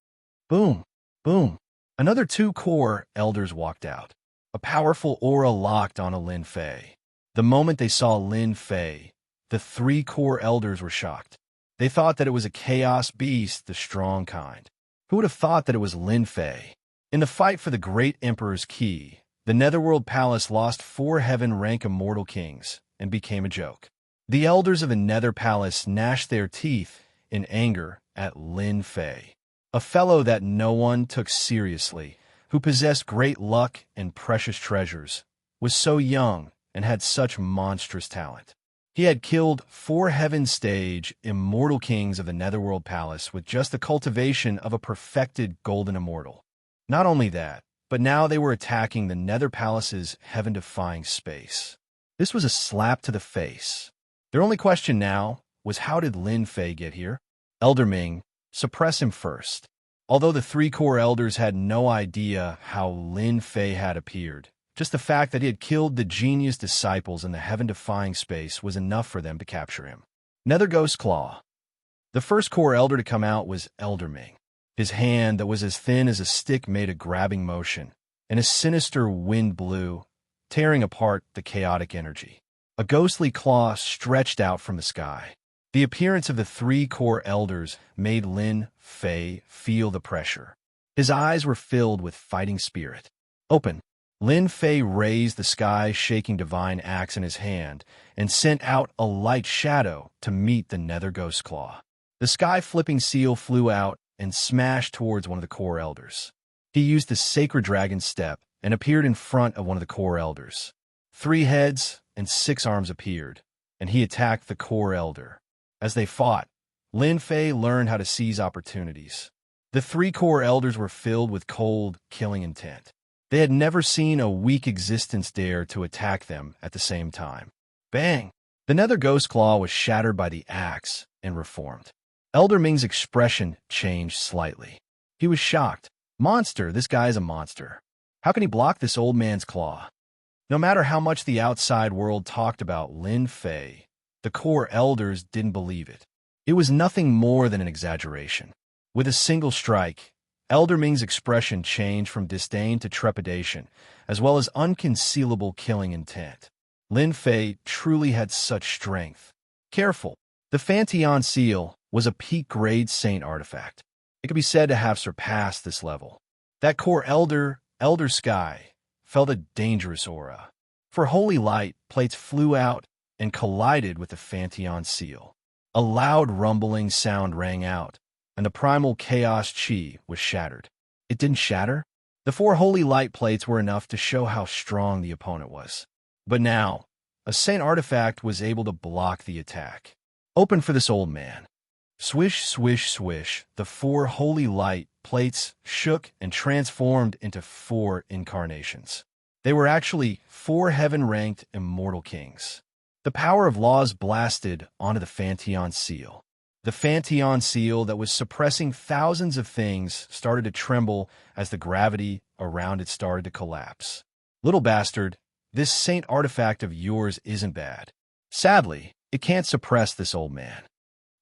Boom! Boom! Another two core elders walked out. A powerful aura locked onto Lin Fei. The moment they saw Lin Fei, the three core elders were shocked. They thought that it was a chaos beast, the strong kind. Who would have thought that it was Lin Fei? In the fight for the Great Emperor's key, the Netherworld Palace lost 4 heaven-rank immortal kings and became a joke. The elders of the Nether Palace gnashed their teeth in anger at Lin Fei, a fellow that no one took seriously, who possessed great luck and precious treasures, was so young and had such monstrous talent. He had killed 4 heaven-stage immortal kings of the Netherworld Palace with just the cultivation of a perfected golden immortal. Not only that, but now they were attacking the Nether Palace's heaven-defying space. This was a slap to the face. Their only question now was, how did Lin Fei get here? Elder Ming, suppress him first. Although the 3 core elders had no idea how Lin Fei had appeared, just the fact that he had killed the genius disciples in the heaven-defying space was enough for them to capture him. Nether Ghost Claw. The first core elder to come out was Elder Ming. His hand that was as thin as a stick made a grabbing motion, and a sinister wind blew, tearing apart the chaotic energy. A ghostly claw stretched out from the sky. The appearance of the 3 core elders made Lin Fei feel the pressure. His eyes were filled with fighting spirit. Open. Lin Fei raised the sky-shaking divine axe in his hand and sent out a light shadow to meet the Nether Ghost Claw. The sky-flipping seal flew out and smashed towards one of the core elders. He used the sacred dragon step and appeared in front of one of the core elders. 3 heads and 6 arms appeared, and he attacked the core elder. As they fought, Lin Fei learned how to seize opportunities. The 3 core elders were filled with cold, killing intent. They had never seen a weak existence dare to attack them at the same time. Bang! The Nether Ghost Claw was shattered by the axe and reformed. Elder Ming's expression changed slightly. He was shocked. Monster, this guy is a monster. How can he block this old man's claw? No matter how much the outside world talked about Lin Fei, the core elders didn't believe it. It was nothing more than an exaggeration. With a single strike, Elder Ming's expression changed from disdain to trepidation, as well as unconcealable killing intent. Lin Fei truly had such strength. Careful. The Fantion Seal was a peak-grade saint artifact. It could be said to have surpassed this level. That core elder, Elder Sky, felt a dangerous aura. For holy light, plates flew out and collided with the Fantion Seal. A loud rumbling sound rang out, and the primal chaos chi was shattered. It didn't shatter. The 4 holy light plates were enough to show how strong the opponent was. But now, a saint artifact was able to block the attack. Open for this old man. Swish, swish, swish, the 4 holy light plates shook and transformed into 4 incarnations. They were actually 4 heaven-ranked immortal kings. The power of laws blasted onto the Fantion Seal. The Fantion Seal that was suppressing thousands of things started to tremble as the gravity around it started to collapse. Little bastard, this saint artifact of yours isn't bad. Sadly, it can't suppress this old man.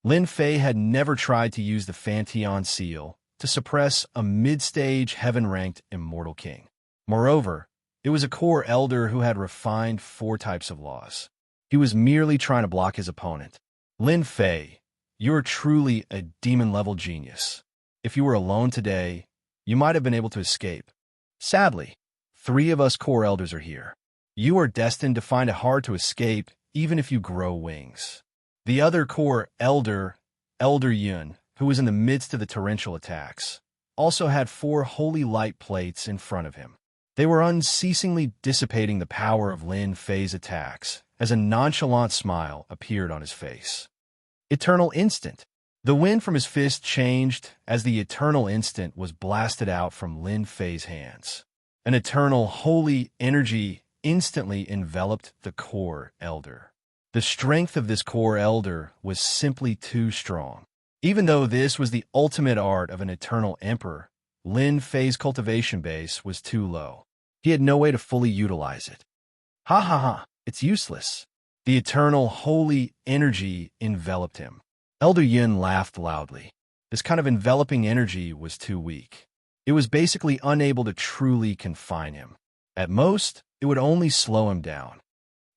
Lin Fei had never tried to use the Fantion Seal to suppress a mid-stage heaven-ranked immortal king. Moreover, it was a core elder who had refined 4 types of laws. He was merely trying to block his opponent. Lin Fei, you're truly a demon-level genius. If you were alone today, you might have been able to escape. Sadly, 3 of us core elders are here. You are destined to find it hard to escape even if you grow wings. The other core elder, Elder Yun, who was in the midst of the torrential attacks, also had 4 holy light plates in front of him. They were unceasingly dissipating the power of Lin Fei's attacks as a nonchalant smile appeared on his face. Eternal Instant. The wind from his fist changed as the Eternal Instant was blasted out from Lin Fei's hands. An eternal holy energy instantly enveloped the core elder. The strength of this core elder was simply too strong. Even though this was the ultimate art of an eternal emperor, Lin Fei's cultivation base was too low. He had no way to fully utilize it. Ha ha ha, it's useless. The eternal, holy energy enveloped him. Elder Yun laughed loudly. This kind of enveloping energy was too weak. It was basically unable to truly confine him. At most, it would only slow him down.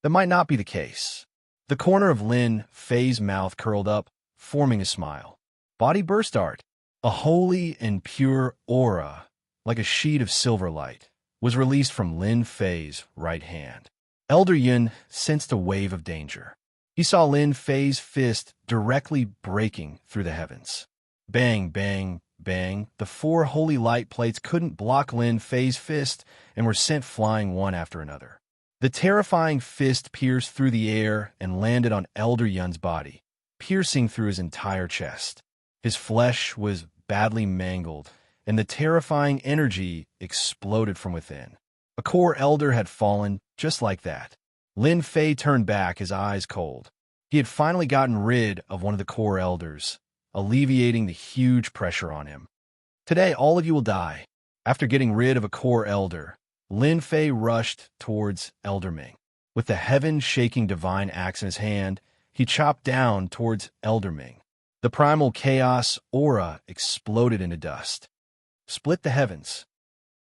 That might not be the case. The corner of Lin Fei's mouth curled up, forming a smile. Body burst art. A holy and pure aura, like a sheet of silver light, was released from Lin Fei's right hand. Elder Yun sensed a wave of danger. He saw Lin Fei's fist directly breaking through the heavens. Bang, bang, bang. The 4 holy light plates couldn't block Lin Fei's fist and were sent flying one after another. The terrifying fist pierced through the air and landed on Elder Yun's body, piercing through his entire chest. His flesh was badly mangled, and the terrifying energy exploded from within. A core elder had fallen just like that. Lin Fei turned back, his eyes cold. He had finally gotten rid of one of the core elders, alleviating the huge pressure on him. Today, all of you will die. After getting rid of a core elder, Lin Fei rushed towards Elder Ming. With the heaven-shaking divine axe in his hand, he chopped down towards Elder Ming. The primal chaos aura exploded into dust. Split the heavens.